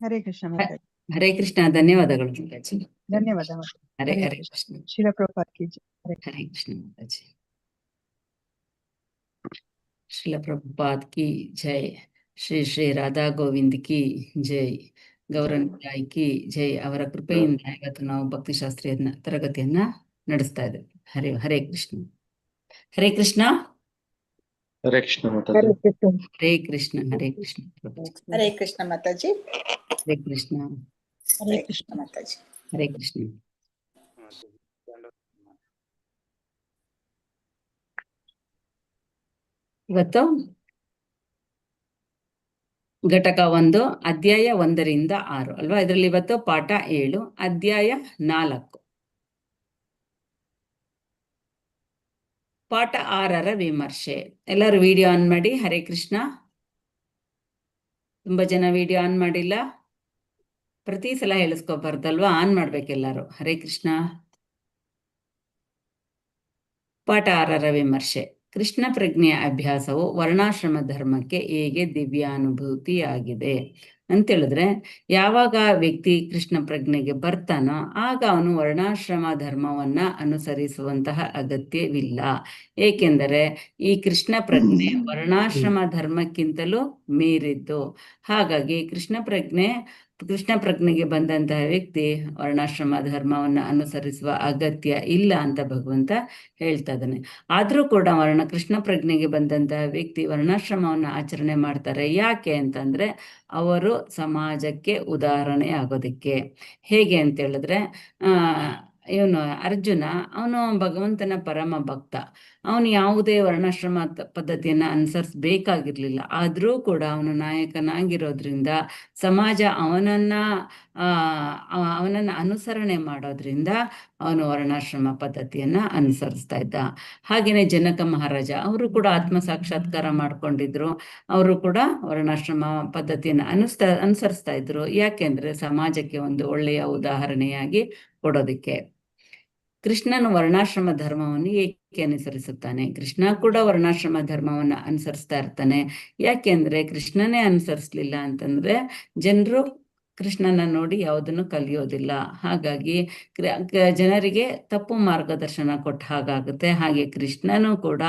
ಹರೇ ಕೃಷ್ಣ ಮಾತಾಜಿ. ಹರೇ ಕೃಷ್ಣ. ಧನ್ಯವಾದಗಳು ಮಾತಾಜಿ. ಧನ್ಯವಾದ. ಹರೇ ಹರೇ ಕೃಷ್ಣ. ಶ್ರೀಲ ಪ್ರಭುಪಾದ್ ಕಿ ಜೈ. ಹರೇ ಕೃಷ್ಣ ಮಾತಾಜಿ. ಶ್ರೀಲ ಪ್ರಭುಪಾದ್ ಕಿ ಜೈ. ಶ್ರೀ ಶ್ರೀ ರಾಧಾ ಗೋವಿಂದ್ ಕಿ ಜೈ. ಗೌರನಿತಾಯ್ ಕಿ ಜೈ. ಅವರ ಕೃಪೆಯಿಂದ ಇವತ್ತು ನಾವು ಭಕ್ತಿಶಾಸ್ತ್ರೀಯ ತರಗತಿಯನ್ನ ನಡೆಸ್ತಾ ಇದ್ದೇವೆ. ಹರೇ ಕೃಷ್ಣ. ಹರೇ ಕೃಷ್ಣ. ಹರೇ ಕೃಷ್ಣ ಮಾತಾಜಿ. ಹರೇ ಕೃಷ್ಣ. ಹರೇ ಕೃಷ್ಣ. ಹರೇ ಕೃಷ್ಣ ಮಾತಾಜಿ. ಹರೇ ಕೃಷ್ಣ. ಹರೇ ಕೃಷ್ಣ ಮಾತಾಜಿ. ಹರೇ ಕೃಷ್ಣ. ಇವತ್ತು ಘಟಕ 1 ಅಧ್ಯಾಯ 1ರಿಂದ 6 ಅಲ್ವಾ. ಇದರಲ್ಲಿ ಇವತ್ತು ಪಾಠ 7 ಅಧ್ಯಾಯ 4. ಪಾಠ 6ರ ವಿಮರ್ಶೆ. ಎಲ್ಲರೂ ವಿಡಿಯೋ ಆನ್ ಮಾಡಿ. ಹರೇ ಕೃಷ್ಣ. ತುಂಬಾ ಜನ ವಿಡಿಯೋ ಆನ್ ಮಾಡಿಲ್ಲ. ಪ್ರತಿ ಸಲ ಹೇಳಿಸ್ಕೋಬಾರ್ದಲ್ವಾ, ಆನ್ ಮಾಡ್ಬೇಕೆಲ್ಲರೂ. ಹರೇ ಕೃಷ್ಣ. ಪಾಠ 6ರ ವಿಮರ್ಶೆ. ಕೃಷ್ಣ ಪ್ರಜ್ಞೆಯ ಅಭ್ಯಾಸವು ವರ್ಣಾಶ್ರಮ ಧರ್ಮಕ್ಕೆ ಹೇಗೆ ದಿವ್ಯಾನುಭೂತಿಯಾಗಿದೆ ಅಂತೇಳಿದ್ರೆ, ಯಾವಾಗ ವ್ಯಕ್ತಿ ಕೃಷ್ಣ ಪ್ರಜ್ಞೆಗೆ ಬರ್ತಾನೋ ಆಗ ಅವನು ವರ್ಣಾಶ್ರಮ ಧರ್ಮವನ್ನ ಅನುಸರಿಸುವಂತಹ ಅಗತ್ಯವಿಲ್ಲ. ಏಕೆಂದರೆ ಈ ಕೃಷ್ಣ ಪ್ರಜ್ಞೆ ವರ್ಣಾಶ್ರಮ ಧರ್ಮಕ್ಕಿಂತಲೂ ಮೀರಿದ್ದು. ಹಾಗಾಗಿ ಕೃಷ್ಣ ಪ್ರಜ್ಞೆಗೆ ಬಂದಂತಹ ವ್ಯಕ್ತಿ ವರ್ಣಾಶ್ರಮ ಧರ್ಮವನ್ನ ಅನುಸರಿಸುವ ಅಗತ್ಯ ಇಲ್ಲ ಅಂತ ಭಗವಂತ ಹೇಳ್ತಾ ಇದ್ದಾನೆ. ಆದ್ರೂ ಕೂಡ ಕೃಷ್ಣ ಪ್ರಜ್ಞೆಗೆ ಬಂದಂತಹ ವ್ಯಕ್ತಿ ವರ್ಣಾಶ್ರಮವನ್ನ ಆಚರಣೆ ಮಾಡ್ತಾರೆ. ಯಾಕೆ ಅಂತಂದ್ರೆ ಅವರು ಸಮಾಜಕ್ಕೆ ಉದಾಹರಣೆ ಆಗೋದಕ್ಕೆ. ಹೇಗೆ ಅಂತ ಹೇಳಿದ್ರೆ, ಇವನು ಅರ್ಜುನ, ಅವನು ಭಗವಂತನ ಪರಮ ಭಕ್ತ. ಅವನು ಯಾವುದೇ ವರ್ಣಾಶ್ರಮ ಪದ್ಧತಿಯನ್ನ ಅನುಸರಿಸಬೇಕಾಗಿರ್ಲಿಲ್ಲ. ಆದ್ರೂ ಕೂಡ ಅವನು ನಾಯಕನಾಗಿರೋದ್ರಿಂದ ಸಮಾಜ ಅವನನ್ನ ಅನುಸರಣೆ ಮಾಡೋದ್ರಿಂದ ಅವನು ವರ್ಣಾಶ್ರಮ ಪದ್ಧತಿಯನ್ನ ಅನುಸರಿಸ್ತಾ ಇದ್ದ. ಹಾಗೇನೆ ಜನಕ ಮಹಾರಾಜ ಅವರು ಕೂಡ ಆತ್ಮ ಸಾಕ್ಷಾತ್ಕಾರ ಮಾಡ್ಕೊಂಡಿದ್ರು. ಅವರು ಕೂಡ ವರ್ಣಾಶ್ರಮ ಪದ್ಧತಿಯನ್ನ ಅನುಸರಿಸ್ತಾ ಇದ್ರು. ಯಾಕೆಂದ್ರೆ ಸಮಾಜಕ್ಕೆ ಒಂದು ಒಳ್ಳೆಯ ಉದಾಹರಣೆಯಾಗಿ ಕೊಡೋದಿಕ್ಕೆ. ಕೃಷ್ಣನು ವರ್ಣಾಶ್ರಮ ಧರ್ಮವನ್ನು ಏಕೆ ಅನುಸರಿಸುತ್ತಾನೆ? ಕೃಷ್ಣ ಕೂಡ ವರ್ಣಾಶ್ರಮ ಧರ್ಮವನ್ನ ಅನುಸರಿಸ್ತಾ ಇರ್ತಾನೆ. ಯಾಕೆಂದ್ರೆ ಕೃಷ್ಣನೇ ಅನುಸರಿಸ್ಲಿಲ್ಲ ಅಂತಂದ್ರೆ ಜನರು ಕೃಷ್ಣನ ನೋಡಿ ಯಾವುದನ್ನು ಕಲಿಯೋದಿಲ್ಲ. ಹಾಗಾಗಿ ಜನರಿಗೆ ತಪ್ಪು ಮಾರ್ಗದರ್ಶನ ಕೊಟ್ಟ ಹಾಗಾಗುತ್ತೆ. ಹಾಗೆ ಕೃಷ್ಣನು ಕೂಡ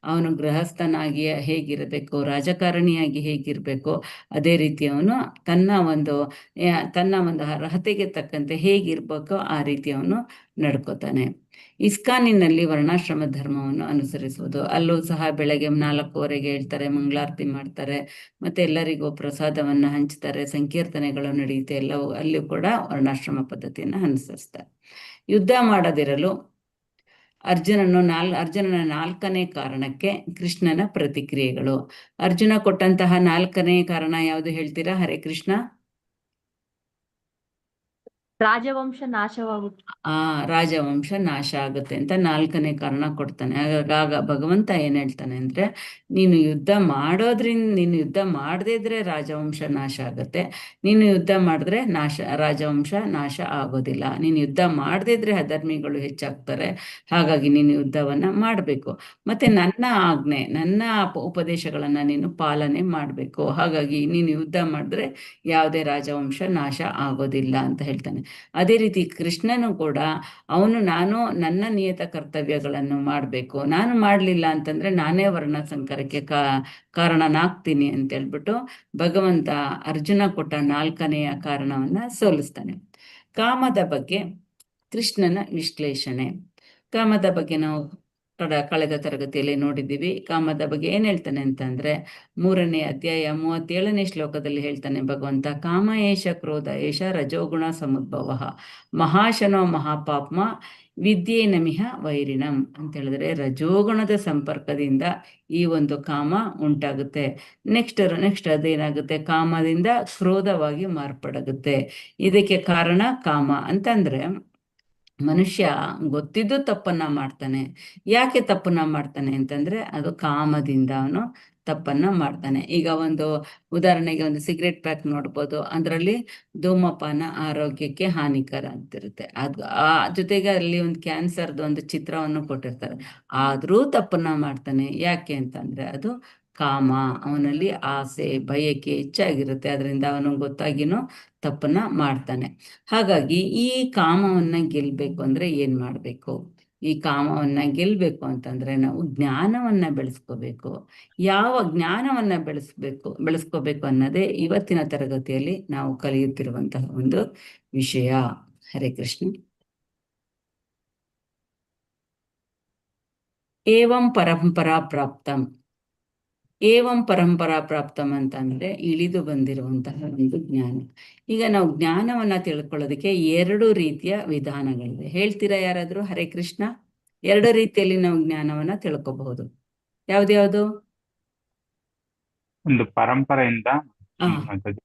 ಅವನು ಗೃಹಸ್ಥನಾಗಿ ಹೇಗಿರಬೇಕು, ರಾಜಕಾರಣಿಯಾಗಿ ಹೇಗಿರ್ಬೇಕು, ಅದೇ ರೀತಿ ಅವನು ತನ್ನ ಒಂದು ಅರ್ಹತೆಗೆ ತಕ್ಕಂತೆ ಹೇಗಿರ್ಬೇಕೋ ಆ ರೀತಿ ಅವನು ನಡ್ಕೋತಾನೆ. ಇಸ್ಕಾನಿನಲ್ಲಿ ವರ್ಣಾಶ್ರಮ ಧರ್ಮವನ್ನು ಅನುಸರಿಸುವುದು. ಅಲ್ಲೂ ಸಹ ಬೆಳಗ್ಗೆ 4:15 ಹೇಳ್ತಾರೆ, ಮಂಗಳಾರತಿ ಮಾಡ್ತಾರೆ, ಮತ್ತೆ ಎಲ್ಲರಿಗೂ ಪ್ರಸಾದವನ್ನ ಹಂಚ್ತಾರೆ, ಸಂಕೀರ್ತನೆಗಳು ನಡೆಯುತ್ತೆ. ಅಲ್ಲೂ ಕೂಡ ವರ್ಣಾಶ್ರಮ ಪದ್ಧತಿಯನ್ನು ಅನುಸರಿಸ್ತಾರೆ. ಯುದ್ಧ ಮಾಡದಿರಲು ಅರ್ಜುನನ 4ನೇ ಕಾರಣಕ್ಕೆ ಕೃಷ್ಣನ ಪ್ರತಿಕ್ರಿಯೆಗಳು. ಅರ್ಜುನ ಕೊಟ್ಟಂತಹ 4ನೇ ಕಾರಣ ಯಾವುದು ಹೇಳ್ತೀರಾ? ಹರೇ ಕೃಷ್ಣ. ರಾಜವಂಶ ನಾಶವಾಗುತ್ತೆ. ರಾಜವಂಶ ನಾಶ ಆಗುತ್ತೆ ಅಂತ 4ನೇ ಕಾರಣ ಕೊಡ್ತಾನೆ. ಆಗ ಭಗವಂತ ಏನ್ ಹೇಳ್ತಾನೆ ಅಂದ್ರೆ, ನೀನು ಯುದ್ಧ ಮಾಡದೇ ಇದ್ರೆ ರಾಜವಂಶ ನಾಶ ಆಗುತ್ತೆ. ನೀನು ಯುದ್ಧ ಮಾಡಿದ್ರೆ ರಾಜವಂಶ ನಾಶ ಆಗೋದಿಲ್ಲ. ನೀನು ಯುದ್ಧ ಮಾಡದೇ ಇದ್ರೆ ಅಧರ್ಮಿಗಳು ಹೆಚ್ಚಾಗ್ತಾರೆ. ಹಾಗಾಗಿ ನೀನು ಯುದ್ಧವನ್ನ ಮಾಡಬೇಕು. ಮತ್ತೆ ನನ್ನ ಆಜ್ಞೆ, ನನ್ನ ಉಪದೇಶಗಳನ್ನ ನೀನು ಪಾಲನೆ ಮಾಡಬೇಕು. ಹಾಗಾಗಿ ನೀನು ಯುದ್ಧ ಮಾಡಿದ್ರೆ ಯಾವುದೇ ರಾಜವಂಶ ನಾಶ ಆಗೋದಿಲ್ಲ ಅಂತ ಹೇಳ್ತಾನೆ. ಅದೇ ರೀತಿ ಕೃಷ್ಣನು ಕೂಡ ನಾನು ನನ್ನ ನಿಯತ ಕರ್ತವ್ಯಗಳನ್ನು ಮಾಡಬೇಕು. ನಾನು ಮಾಡಲಿಲ್ಲ ಅಂತಂದ್ರೆ ನಾನೇ ವರ್ಣ ಸಂಕರಕ್ಕೆ ಕಾರಣನಾಗ್ತೀನಿ ಅಂತ ಹೇಳ್ಬಿಟ್ಟು ಭಗವಂತ ಅರ್ಜುನ ಕೊಟ್ಟ 4ನೆಯ ಕಾರಣವನ್ನ ಸೋಲಿಸ್ತಾನೆ. ಕಾಮದ ಬಗ್ಗೆ ಕೃಷ್ಣನ ವಿಶ್ಲೇಷಣೆ. ಕಾಮದ ಬಗ್ಗೆ ನಾವು ಕಳೆದ ತರಗತಿಯಲ್ಲಿ ನೋಡಿದ್ದೀವಿ. ಕಾಮದ ಬಗ್ಗೆ ಏನ್ ಹೇಳ್ತಾನೆ ಅಂತಂದ್ರೆ 3ನೇ ಅಧ್ಯಾಯ 37ನೇ ಶ್ಲೋಕದಲ್ಲಿ ಹೇಳ್ತಾನೆ ಭಗವಂತ, ಕಾಮ ಏಷ ಕ್ರೋಧ ಏಷ ರಜೋಗುಣ ಸಮುದ್ಭವ ಮಹಾಶನೋ ಮಹಾಪಾಪ್ಮ ವಿದ್ಯೆ ನಮಿಹ ವೈರಿಣಂ ಅಂತ ಹೇಳಿದ್ರೆ ರಜೋಗುಣದ ಸಂಪರ್ಕದಿಂದ ಈ ಒಂದು ಕಾಮ ಉಂಟಾಗುತ್ತೆ. ನೆಕ್ಸ್ಟ್ ಅದೇನಾಗುತ್ತೆ, ಕಾಮದಿಂದ ಕ್ರೋಧವಾಗಿ ಮಾರ್ಪಡಗುತ್ತೆ. ಇದಕ್ಕೆ ಕಾರಣ ಕಾಮ ಅಂತಂದ್ರೆ ಮನುಷ್ಯ ಗೊತ್ತಿದ್ದು ತಪ್ಪನ್ನ ಮಾಡ್ತಾನೆ. ಯಾಕೆ ತಪ್ಪನ್ನ ಮಾಡ್ತಾನೆ ಅಂತಂದ್ರೆ ಅದು ಕಾಮದಿಂದ ಅವನು ತಪ್ಪನ್ನ ಮಾಡ್ತಾನೆ. ಈಗ ಒಂದು ಉದಾಹರಣೆಗೆ ಒಂದು ಸಿಗರೇಟ್ ಪ್ಯಾಕ್ ನೋಡ್ಬೋದು, ಅದರಲ್ಲಿ ಧೂಮಪಾನ ಆರೋಗ್ಯಕ್ಕೆ ಹಾನಿಕರ ಅಂತಿರುತ್ತೆ. ಆ ಜೊತೆಗೆ ಅಲ್ಲಿ ಒಂದು ಕ್ಯಾನ್ಸರ್ದು ಒಂದು ಚಿತ್ರವನ್ನು ಕೊಟ್ಟಿರ್ತಾರೆ. ಆದ್ರೂ ತಪ್ಪನ್ನ ಮಾಡ್ತಾನೆ. ಯಾಕೆ ಅಂತಂದ್ರೆ ಅದು ಕಾಮ, ಅವನಲ್ಲಿ ಆಸೆ ಬಯಕೆ ಹೆಚ್ಚಾಗಿರುತ್ತೆ. ಅದರಿಂದ ಅವನು ಗೊತ್ತಾಗಿನೂ ತಪ್ಪನ್ನ ಮಾಡ್ತಾನೆ. ಹಾಗಾಗಿ ಈ ಕಾಮವನ್ನ ಗೆಲ್ಬೇಕು ಅಂದ್ರೆ ಏನ್ ಮಾಡ್ಬೇಕು? ಈ ಕಾಮವನ್ನ ಗೆಲ್ಬೇಕು ಅಂತಂದ್ರೆ ನಾವು ಜ್ಞಾನವನ್ನ ಬೆಳೆಸ್ಕೋಬೇಕು. ಯಾವ ಜ್ಞಾನವನ್ನ ಬೆಳೆಸ್ಕೋಬೇಕು ಅನ್ನೋದೇ ಇವತ್ತಿನ ತರಗತಿಯಲ್ಲಿ ನಾವು ಕಲಿಯುತ್ತಿರುವಂತಹ ಒಂದು ವಿಷಯ. ಹರೇ ಕೃಷ್ಣ. ಏವಂ ಪರಂಪರಾ ಪ್ರಾಪ್ತಂ ಅಂತಂದ್ರೆ ಇಳಿದು ಬಂದಿರುವಂತಹ ಒಂದು ಜ್ಞಾನ. ಈಗ ನಾವು ಜ್ಞಾನವನ್ನ ತಿಳ್ಕೊಳ್ಳೋದಕ್ಕೆ 2 ರೀತಿಯ ವಿಧಾನಗಳಿವೆ. ಹೇಳ್ತೀರಾ ಯಾರಾದ್ರೂ? ಹರೇ ಕೃಷ್ಣ. 2 ರೀತಿಯಲ್ಲಿ ನಾವು ಜ್ಞಾನವನ್ನ ತಿಳ್ಕೋಬಹುದು. ಯಾವ್ದ್ಯಾವ್ದು? ಒಂದು ಪರಂಪರೆಯಿಂದ, ಆ ಮಾತಾಜಿ.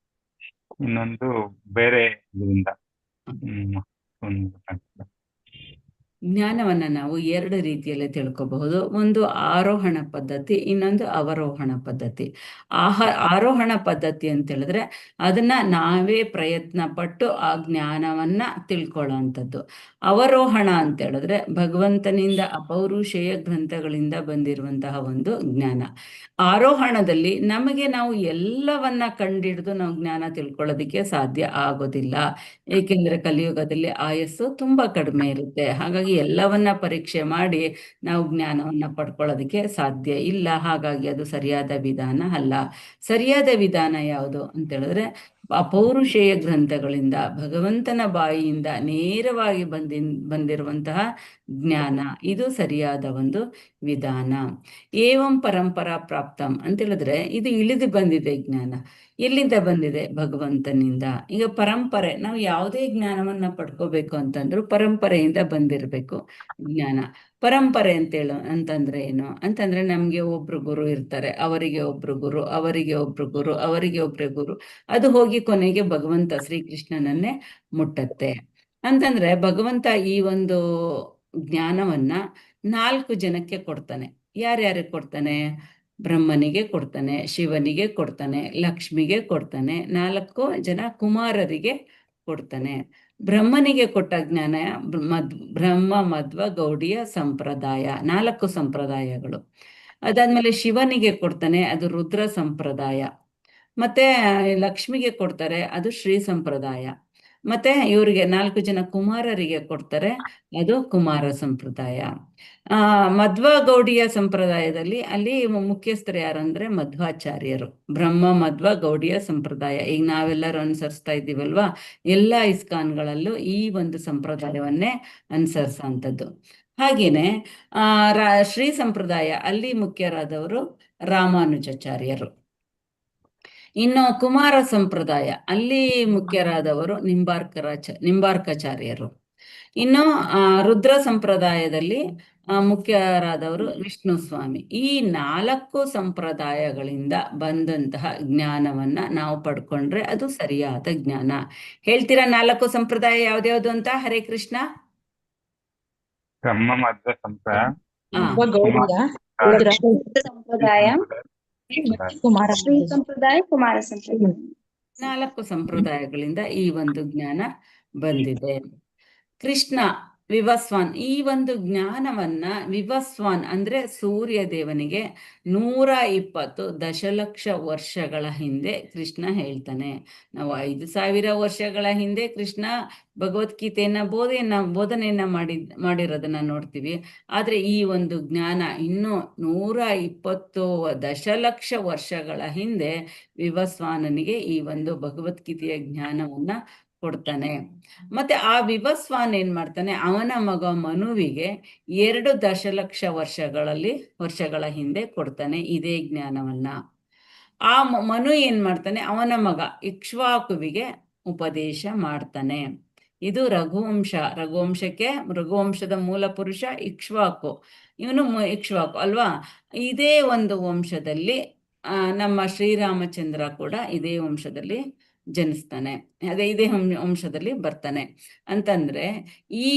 ಇನ್ನೊಂದು ಬೇರೆ ಇದರಿಂದ. ಒಂದು ಜ್ಞಾನವನ್ನ ನಾವು 2 ರೀತಿಯಲ್ಲಿ ತಿಳ್ಕೋಬಹುದು. ಒಂದು ಆರೋಹಣ ಪದ್ಧತಿ, ಇನ್ನೊಂದು ಅವರೋಹಣ ಪದ್ಧತಿ. ಆರೋಹಣ ಪದ್ಧತಿ ಅಂತ ಹೇಳಿದ್ರೆ ಅದನ್ನ ನಾವೇ ಪ್ರಯತ್ನ ಪಟ್ಟು ಆ ಜ್ಞಾನವನ್ನ ತಿಳ್ಕೊಳ್ಳೋ ಅಂಥದ್ದು. ಅವರೋಹಣ ಅಂತ ಹೇಳಿದ್ರೆ ಭಗವಂತನಿಂದ ಅಪೌರುಷೇಯ ಗ್ರಂಥಗಳಿಂದ ಬಂದಿರುವಂತಹ ಒಂದು ಜ್ಞಾನ. ಆರೋಹಣದಲ್ಲಿ ನಾವು ಎಲ್ಲವನ್ನ ಕಂಡಿಡಿದು ನಾವು ಜ್ಞಾನ ತಿಳ್ಕೊಳ್ಳೋದಕ್ಕೆ ಸಾಧ್ಯ ಆಗೋದಿಲ್ಲ. ಏಕೆಂದ್ರೆ ಕಲಿಯುಗದಲ್ಲಿ ಆಯಸ್ಸು ತುಂಬಾ ಕಡಿಮೆ ಇರುತ್ತೆ. ಹಾಗಾಗಿ ಎಲ್ಲವನ್ನ ಪರೀಕ್ಷೆ ಮಾಡಿ ನಾವು ಜ್ಞಾನವನ್ನ ಪಡ್ಕೊಳ್ಳೋದಕ್ಕೆ ಸಾಧ್ಯ ಇಲ್ಲ. ಹಾಗಾಗಿ ಅದು ಸರಿಯಾದ ವಿಧಾನ ಅಲ್ಲ. ಸರಿಯಾದ ವಿಧಾನ ಯಾವುದು ಅಂತ ಹೇಳಿದ್ರೆ ಅಪೌರುಷೇಯ ಗ್ರಂಥಗಳಿಂದ ಭಗವಂತನ ಬಾಯಿಯಿಂದ ನೇರವಾಗಿ ಬಂದಿರುವಂತಹ ಜ್ಞಾನ, ಇದು ಸರಿಯಾದ ಒಂದು ವಿಧಾನ. ಏವಂ ಪರಂಪರಾ ಪ್ರಾಪ್ತಂ ಅಂತ ಹೇಳಿದ್ರೆ ಇದು ಇಳಿದು ಬಂದಿದೆ ಜ್ಞಾನ. ಎಲ್ಲಿಂದ ಬಂದಿದೆ? ಭಗವಂತನಿಂದ. ಈಗ ಪರಂಪರೆ, ನಾವು ಯಾವುದೇ ಜ್ಞಾನವನ್ನ ಪಡ್ಕೋಬೇಕು ಅಂತಂದ್ರು ಪರಂಪರೆಯಿಂದ ಬಂದಿರಬೇಕು ಜ್ಞಾನ. ಪರಂಪರೆ ಅಂತಂದ್ರೆ ಏನು ಅಂತಂದ್ರೆ ನಮ್ಗೆ ಒಬ್ರು ಗುರು ಇರ್ತಾರೆ, ಅವರಿಗೆ ಒಬ್ರು ಗುರು, ಅವರಿಗೆ ಒಬ್ರು ಗುರು, ಅವರಿಗೆ ಒಬ್ರು ಗುರು, ಅದು ಹೋಗಿ ಕೊನೆಗೆ ಭಗವಂತ ಶ್ರೀಕೃಷ್ಣನನ್ನೇ ಮುಟ್ಟತ್ತೆ. ಅಂತಂದ್ರೆ ಭಗವಂತ ಈ ಒಂದು ಜ್ಞಾನವನ್ನ 4 ಜನಕ್ಕೆ ಕೊಡ್ತಾನೆ. ಯಾರ್ಯಾರಿಗೆ ಕೊಡ್ತಾನೆ? ಬ್ರಹ್ಮನಿಗೆ ಕೊಡ್ತಾನೆ, ಶಿವನಿಗೆ ಕೊಡ್ತಾನೆ, ಲಕ್ಷ್ಮಿಗೆ ಕೊಡ್ತಾನೆ, 4 ಜನ ಕುಮಾರರಿಗೆ ಕೊಡ್ತಾನೆ. ಬ್ರಹ್ಮನಿಗೆ ಕೊಟ್ಟ ಜ್ಞಾನ ಬ್ರಹ್ಮ ಮಧ್ವ ಗೌಡಿಯ ಸಂಪ್ರದಾಯ, 4 ಸಂಪ್ರದಾಯಗಳು. ಅದಾದ್ಮೇಲೆ ಶಿವನಿಗೆ ಕೊಡ್ತಾನೆ, ಅದು ರುದ್ರ ಸಂಪ್ರದಾಯ. ಮತ್ತೆ ಲಕ್ಷ್ಮಿಗೆ ಕೊಡ್ತಾರೆ, ಅದು ಶ್ರೀ ಸಂಪ್ರದಾಯ. ಮತ್ತೆ ಇವರಿಗೆ 4 ಜನ ಕುಮಾರರಿಗೆ ಕೊಡ್ತಾರೆ, ಅದು ಕುಮಾರ ಸಂಪ್ರದಾಯ. ಮಧ್ವ ಗೌಡಿಯ ಸಂಪ್ರದಾಯದಲ್ಲಿ ಅಲ್ಲಿ ಮುಖ್ಯಸ್ಥರು ಯಾರಂದ್ರೆ ಮಧ್ವಾಚಾರ್ಯರು. ಬ್ರಹ್ಮ ಮಧ್ವ ಗೌಡಿಯ ಸಂಪ್ರದಾಯ ಈಗ ನಾವೆಲ್ಲರೂ ಅನುಸರಿಸ್ತಾ ಇದ್ದೀವಲ್ವಾ, ಎಲ್ಲ ಇಸ್ಕಾನ್ಗಳಲ್ಲೂ ಈ ಒಂದು ಸಂಪ್ರದಾಯವನ್ನೇ ಅನುಸರಿಸುವಂಥದ್ದು. ಹಾಗೇನೆ ಶ್ರೀ ಸಂಪ್ರದಾಯ ಅಲ್ಲಿ ಮುಖ್ಯರಾದವರು ರಾಮಾನುಜಾಚಾರ್ಯರು. ಇನ್ನು ಕುಮಾರ ಸಂಪ್ರದಾಯ ಅಲ್ಲಿ ಮುಖ್ಯರಾದವರು ನಿಂಬಾರ್ಕಾಚಾರ್ಯರು. ಇನ್ನು ರುದ್ರ ಸಂಪ್ರದಾಯದಲ್ಲಿ ಮುಖ್ಯರಾದವರು ವಿಷ್ಣು ಸ್ವಾಮಿ. ಈ 4 ಸಂಪ್ರದಾಯಗಳಿಂದ ಬಂದಂತಹ ಜ್ಞಾನವನ್ನ ನಾವು ಪಡ್ಕೊಂಡ್ರೆ ಅದು ಸರಿಯಾದ ಜ್ಞಾನ. ಹೇಳ್ತೀರಾ 4 ಸಂಪ್ರದಾಯ ಯಾವ್ದ್ಯಾವ್ದು ಅಂತ? ಹರೇ ಕೃಷ್ಣ. ಬ್ರಹ್ಮ ಮಧ್ವ ಸಂಪ್ರದಾಯ, ಸಂಪ್ರದಾಯ, ಶ್ರೀ ಸಂಪ್ರದಾಯ, ಕುಮಾರ ಸಂಪ್ರದಾಯ. 4 ಸಂಪ್ರದಾಯಗಳಿಂದ ಈ ಒಂದು ಜ್ಞಾನ ಬಂದಿದೆ. ಕೃಷ್ಣ ವಿವಸ್ವಾನ್, ಈ ಒಂದು ಜ್ಞಾನವನ್ನ ವಿವಸ್ವಾನ್ ಅಂದ್ರೆ ಸೂರ್ಯ ದೇವನಿಗೆ 120 ದಶಲಕ್ಷ ವರ್ಷಗಳ ಹಿಂದೆ ಕೃಷ್ಣ ಹೇಳ್ತಾನೆ. ನಾವು 5000 ವರ್ಷಗಳ ಹಿಂದೆ ಕೃಷ್ಣ ಭಗವದ್ಗೀತೆಯನ್ನ ಬೋಧನೆಯನ್ನ ಮಾಡಿರೋದನ್ನ ನೋಡ್ತೀವಿ. ಆದ್ರೆ ಈ ಒಂದು ಜ್ಞಾನ ಇನ್ನು 120 ದಶಲಕ್ಷ ವರ್ಷಗಳ ಹಿಂದೆ ವಿವಸ್ವಾನನಿಗೆ ಈ ಒಂದು ಭಗವದ್ಗೀತೆಯ ಜ್ಞಾನವನ್ನ ಕೊಡ್ತಾನೆ. ಮತ್ತೆ ಆ ವಿವಸ್ವಾನ್ ಏನ್ ಮಾಡ್ತಾನೆ, ಅವನ ಮಗ ಮನುವಿಗೆ 2 ದಶಲಕ್ಷ ವರ್ಷಗಳ ಹಿಂದೆ ಕೊಡ್ತಾನೆ ಇದೇ ಜ್ಞಾನವನ್ನ. ಆ ಮನು ಏನ್ ಮಾಡ್ತಾನೆ, ಅವನ ಮಗ ಇಕ್ಷ್ವಾಕುವಿಗೆ ಉಪದೇಶ ಮಾಡ್ತಾನೆ. ಇದು ರಘುವಂಶದ ಮೂಲ ಪುರುಷ ಇಕ್ಷ್ವಾಕು. ಇವನು ಇಕ್ಷ್ವಾಕು ಅಲ್ವಾ. ಇದೇ ಒಂದು ವಂಶದಲ್ಲಿ ನಮ್ಮ ಶ್ರೀರಾಮಚಂದ್ರ ಕೂಡ ಇದೇ ವಂಶದಲ್ಲಿ ಜನಿಸ್ತಾನೆ. ಇದೇ ವಂಶದಲ್ಲಿ ಬರ್ತಾನೆ. ಅಂತಂದ್ರೆ ಈ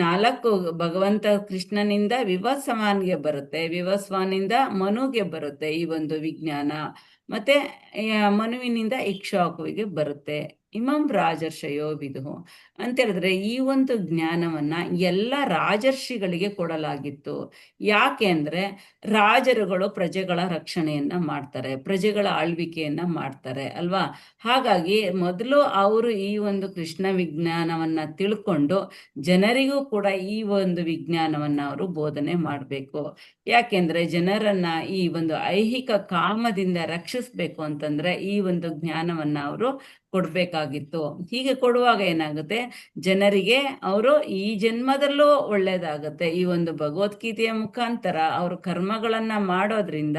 4 ಭಗವಂತ ಕೃಷ್ಣನಿಂದ ವಿವಸ್ವಾನ್ಗೆ ಬರುತ್ತೆ, ವಿವಸ್ವಾನಿಂದ ಮನುಗೆ ಬರುತ್ತೆ ಈ ಒಂದು ವಿಜ್ಞಾನ, ಮತ್ತೆ ಮನುವಿನಿಂದ ಇಕ್ಷ್ವಾಕುವಿಗೆ ಬರುತ್ತೆ. ಇಮಂ ರಾಜರ್ಷಯೋ ವಿದುಹು ಅಂತ ಹೇಳಿದ್ರೆ ಈ ಒಂದು ಜ್ಞಾನವನ್ನ ಎಲ್ಲ ರಾಜರ್ಷಿಗಳಿಗೆ ಕೊಡಲಾಗಿತ್ತು. ಯಾಕೆ ಅಂದ್ರೆ ರಾಜರುಗಳು ಪ್ರಜೆಗಳ ರಕ್ಷಣೆಯನ್ನ ಮಾಡ್ತಾರೆ, ಪ್ರಜೆಗಳ ಆಳ್ವಿಕೆಯನ್ನ ಮಾಡ್ತಾರೆ ಅಲ್ವಾ. ಹಾಗಾಗಿ ಮೊದಲು ಅವರು ಈ ಒಂದು ಕೃಷ್ಣ ವಿಜ್ಞಾನವನ್ನ ತಿಳ್ಕೊಂಡು ಜನರಿಗೂ ಕೂಡ ಈ ಒಂದು ವಿಜ್ಞಾನವನ್ನ ಅವರು ಬೋಧನೆ ಮಾಡಬೇಕು. ಯಾಕೆಂದ್ರೆ ಜನರನ್ನ ಈ ಒಂದು ಐಹಿಕ ಕಾಮದಿಂದ ರಕ್ಷಿಸ್ಬೇಕು ಅಂತಂದ್ರೆ ಈ ಒಂದು ಜ್ಞಾನವನ್ನ ಅವರು ಕೊಡ್ಬೇಕಾಗಿತ್ತು. ಹೀಗೆ ಕೊಡುವಾಗ ಏನಾಗುತ್ತೆ, ಜನರಿಗೆ ಅವರು ಈ ಜನ್ಮದಲ್ಲೂ ಒಳ್ಳೇದಾಗುತ್ತೆ. ಈ ಒಂದು ಭಗವದ್ಗೀತೆಯ ಮುಖಾಂತರ ಅವರು ಕರ್ಮಗಳನ್ನ ಮಾಡೋದ್ರಿಂದ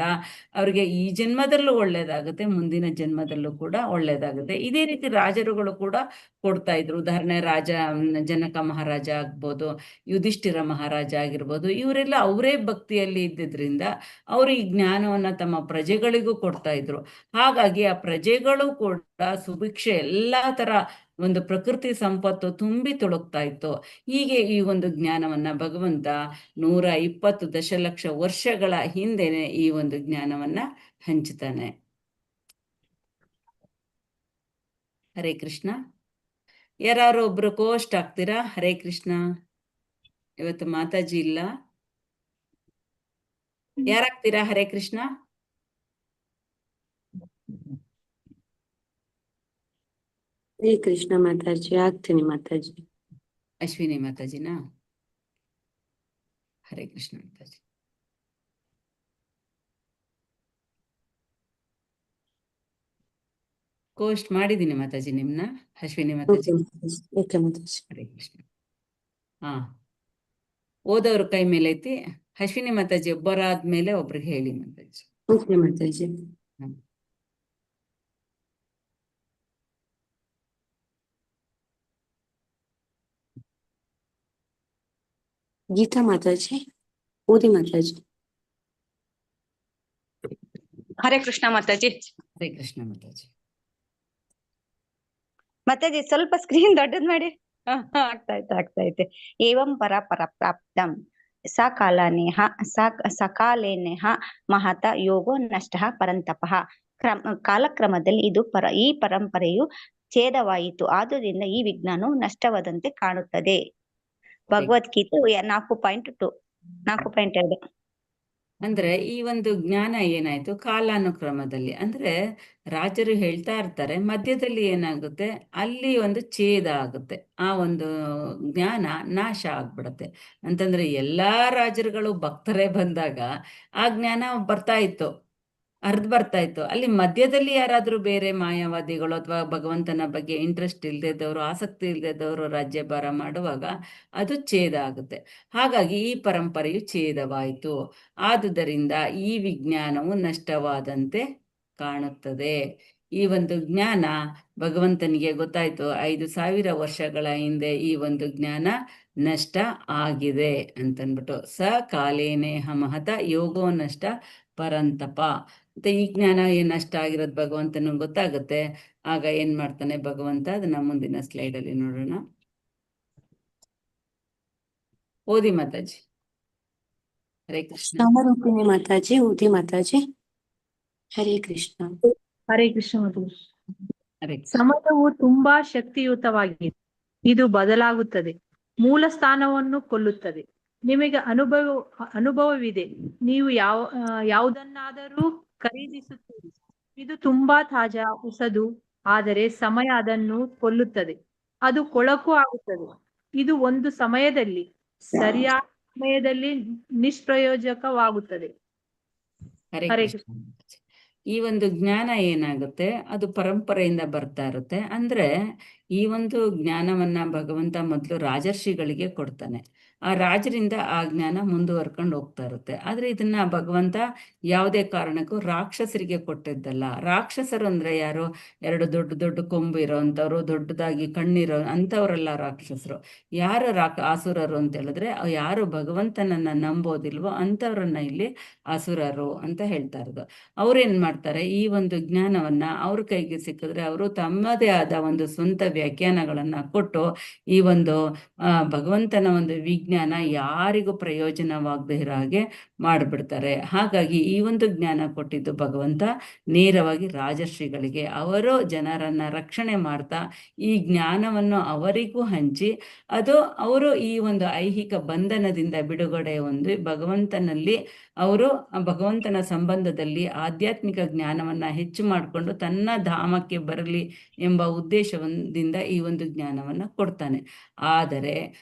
ಅವ್ರಿಗೆ ಈ ಜನ್ಮದಲ್ಲೂ ಒಳ್ಳೇದಾಗುತ್ತೆ, ಮುಂದಿನ ಜನ್ಮದಲ್ಲೂ ಕೂಡ ಒಳ್ಳೇದಾಗುತ್ತೆ. ಇದೇ ರೀತಿ ರಾಜರುಗಳು ಕೂಡ ಕೊಡ್ತಾ ಇದ್ರು. ಉದಾಹರಣೆ ಜನಕ ಮಹಾರಾಜ ಆಗ್ಬೋದು, ಯುಧಿಷ್ಠಿರ ಮಹಾರಾಜ ಆಗಿರ್ಬೋದು. ಇವರೆಲ್ಲ ಅವರೇ ಭಕ್ತಿಯಲ್ಲಿ ಇದ್ದಿದ್ರಿಂದ ಅವರು ಈ ಜ್ಞಾನವನ್ನ ತಮ್ಮ ಪ್ರಜೆಗಳಿಗೂ ಕೊಡ್ತಾ ಇದ್ರು. ಹಾಗಾಗಿ ಆ ಪ್ರಜೆಗಳು ಕೂಡ ಸುಭಿಕ್ಷೆ ಎಲ್ಲಾ ತರ ಒಂದು ಪ್ರಕೃತಿ ಸಂಪತ್ತು ತುಂಬಿ ತುಳುಕ್ತಾ ಇತ್ತು. ಹೀಗೆ ಈ ಒಂದು ಜ್ಞಾನವನ್ನ ಭಗವಂತ 120 ದಶಲಕ್ಷ ವರ್ಷಗಳ ಹಿಂದೆನೆ ಈ ಒಂದು ಜ್ಞಾನವನ್ನ ಹಂಚುತ್ತಾನೆ. ಹರೇ ಕೃಷ್ಣ. ಯಾರು ಒಬ್ರು ಕೋಸ್ಟ್ ಆಗ್ತೀರಾ? ಹರೇ ಕೃಷ್ಣ. ಇವತ್ತು ಮಾತಾಜಿ ಇಲ್ಲ, ಯಾರಾಗ್ತೀರಾ? ಹರೇ ಕೃಷ್ಣ. ಹರೇ ಕೃಷ್ಣ ಮಾತಾಜಿ. ಆಗ್ತೀನಿ ಮಾತಾಜಿ. ಅಶ್ವಿನಿ ಮಾತಾಜಿನಾ? ಹರೇ ಕೃಷ್ಣ ಮಾತಾಜಿ. ಕೋಸ್ಟ್ ಮಾಡಿದ್ದೀನಿ ಮಾತಾಜಿ ನಿಮ್ನ. ಅಶ್ವಿನಿ ಮಾತಾಜಿ. ಓಕೆ ಮಾತಾಜಿ. ಹರೇ ಕೃಷ್ಣ. ಓದೋರು ಕೈ ಮೇಲೆ ಐತಿ. ಅಶ್ವಿನಿ ಮಾತಾಜಿ ಒಬ್ಬರಾದ್ಮೇಲೆ ಒಬ್ರಿಗೆ ಹೇಳಿ ಮಾತಾಜಿ. ಓಕೆ ಮಾತಾಜಿ. ಗೀತಾ ಮಾತಾಜಿ ಓದಿ ಮಾತಾಜಿ. ಹರೇ ಕೃಷ್ಣ ಮಾತಾಜಿ. ಹರೇ ಕೃಷ್ಣ ಮಾತಾಜಿ. ಮಾತಾಜಿ ಸ್ವಲ್ಪ ಸ್ಕ್ರೀನ್ ದೊಡ್ಡದ್ ಮಾಡಿ. ಆಗ್ತೈತೆ. ಏವಂ ಪರ ಪ್ರಾಪ್ತಂ ಸಕಾಲೇನೇಹ ಮಹತ ಯೋಗೋ ನಷ್ಟ ಪರಂತಪಃ. ಕಾಲಕ್ರಮದಲ್ಲಿ ಈ ಪರಂಪರೆಯು ಛೇದವಾಯಿತು, ಆದುದರಿಂದ ಈ ವಿಜ್ಞಾನವು ನಷ್ಟವಾದಂತೆ ಕಾಣುತ್ತದೆ. ಭಗವದ್ಗೀತೆ 4.2 4.2. ಅಂದ್ರೆ ಈ ಒಂದು ಜ್ಞಾನ ಏನಾಯ್ತು, ಕಾಲಾನುಕ್ರಮದಲ್ಲಿ ಅಂದ್ರೆ ರಾಜರು ಹೇಳ್ತಾ ಇರ್ತಾರೆ, ಮಧ್ಯದಲ್ಲಿ ಏನಾಗುತ್ತೆ, ಅಲ್ಲಿ ಒಂದು ಛೇದ ಆಗುತ್ತೆ, ಆ ಒಂದು ಜ್ಞಾನ ನಾಶ ಆಗ್ಬಿಡತ್ತೆ. ಅಂತಂದ್ರೆ ಎಲ್ಲಾ ರಾಜರುಗಳು ಭಕ್ತರೇ ಬಂದಾಗ ಆ ಜ್ಞಾನ ಬರ್ತಾ ಇತ್ತು, ಬರ್ತಾ ಇತ್ತು. ಅಲ್ಲಿ ಮಧ್ಯದಲ್ಲಿ ಯಾರಾದ್ರೂ ಬೇರೆ ಮಾಯಾವಾದಿಗಳು ಅಥವಾ ಭಗವಂತನ ಬಗ್ಗೆ ಇಂಟ್ರೆಸ್ಟ್ ಇಲ್ದಿದ್ದವರು, ಆಸಕ್ತಿ ಇಲ್ದಿದ್ದವರು ರಾಜ್ಯಭಾರ ಮಾಡುವಾಗ ಅದು ಛೇದ ಆಗುತ್ತೆ. ಹಾಗಾಗಿ ಈ ಪರಂಪರೆಯು ಛೇದವಾಯಿತು, ಆದುದರಿಂದ ಈ ವಿಜ್ಞಾನವು ನಷ್ಟವಾದಂತೆ ಕಾಣುತ್ತದೆ. ಈ ಒಂದು ಜ್ಞಾನ ಭಗವಂತನಿಗೆ ಗೊತ್ತಾಯ್ತು, 5000 ವರ್ಷಗಳ ಹಿಂದೆ ಈ ಒಂದು ಜ್ಞಾನ ನಷ್ಟ ಆಗಿದೆ ಅಂತನ್ಬಿಟ್ಟು. ಕಾಲೇನೇಹ ಮಹತ ಯೋಗೋ ನಷ್ಟ ಪರಂತಪ. ಮತ್ತೆ ಈ ಜ್ಞಾನ ಏನ್ ನಷ್ಟ ಆಗಿರೋದು ಭಗವಂತನಿಗೆ ಗೊತ್ತಾಗುತ್ತೆ. ಆಗ ಏನ್ ಮಾಡ್ತಾನೆ ಭಗವಂತ, ಅದನ್ನ ಮುಂದಿನ ಸ್ಲೈಡ್ ಅಲ್ಲಿ ನೋಡೋಣ. ಓದಿ ಮಾತಾಜಿ. ಹರೇ ಕೃಷ್ಣ. ನಾಮರೂಪಿಣಿ ಮಾತಾಜಿ ಓದಿ ಮಾತಾಜಿ. ಹರೇ ಕೃಷ್ಣ. ಹರೇ ಕೃಷ್ಣ ಮಾತಾಜಿ. ಹರೇ ಸಮಯವು ತುಂಬಾ ಶಕ್ತಿಯುತವಾಗಿದೆ, ಇದು ಬದಲಾಗುತ್ತದೆ, ಮೂಲ ಸ್ಥಾನವನ್ನು ಕೊಲ್ಲುತ್ತದೆ. ನಿಮಗೆ ಅನುಭವವಿದೆ, ನೀವು ಯಾವುದನ್ನಾದರೂ ಖರೀದಿಸುತ್ತೀರಿ, ಇದು ತುಂಬಾ ತಾಜಾ ಹೊಸದು, ಆದರೆ ಸಮಯ ಅದನ್ನು ಕೊಲ್ಲುತ್ತದೆ, ಅದು ಕೊಳಕು ಆಗುತ್ತದೆ. ಇದು ಒಂದು ಸಮಯದಲ್ಲಿ, ಸರಿಯಾದ ಸಮಯದಲ್ಲಿ ನಿಷ್ಪ್ರಯೋಜಕವಾಗುತ್ತದೆ. ಹರೇ ಹರೇ ಕೃಷ್ಣ. ಈ ಒಂದು ಜ್ಞಾನ ಏನಾಗುತ್ತೆ, ಅದು ಪರಂಪರೆಯಿಂದ ಬರ್ತಾ ಇರುತ್ತೆ. ಅಂದ್ರೆ ಈ ಒಂದು ಜ್ಞಾನವನ್ನ ಭಗವಂತ ಮೊದಲು ರಾಜರ್ಷಿಗಳಿಗೆ ಕೊಡ್ತಾನೆ. ಆ ರಾಜರಿಂದ ಆ ಜ್ಞಾನ ಮುಂದುವರ್ಕೊಂಡು ಹೋಗ್ತಾ ಇರುತ್ತೆ. ಆದ್ರೆ ಇದನ್ನ ಭಗವಂತ ಯಾವುದೇ ಕಾರಣಕ್ಕೂ ರಾಕ್ಷಸರಿಗೆ ಕೊಟ್ಟಿದ್ದಲ್ಲ. ರಾಕ್ಷಸರು ಅಂದ್ರೆ ಯಾರು? ಎರಡು ದೊಡ್ಡ ದೊಡ್ಡ ಕೊಂಬು ಇರೋಂಥವ್ರು, ದೊಡ್ಡದಾಗಿ ಕಣ್ಣಿರೋ ಅಂಥವ್ರೆಲ್ಲ ರಾಕ್ಷಸರು. ಯಾರು ಆಸುರರು ಅಂತ ಹೇಳಿದ್ರೆ ಯಾರು ಭಗವಂತನನ್ನ ನಂಬೋದಿಲ್ವೋ ಅಂಥವ್ರನ್ನ ಇಲ್ಲಿ ಅಸುರರು ಅಂತ ಹೇಳ್ತಾ ಇರೋದು. ಅವ್ರೇನ್ ಮಾಡ್ತಾರೆ, ಈ ಒಂದು ಜ್ಞಾನವನ್ನ ಅವ್ರ ಕೈಗೆ ಸಿಕ್ಕಿದ್ರೆ ಅವರು ತಮ್ಮದೇ ಆದ ಒಂದು ಸ್ವಂತ ವ್ಯಾಖ್ಯಾನಗಳನ್ನ ಕೊಟ್ಟು ಈ ಒಂದು ಭಗವಂತನ ಒಂದು ವಿಜ್ಞಾನ ಯಾರಿಗೂ ಪ್ರಯೋಜನವಾಗದೇ ಇರೋ ಹಾಗೆ ಮಾಡಿಬಿಡ್ತಾರೆ. ಹಾಗಾಗಿ ಈ ಒಂದು ಜ್ಞಾನ ಕೊಟ್ಟಿದ್ದು ಭಗವಂತ ನೇರವಾಗಿ ರಾಜರ್ಷಿಗಳಿಗೆ. ಅವರು ಜನರನ್ನ ರಕ್ಷಣೆ ಮಾಡ್ತಾ ಈ ಜ್ಞಾನವನ್ನು ಅವರಿಗೂ ಹಂಚಿ ಅದು ಅವರು ಈ ಒಂದು ಐಹಿಕ ಬಂಧನದಿಂದ ಬಿಡುಗಡೆ ಹೊಂದಿ ಭಗವಂತನಲ್ಲಿ ಅವರು ಭಗವಂತನ ಸಂಬಂಧದಲ್ಲಿ ಆಧ್ಯಾತ್ಮಿಕ ಜ್ಞಾನವನ್ನ ಹೆಚ್ಚು ಮಾಡಿಕೊಂಡು ತನ್ನ ಧಾಮಕ್ಕೆ ಬರಲಿ ಎಂಬ ಉದ್ದೇಶದಿಂದ ಈ ಒಂದು ಜ್ಞಾನವನ್ನ ಕೊಡ್ತಾನೆ. ಆದರೆ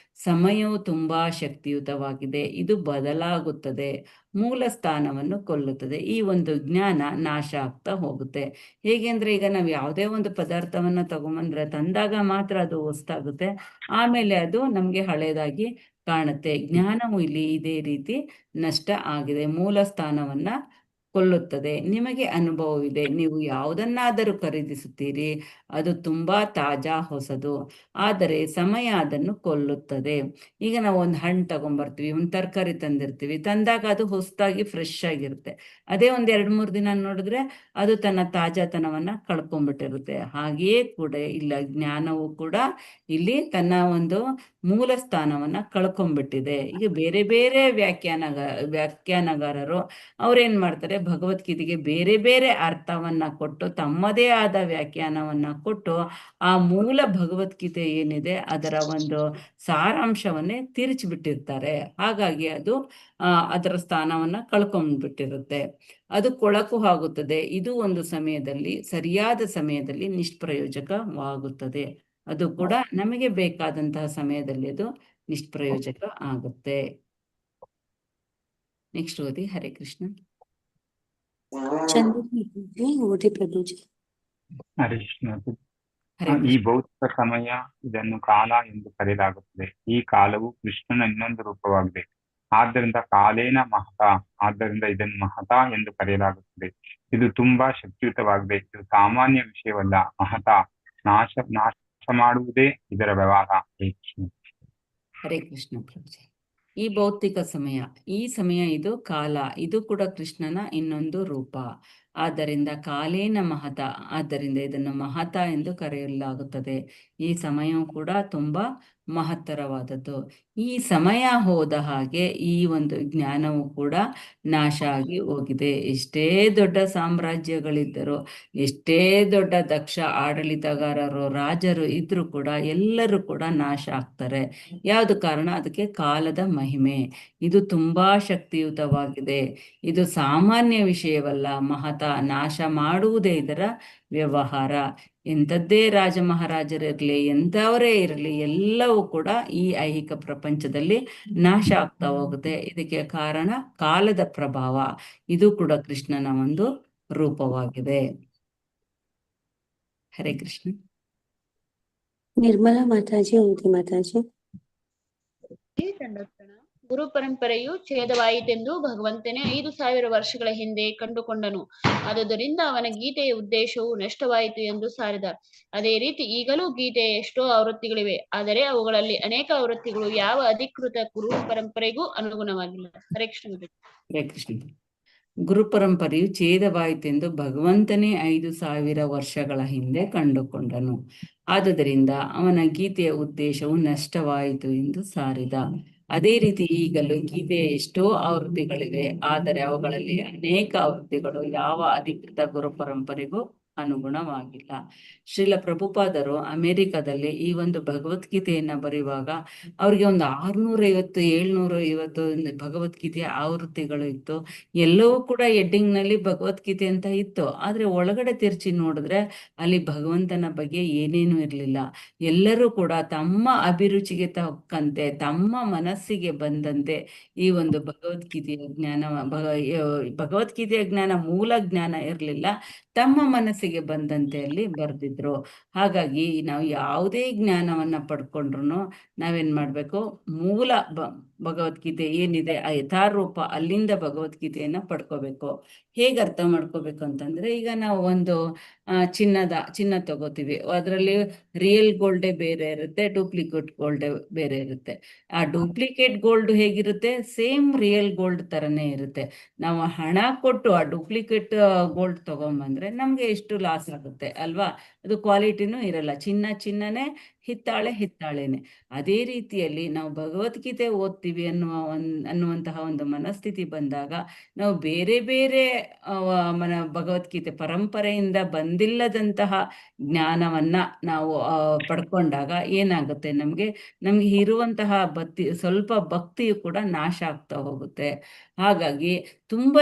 ಸಮಯವು ತುಂಬಾ ಶಕ್ತಿಯುತವಾಗಿದೆ, ಇದು ಬದಲಾಗುತ್ತದೆ, ಮೂಲ ಸ್ಥಾನವನ್ನು ಕೊಲ್ಲುತ್ತದೆ. ಈ ಒಂದು ಜ್ಞಾನ ನಾಶ ಆಗ್ತಾ ಹೋಗುತ್ತೆ. ಹೇಗೆ ಅಂದ್ರೆ ಈಗ ನಾವು ಯಾವುದೇ ಒಂದು ಪದಾರ್ಥವನ್ನ ತಗೊಂಬಂದ್ರೆ ತಂದಾಗ ಮಾತ್ರ ಅದು ಹೊಸ್ತಾಗುತ್ತೆ, ಆಮೇಲೆ ಅದು ನಮ್ಗೆ ಹಳೇದಾಗಿ ಕಾಣುತ್ತೆ. ಜ್ಞಾನವು ಇಲ್ಲಿ ಇದೇ ರೀತಿ ನಷ್ಟ ಆಗಿದೆ, ಮೂಲ ಸ್ಥಾನವನ್ನ ಕೊಲ್ಲುತ್ತದೆ. ನಿಮಗೆ ಅನುಭವವಿದೆ, ನೀವು ಯಾವುದನ್ನಾದರೂ ಖರೀದಿಸುತ್ತೀರಿ, ಅದು ತುಂಬಾ ತಾಜಾ ಹೊಸದು, ಆದರೆ ಸಮಯ ಅದನ್ನು ಕೊಲ್ಲುತ್ತದೆ. ಈಗ ನಾವು ಒಂದು ಹಣ್ಣು ತಗೊಂಡ್ಬರ್ತೀವಿ, ಒಂದು ತರಕಾರಿ ತಂದಿರ್ತೀವಿ, ತಂದಾಗ ಅದು ಹೊಸದಾಗಿ ಫ್ರೆಶ್ ಆಗಿರುತ್ತೆ. ಅದೇ ಒಂದ್ 2-3 ದಿನ ನೋಡಿದ್ರೆ ಅದು ತನ್ನ ತಾಜಾತನವನ್ನ ಕಳ್ಕೊಂಡ್ಬಿಟ್ಟಿರುತ್ತೆ. ಹಾಗೆಯೇ ಕೂಡ ಇಲ್ಲ, ಜ್ಞಾನವು ಕೂಡ ಇಲ್ಲಿ ತನ್ನ ಒಂದು ಮೂಲ ಸ್ಥಾನವನ್ನ ಕಳ್ಕೊಂಡ್ಬಿಟ್ಟಿದೆ. ಈಗ ಬೇರೆ ಬೇರೆ ವ್ಯಾಖ್ಯಾನಗಾರರು ಅವ್ರೇನ್ ಮಾಡ್ತಾರೆ, ಭಗವದ್ಗೀತೆಗೆ ಬೇರೆ ಬೇರೆ ಅರ್ಥವನ್ನ ಕೊಟ್ಟು ತಮ್ಮದೇ ಆದ ವ್ಯಾಖ್ಯಾನವನ್ನ ಕೊಟ್ಟು ಆ ಮೂಲ ಭಗವದ್ಗೀತೆ ಏನಿದೆ ಅದರ ಒಂದು ಸಾರಾಂಶವನ್ನೇ ತಿರುಚಿಬಿಟ್ಟಿರ್ತಾರೆ. ಹಾಗಾಗಿ ಅದು ಅದರ ಸ್ಥಾನವನ್ನ ಕಳ್ಕೊಂಡ್ಬಿಟ್ಟಿರುತ್ತೆ, ಅದು ಕೊಳಕು ಆಗುತ್ತದೆ. ಇದು ಒಂದು ಸಮಯದಲ್ಲಿ, ಸರಿಯಾದ ಸಮಯದಲ್ಲಿ ನಿಷ್ಪ್ರಯೋಜಕವಾಗುತ್ತದೆ. ಅದು ಕೂಡ ನಮಗೆ ಬೇಕಾದಂತಹ ಸಮಯದಲ್ಲಿ ಅದು ನಿಷ್ಪ್ರಯೋಜಕ ಆಗುತ್ತೆ. ನೆಕ್ಸ್ಟ್ ಓದಿ. ಹರೇ ಕೃಷ್ಣ. ಚಂದ್ರ ಮಾತಾಜಿ ಓದಿ ಪ್ರಭುಜಿ. ಹರೇ ಕೃಷ್ಣ ಮಾತಾಜಿ. ಹರೇ ಈ ಕೃಷ್ಣ. ಭೌತಿಕ ಸಮಯ, ಇದನ್ನು ಕಾಲ ಎಂದು ಕರೆಯಲಾಗುತ್ತದೆ. ಈ ಕಾಲವು ಕೃಷ್ಣನ ಇನ್ನೊಂದು ರೂಪವಾಗಿದೆ. ಆದ್ದರಿಂದ ಕಾಲೇನ ಮಹತ, ಆದ್ದರಿಂದ ಇದನ್ನು ಮಹತ ಎಂದು ಕರೆಯಲಾಗುತ್ತದೆ. ಇದು ತುಂಬಾ ಶಕ್ತಿಯುತವಾಗಿದೆ. ಇದು ಸಾಮಾನ್ಯ ವಿಷಯವಲ್ಲ. ಮಹತ ನಾಶ ಮಾಡುವುದೇ ಇದರ ವ್ಯವಹಾರ. ಹರೇ ಕೃಷ್ಣ ಪ್ರಭುಜಿ. ಈ ಭೌತಿಕ ಸಮಯ, ಈ ಸಮಯ ಇದು ಕಾಲ, ಇದು ಕೂಡ ಕೃಷ್ಣನ ಇನ್ನೊಂದು ರೂಪ. ಆದ್ದರಿಂದ ಕಾಲೇನ ಮಹತ, ಆದ್ದರಿಂದ ಇದನ್ನು ಮಹತ ಎಂದು ಕರೆಯಲಾಗುತ್ತದೆ. ಈ ಸಮಯವು ಕೂಡ ತುಂಬಾ ಮಹತ್ತರವಾದದ್ದು. ಈ ಸಮಯ ಹೋದ ಹಾಗೆ ಈ ಒಂದು ಜ್ಞಾನವು ಕೂಡ ನಾಶ ಆಗಿ ಹೋಗಿದೆ. ಎಷ್ಟೇ ದೊಡ್ಡ ಸಾಮ್ರಾಜ್ಯಗಳಿದ್ದರೂ, ಎಷ್ಟೇ ದೊಡ್ಡ ದಕ್ಷ ಆಡಳಿತಗಾರರು, ರಾಜರು ಇದ್ರೂ ಕೂಡ ಎಲ್ಲರೂ ಕೂಡ ನಾಶ ಆಗ್ತಾರೆ. ಯಾವುದು ಕಾರಣ? ಅದಕ್ಕೆ ಕಾಲದ ಮಹಿಮೆ. ಇದು ತುಂಬಾ ಶಕ್ತಿಯುತವಾಗಿದೆ, ಇದು ಸಾಮಾನ್ಯ ವಿಷಯವಲ್ಲ. ಮಹತ, ನಾಶ ಮಾಡುವುದೇ ಇದರ ವ್ಯವಹಾರ. ಎಂಥದ್ದೇ ರಾಜ ಮಹಾರಾಜರಿರ್ಲಿ, ಎಂಥವರೇ ಇರಲಿ, ಎಲ್ಲವೂ ಕೂಡ ಈ ಐಹಿಕ ಪ್ರಪಂಚದಲ್ಲಿ ನಾಶ ಆಗ್ತಾ ಹೋಗುತ್ತೆ. ಇದಕ್ಕೆ ಕಾರಣ ಕಾಲದ ಪ್ರಭಾವ. ಇದು ಕೂಡ ಕೃಷ್ಣನ ಒಂದು ರೂಪವಾಗಿದೆ. ಹರೇ ಕೃಷ್ಣ. ನಿರ್ಮಲಾ ಮಾತಾಜಿ ಓದಿ ಮಾತಾಜಿ. ಗುರು ಪರಂಪರೆಯು ಛೇದವಾಯಿತೆಂದು ಭಗವಂತನೇ 5,000 ವರ್ಷಗಳ ಹಿಂದೆ ಕಂಡುಕೊಂಡನು. ಆದುದರಿಂದ ಅವನ ಗೀತೆಯ ಉದ್ದೇಶವು ನಷ್ಟವಾಯಿತು ಎಂದು ಸಾರಿದ. ಅದೇ ರೀತಿ ಈಗಲೂ ಗೀತೆಯ ಎಷ್ಟೋ ಆವೃತ್ತಿಗಳಿವೆ, ಆದರೆ ಅವುಗಳಲ್ಲಿ ಅನೇಕ ಆವೃತ್ತಿಗಳು ಯಾವ ಅಧಿಕೃತ ಗುರು ಪರಂಪರೆಗೂ ಅನುಗುಣವಾಗಿಲ್ಲ. ಹರೇ ಕೃಷ್ಣ. ಹರೇ ಕೃಷ್ಣ. ಗುರು ಪರಂಪರೆಯು ಛೇದವಾಯಿತೆಂದು ಭಗವಂತನೇ 5,000 ವರ್ಷಗಳ ಹಿಂದೆ ಕಂಡುಕೊಂಡನು. ಆದುದರಿಂದ ಅವನ ಗೀತೆಯ ಉದ್ದೇಶವು ನಷ್ಟವಾಯಿತು ಎಂದು ಸಾರಿದ. ಅದೇ ರೀತಿ ಈಗಲೂ ಗೀತೆಯ ಎಷ್ಟೋ ಆವೃತ್ತಿಗಳಿವೆ, ಆದರೆ ಅವುಗಳಲ್ಲಿ ಅನೇಕ ಆವೃತ್ತಿಗಳು ಯಾವ ಅಧಿಕೃತ ಗುರು ಪರಂಪರೆಗೂ ಅನುಗುಣವಾಗಿಲ್ಲ. ಶ್ರೀಲ ಪ್ರಭುಪಾದರು ಅಮೆರಿಕದಲ್ಲಿ ಈ ಒಂದು ಭಗವದ್ಗೀತೆಯನ್ನ ಬರೆಯುವಾಗ ಅವ್ರಿಗೆ ಒಂದು 650 750 ಭಗವದ್ಗೀತೆಯ ಆವೃತ್ತಿಗಳು ಇತ್ತು. ಎಲ್ಲವೂ ಕೂಡ ಹೆಡ್ಡಿಂಗ್ ನಲ್ಲಿ ಭಗವದ್ಗೀತೆ ಅಂತ ಇತ್ತು. ಆದ್ರೆ ಒಳಗಡೆ ತಿರ್ಚಿ ನೋಡಿದ್ರೆ ಅಲ್ಲಿ ಭಗವಂತನ ಬಗ್ಗೆ ಏನೇನು ಇರಲಿಲ್ಲ. ಎಲ್ಲರೂ ಕೂಡ ತಮ್ಮ ಅಭಿರುಚಿಗೆ ತಕ್ಕಂತೆ ತಮ್ಮ ಮನಸ್ಸಿಗೆ ಬಂದಂತೆ ಈ ಒಂದು ಭಗವದ್ಗೀತೆಯ ಜ್ಞಾನ ಭಗವದ್ಗೀತೆಯ ಜ್ಞಾನ ಮೂಲ ಜ್ಞಾನ ಇರಲಿಲ್ಲ, ತಮ್ಮ ಮನಸ್ಸಿಗೆ ಬಂದಂತೆ ಅಲ್ಲಿ ಬರೆದಿದ್ರು. ಹಾಗಾಗಿ ನಾವು ಯಾವುದೇ ಜ್ಞಾನವನ್ನ ಪಡ್ಕೊಂಡ್ರು ನಾವೇನ್ ಮಾಡ್ಬೇಕು, ಮೂಲ ಭಗವದ್ಗೀತೆ ಏನಿದೆ ಆ ಯಥಾರೂಪ ಅಲ್ಲಿಂದ ಭಗವದ್ಗೀತೆಯನ್ನ ಪಡ್ಕೋಬೇಕು. ಹೇಗೆ ಅರ್ಥ ಮಾಡ್ಕೋಬೇಕು ಅಂತಂದ್ರೆ, ಈಗ ನಾವು ಒಂದು ಚಿನ್ನ ತಗೋತೀವಿ, ಅದರಲ್ಲಿ ರಿಯಲ್ ಗೋಲ್ಡೇ ಬೇರೆ ಇರುತ್ತೆ, ಡೂಪ್ಲಿಕೇಟ್ ಗೋಲ್ಡ್ ಬೇರೆ ಇರುತ್ತೆ. ಆ ಡೂಪ್ಲಿಕೇಟ್ ಗೋಲ್ಡ್ ಹೇಗಿರುತ್ತೆ, ಸೇಮ್ ರಿಯಲ್ ಗೋಲ್ಡ್ ತರನೇ ಇರುತ್ತೆ. ನಾವು ಹಣ ಕೊಟ್ಟು ಆ ಡೂಪ್ಲಿಕೇಟ್ ಗೋಲ್ಡ್ ತಗೊಂಬಂದ್ರೆ ನಮ್ಗೆ ಎಷ್ಟು ಲಾಸ್ ಆಗುತ್ತೆ ಅಲ್ವಾ? ಅದು ಕ್ವಾಲಿಟಿನೂ ಇರಲ್ಲ. ಚಿನ್ನನೇ, ಹಿತ್ತಾಳೆನೆ. ಅದೇ ರೀತಿಯಲ್ಲಿ ನಾವು ಭಗವದ್ಗೀತೆ ಓದ್ತೀವಿ ಅನ್ನುವಂತಹ ಒಂದು ಮನಸ್ಥಿತಿ ಬಂದಾಗ ನಾವು ಬೇರೆ ಬೇರೆ ಭಗವದ್ಗೀತೆ ಪರಂಪರೆಯಿಂದ ಬಂದಿಲ್ಲದಂತಹ ಜ್ಞಾನವನ್ನ ನಾವು ಪಡ್ಕೊಂಡಾಗ ಏನಾಗುತ್ತೆ, ನಮ್ಗೆ ಇರುವಂತಹ ಸ್ವಲ್ಪ ಭಕ್ತಿಯು ಕೂಡ ನಾಶ ಆಗ್ತಾ ಹೋಗುತ್ತೆ. ಹಾಗಾಗಿ ತುಂಬಾ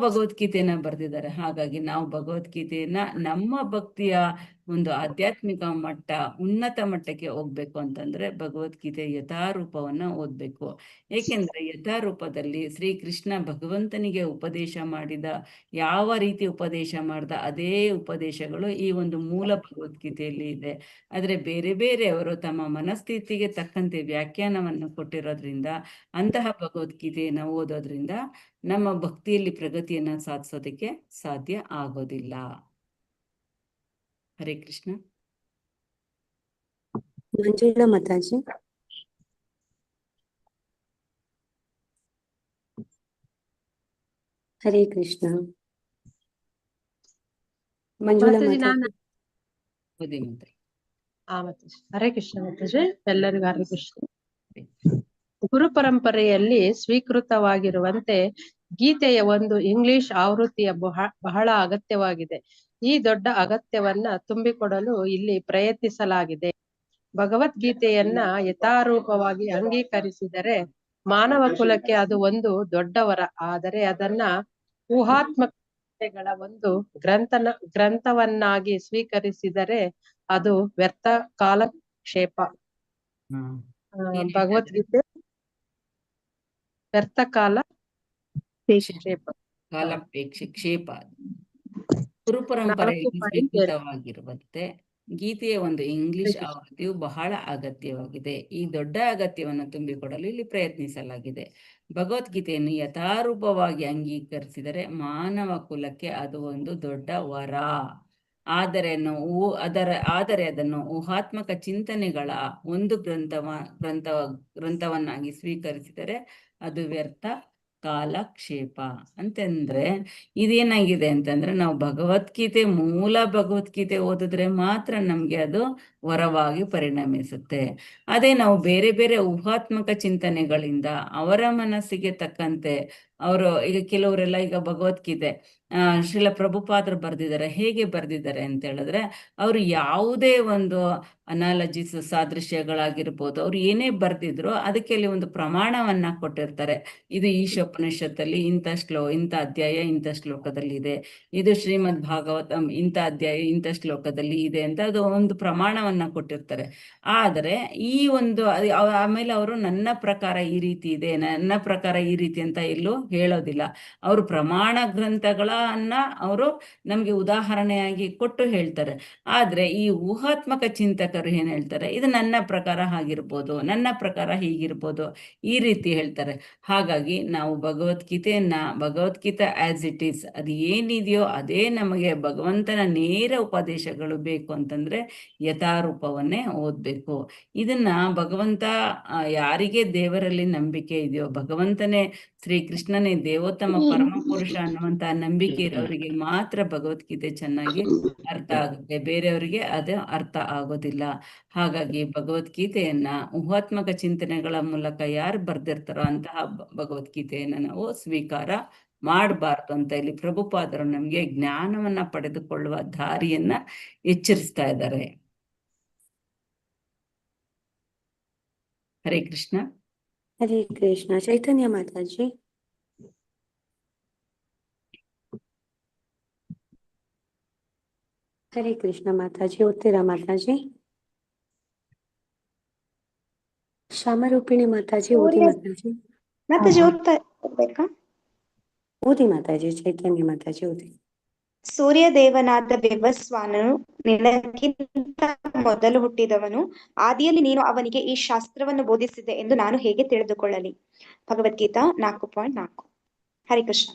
ಭಗವದ್ಗೀತೆಯನ್ನ ಬರೆದಿದ್ದಾರೆ. ಹಾಗಾಗಿ ನಾವು ಭಗವದ್ಗೀತೆಯನ್ನ ನಮ್ಮ ಭಕ್ತಿಯ ಒಂದು ಆಧ್ಯಾತ್ಮಿಕ ಮಟ್ಟ, ಉನ್ನತ ಮಟ್ಟಕ್ಕೆ ಹೋಗ್ಬೇಕು ಅಂತಂದ್ರೆ ಭಗವದ್ಗೀತೆ ಯಥಾರೂಪವನ್ನ ಓದ್ಬೇಕು. ಏಕೆಂದ್ರೆ ಯಥಾರೂಪದಲ್ಲಿ ಶ್ರೀಕೃಷ್ಣ ಭಗವಂತನಿಗೆ ಉಪದೇಶ ಮಾಡಿದ, ಯಾವ ರೀತಿ ಉಪದೇಶ ಮಾಡ್ದ ಅದೇ ಉಪದೇಶಗಳು ಈ ಒಂದು ಮೂಲ ಭಗವದ್ಗೀತೆಯಲ್ಲಿ ಇದೆ. ಆದ್ರೆ ಬೇರೆಯವರು ತಮ್ಮ ಮನಸ್ಥಿತಿಗೆ ತಕ್ಕಂತೆ ವ್ಯಾಖ್ಯಾನವನ್ನು ಕೊಟ್ಟಿರೋದ್ರಿಂದ ಅಂತಹ ಭಗವದ್ಗೀತೆಯನ್ನು ಓದೋದ್ರಿಂದ ನಮ್ಮ ಭಕ್ತಿಯಲ್ಲಿ ಪ್ರಗತಿಯನ್ನ ಸಾಧಿಸೋದಕ್ಕೆ ಸಾಧ್ಯ ಆಗೋದಿಲ್ಲ. ಹರೇ ಕೃಷ್ಣ. ಮಂಜುಳಾ ಮಾತಾಜಿ. ಹರೇ ಕೃಷ್ಣ. ಮಂಜುಳಾ ಮಾತಾಜಿ, ನಾನು ಮಾತಾಜಿ. ಓದಿ ಮಾತಾಡಿ. ಮಾತಾಜಿ. ಹರೇ ಕೃಷ್ಣ ಮಾತಾಜಿ, ಎಲ್ಲರಿಗೂ ಹರೇ ಕೃಷ್ಣ. ಗುರು ಪರಂಪರೆಯಲ್ಲಿ ಸ್ವೀಕೃತವಾಗಿರುವಂತೆ ಗೀತೆಯ ಒಂದು ಇಂಗ್ಲಿಷ್ ಆವೃತ್ತಿಯ ಬಹಳ ಅಗತ್ಯವಾಗಿದೆ. ಈ ದೊಡ್ಡ ಅಗತ್ಯವನ್ನ ತುಂಬಿಕೊಡಲು ಇಲ್ಲಿ ಪ್ರಯತ್ನಿಸಲಾಗಿದೆ. ಭಗವದ್ಗೀತೆಯನ್ನ ಯಥಾರೂಪವಾಗಿ ಅಂಗೀಕರಿಸಿದರೆ ಮಾನವ ಕುಲಕ್ಕೆ ಅದು ಒಂದು ದೊಡ್ಡ ವರ. ಆದರೆ ಅದನ್ನ ಊಹಾತ್ಮಕತೆಗಳ ಒಂದು ಗ್ರಂಥವನ್ನಾಗಿ ಸ್ವೀಕರಿಸಿದರೆ ಅದು ವ್ಯರ್ಥ ಕಾಲಕ್ಷೇಪ. ಭಗವದ್ಗೀತೆ ವ್ಯರ್ಥ ಕ್ಷೇಪ. ಗುರು ಪರಂಪರೆಯಲ್ಲಿ ಸ್ವೀಕೃತವಾಗಿರುವಂತೆ ಗೀತೆಯ ಒಂದು ಇಂಗ್ಲಿಷ್ ಆವೃತ್ತಿಯು ಬಹಳ ಅಗತ್ಯವಾಗಿದೆ. ಈ ದೊಡ್ಡ ಅಗತ್ಯವನ್ನು ತುಂಬಿಕೊಡಲು ಇಲ್ಲಿ ಪ್ರಯತ್ನಿಸಲಾಗಿದೆ. ಭಗವದ್ಗೀತೆಯನ್ನು ಯಥಾರೂಪವಾಗಿ ಅಂಗೀಕರಿಸಿದರೆ ಮಾನವ ಕುಲಕ್ಕೆ ಅದು ಒಂದು ದೊಡ್ಡ ವರ. ಆದರೆ ಅದನ್ನು ಊಹಾತ್ಮಕ ಚಿಂತನೆಗಳ ಒಂದು ಗ್ರಂಥವನ್ನಾಗಿ ಸ್ವೀಕರಿಸಿದರೆ ಅದು ವ್ಯರ್ಥ ಕಾಲಕ್ಷೇಪ. ಅಂತಂದ್ರೆ ಇದೇನಾಗಿದೆ ಅಂತಂದ್ರೆ, ನಾವು ಮೂಲ ಭಗವದ್ಗೀತೆ ಓದಿದ್ರೆ ಮಾತ್ರ ನಮ್ಗೆ ಅದು ವರವಾಗಿ ಪರಿಣಮಿಸುತ್ತೆ. ಅದೇ ನಾವು ಬೇರೆ ಊಹಾತ್ಮಕ ಚಿಂತನೆಗಳಿಂದ ಅವರ ಮನಸ್ಸಿಗೆ ತಕ್ಕಂತೆ ಈಗ ಕೆಲವರೆಲ್ಲ ಈಗ ಭಗವದ್ಗೀತೆ ಶ್ರೀಲ ಪ್ರಭುಪಾದರು ಬರ್ದಿದ್ದಾರೆ. ಹೇಗೆ ಬರ್ದಿದ್ದಾರೆ ಅಂತ ಹೇಳಿದ್ರೆ, ಅವರು ಯಾವುದೇ ಒಂದು ಅನಾಲಜಿಸ್ ಸಾದೃಶ್ಯಗಳಾಗಿರ್ಬೋದು, ಅವ್ರು ಏನೇ ಬರ್ದಿದ್ರು ಅದಕ್ಕೆ ಅಲ್ಲಿ ಒಂದು ಪ್ರಮಾಣವನ್ನ ಕೊಟ್ಟಿರ್ತಾರೆ. ಇದು ಈಶೋಪನಿಷತ್ತಲ್ಲಿ ಇಂಥ ಅಧ್ಯಾಯ ಇಂಥ ಶ್ಲೋಕದಲ್ಲಿ ಇದೆ, ಇದು ಶ್ರೀಮದ್ ಭಾಗವತಂ ಇಂಥ ಅಧ್ಯಾಯ ಇಂಥ ಶ್ಲೋಕದಲ್ಲಿ ಇದೆ ಅಂತ ಅದು ಒಂದು ಪ್ರಮಾಣವನ್ನ ಕೊಟ್ಟಿರ್ತಾರೆ. ಆದರೆ ಈ ಒಂದು ಆಮೇಲೆ ಅವರು ನನ್ನ ಪ್ರಕಾರ ಈ ರೀತಿ ಇದೆ, ನನ್ನ ಪ್ರಕಾರ ಈ ರೀತಿ ಅಂತ ಎಲ್ಲೂ ಹೇಳೋದಿಲ್ಲ. ಅವರು ಪ್ರಮಾಣ ಗ್ರಂಥಗಳನ್ನ ಅವರು ನಮ್ಗೆ ಉದಾಹರಣೆಯಾಗಿ ಕೊಟ್ಟು ಹೇಳ್ತಾರೆ. ಆದ್ರೆ ಈ ಊಹಾತ್ಮಕ ಚಿಂತಕರು ಏನ್ ಹೇಳ್ತಾರೆ, ಇದು ನನ್ನ ಪ್ರಕಾರ ಹಾಗಿರ್ಬೋದು, ನನ್ನ ಪ್ರಕಾರ ಹೀಗಿರ್ಬೋದು, ಈ ರೀತಿ ಹೇಳ್ತಾರೆ. ಹಾಗಾಗಿ ನಾವು ಭಗವದ್ಗೀತೆ ಆಸ್ ಇಟ್ ಈಸ್, ಅದು ಏನಿದೆಯೋ ಅದೇ ನಮಗೆ ಭಗವಂತನ ನೇರ ಉಪದೇಶಗಳು ಬೇಕು ಅಂತಂದ್ರೆ ಯಥಾರೂಪವನ್ನೇ ಓದ್ಬೇಕು. ಇದನ್ನ ಭಗವಂತ ಯಾರಿಗೆ ದೇವರಲ್ಲಿ ನಂಬಿಕೆ ಇದೆಯೋ, ಭಗವಂತನೇ ಶ್ರೀಕೃಷ್ಣನೇ ದೇವೋತ್ತಮ ಪರಮ ಪುರುಷ ಅನ್ನುವಂತ ನಂಬಿಕೆ ಇರೋರಿಗೆ ಮಾತ್ರ ಭಗವದ್ಗೀತೆ ಚೆನ್ನಾಗಿ ಅರ್ಥ ಆಗುತ್ತೆ, ಬೇರೆಯವರಿಗೆ ಅದು ಅರ್ಥ ಆಗೋದಿಲ್ಲ. ಹಾಗಾಗಿ ಭಗವದ್ಗೀತೆಯನ್ನ ಊಹಾತ್ಮಕ ಚಿಂತನೆಗಳ ಮೂಲಕ ಯಾರು ಬರ್ದಿರ್ತಾರೋ ಅಂತಹ ಭಗವದ್ಗೀತೆಯನ್ನ ನಾವು ಸ್ವೀಕಾರ ಮಾಡಬಾರ್ದು ಅಂತ ಇಲ್ಲಿ ಪ್ರಭುಪಾದರು ನಮಗೆ ಜ್ಞಾನವನ್ನ ಪಡೆದುಕೊಳ್ಳುವ ದಾರಿಯನ್ನ ಎಚ್ಚರಿಸ್ತಾ ಇದ್ದಾರೆ. ಹರೇ ಕೃಷ್ಣ. ಹರೇ ಕೃಷ್ಣ. ಚೈತನ್ಯ ಮಾತಾಜಿ. ಹರೇ ಕೃಷ್ಣ ಮಾತಾಜಿ. ಓದ್ತೀರಾ ಮಾತಾಜಿ? ಶ್ಯಾಮರೂಪಿಣಿ ಮಾತಾಜಿ ಓದಿ ಮಾತಾಜಿ. ಮಾತಾಜಿ ಓದ್ಬೇಕಾ? ಓದಿ ಮಾತಾಜಿ. ಚೈತನ್ಯ ಮಾತಾಜಿ ಓದಿ. ಸೂರ್ಯದೇವನಾದ ವಿವಸ್ವಾನನು ನಿನಗಿಂತ ಮೊದಲು ಹುಟ್ಟಿದವನು. ಆದಿಯಲ್ಲಿ ನೀನು ಅವನಿಗೆ ಈ ಶಾಸ್ತ್ರವನ್ನು ಬೋಧಿಸಿದೆ ಎಂದು ನಾನು ಹೇಗೆ ತಿಳಿದುಕೊಳ್ಳಲಿ? ಭಗವದ್ಗೀತಾ 4.4. ಹರೇ ಕೃಷ್ಣ.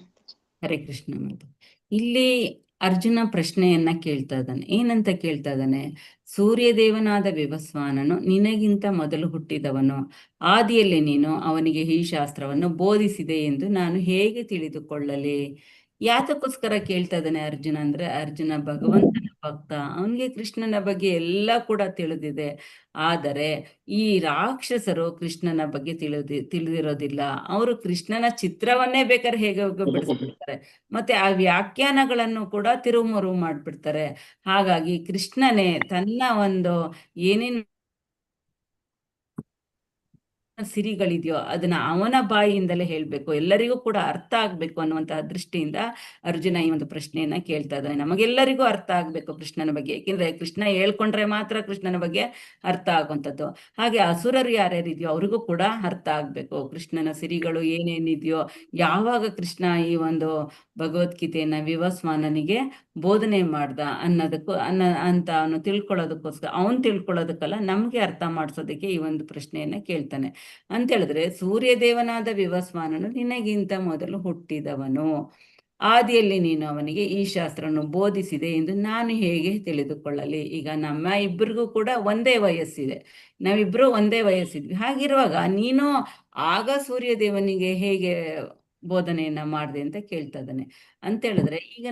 ಹರೇ ಕೃಷ್ಣ ಮಾತು. ಇಲ್ಲಿ ಅರ್ಜುನ ಪ್ರಶ್ನೆಯನ್ನ ಕೇಳ್ತಾ ಇದ್ದಾನೆ. ಏನಂತ ಕೇಳ್ತಾ ಇದ್ದಾನೆ? ಸೂರ್ಯದೇವನಾದ ವಿವಸ್ವಾನನು ನಿನಗಿಂತ ಮೊದಲು ಹುಟ್ಟಿದವನು. ಆದಿಯಲ್ಲಿ ನೀನು ಅವನಿಗೆ ಈ ಶಾಸ್ತ್ರವನ್ನು ಬೋಧಿಸಿದೆ ಎಂದು ನಾನು ಹೇಗೆ ತಿಳಿದುಕೊಳ್ಳಲಿ? ಯಾತಕ್ಕೋಸ್ಕರ ಕೇಳ್ತಾ ಇದ್ದಾನೆ ಅರ್ಜುನ ಅಂದ್ರೆ, ಅರ್ಜುನ ಭಗವಂತನ ಭಕ್ತ, ಅವನಿಗೆ ಕೃಷ್ಣನ ಬಗ್ಗೆ ಎಲ್ಲ ಕೂಡ ತಿಳಿದಿದೆ. ಆದರೆ ಈ ರಾಕ್ಷಸರು ಕೃಷ್ಣನ ಬಗ್ಗೆ ತಿಳಿದಿರೋದಿಲ್ಲ. ಅವರು ಕೃಷ್ಣನ ಚಿತ್ರವನ್ನೇ ಬೇಕಾದ್ರೆ ಹೇಗೆ ಬಿಡಿಸ್ಬಿಡ್ತಾರೆ, ಮತ್ತೆ ಆ ವ್ಯಾಖ್ಯಾನಗಳನ್ನು ಕೂಡ ತಿರುಮುರು ಮಾಡ್ಬಿಡ್ತಾರೆ. ಹಾಗಾಗಿ ಕೃಷ್ಣನೇ ತನ್ನ ಒಂದು ಏನೇನು ಸಿರಿಗಳಿದೆಯೋ ಅದನ್ನ ಅವನ ಬಾಯಿಯಿಂದಲೇ ಹೇಳ್ಬೇಕು, ಎಲ್ಲರಿಗೂ ಕೂಡ ಅರ್ಥ ಆಗ್ಬೇಕು ಅನ್ನುವಂತಹ ದೃಷ್ಟಿಯಿಂದ ಅರ್ಜುನ ಈ ಒಂದು ಪ್ರಶ್ನೆಯನ್ನ ಕೇಳ್ತಾ ಇದ್ದಾನೆ. ನಮಗೆಲ್ಲರಿಗೂ ಅರ್ಥ ಆಗ್ಬೇಕು ಕೃಷ್ಣನ ಬಗ್ಗೆ, ಏಕೆಂದ್ರೆ ಕೃಷ್ಣ ಹೇಳ್ಕೊಂಡ್ರೆ ಮಾತ್ರ ಕೃಷ್ಣನ ಬಗ್ಗೆ ಅರ್ಥ ಆಗುವಂಥದ್ದು. ಹಾಗೆ ಅಸುರರು ಯಾರ್ಯಾರಿದೆಯೋ ಅವ್ರಿಗೂ ಕೂಡ ಅರ್ಥ ಆಗ್ಬೇಕು ಕೃಷ್ಣನ ಸಿರಿಗಳು ಏನೇನಿದೆಯೋ. ಯಾವಾಗ ಕೃಷ್ಣ ಈ ಒಂದು ಭಗವದ್ಗೀತೆಯನ್ನ ವಿವಸ್ವಾನನಿಗೆ ಬೋಧನೆ ಮಾಡ್ದ ಅಂತ ಅವನು ತಿಳ್ಕೊಳ್ಳೋದಕ್ಕೋಸ್ಕರ, ಅವನು ತಿಳ್ಕೊಳ್ಳೋದಕ್ಕಲ್ಲ ನಮ್ಗೆ ಅರ್ಥ ಮಾಡಿಸೋದಕ್ಕೆ ಈ ಒಂದು ಪ್ರಶ್ನೆಯನ್ನ ಕೇಳ್ತಾನೆ. ಅಂತ ಹೇಳಿದ್ರೆ ಸೂರ್ಯದೇವನಾದ ವಿವಸ್ವಾನನು ನಿನಗಿಂತ ಮೊದಲು ಹುಟ್ಟಿದವನು. ಆದಿಯಲ್ಲಿ ನೀನು ಅವನಿಗೆ ಈ ಶಾಸ್ತ್ರವನ್ನು ಬೋಧಿಸಿದೆ ಎಂದು ನಾನು ಹೇಗೆ ತಿಳಿದುಕೊಳ್ಳಲಿ? ಈಗ ನಮ್ಮ ಇಬ್ಬರಿಗೂ ಕೂಡ ಒಂದೇ ವಯಸ್ಸಿದೆ, ನಾವಿಬ್ರು ಒಂದೇ ವಯಸ್ಸಿದ್ವಿ. ಹಾಗಿರುವಾಗ ನೀನು ಆಗ ಸೂರ್ಯದೇವನಿಗೆ ಹೇಗೆ ಬೋಧನೆಯನ್ನ ಮಾಡಿದೆ ಅಂತ ಕೇಳ್ತಾ ಇದ್ದಾನೆ. ಅಂತ ಹೇಳಿದ್ರೆ ಈಗ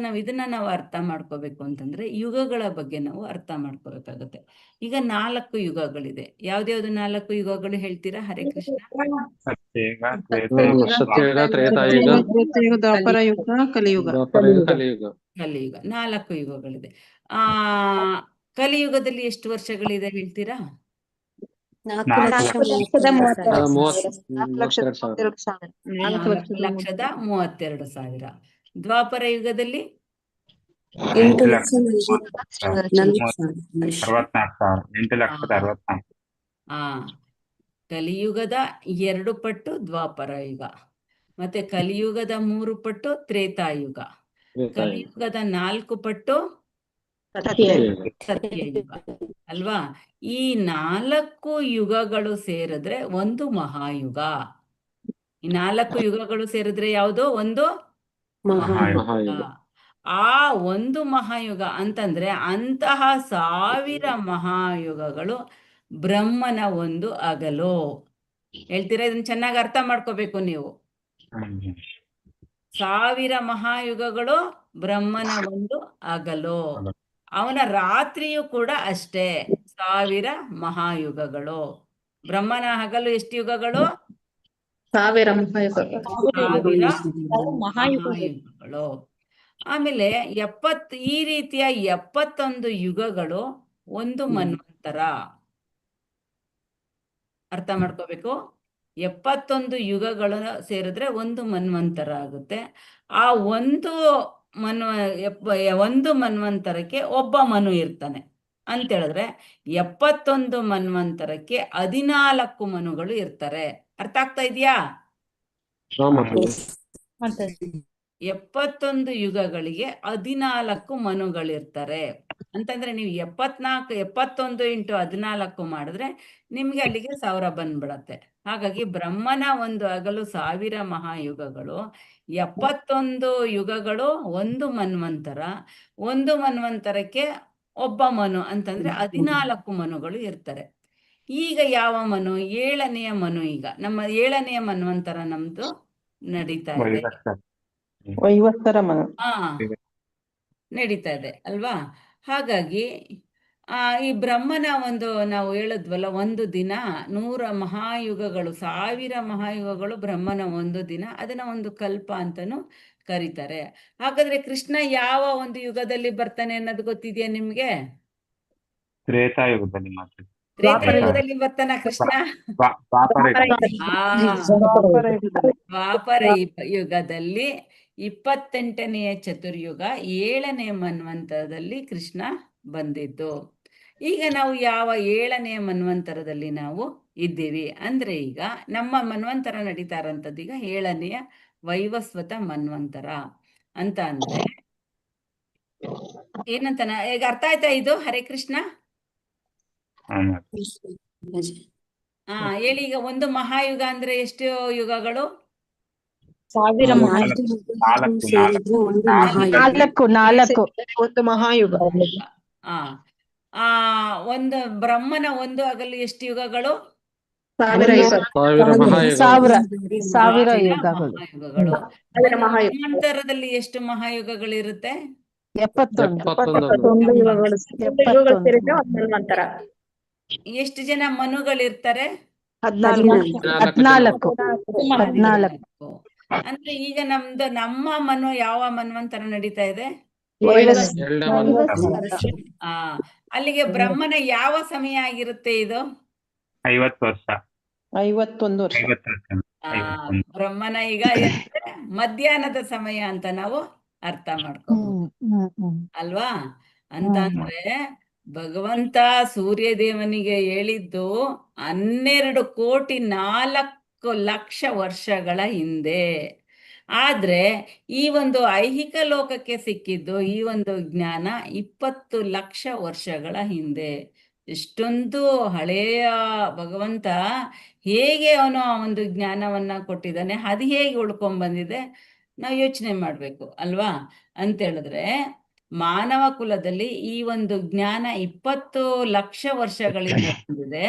ನಾವು ಅರ್ಥ ಮಾಡ್ಕೋಬೇಕು ಅಂತಂದ್ರೆ ಯುಗಗಳ ಬಗ್ಗೆ ನಾವು ಅರ್ಥ ಮಾಡ್ಕೋಬೇಕಾಗುತ್ತೆ. ಈಗ 4 ಯುಗಗಳಿದೆ. ಯಾವ್ದ್ಯಾವ್ದು 4 ಯುಗಗಳು ಹೇಳ್ತೀರಾ? ಹರೇ ಕೃಷ್ಣ. ಸತ್ಯಯುಗ, ಸತ್ಯಯುಗ, ತ್ರೇತಾಯುಗ, ದ್ವಾಪರ ಯುಗ, ಕಲಿಯುಗ. ಕಲಿಯುಗ. 4 ಯುಗಗಳಿದೆ. ಕಲಿಯುಗದಲ್ಲಿ ಎಷ್ಟು ವರ್ಷಗಳಿದೆ ಹೇಳ್ತೀರಾ? 4,32,000. ದ್ವಾಪರ ಯುಗದಲ್ಲಿ 8,64,000. ಕಲಿಯುಗದ 2 ಪಟ್ಟು ದ್ವಾಪರ ಯುಗ, ಮತ್ತೆ ಕಲಿಯುಗದ 3 ಪಟ್ಟು ತ್ರೇತಾಯುಗ, ಕಲಿಯುಗದ 4 ಪಟ್ಟು ಸತ್ಯಯುಗ ಅಲ್ವಾ? ಈ 4 ಯುಗಗಳು ಸೇರಿದ್ರೆ ಒಂದು ಮಹಾಯುಗ. ಈ 4 ಯುಗಗಳು ಸೇರಿದ್ರೆ ಯಾವುದು? ಒಂದು ಮಹಾಯುಗ. ಆ ಒಂದು ಮಹಾಯುಗ ಅಂತಂದ್ರೆ ಅಂತಹ 1000 ಮಹಾಯುಗಗಳು ಬ್ರಹ್ಮನ ಒಂದು ಅಗಲು. ಹೇಳ್ತೀರಾ? ಇದನ್ನ ಚೆನ್ನಾಗಿ ಅರ್ಥ ಮಾಡ್ಕೋಬೇಕು ನೀವು. 1000 ಮಹಾಯುಗಗಳು ಬ್ರಹ್ಮನ ಒಂದು ಹಗಲು. ಅವನ ರಾತ್ರಿಯೂ ಕೂಡ ಅಷ್ಟೇ 1000 ಮಹಾಯುಗಗಳು. ಬ್ರಹ್ಮನ ಹಗಲು ಎಷ್ಟು ಯುಗಗಳು? 1000 ಮಹಾಯುಗಗಳು. ಆಮೇಲೆ ಈ ರೀತಿಯ 71 ಯುಗಗಳು ಒಂದು ಮನ್ವಂತರ. ಅರ್ಥ ಮಾಡ್ಕೋಬೇಕು. 71 ಯುಗಗಳು ಸೇರಿದ್ರೆ ಒಂದು ಮನ್ವಂತರ ಆಗುತ್ತೆ. ಆ ಒಂದು ಮನ್ವಂತರಕ್ಕೆ ಒಬ್ಬ ಮನು ಇರ್ತಾನೆ ಅಂತ ಹೇಳಿದ್ರೆ 71 ಮನ್ವಂತರಕ್ಕೆ 14 ಮನುಗಳು ಇರ್ತಾರೆ. ಅರ್ಥ ಆಗ್ತಾ ಇದೆಯಾ? 71 ಯುಗಗಳಿಗೆ 14 ಮನುಗಳಿರ್ತಾರೆ ಅಂತಂದ್ರೆ ನೀವು 71 × 14 ಮಾಡಿದ್ರೆ ನಿಮ್ಗೆ ಅಲ್ಲಿಗೆ 1000 ಬಂದ್ಬಿಡತ್ತೆ. ಹಾಗಾಗಿ ಬ್ರಹ್ಮನ ಒಂದು ಹಗಲು 1000 ಮಹಾಯುಗಗಳು, 71 ಯುಗಗಳು ಒಂದು ಮನ್ವಂತರ, ಒಂದು ಮನ್ವಂತರಕ್ಕೆ ಒಬ್ಬ ಮನು ಅಂತಂದ್ರೆ 14 ಮನುಗಳು ಇರ್ತಾರೆ. ಈಗ ಯಾವ ಮನು? 7ನೆಯ ಮನು. ಈಗ ನಮ್ಮ 7ನೆಯ ಮನ್ವಂತರ ನಮ್ದು ನಡೀತಾ ಇದೆ. ವೈವತ್ತರ ಮನು ನಡೀತಾ ಇದೆ ಅಲ್ವಾ? ಹಾಗಾಗಿ ಈ ಬ್ರಹ್ಮನ ಒಂದು ನಾವು ಹೇಳಿದ್ವಲ್ಲ, ಒಂದು ದಿನ 100 ಮಹಾಯುಗಗಳು, 1000 ಮಹಾಯುಗಗಳು ಬ್ರಹ್ಮನ ಒಂದು ದಿನ, ಅದನ್ನ ಒಂದು ಕಲ್ಪ ಅಂತಾನು ಕರೀತಾರೆ. ಹಾಗಾದ್ರೆ ಕೃಷ್ಣ ಯಾವ ಒಂದು ಯುಗದಲ್ಲಿ ಬರ್ತಾನೆ ಅನ್ನೋದು ಗೊತ್ತಿದೆಯಾ ನಿಮ್ಗೆ? ತ್ರೇತಾಯುಗದಲ್ಲಿ ಮಾತಾಡಿ. ತ್ರೇತಾಯುಗದಲ್ಲಿ ಬರ್ತಾನ ಕೃಷ್ಣ? ದ್ವಾಪರ ಯುಗ. ದ್ವಾಪರ ಯುಗದಲ್ಲಿ 28ನೆಯ ಚತುರ್ಯುಗ 7ನೇ ಮನ್ವಂತರದಲ್ಲಿ ಕೃಷ್ಣ ಬಂದಿದ್ದು. ಈಗ ನಾವು ಯಾವ 7ನೇ ಮನ್ವಂತರದಲ್ಲಿ ನಾವು ಇದ್ದೀವಿ ಅಂದ್ರೆ, ಈಗ ನಮ್ಮ ಮನ್ವಂತರ ನಡೀತಾ ಇರೋಂಥದ್ದು ಈಗ 7ನೆಯ ವೈವಸ್ವತ ಮನ್ವಂತರ ಅಂತ. ಅಂದ್ರೆ ಏನಂತ ಈಗ ಅರ್ಥ ಆಯ್ತಾ ಇದು? ಹರೇ ಕೃಷ್ಣ. ಹೇಳಿ. ಈಗ ಒಂದು ಮಹಾಯುಗ ಅಂದ್ರೆ ಎಷ್ಟು ಯುಗಗಳು? 1000 ನಾಲ್ಕು ಒಂದು ಮಹಾಯುಗ. ಒಂದು ಬ್ರಹ್ಮನ ಒಂದು ಹಗಲು ಎಷ್ಟು ಯುಗಗಳು? 1000 ಯುಗಗಳು. ಮನ್ವಂತರದಲ್ಲಿ ಎಷ್ಟು ಮಹಾಯುಗಗಳಿರುತ್ತೆ? 71 ಎಷ್ಟು ಜನ ಮನುಗಳಿರ್ತಾರೆ? 14. ಅಂದ್ರೆ ಈಗ ನಮ್ಮ ಮನು ಯಾವ ಮನ್ವಂತರ ನಡೀತಾ ಇದೆ? ಅಲ್ಲಿಗೆ ಬ್ರಹ್ಮನ ಯಾವ ಸಮಯ ಆಗಿರುತ್ತೆ ಇದು? 51 ವರ್ಷ. ಬ್ರಹ್ಮನ ಈಗ ಮಧ್ಯಾಹ್ನದ ಸಮಯ ಅಂತ ನಾವು ಅರ್ಥ ಮಾಡ್ಕೋಬಹುದು ಅಲ್ವಾ? ಅಂತ ಅಂದ್ರೆ ಭಗವಂತ ಸೂರ್ಯ ದೇವನಿಗೆ ಹೇಳಿದ್ದು 12,04,00,000 ವರ್ಷಗಳ ಹಿಂದೆ. ಆದ್ರೆ ಈ ಒಂದು ಐಹಿಕ ಲೋಕಕ್ಕೆ ಸಿಕ್ಕಿದ್ದು ಈ ಒಂದು ಜ್ಞಾನ 20 ಲಕ್ಷ ವರ್ಷಗಳ ಹಿಂದೆ. ಎಷ್ಟೊಂದು ಹಳೆಯ ಭಗವಂತ ಹೇಗೆ ಅವನು ಆ ಒಂದು ಜ್ಞಾನವನ್ನ ಕೊಟ್ಟಿದ್ದಾನೆ, ಅದು ಹೇಗೆ ಉಳ್ಕೊಂಡ್ ಬಂದಿದೆ ನಾವು ಯೋಚನೆ ಮಾಡ್ಬೇಕು ಅಲ್ವಾ? ಅಂತ ಹೇಳಿದ್ರೆ ಮಾನವ ಕುಲದಲ್ಲಿ ಈ ಒಂದು ಜ್ಞಾನ 20 ಲಕ್ಷ ವರ್ಷಗಳಿಂದ ಬಂದಿದೆ.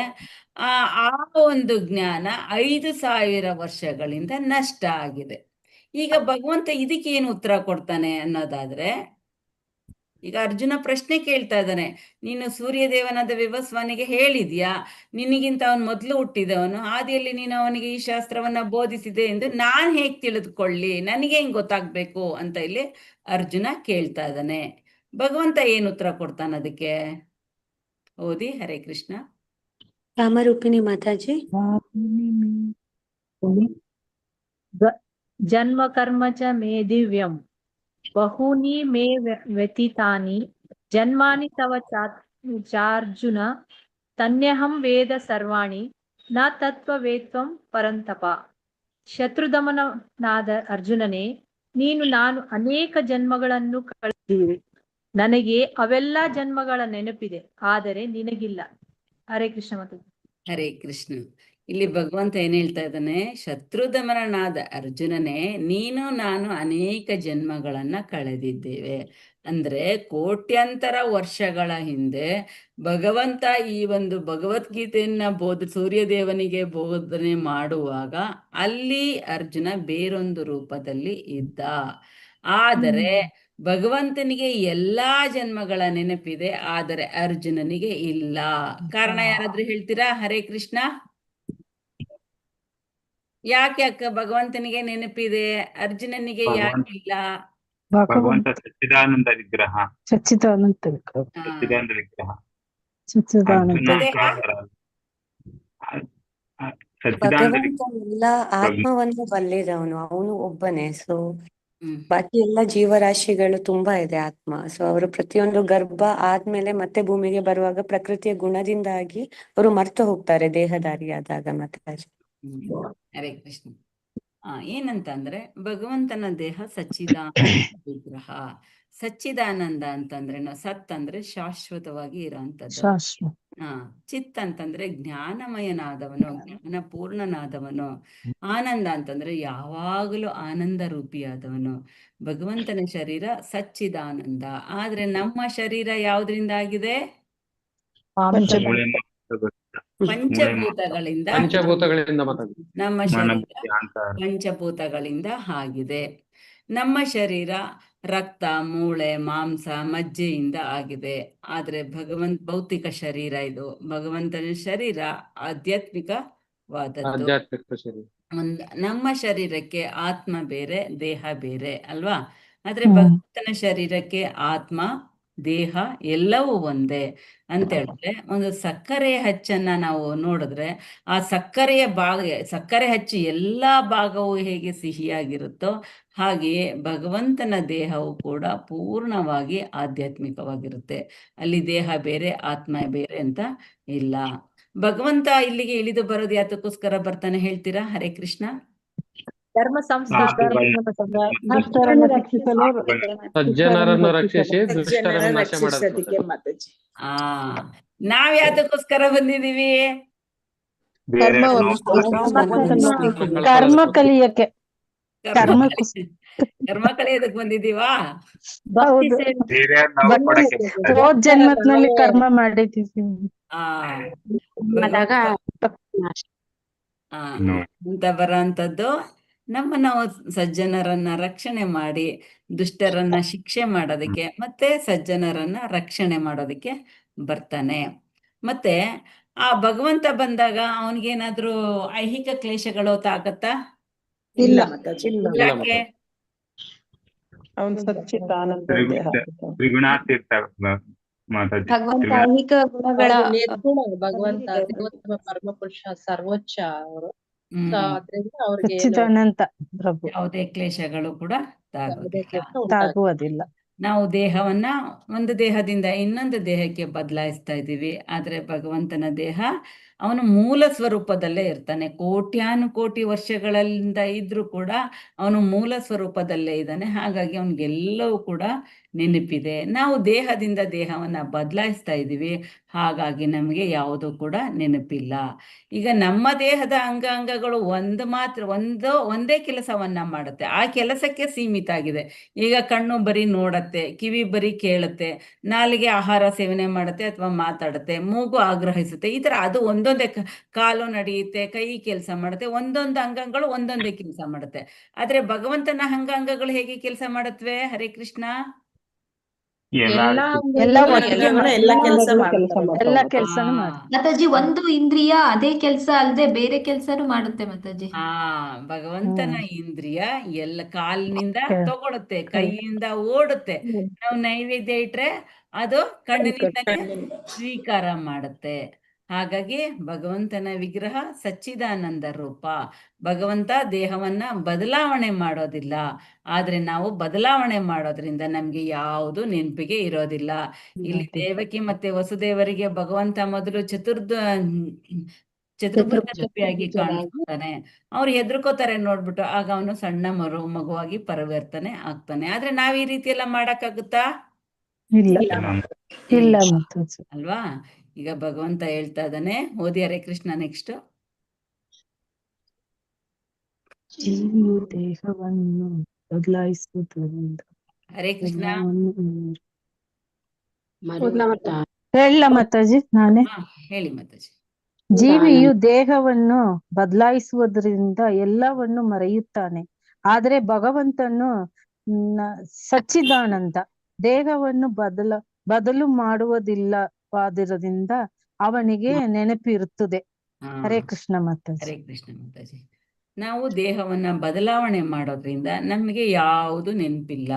ಆ ಒಂದು ಜ್ಞಾನ 5,000 ವರ್ಷಗಳಿಂದ ನಷ್ಟ ಆಗಿದೆ. ಈಗ ಭಗವಂತ ಇದಕ್ಕೆ ಏನು ಉತ್ತರ ಕೊಡ್ತಾನೆ ಅನ್ನೋದಾದ್ರೆ, ಈಗ ಅರ್ಜುನ ಪ್ರಶ್ನೆ ಕೇಳ್ತಾ ಇದ್ದಾನೆ, ನೀನು ಸೂರ್ಯದೇವನಾದ ವಿವಸ್ವಾನಿಗೆ ಹೇಳಿದ್ಯಾ, ನಿನಗಿಂತ ಅವನು ಮೊದಲು ಹುಟ್ಟಿದವನು, ಆದಿಯಲ್ಲಿ ನೀನು ಅವನಿಗೆ ಈ ಶಾಸ್ತ್ರವನ್ನ ಬೋಧಿಸಿದೆ ಎಂದು ನಾನ್ ಹೇಗ್ ತಿಳಿದುಕೊಳ್ಳಿ, ನನಗೆ ಹೆಂಗ್ ಗೊತ್ತಾಗ್ಬೇಕು ಅಂತ ಇಲ್ಲಿ ಅರ್ಜುನ ಕೇಳ್ತಾ ಇದ್ದಾನೆ. ಭಗವಂತ ಏನು ಉತ್ತರ ಕೊಡ್ತಾನೆ ಅದಕ್ಕೆ? ಓದಿ ಹರೇ ಕೃಷ್ಣ. ರಾಮರೂಪಿಣಿ ಮಾತಾಜಿ. ಜನ್ಮ ಕರ್ಮ ಚ ಮೇ ದಿವ್ಯಂ ಬಹೂನಿ ಮೇ ವ್ಯತೀತಾನಿ ಜನ್ಮಾನಿ ತವ ಚಾರ್ಜುನ ತನ್ಯಹಂ ವೇದ ಸರ್ವಾಣಿ ನ ತತ್ವವೇತ್ವಂ ಪರಂತಪ. ಶತ್ರುದಮನಾದ ಅರ್ಜುನನೇ, ನಾನು ಅನೇಕ ಜನ್ಮಗಳನ್ನು ಕಳೆದಿವೆ. ನನಗೆ ಅವೆಲ್ಲ ಜನ್ಮಗಳ ನೆನಪಿದೆ, ಆದರೆ ನಿನಗಿಲ್ಲ. ಹರೇ ಕೃಷ್ಣ ಮಾತಾಜಿ. ಹರೇ ಕೃಷ್ಣ. ಇಲ್ಲಿ ಭಗವಂತ ಏನ್ ಹೇಳ್ತಾ ಇದ್ದಾನೆ? ಶತ್ರುದಮನನಾದ ಅರ್ಜುನನೇ, ನಾನು ಅನೇಕ ಜನ್ಮಗಳನ್ನ ಕಳೆದಿದ್ದೇವೆ. ಅಂದ್ರೆ ಕೋಟ್ಯಂತರ ವರ್ಷಗಳ ಹಿಂದೆ ಭಗವಂತ ಈ ಒಂದು ಭಗವದ್ಗೀತೆಯನ್ನ ಸೂರ್ಯದೇವನಿಗೆ ಬೋಧನೆ ಮಾಡುವಾಗ ಅಲ್ಲಿ ಅರ್ಜುನ ಬೇರೊಂದು ರೂಪದಲ್ಲಿ ಇದ್ದ. ಆದರೆ ಭಗವಂತನಿಗೆ ಎಲ್ಲಾ ಜನ್ಮಗಳ ನೆನಪಿದೆ, ಆದರೆ ಅರ್ಜುನನಿಗೆ ಇಲ್ಲ. ಕಾರಣ ಯಾರಾದ್ರೂ ಹೇಳ್ತೀರಾ? ಹರೇ ಕೃಷ್ಣ. ಯಾಕೆ ಅಕ್ಕ ಭಗವಂತನಿಗೆ ನೆನಪಿದೆ, ಅರ್ಜುನನಿಗೆ ಯಾಕಿಲ್ಲ? ಭಗವಂತ ಸಚ್ಚಿದಾನಂದ ವಿಗ್ರಹ. ಸಚ್ಚಿದಾನಂದ ವಿಗ್ರಹ. ಭಗವಂತ ಎಲ್ಲ ಆತ್ಮವನ್ನು ಬಲ್ಲಿದವನು, ಅವನು ಒಬ್ಬನೇ. ಸೊ ಬಾಕಿ ಎಲ್ಲ ಜೀವರಾಶಿಗಳು ತುಂಬಾ ಇದೆ ಆತ್ಮ. ಸೊ ಅವರು ಪ್ರತಿಯೊಂದು ಗರ್ಭ ಆದ್ಮೇಲೆ ಮತ್ತೆ ಭೂಮಿಗೆ ಬರುವಾಗ ಪ್ರಕೃತಿಯ ಗುಣದಿಂದಾಗಿ ಅವರು ಮರ್ತು ಹೋಗ್ತಾರೆ ದೇಹಧಾರಿಯಾದಾಗ. ಮತ್ತೆ ಹರೇ ಕೃಷ್ಣ. ಏನಂತ ಅಂದ್ರೆ ಭಗವಂತನ ದೇಹ ಸಚ್ಚಿದಾನಂದ ವಿಗ್ರಹ. ಸಚ್ಚಿದಾನಂದ ಅಂತಂದ್ರೆ ಸತ್ ಅಂದ್ರೆ ಶಾಶ್ವತವಾಗಿ ಇರೋಂಥದ್ದು. ಚಿತ್ ಅಂತಂದ್ರೆ ಜ್ಞಾನಮಯನಾದವನು, ಜ್ಞಾನ ಪೂರ್ಣನಾದವನು. ಆನಂದ ಅಂತಂದ್ರೆ ಯಾವಾಗಲೂ ಆನಂದ ರೂಪಿಯಾದವನು. ಭಗವಂತನ ಶರೀರ ಸಚ್ಚಿದಾನಂದ. ಆದ್ರೆ ನಮ್ಮ ಶರೀರ ಯಾವ್ದ್ರಿಂದ ಆಗಿದೆ? ಪಂಚಭೂತಗಳಿಂದ ನಮ್ಮ ಶರೀರ ಪಂಚಭೂತಗಳಿಂದ ಆಗಿದೆ. ನಮ್ಮ ಶರೀರ ರಕ್ತ, ಮೂಳೆ, ಮಾಂಸ, ಮಜ್ಜೆಯಿಂದ ಆಗಿದೆ. ಆದ್ರೆ ಭೌತಿಕ ಶರೀರ ಇದು. ಭಗವಂತನ ಶರೀರ ಆಧ್ಯಾತ್ಮಿಕ ಆಧ್ಯಾತ್ಮಿಕ ಶರೀರ. ನಮ್ಮ ಶರೀರಕ್ಕೆ ಆತ್ಮ ಬೇರೆ, ದೇಹ ಬೇರೆ ಅಲ್ವಾ? ಆದ್ರೆ ಹ್ಮ್. ಭಗವಂತನ ಶರೀರಕ್ಕೆ ಆತ್ಮ, ದೇಹ ಎಲ್ಲವೂ ಒಂದೇ ಅಂತ ಹೇಳಿದ್ರೆ, ಒಂದು ಸಕ್ಕರೆ ಹಚ್ಚನ್ನ ನಾವು ನೋಡಿದ್ರೆ ಆ ಸಕ್ಕರೆ ಹಚ್ಚು ಎಲ್ಲಾ ಭಾಗವು ಹೇಗೆ ಸಿಹಿಯಾಗಿರುತ್ತೋ ಹಾಗೆಯೇ ಭಗವಂತನ ದೇಹವು ಕೂಡ ಪೂರ್ಣವಾಗಿ ಆಧ್ಯಾತ್ಮಿಕವಾಗಿರುತ್ತೆ. ಅಲ್ಲಿ ದೇಹ ಬೇರೆ, ಆತ್ಮ ಬೇರೆ ಅಂತ ಇಲ್ಲ. ಭಗವಂತ ಇಲ್ಲಿಗೆ ಇಳಿದು ಬರೋದು ಯಾತಕ್ಕೋಸ್ಕರ ಬರ್ತಾನೆ ಹೇಳ್ತೀರಾ? ಹರೇ ಕೃಷ್ಣ. ಧರ್ಮ ದುಷ್ಟರನ್ನು ರಕ್ಷಿಸಲು ಸಜ್ಜನರನ್ನು ರಕ್ಷಿಸಿ ದುಷ್ಟರನ್ನು ಜನರ ನಾಶ ರಕ್ಷಿಸೋದಕ್ಕೆ ಮಾಡಲು. ಮಾತಾಜಿ. ನಾವ್ ಯಾತಕ್ಕೋಸ್ಕರ ಬಂದಿದೀವಿ? ಕರ್ಮ ಕಲಿಯಕ್ಕೆ. ಕರ್ಮ ಕಲಿಯೋದಕ್ ಬಂದಿದೀವಾ? ಹೌದು. ಹೋದ್ ಜನ್ಮದಲ್ಲಿ ಕರ್ಮ ಮಾಡಿದ್ದೀವಿ. ಅಂತ ಬರೋಂಥದ್ದು ನಾವು ಸಜ್ಜನರನ್ನ ರಕ್ಷಣೆ ಮಾಡಿ ದುಷ್ಟರನ್ನ ಶಿಕ್ಷೆ ಮಾಡೋದಕ್ಕೆ ಮತ್ತೆ ಸಜ್ಜನರನ್ನ ರಕ್ಷಣೆ ಮಾಡೋದಕ್ಕೆ ಬರ್ತಾನೆ. ಮತ್ತೆ ಆ ಭಗವಂತ ಬಂದಾಗ ಅವನಿಗೇನಾದ್ರೂ ಐಹಿಕ ಕ್ಲೇಶಗಳು ತಾಕತ್ತಾ? ಇಲ್ಲ ಮಾತಾಜಿ. ಯಾಕೆ? ಅವನ್ ಸಚ್ಚಿದಾನಂದ ದೇಹ. ತ್ರಿಗುಣಾತೀತ ಮಾತಾಜಿ. ಭಗವಂತ ಐಹಿಕ ಗುಣಗಳ ನಿರ್ಗುಣ ಭಗವಂತ ದೇವೋತ್ತಮ ಪರಮಪುರುಷ ಸರ್ವೋಚ್ಚ ಅವರು. ಸೊ ಅದ್ರಿಂದ ಅವ್ರಿಗೆ ಸಚ್ಚಿದಾನಂದ ಪ್ರಭು. ಯಾವುದೇ ಕ್ಲೇಶಗಳು ಕೂಡ ತಾಗುವುದಿಲ್ಲ. ನಾವು ದೇಹವನ್ನ ಒಂದು ದೇಹದಿಂದ ಇನ್ನೊಂದು ದೇಹಕ್ಕೆ ಬದಲಾಯಿಸ್ತಾ ಇದ್ದೀವಿ. ಆದ್ರೆ ಭಗವಂತನ ದೇಹ ಅವನು ಮೂಲ ಸ್ವರೂಪದಲ್ಲೇ ಇರ್ತಾನೆ. ಕೋಟ್ಯಾನುಕೋಟಿ ವರ್ಷಗಳಿಂದ ಇದ್ರೂ ಕೂಡ ಅವನು ಮೂಲ ಸ್ವರೂಪದಲ್ಲೇ ಇದ್ದಾನೆ. ಹಾಗಾಗಿ ಅವನಿಗೆಲ್ಲವೂ ಕೂಡ ನೆನಪಿದೆ. ನಾವು ದೇಹದಿಂದ ದೇಹವನ್ನ ಬದಲಾಯಿಸ್ತಾ ಇದ್ದೀವಿ, ಹಾಗಾಗಿ ನಮಗೆ ಯಾವುದು ಕೂಡ ನೆನಪಿಲ್ಲ. ಈಗ ನಮ್ಮ ದೇಹದ ಅಂಗಗಳು ಒಂದೇ ಕೆಲಸವನ್ನ ಮಾಡುತ್ತೆ, ಆ ಕೆಲಸಕ್ಕೆ ಸೀಮಿತ ಆಗಿದೆ. ಈಗ ಕಣ್ಣು ಬರೀ ನೋಡತ್ತೆ, ಕಿವಿ ಬರೀ ಕೇಳುತ್ತೆ, ನಾಲಿಗೆ ಆಹಾರ ಸೇವನೆ ಮಾಡುತ್ತೆ ಅಥವಾ ಮಾತಾಡುತ್ತೆ, ಮೂಗು ಆಗ್ರಹಿಸುತ್ತೆ. ಈ ತರ ಅದು ಒಂದೊಂದೇ, ಕಾಲು ನಡೆಯುತ್ತೆ, ಕೈ ಕೆಲಸ ಮಾಡುತ್ತೆ, ಒಂದೊಂದು ಅಂಗಗಳು ಒಂದೊಂದೇ ಕೆಲಸ ಮಾಡುತ್ತೆ. ಆದ್ರೆ ಭಗವಂತನ ಅಂಗಾಂಗಗಳು ಹೇಗೆ ಕೆಲಸ ಮಾಡುತ್ತವೆ? ಹರೇ ಕೃಷ್ಣ. ಎಲ್ಲ ಕೆಲಸನೂ ಮಾಡುತ್ತೆ ಮಾತಾಜಿ. ಒಂದು ಇಂದ್ರಿಯ ಅದೇ ಕೆಲಸ ಅಲ್ಲದೆ ಬೇರೆ ಕೆಲಸನೂ ಮಾಡುತ್ತೆ ಮಾತಾಜಿ. ಭಗವಂತನ ಇಂದ್ರಿಯ ಎಲ್ಲ ಕಾಲಿನಿಂದ ತಗೊಳುತ್ತೆ, ಕೈಯಿಂದ ಓಡುತ್ತೆ. ನಾವು ನೈವೇದ್ಯ ಇಟ್ರೆ ಅದು ಕಣ್ಣಿನಿಂದನೇ ಸ್ವೀಕಾರ ಮಾಡುತ್ತೆ. ಹಾಗಾಗಿ ಭಗವಂತನ ವಿಗ್ರಹ ಸಚ್ಚಿದಾನಂದ ರೂಪ. ಭಗವಂತ ದೇಹವನ್ನ ಬದಲಾವಣೆ ಮಾಡೋದಿಲ್ಲ, ಆದ್ರೆ ನಾವು ಬದಲಾವಣೆ ಮಾಡೋದ್ರಿಂದ ನಮ್ಗೆ ಯಾವುದು ನೆನಪಿಗೆ ಇರೋದಿಲ್ಲ. ಇಲ್ಲಿ ದೇವಕಿ ಮತ್ತೆ ವಸುದೇವರಿಗೆ ಭಗವಂತ ಮೊದಲು ಚತುರ್ಭುಜರೂಪಿಯಾಗಿ ಕಾಣಿಸ್ತಾನೆ. ಅವ್ರು ಹೆದರ್ಕೋತಾರೆ ನೋಡ್ಬಿಟ್ಟು. ಆಗ ಅವನು ಸಣ್ಣ ಮಗುವಾಗಿ ಪರಿವರ್ತನೆ ಆಗ್ತಾನೆ. ಆದ್ರೆ ನಾವ್ ಈ ರೀತಿ ಎಲ್ಲ ಮಾಡಕ್ಕಾಗುತ್ತಾ? ಇಲ್ಲ ಅಲ್ವಾ? ಈಗ ಭಗವಂತ ಹೇಳ್ತಾ ಇದ್ದಾನೆ, ಓದಿ ಹರೇ ಕೃಷ್ಣ. ನೆಕ್ಸ್ಟ್. ಜೀವಿಯು ದೇಹವನ್ನು ಬದಲಾಯಿಸುವುದರಿಂದ. ಹರೇ ಕೃಷ್ಣ. ಹೇಳ ಮಾತಾಜಿ, ನಾನೇ ಹೇಳಿ ಮಾತಾಜಿ. ಜೀವಿಯು ದೇಹವನ್ನು ಬದಲಾಯಿಸುವುದರಿಂದ ಎಲ್ಲವನ್ನು ಮರೆಯುತ್ತಾನೆ. ಆದ್ರೆ ಭಗವಂತನು ಸಚ್ಚಿದಾನಂದ ದೇಹವನ್ನು ಬದಲು ಮಾಡುವುದಿಲ್ಲವಾದ್ದರಿಂದ ಅವನಿಗೆ ನೆನಪಿರುತ್ತದೆ. ಹರೇ ಕೃಷ್ಣ ಮಾತಾಜಿ. ಹರೇ ಕೃಷ್ಣ ಮಾತಾಜಿ. ನಾವು ದೇಹವನ್ನ ಬದಲಾವಣೆ ಮಾಡೋದ್ರಿಂದ ನಮಗೆ ಯಾವುದು ನೆನಪಿಲ್ಲ.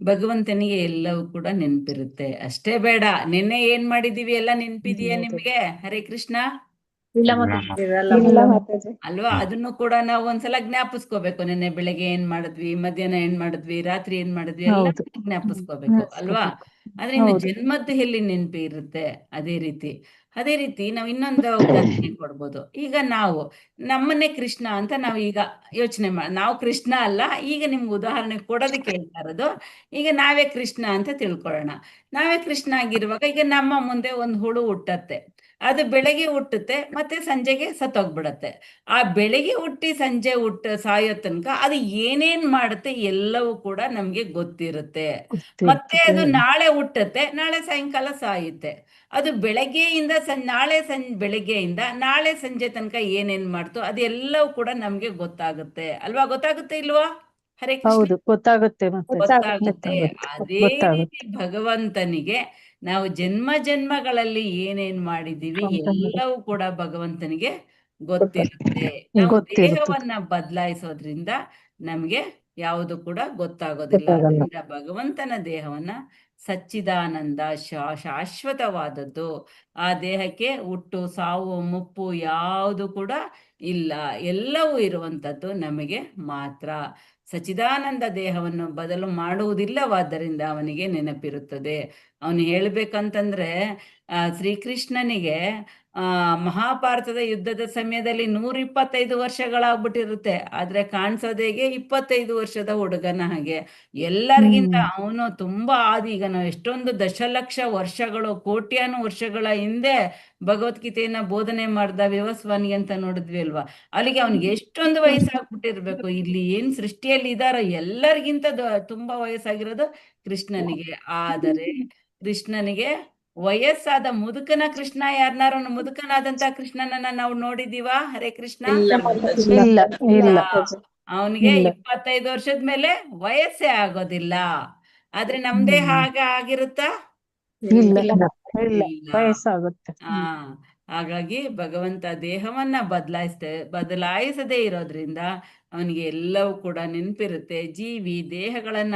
ಭಗವಂತನಿಗೆ ಎಲ್ಲವೂ ಕೂಡ ನೆನಪಿರುತ್ತೆ. ಅಷ್ಟೇ ಬೇಡ, ನಿನ್ನೆ ಏನ್ ಮಾಡಿದೀವಿ ಎಲ್ಲ ನೆನಪಿದೆಯಾ ನಿಮ್ಗೆ? ಹರೇ ಕೃಷ್ಣ. ಅಲ್ವಾ? ಅದನ್ನು ಕೂಡ ನಾವು ಒಂದ್ಸಲ ಜ್ಞಾಪಿಸ್ಕೋಬೇಕು. ನಿನ್ನೆ ಬೆಳಗ್ಗೆ ಏನ್ ಮಾಡಿದ್ವಿ, ಮಧ್ಯಾಹ್ನ ಏನ್ ಮಾಡಿದ್ವಿ, ರಾತ್ರಿ ಏನ್ ಮಾಡಿದ್ವಿ ಎಲ್ಲ ಜ್ಞಾಪಿಸ್ಕೋಬೇಕು ಅಲ್ವಾ? ಆದ್ರೆ ಇನ್ನು ಜನ್ಮದ್ದು ಎಲ್ಲಿ ನೆನಪಿ ಇರುತ್ತೆ? ಅದೇ ರೀತಿ ನಾವು ಇನ್ನೊಂದು ಉದಾಹರಣೆ ಕೊಡ್ಬೋದು. ಈಗ ನಾವು ನಮ್ಮನ್ನೇ ಕೃಷ್ಣ ಅಂತ ನಾವು ಈಗ ಯೋಚನೆ ನಾವು ಕೃಷ್ಣ ಅಲ್ಲ, ಈಗ ನಿಮ್ಗೆ ಉದಾಹರಣೆ ಕೊಡೋದಕ್ಕೆ ಹೇಳ್ತಾ ಇರೋದು. ಈಗ ನಾವೇ ಕೃಷ್ಣ ಅಂತ ತಿಳ್ಕೊಳ್ಳೋಣ. ನಾವೇ ಕೃಷ್ಣ ಆಗಿರುವಾಗ ಈಗ ನಮ್ಮ ಮುಂದೆ ಒಂದು ಹುಳು ಹುಟ್ಟತ್ತೆ. ಅದು ಬೆಳಗ್ಗೆ ಹುಟ್ಟುತ್ತೆ, ಮತ್ತೆ ಸಂಜೆಗೆ ಸತ್ತೋಗ್ಬಿಡತ್ತೆ. ಆ ಬೆಳಗ್ಗೆ ಹುಟ್ಟಿ ಸಂಜೆ ಸಾಯೋ ತನಕ ಅದು ಏನೇನ್ ಮಾಡುತ್ತೆ ಎಲ್ಲವೂ ಕೂಡ ನಮ್ಗೆ ಗೊತ್ತಿರುತ್ತೆ. ಮತ್ತೆ ಅದು ನಾಳೆ ಹುಟ್ಟುತ್ತೆ, ನಾಳೆ ಸಾಯಂಕಾಲ ಸಾಯುತ್ತೆ. ಅದು ಬೆಳಗ್ಗೆಯಿಂದ ಬೆಳಗ್ಗೆಯಿಂದ ನಾಳೆ ಸಂಜೆ ತನಕ ಏನೇನ್ ಮಾಡ್ತು ಅದೆಲ್ಲವೂ ಕೂಡ ನಮ್ಗೆ ಗೊತ್ತಾಗುತ್ತೆ ಅಲ್ವಾ? ಗೊತ್ತಾಗುತ್ತೆ ಇಲ್ವಾ? ಹರೇ ಕೃಷ್ಣ. ಗೊತ್ತಾಗುತ್ತೆ. ಅದೇ ರೀತಿ ಭಗವಂತನಿಗೆ ನಾವು ಜನ್ಮಗಳಲ್ಲಿ ಏನೇನ್ ಮಾಡಿದೀವಿ ಎಲ್ಲವೂ ಕೂಡ ಭಗವಂತನಿಗೆ ಗೊತ್ತಿರುತ್ತೆ. ನಾವು ಗೊತ್ತಿರುತ್ತದೆ. ದೇಹವನ್ನ ಬದಲಾಯಿಸೋದ್ರಿಂದ ನಮ್ಗೆ ಯಾವುದು ಕೂಡ ಗೊತ್ತಾಗೋದಿಲ್ಲ. ಅದರಿಂದ ಭಗವಂತನ ದೇಹವನ್ನ ಸಚ್ಚಿದಾನಂದ ಶಾಶ್ವತವಾದದ್ದು. ಆ ದೇಹಕ್ಕೆ ಹುಟ್ಟು ಸಾವು ಮುಪ್ಪು ಯಾವುದು ಕೂಡ ಇಲ್ಲ, ಎಲ್ಲವೂ ಇರುವಂತದ್ದು ನಮಗೆ ಮಾತ್ರ. ಸಚ್ಚಿದಾನಂದ ದೇಹವನ್ನು ಬದಲು ಮಾಡುವುದಿಲ್ಲವಾದ್ದರಿಂದ ಅವನಿಗೆ ನೆನಪಿರುತ್ತದೆ. ಅವನು ಹೇಳ್ಬೇಕಂತಂದ್ರೆ ಶ್ರೀಕೃಷ್ಣನಿಗೆ ಮಹಾಭಾರತದ ಯುದ್ಧದ ಸಮಯದಲ್ಲಿ 125 ವರ್ಷಗಳಾಗ್ಬಿಟ್ಟಿರುತ್ತೆ, ಆದ್ರೆ ಕಾಣಿಸೋದೇಗೆ 25 ವರ್ಷದ ಹುಡುಗನ ಹಾಗೆ. ಎಲ್ಲರಿಗಿಂತ ಅವನು ತುಂಬಾ ಈಗ ನಾವು ಎಷ್ಟೊಂದು ದಶಲಕ್ಷ ವರ್ಷಗಳು ಕೋಟ್ಯಾನು ವರ್ಷಗಳ ಹಿಂದೆ ಭಗವದ್ಗೀತೆಯನ್ನ ಬೋಧನೆ ಮಾಡ್ದ ವಿವಸ್ವಾನಿ ಅಂತ ನೋಡಿದ್ವಿ ಅಲ್ವಾ, ಅಲ್ಲಿಗೆ ಅವನಿಗೆ ಎಷ್ಟೊಂದು ವಯಸ್ಸಾಗ್ಬಿಟ್ಟಿರ್ಬೇಕು. ಇಲ್ಲಿ ಏನ್ ಸೃಷ್ಟಿಯಲ್ಲಿ ಇದಾರೋ ಎಲ್ಲರಿಗಿಂತ ತುಂಬಾ ವಯಸ್ಸಾಗಿರೋದು ಕೃಷ್ಣನಿಗೆ. ಆದರೆ ಕೃಷ್ಣನಿಗೆ ವಯಸ್ಸಾದ ಮುದುಕನ ಕೃಷ್ಣ ಯಾರನ್ನಾರು ಮುದುಕನಾದಂತ ಕೃಷ್ಣನನ್ನ ನಾವು ನೋಡಿದೀವಾ? ಹರೇ ಕೃಷ್ಣ. ಅವನಿಗೆ 25 ವರ್ಷದ ಮೇಲೆ ವಯಸ್ಸೇ ಆಗೋದಿಲ್ಲ. ಆದ್ರೆ ನಮ್ದೇ ಆಗಿರುತ್ತಾ? ವಯಸ್ಸಾಗುತ್ತೆ. ಹಾಗಾಗಿ ಭಗವಂತ ದೇಹವನ್ನ ಬದಲಾಯಿಸದೇ ಇರೋದ್ರಿಂದ ಅವನಿಗೆ ಎಲ್ಲವೂ ಕೂಡ ನೆನಪಿರುತ್ತೆ. ಜೀವಿ ದೇಹಗಳನ್ನ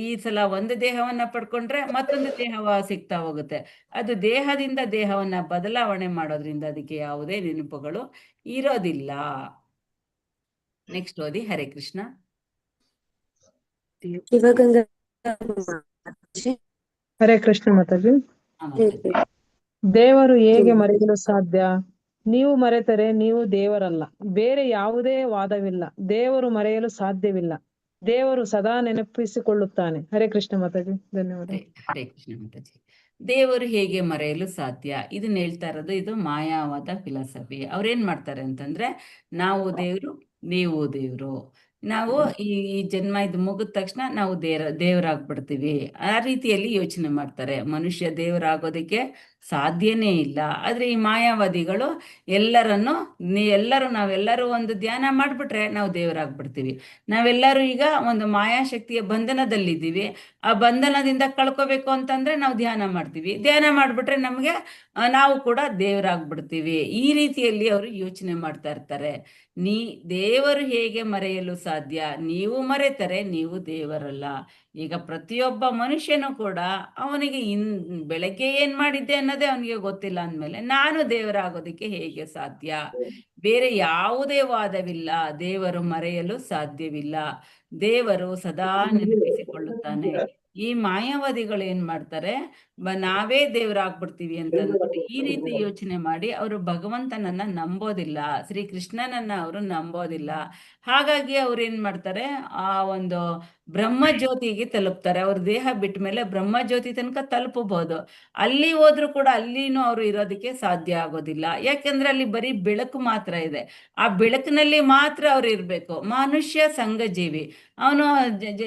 ಈ ಸಲ ಒಂದು ದೇಹವನ್ನ ಪಡ್ಕೊಂಡ್ರೆ ಮತ್ತೊಂದು ದೇಹವ ಸಿಗ್ತಾ ಹೋಗುತ್ತೆ. ಅದು ದೇಹದಿಂದ ದೇಹವನ್ನ ಬದಲಾವಣೆ ಮಾಡೋದ್ರಿಂದ ಅದಕ್ಕೆ ಯಾವುದೇ ನೆನಪುಗಳು ಇರೋದಿಲ್ಲ. ನೆಕ್ಸ್ಟ್ ಓದಿ. ಹರೇ ಕೃಷ್ಣ. ಹರೇ ಕೃಷ್ಣ ಮಾತಾಜಿ. ದೇವರು ಹೇಗೆ ಮರೆಯಲು ಸಾಧ್ಯ? ನೀವು ಮರೆತರೆ ನೀವು ದೇವರಲ್ಲ. ಬೇರೆ ಯಾವುದೇ ವಾದವಿಲ್ಲ. ದೇವರು ಮರೆಯಲು ಸಾಧ್ಯವಿಲ್ಲ. ದೇವರು ಸದಾ ನೆನಪಿಸಿಕೊಳ್ಳುತ್ತಾನೆ. ಹರೇ ಕೃಷ್ಣ ಮಾತಾಜಿ. ಧನ್ಯವಾದ. ಹರೇ ಕೃಷ್ಣ ಮಾತಾಜಿ. ದೇವರು ಹೇಗೆ ಮರೆಯಲು ಸಾಧ್ಯ? ಇದನ್ನ ಹೇಳ್ತಾ ಇರೋದು ಇದು ಮಾಯಾವಾದ ಫಿಲಾಸಫಿ. ಅವ್ರೇನ್ ಮಾಡ್ತಾರೆ ಅಂತಂದ್ರೆ, ನಾವು ದೇವ್ರು ನೀವು ದೇವ್ರು, ನಾವು ಈ ಜನ್ಮ ಇದು ಮುಗಿದ ತಕ್ಷಣ ನಾವು ದೇವರಾಗ್ಬಿಡ್ತೀವಿ, ಆ ರೀತಿಯಲ್ಲಿ ಯೋಚನೆ ಮಾಡ್ತಾರೆ. ಮನುಷ್ಯ ದೇವರಾಗೋದಕ್ಕೆ ಸಾಧ್ಯನೇ ಇಲ್ಲ. ಆದ್ರೆ ಈ ಮಾಯಾವಾದಿಗಳು ನಾವೆಲ್ಲರೂ ಒಂದು ಧ್ಯಾನ ಮಾಡ್ಬಿಟ್ರೆ ನಾವು ದೇವರಾಗ್ಬಿಡ್ತೀವಿ. ನಾವೆಲ್ಲರೂ ಈಗ ಒಂದು ಮಾಯಾಶಕ್ತಿಯ ಬಂಧನದಲ್ಲಿದ್ದೀವಿ. ಆ ಬಂಧನದಿಂದ ಕಳ್ಕೋಬೇಕು ಅಂತಂದ್ರೆ ನಾವು ಧ್ಯಾನ ಮಾಡ್ತೀವಿ. ಧ್ಯಾನ ಮಾಡ್ಬಿಟ್ರೆ ನಮ್ಗೆ ನಾವು ಕೂಡ ದೇವರಾಗ್ಬಿಡ್ತೀವಿ. ಈ ರೀತಿಯಲ್ಲಿ ಅವರು ಯೋಚನೆ ಮಾಡ್ತಾ ಇರ್ತಾರೆ. ದೇವರು ಹೇಗೆ ಮರೆಯಲು ಸಾಧ್ಯ? ನೀವು ಮರೆತರೆ ನೀವು ದೇವರಲ್ಲ. ಈಗ ಪ್ರತಿಯೊಬ್ಬ ಮನುಷ್ಯನು ಕೂಡ ಅವನಿಗೆ ಬೆಳಗ್ಗೆ ಏನ್ ಮಾಡಿದ್ದೆ ಅನ್ನೋದೇ ಅವನಿಗೆ ಗೊತ್ತಿಲ್ಲ ಅಂದ್ಮೇಲೆ ನಾನು ದೇವರಾಗೋದಿಕ್ಕೆ ಹೇಗೆ ಸಾಧ್ಯ? ಬೇರೆ ಯಾವುದೇ ವಾದವಿಲ್ಲ. ದೇವರು ಮರೆಯಲು ಸಾಧ್ಯವಿಲ್ಲ. ದೇವರು ಸದಾ ನೆನಪಿಸಿಕೊಳ್ಳುತ್ತಾನೆ. ಈ ಮಾಯಾವಾದಿಗಳು ಏನ್ ಮಾಡ್ತಾರೆ, ನಾವೇ ದೇವರಾಗ್ಬಿಡ್ತೀವಿ ಅಂತ ಅಂದ್ಬಿಟ್ಟು ಈ ರೀತಿ ಯೋಚನೆ ಮಾಡಿ ಅವರು ಭಗವಂತನನ್ನ ನಂಬೋದಿಲ್ಲ, ಶ್ರೀಕೃಷ್ಣನನ್ನ ಅವರು ನಂಬೋದಿಲ್ಲ. ಹಾಗಾಗಿ ಅವ್ರು ಏನ್ ಮಾಡ್ತಾರೆ, ಆ ಒಂದು ಬ್ರಹ್ಮಜ್ಯೋತಿಗೆ ತಲುಪ್ತಾರೆ. ಅವ್ರ ದೇಹ ಬಿಟ್ಟ ಮೇಲೆ ಬ್ರಹ್ಮಜ್ಯೋತಿ ತನಕ ತಲುಪಬಹುದು. ಅಲ್ಲಿ ಹೋದ್ರು ಕೂಡ ಅಲ್ಲಿನೂ ಅವರು ಇರೋದಕ್ಕೆ ಸಾಧ್ಯ ಆಗೋದಿಲ್ಲ. ಯಾಕೆಂದ್ರೆ ಅಲ್ಲಿ ಬರೀ ಬೆಳಕು ಮಾತ್ರ ಇದೆ. ಆ ಬೆಳಕಿನಲ್ಲಿ ಮಾತ್ರ ಅವ್ರು ಇರ್ಬೇಕು. ಮನುಷ್ಯ ಸಂಘಜೀವಿ, ಅವನು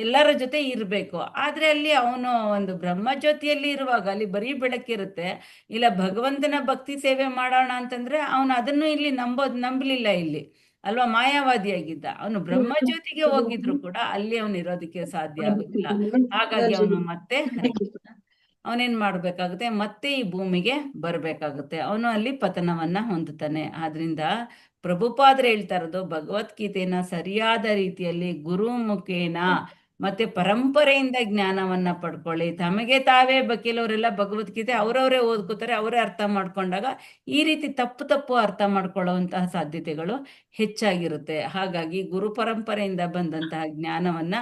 ಎಲ್ಲರ ಜೊತೆ ಇರ್ಬೇಕು. ಆದ್ರೆ ಅಲ್ಲಿ ಅವನು ಒಂದು ಬ್ರಹ್ಮಜ್ಯೋತಿಯಲ್ಲಿ ಇರುವಾಗ ಅಲ್ಲಿ ಬರೀ ಬೆಳಕಿರುತ್ತೆ. ಇಲ್ಲ ಭಗವಂತನ ಭಕ್ತಿ ಸೇವೆ ಮಾಡೋಣ ಅಂತಂದ್ರೆ ಅವನು ಅದನ್ನು ಇಲ್ಲಿ ನಂಬಲಿಲ್ಲ ಇಲ್ಲಿ ಅಲ್ವಾ, ಮಾಯಾವಾದಿಯಾಗಿದ್ದ. ಅವನು ಬ್ರಹ್ಮಜ್ಯೋತಿಗೆ ಹೋಗಿದ್ರು ಕೂಡ ಅಲ್ಲಿ ಅವನು ಇರೋದಕ್ಕೆ ಸಾಧ್ಯ ಆಗುದಿಲ್ಲ. ಹಾಗಾಗಿ ಅವನು ಮತ್ತೆ ಅವನೇನ್ ಮಾಡ್ಬೇಕಾಗುತ್ತೆ, ಮತ್ತೆ ಈ ಭೂಮಿಗೆ ಬರ್ಬೇಕಾಗುತ್ತೆ. ಅವನು ಅಲ್ಲಿ ಪತನವನ್ನ ಹೊಂದುತ್ತಾನೆ. ಆದ್ರಿಂದ ಪ್ರಭುಪಾದರು ಹೇಳ್ತಾ ಇರೋದು, ಭಗವದ್ಗೀತೆನ ಸರಿಯಾದ ರೀತಿಯಲ್ಲಿ ಗುರು ಮುಖೇನ ಮತ್ತೆ ಪರಂಪರೆಯಿಂದ ಜ್ಞಾನವನ್ನ ಪಡ್ಕೊಳ್ಳಿ. ತಮಗೆ ತಾವೇ ಕೆಲವರೆಲ್ಲ ಭಗವದ್ಗೀತೆ ಅವರವರೇ ಓದ್ಕೋತಾರೆ, ಅವರೇ ಅರ್ಥ ಮಾಡ್ಕೊಂಡಾಗ ಈ ರೀತಿ ತಪ್ಪು ಅರ್ಥ ಮಾಡ್ಕೊಳ್ಳುವಂತಹ ಸಾಧ್ಯತೆಗಳು ಹೆಚ್ಚಾಗಿರುತ್ತೆ. ಹಾಗಾಗಿ ಗುರು ಪರಂಪರೆಯಿಂದ ಬಂದಂತಹ ಜ್ಞಾನವನ್ನ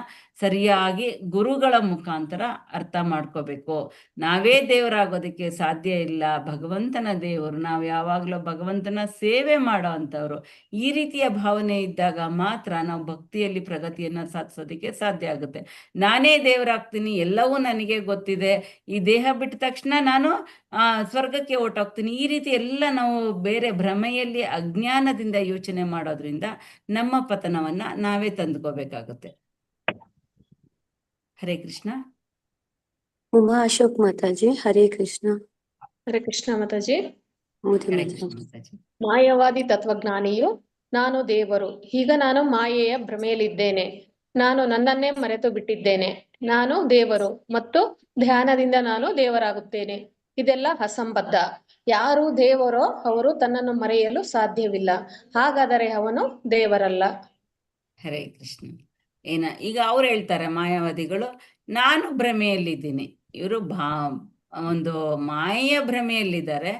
ಸರಿಯಾಗಿ ಗುರುಗಳ ಮುಖಾಂತರ ಅರ್ಥ ಮಾಡ್ಕೋಬೇಕು. ನಾವೇ ದೇವರಾಗೋದಕ್ಕೆ ಸಾಧ್ಯ ಇಲ್ಲ, ಭಗವಂತನ ದೇವರು. ನಾವು ಯಾವಾಗಲೂ ಭಗವಂತನ ಸೇವೆ ಮಾಡೋ ಅಂಥವ್ರು. ಈ ರೀತಿಯ ಭಾವನೆ ಇದ್ದಾಗ ಮಾತ್ರ ನಾವು ಭಕ್ತಿಯಲ್ಲಿ ಪ್ರಗತಿಯನ್ನ ಸಾಧಿಸೋದಕ್ಕೆ ಸಾಧ್ಯ ಆಗುತ್ತೆ. ನಾನೇ ದೇವರಾಗ್ತೀನಿ, ಎಲ್ಲವೂ ನನಗೆ ಗೊತ್ತಿದೆ, ಈ ದೇಹ ಬಿಟ್ಟ ತಕ್ಷಣ ನಾನು ಸ್ವರ್ಗಕ್ಕೆ ಹೊರಟೋಗ್ತೀನಿ, ಈ ರೀತಿ ಎಲ್ಲ ನಾವು ಬೇರೆ ಭ್ರಮೆಯಲ್ಲಿ ಅಜ್ಞಾನದಿಂದ ಯೋಚನೆ ಮಾಡೋದ್ರಿಂದ ನಮ್ಮ ಪತನವನ್ನ ನಾವೇ ತಂದುಕೋಬೇಕಾಗುತ್ತೆ. ಹರೇ ಕೃಷ್ಣ. ಉಮಾ ಅಶೋಕ್ ಮಾತಾಜಿ. ಹರೇ ಕೃಷ್ಣ. ಹರೇ ಕೃಷ್ಣ ಮಾತಾಜಿ. ಹರೇ ಕೃಷ್ಣ ಮಾತಾಜಿ. ಮಾಯವಾದಿ ತತ್ವಜ್ಞಾನಿಯು ನಾನು ದೇವರು, ಈಗ ನಾನು ಮಾಯೆಯ ಭ್ರಮೆಯಲ್ಲಿದ್ದೇನೆ, ನಾನು ನನ್ನನ್ನೇ ಮರೆತು ಬಿಟ್ಟಿದ್ದೇನೆ, ನಾನು ದೇವರು ಮತ್ತು ಧ್ಯಾನದಿಂದ ನಾನು ದೇವರಾಗುತ್ತೇನೆ. ಇದೆಲ್ಲ ಅಸಂಬದ್ಧ. ಯಾರು ದೇವರೋ ಅವರು ತನ್ನನ್ನು ಮರೆಯಲು ಸಾಧ್ಯವಿಲ್ಲ. ಹಾಗಾದರೆ ಅವನು ದೇವರಲ್ಲ. ಹರೇ ಕೃಷ್ಣ. ಈಗ ಅವ್ರು ಹೇಳ್ತಾರೆ ಮಾಯಾವಾದಿಗಳು, ನಾನು ಭ್ರಮೆಯಲ್ಲಿದ್ದೀನಿ. ಇವರು ಒಂದು ಮಾಯೆಯ ಭ್ರಮೆಯಲ್ಲಿದ್ದಾರೆ.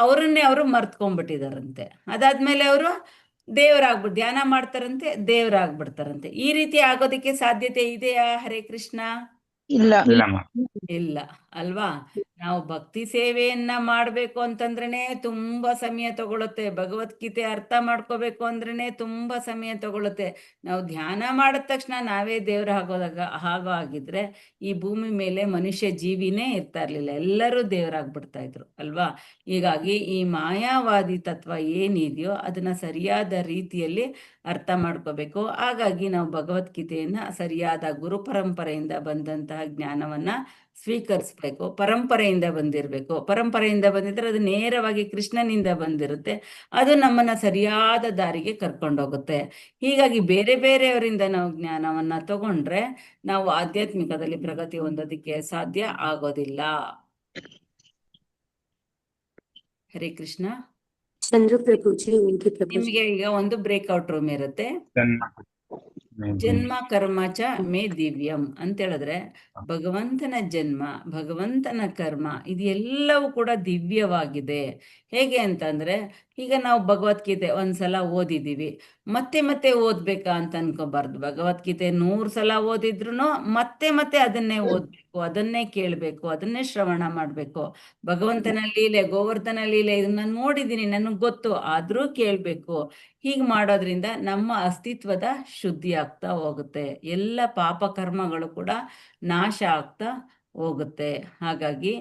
ಅವರನ್ನೇ ಅವರು ಮರ್ತ್ಕೊಂಡ್ಬಿಟ್ಟಿದಾರಂತೆ. ಅದಾದ್ಮೇಲೆ ಅವರು ದೇವರಾಗ್ಬಿಟ್ಟು ಧ್ಯಾನ ಮಾಡ್ತಾರಂತೆ, ದೇವರಾಗ್ಬಿಡ್ತಾರಂತೆ. ಈ ರೀತಿ ಆಗೋದಕ್ಕೆ ಸಾಧ್ಯತೆ ಇದೆಯಾ ಹರೇ ಕೃಷ್ಣ? ಇಲ್ಲ ಅಲ್ವಾ? ನಾವು ಭಕ್ತಿ ಸೇವೆಯನ್ನ ಮಾಡ್ಬೇಕು ಅಂತಂದ್ರೇನೆ ತುಂಬಾ ಸಮಯ ತಗೊಳುತ್ತೆ. ಭಗವದ್ಗೀತೆ ಅರ್ಥ ಮಾಡ್ಕೋಬೇಕು ಅಂದ್ರೇನೆ ತುಂಬಾ ಸಮಯ ತಗೊಳುತ್ತೆ. ನಾವು ಧ್ಯಾನ ಮಾಡಿದ ತಕ್ಷಣ ನಾವೇ ದೇವ್ರ ಹಾಗೋ ಆಗಿದ್ರೆ ಈ ಭೂಮಿ ಮೇಲೆ ಮನುಷ್ಯ ಜೀವಿನೇ ಇರ್ತಾ ಇರ್ಲಿಲ್ಲ, ಎಲ್ಲರೂ ದೇವರಾಗ್ಬಿಡ್ತಾ ಇದ್ರು ಅಲ್ವಾ? ಹೀಗಾಗಿ ಈ ಮಾಯಾವಾದಿ ತತ್ವ ಏನಿದೆಯೋ ಅದನ್ನ ಸರಿಯಾದ ರೀತಿಯಲ್ಲಿ ಅರ್ಥ ಮಾಡ್ಕೋಬೇಕು. ಹಾಗಾಗಿ ನಾವು ಭಗವದ್ಗೀತೆಯನ್ನ ಸರಿಯಾದ ಗುರು ಪರಂಪರೆಯಿಂದ ಬಂದಂತಹ ಜ್ಞಾನವನ್ನ ಸ್ವೀಕರಿಸ್ಬೇಕು. ಪರಂಪರೆಯಿಂದ ಬಂದಿರಬೇಕು. ಪರಂಪರೆಯಿಂದ ಬಂದಿದ್ರೆ ಅದು ನೇರವಾಗಿ ಕೃಷ್ಣನಿಂದ ಬಂದಿರುತ್ತೆ. ಅದು ನಮ್ಮನ್ನ ಸರಿಯಾದ ದಾರಿಗೆ ಕರ್ಕೊಂಡೋಗುತ್ತೆ. ಹೀಗಾಗಿ ಬೇರೆ ಬೇರೆಯವರಿಂದ ನಾವು ಜ್ಞಾನವನ್ನ ತಗೊಂಡ್ರೆ ನಾವು ಆಧ್ಯಾತ್ಮಿಕದಲ್ಲಿ ಪ್ರಗತಿ ಹೊಂದೋದಿಕ್ಕೆ ಸಾಧ್ಯ ಆಗೋದಿಲ್ಲ. ಹರೇ ಕೃಷ್ಣ. ಚಂದ್ರು ಪ್ರಭುಜಿ, ಉಂಕಿ ಪ್ರಭುಜಿ. ನಿಮ್ಗೆ ಈಗ ಒಂದು ಬ್ರೇಕ್ಔಟ್ ರೂಮ್ ಇರುತ್ತೆ. ಜನ್ಮ ಕರ್ಮ ಚ ಮೇ ದಿವ್ಯಂ ಅಂತ ಹೇಳಿದ್ರೆ ಭಗವಂತನ ಜನ್ಮ, ಭಗವಂತನ ಕರ್ಮ ಇದೆಲ್ಲವೂ ಕೂಡ ದಿವ್ಯವಾಗಿದೆ. ಹೇಗೆ ಅಂತಂದ್ರೆ, ಈಗ ನಾವು ಭಗವದ್ಗೀತೆ ಒಂದ್ಸಲ ಓದಿದೀವಿ, ಮತ್ತೆ ಮತ್ತೆ ಓದ್ಬೇಕಾ ಅಂತ ಅನ್ಕೋಬಾರ್ದು. ಭಗವದ್ಗೀತೆ 100 ಸಲ ಓದಿದ್ರು ಮತ್ತೆ ಮತ್ತೆ ಅದನ್ನೇ ಓದ್ಬೇಕು, ಅದನ್ನೇ ಕೇಳ್ಬೇಕು, ಅದನ್ನೇ ಶ್ರವಣ ಮಾಡ್ಬೇಕು. ಭಗವಂತನ ಲೀಲೆ, ಗೋವರ್ಧನ ಲೀಲೆ ಇದನ್ನ ನೋಡಿದೀನಿ, ನನಗ್ ಗೊತ್ತು, ಆದ್ರೂ ಕೇಳ್ಬೇಕು. ಹೀಗೆ ಮಾಡೋದ್ರಿಂದ ನಮ್ಮ ಅಸ್ತಿತ್ವದ ಶುದ್ಧಿ ಆಗ್ತಾ ಹೋಗುತ್ತೆ. ಎಲ್ಲ ಪಾಪ ಕರ್ಮಗಳು ಕೂಡ ನಾಶ ಆಗ್ತಾ ಹೋಗುತ್ತೆ. ಹಾಗಾಗಿ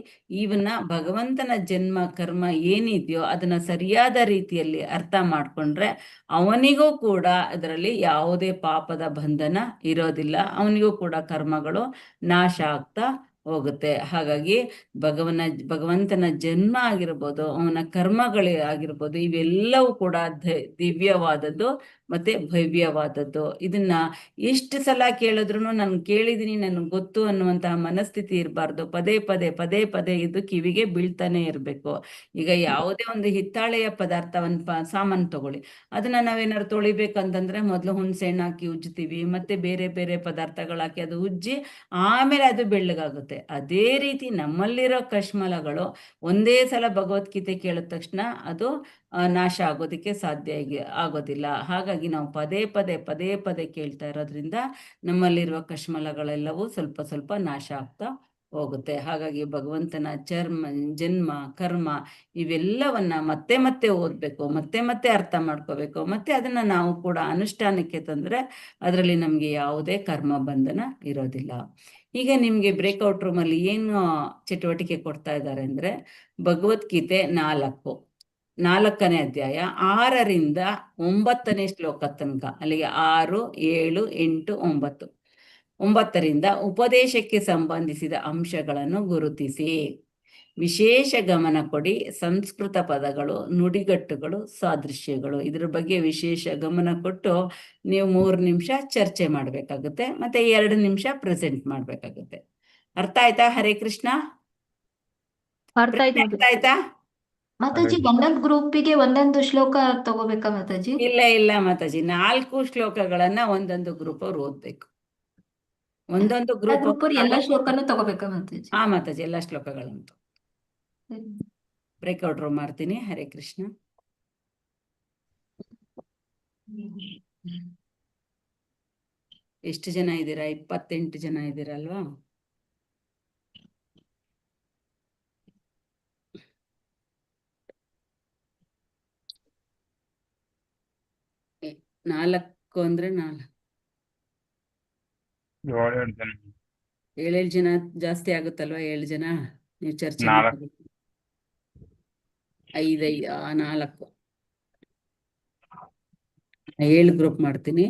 ಇವನ್ನ ಭಗವಂತನ ಜನ್ಮ ಕರ್ಮ ಏನಿದೆಯೋ ಅದನ್ನ ಸರಿಯಾದ ರೀತಿಯಲ್ಲಿ ಅರ್ಥ ಮಾಡ್ಕೊಂಡ್ರೆ ಅವನಿಗೂ ಕೂಡ ಅದರಲ್ಲಿ ಯಾವುದೇ ಪಾಪದ ಬಂಧನ ಇರೋದಿಲ್ಲ. ಅವನಿಗೂ ಕೂಡ ಕರ್ಮಗಳು ನಾಶ ಆಗ್ತಾ ಹೋಗುತ್ತೆ. ಹಾಗಾಗಿ ಭಗವಂತನ ಜನ್ಮ ಆಗಿರ್ಬೋದು, ಅವನ ಕರ್ಮಗಳೇ ಆಗಿರ್ಬೋದು, ಇವೆಲ್ಲವೂ ಕೂಡ ದಿವ್ಯವಾದದ್ದು ಮತ್ತೆ ಭವ್ಯವಾದದ್ದು. ಇದನ್ನ ಎಷ್ಟು ಸಲ ಕೇಳಿದ್ರು ನಾನು ಕೇಳಿದೀನಿ, ನನ್ಗೆ ಗೊತ್ತು ಅನ್ನುವಂತಹ ಮನಸ್ಥಿತಿ ಇರಬಾರ್ದು. ಪದೇ ಪದೇ ಪದೇ ಪದೇ ಇದು ಕಿವಿಗೆ ಬೀಳ್ತಾನೆ ಇರಬೇಕು. ಈಗ ಯಾವುದೇ ಒಂದು ಹಿತ್ತಾಳೆಯ ಪದಾರ್ಥವನ್ನ ಸಾಮಾನು ತಗೊಳ್ಳಿ, ಅದನ್ನ ನಾವೇನಾದ್ರು ತೊಳಿಬೇಕಂತಂದ್ರೆ ಮೊದಲು ಹುಣಸೆ ಹಣ್ಣು ಹಾಕಿ ಉಜ್ಜುತ್ತೀವಿ, ಮತ್ತೆ ಬೇರೆ ಬೇರೆ ಪದಾರ್ಥಗಳಾಕಿ ಅದು ಉಜ್ಜಿ ಆಮೇಲೆ ಅದು ಬೆಳ್ಳಗಾಗುತ್ತೆ. ಅದೇ ರೀತಿ ನಮ್ಮಲ್ಲಿರೋ ಕಶ್ಮಲಗಳು ಒಂದೇ ಸಲ ಭಗವದ್ಗೀತೆ ಕೇಳಿದ ತಕ್ಷಣ ಅದು ನಾಶ ಆಗೋದಕ್ಕೆ ಸಾಧ್ಯ ಆಗೋದಿಲ್ಲ. ಹಾಗಾಗಿ ನಾವು ಪದೇ ಪದೇ ಪದೇ ಪದೇ ಕೇಳ್ತಾ ಇರೋದ್ರಿಂದ ನಮ್ಮಲ್ಲಿರುವ ಕಶ್ಮಲಗಳೆಲ್ಲವೂ ಸ್ವಲ್ಪ ಸ್ವಲ್ಪ ನಾಶ ಆಗ್ತಾ ಹೋಗುತ್ತೆ. ಹಾಗಾಗಿ ಭಗವಂತನ ಜನ್ಮ ಕರ್ಮ ಇವೆಲ್ಲವನ್ನ ಮತ್ತೆ ಮತ್ತೆ ಓದ್ಬೇಕು, ಮತ್ತೆ ಮತ್ತೆ ಅರ್ಥ ಮಾಡ್ಕೋಬೇಕು. ಮತ್ತೆ ಅದನ್ನ ನಾವು ಕೂಡ ಅನುಷ್ಠಾನಕ್ಕೆ ತಂದ್ರೆ ಅದರಲ್ಲಿ ನಮ್ಗೆ ಯಾವುದೇ ಕರ್ಮ ಬಂಧನ ಇರೋದಿಲ್ಲ. ಈಗ ನಿಮ್ಗೆ ಬ್ರೇಕ್ಔಟ್ ರೂಮ್ ಅಲ್ಲಿ ಏನು ಚಟುವಟಿಕೆ ಕೊಡ್ತಾ ಇದ್ದಾರೆ ಅಂದ್ರೆ, ಭಗವದ್ಗೀತೆ 4ನೇ ಅಧ್ಯಾಯ 6ರಿಂದ 9ನೇ ಶ್ಲೋಕ ತನಕ, ಅಲ್ಲಿಗೆ 6, 7, 8, 9. 9ರಿಂದ ಉಪದೇಶಕ್ಕೆ ಸಂಬಂಧಿಸಿದ ಅಂಶಗಳನ್ನು ಗುರುತಿಸಿ, ವಿಶೇಷ ಗಮನ ಕೊಡಿ. ಸಂಸ್ಕೃತ ಪದಗಳು, ನುಡಿಗಟ್ಟುಗಳು, ಸಾದೃಶ್ಯಗಳು, ಇದ್ರ ಬಗ್ಗೆ ವಿಶೇಷ ಗಮನ ಕೊಟ್ಟು ನೀವು 3 ನಿಮಿಷ ಚರ್ಚೆ ಮಾಡ್ಬೇಕಾಗುತ್ತೆ, ಮತ್ತೆ 2 ನಿಮಿಷ ಪ್ರೆಸೆಂಟ್ ಮಾಡ್ಬೇಕಾಗುತ್ತೆ. ಅರ್ಥ ಆಯ್ತಾ ಹರೇ ಕೃಷ್ಣ? ಅರ್ಥ ಆಯ್ತಾ ಮಾತಾಜಿ? ಒಂದೊಂದು ಗ್ರೂಪಿಗೆ ಒಂದೊಂದು ಶ್ಲೋಕ ತಗೋಬೇಕಾ ಮಾತಾಜಿ? ಇಲ್ಲ ಮಾತಾಜಿ, 4 ಶ್ಲೋಕಗಳನ್ನ ಒಂದೊಂದು ಗ್ರೂಪ್ ಅವ್ರು ಓದ್ಬೇಕು. ಒಂದೊಂದು ಗ್ರೂಪ್ ಎಲ್ಲ ಶ್ಲೋಕನೂ ತಗೋಬೇಕಾ ಮಾತಾಜಿ? ಹಾ ಮಾತಾಜಿ, ಎಲ್ಲ ಶ್ಲೋಕಗಳಂತೂ ಬ್ರೇಕ್ಔಟ್ ರೂಮ್ ಮಾಡ್ತೀನಿ. ಹರೇ ಕೃಷ್ಣ. ಎಷ್ಟು ಜನ ಇದ್ದೀರಾ? 28 ಜನ ಇದ್ದೀರಲ್ವಾ? ನಾಲ್ಕು ಅಂದ್ರೆ 7 ಜನ ಜಾಸ್ತಿ ಆಗುತ್ತಲ್ವಾ? 7 ಜನ ನೀವು ಚರ್ಚೆ 5, 4 7 ಗ್ರೂಪ್ ಮಾಡ್ತೀನಿ.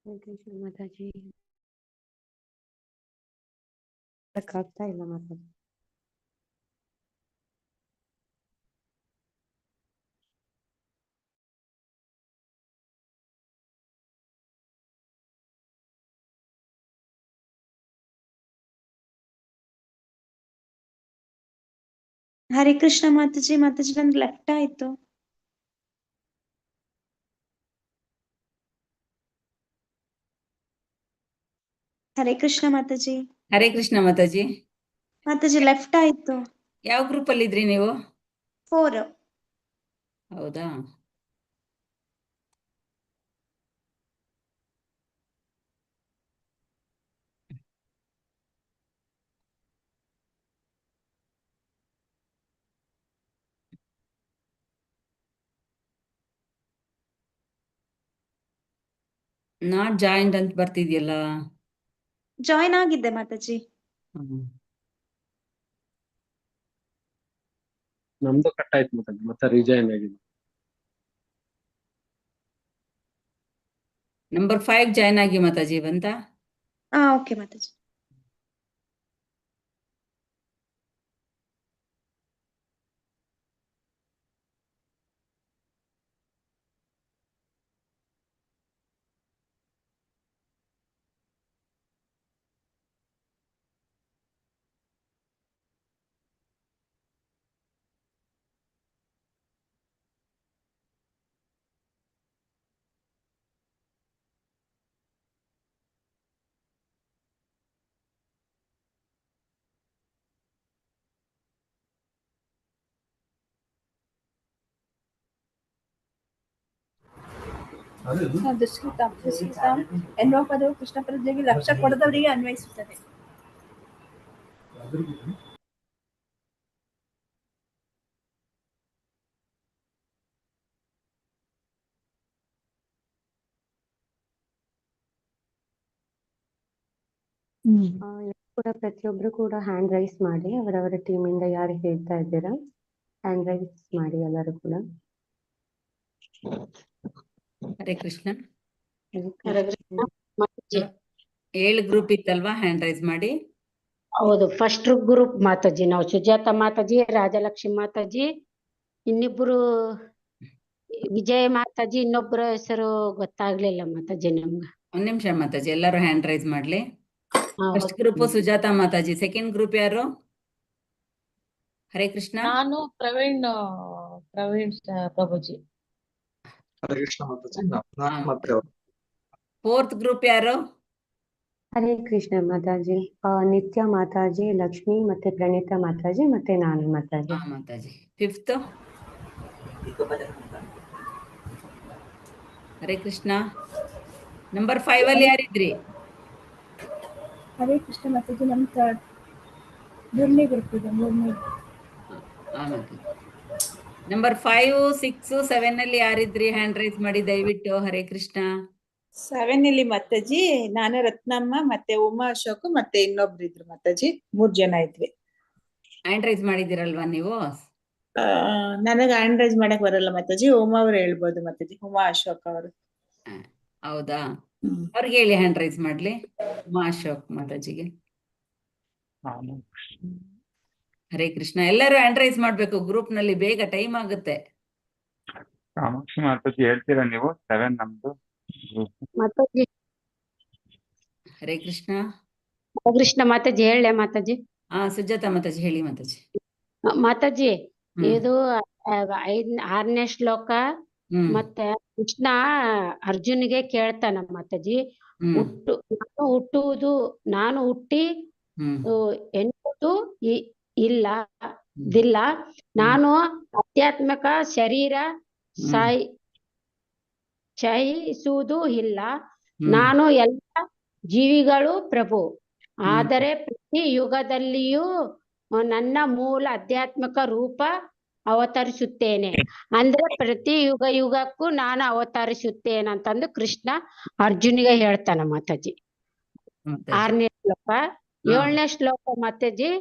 ಹರೇ ಕೃಷ್ಣ ಮಾತಾಜಿ. ಆಗ್ತಾ ಇಲ್ಲ ಮಾತಾಜಿ. ಹರೇ ಕೃಷ್ಣ ಮಾತಾಜಿ. ಮಾತಾಜಿ ನಂದು ಲೆಫ್ಟ್ ಆಯ್ತು. ಹರೇ ಕೃಷ್ಣ ಮಾತಾಜಿ. ಹರೇ ಕೃಷ್ಣ ಮಾತಾಜಿ. ಮಾತಾಜಿ ಲೆಫ್ಟ್ ಆಯ್ತು. ಯಾವ ಗ್ರೂಪ್ ಅಲ್ಲಿ ಇದ್ರಿ ನೀವು? 4. ಹೌದಾ? ನಾಟ್ ಜಾಯಿಂಡ್ ಅಂತ ಬರ್ತಿದ್ಯಲ್ಲ. ಜಾಯಿನ್ ಆಗಿದ್ದೆ ಮಾತಾಜಿ. ನಮ್ದು ಕಟ್ ಆಯ್ತು ಮತ್ತೆ ರಿಜಾಯಿನ್ ಆಗಿದೆ. ನಂಬರ್ 5 ಜಾಯ್ನ್ ಆಗಿ ಮಾತಾಜಿ ಬಂತ? ಓಕೆ ಮಾತಾಜಿ. ದುಷ್ಕೃತಾಂ ಎನ್ನುವ ಪದವು ಕೃಷ್ಣ ಪ್ರಜ್ಞೆಗೆ ಲಕ್ಷ್ಯ ಕೊಡದವರಿಗೆ ಅನ್ವಯಿಸುತ್ತದೆ. ಕೂಡ ಪ್ರತಿಯೊಬ್ರು ಕೂಡ ಹ್ಯಾಂಡ್ ರೈಸ್ ಮಾಡಿ, ಅವರವರ ಟೀಮ್ ಇಂದ ಯಾರು ಹೇಳ್ತಾ ಇದ್ದೀರಾ ಹ್ಯಾಂಡ್ ರೈಸ್ ಮಾಡಿ ಎಲ್ಲರೂ ಕೂಡ. Hare Krishna. Hare Krishna. 7 group ಇತ್ತಲ್ವಾ, hand raise ಮಾಡಿ. ಹೌದು, ಫಸ್ಟ್ ಗ್ರೂಪ್ ಮಾತಾಜಿ. ನಾವು ಸುಜಾತ ಮಾತಾಜಿ, ರಾಜಲಕ್ಷ್ಮಿ ಮಾತಾಜಿ, ಇನ್ನಿಬ್ರು ವಿಜಯ ಮಾತಾಜಿ, ಇನ್ನೊಬ್ಬರ ಹೆಸರು ಗೊತ್ತಾಗ್ಲಿಲ್ಲ ಮಾತಾಜಿ ನಮ್ಗ. ಒಂದ್ ನಿಮಿಷ ಮಾತಾಜಿ, ಎಲ್ಲರೂ ಹ್ಯಾಂಡ್ ರೈಸ್ ಮಾಡ್ಲಿ. First group Sujata Mataji. Second group ಯಾರು? ಹರೇ ಕೃಷ್ಣ. ನಾನು ಪ್ರವೀಣ್ ಪ್ರಭುಜಿ. ಹರೇ ಕೃಷ್ಣ ಮಾತಾಜಿ. ಫೋರ್ತ್ ಗ್ರೂಪ್ ಯಾರು? ಹರೇ ಕೃಷ್ಣ ಮಾತಾಜಿ. ನಿತ್ಯ ಮಾತಾಜಿ, ಲಕ್ಷ್ಮಿ ಮತ್ತೆ ಪ್ರಣೀತಾ ಮಾತಾಜಿ ಮತ್ತೆ ನಾನು ಮಾತಾಜಿ. ಮಾತಾಜಿ. ಫಿಫ್ತ್? ಹರೇ ಕೃಷ್ಣ. ನಂಬರ್ 5 ಅಲ್ಲಿ ಯಾರಿದ್ರಿ? ಹರೇ ಕೃಷ್ಣ ಮಾತಾಜಿ. ನಮ್ ಮೂರನೇ ಗ್ರೂಪ್ ಇದೆ. ನಂಬರ್ 5, 6, 7 ಅಲ್ಲಿ ಯಾರಿದ್ರಿ? ಹ್ಯಾಂಡ್ ರೈಸ್ ಮಾಡಿ ದಯವಿಟ್ಟು. ಹರೇ ಕೃಷ್ಣ. 7 ಇಲ್ಲಿ ಮಾತಾಜಿ ನಾನು, ರತ್ನಮ್ಮ ಮತ್ತೆ ಉಮಾ ಅಶೋಕ್ ಮತ್ತೆ ಇನ್ನೊಬ್ರು ಇದ್ರು ಮಾತಾಜಿ. 3 ಜನ ಇದ್ವಿ. ಹ್ಯಾಂಡ್ ರೈಸ್ ಮಾಡಿದಿರಲ್ವಾ ನೀವು? ನನಗೆ ಹ್ಯಾಂಡ್ ರೈಸ್ ಮಾಡಕ್ ಬರಲ್ಲ ಮಾತಾಜಿ. ಉಮಾ ಅವ್ರು ಹೇಳ್ಬೋದು ಮಾತಾಜಿ. ಉಮಾ ಅಶೋಕ್ ಅವರು. ಹೌದಾ? ಅವ್ರಿಗೆ ಹೇಳಿ ಹ್ಯಾಂಡ್ ರೈಸ್ ಮಾಡ್ಲಿ. ಉಮಾ ಅಶೋಕ್ ಮಾತಾಜಿಗೆ. ಹರೇ ಕೃಷ್ಣ. ಎಲ್ಲರೂ ಹ್ಯಾಂಡ್ ರೈಸ್ ಮಾಡ್ಬೇಕು ಗ್ರೂಪ್ ನಲ್ಲಿ, ಬೇಗ ಟೈಮ್ ಆಗುತ್ತೆ. ಕಾಮಾಕ್ಷಿ ಮಾತಾಜಿ ಹೇಳ್ತೀರಾ ನೀವು? 7 ನಮ್ದು ಮಾತಾಜಿ. ಹರೇ ಕೃಷ್ಣ. ಕೃಷ್ಣ ಮಾತಾಜಿ ಹೇಳ ಮಾತಾಜಿ. ಸುಜಾತ ಮಾತಾಜಿ ಹೇಳಿ ಮಾತಾಜಿ. ಮಾತಾಜಿ, ಇದು 6ನೇ ಶ್ಲೋಕ. ಮತ್ತೆ ಕೃಷ್ಣ ಅರ್ಜುನಿಗೆ ಕೇಳ್ತಾನ ಮಾತಾಜಿ, ನಾನು ಹುಟ್ಟಿ ಎನ್ನುವುದು ಇಲ್ಲದಿಲ್ಲ, ನಾನು ಆಧ್ಯಾತ್ಮಿಕ ಶರೀರ ಕ್ಷಯಿಸುವುದು ಇಲ್ಲ, ನಾನು ಎಲ್ಲ ಜೀವಿಗಳು ಪ್ರಭು, ಆದರೆ ಪ್ರತಿ ಯುಗದಲ್ಲಿಯೂ ನನ್ನ ಮೂಲ ಆಧ್ಯಾತ್ಮಿಕ ರೂಪ ಅವತರಿಸುತ್ತೇನೆ. ಅಂದ್ರೆ ಪ್ರತಿ ಯುಗಕ್ಕೂ ನಾನು ಅವತರಿಸುತ್ತೇನೆ ಅಂತಂದು ಕೃಷ್ಣ ಅರ್ಜುನಿಗೆ ಹೇಳ್ತಾನ ಮಾತಾಜಿ. 6ನೇ ಶ್ಲೋಕ. 7ನೇ ಶ್ಲೋಕ ಮಾತಾಜಿ,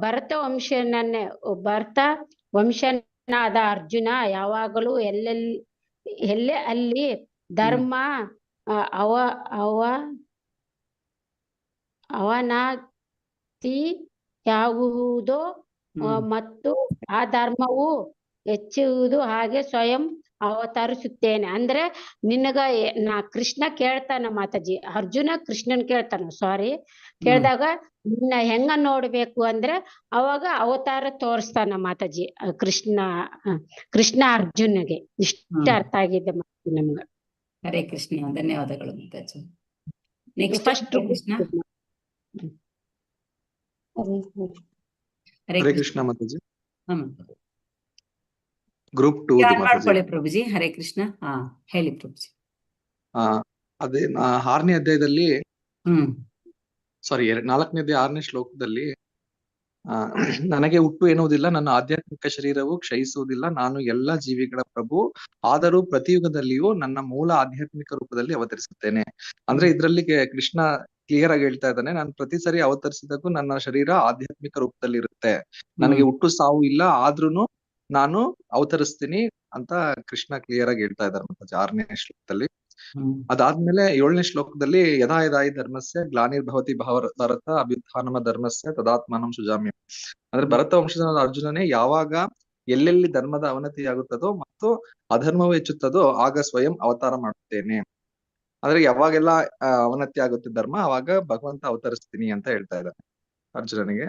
ಭರತ ವಂಶನಾದ ಅರ್ಜುನ ಯಾವಾಗಲೂ ಎಲ್ಲೇ ಅಲ್ಲಿ ಧರ್ಮ ಅವ ಅವ ಅವನತಿಯಾಗುವುದೋ ಮತ್ತು ಆ ಧರ್ಮವು ಹೆಚ್ಚುವುದು ಹಾಗೆ ಸ್ವಯಂ ಅವತರಿಸುತ್ತೇನೆ. ಅಂದ್ರೆ ನಿನಗ ಕೃಷ್ಣ ಕೇಳ್ತಾನ ಮಾತಾಜಿ, ಅರ್ಜುನ ಕೃಷ್ಣನ್ ಕೇಳ್ತಾನ, ಸಾರಿ, ಕೇಳಿದಾಗ ನಿನ್ನ ಹೆಂಗ ನೋಡ್ಬೇಕು ಅಂದ್ರೆ ಅವಾಗ ಅವತಾರ ತೋರಿಸ್ತಾನ ಮಾತಾಜಿ ಕೃಷ್ಣ ಅರ್ಜುನ್ಗೆ. ಇಷ್ಟ ಅರ್ಥ ಆಗಿದೆ ನಮ್ಗ. ಹರೇ ಕೃಷ್ಣ, ಧನ್ಯವಾದಗಳು ಮಾತಾಜಿ. Next first Krishna. ಹರೇ ಕೃಷ್ಣ ಮಾತಾಜಿ. ಹ್ಮ್, ಗ್ರೂಪ್ 2 ಯಾರು ಮಾಡ್ಕೊಳ್ಳಿ ಪ್ರಭುಜಿ. ಹರೇ ಕೃಷ್ಣ. ಹೇಳಿ ಪ್ರಭುಜಿ. ಅದೇ 6ನೇ ಅಧ್ಯಾಯದಲ್ಲಿ, ಸಾರಿ 4ನೇ ಅಧ್ಯಾಯ 6ನೇ ಶ್ಲೋಕದಲ್ಲಿ ನನಗೆ ಹುಟ್ಟು ಎನ್ನುವುದಿಲ್ಲ, ನನ್ನ ಆಧ್ಯಾತ್ಮಿಕ ಶರೀರವು ಕ್ಷಯಿಸುವುದಿಲ್ಲ, ನಾನು ಎಲ್ಲಾ ಜೀವಿಗಳ ಪ್ರಭು, ಆದರೂ ಪ್ರತಿಯುಗದಲ್ಲಿಯೂ ನನ್ನ ಮೂಲ ಆಧ್ಯಾತ್ಮಿಕ ರೂಪದಲ್ಲಿ ಅವತರಿಸುತ್ತೇನೆ. ಅಂದ್ರೆ ಇದ್ರಲ್ಲಿ ಕೃಷ್ಣ ಕ್ಲಿಯರ್ ಆಗಿ ಹೇಳ್ತಾ ಇದ್ದಾನೆ, ನಾನು ಪ್ರತಿ ಸರಿ ಅವತರಿಸಿದಾಗೂ ನನ್ನ ಶರೀರ ಆಧ್ಯಾತ್ಮಿಕ ರೂಪದಲ್ಲಿ ಇರುತ್ತೆ, ನನಗೆ ಹುಟ್ಟು ಸಾವು ಇಲ್ಲ, ಆದ್ರೂನು ನಾನು ಅವತರಿಸ್ತೀನಿ ಅಂತ ಕೃಷ್ಣ ಕ್ಲಿಯರ್ ಆಗಿ ಹೇಳ್ತಾ ಇದ್ದಾರೆ ಮತ್ತೆ 6ನೇ ಶ್ಲೋಕದಲ್ಲಿ. ಅದಾದ್ಮೇಲೆ 7ನೇ ಶ್ಲೋಕದಲ್ಲಿ ಯದಾ ಯದಾ ಹಿ ಧರ್ಮಸ್ಯ ಗ್ಲಾನಿರ್ಭವತಿ ಭಾರತ ಅಭ್ಯುತ್ಥಾನಮ ಧರ್ಮಸ್ಯ ತದಾತ್ಮಾನಂ ಸುಜಾಮ್ಯ. ಅಂದ್ರೆ ಭರತ ವಂಶದ ಅರ್ಜುನನೇ ಯಾವಾಗ ಎಲ್ಲೆಲ್ಲಿ ಧರ್ಮದ ಅವನತಿಯಾಗುತ್ತದೋ ಮತ್ತು ಅಧರ್ಮವು ಹೆಚ್ಚುತ್ತದೋ ಆಗ ಸ್ವಯಂ ಅವತಾರ ಮಾಡುತ್ತೇನೆ. ಅಂದ್ರೆ ಯಾವಾಗೆಲ್ಲ ಅವನತಿ ಆಗುತ್ತೆ ಧರ್ಮ, ಅವಾಗ ಭಗವಂತ ಅವತರಿಸ್ತೀನಿ ಅಂತ ಹೇಳ್ತಾ ಇದ್ದಾನೆ ಅರ್ಜುನನಿಗೆ.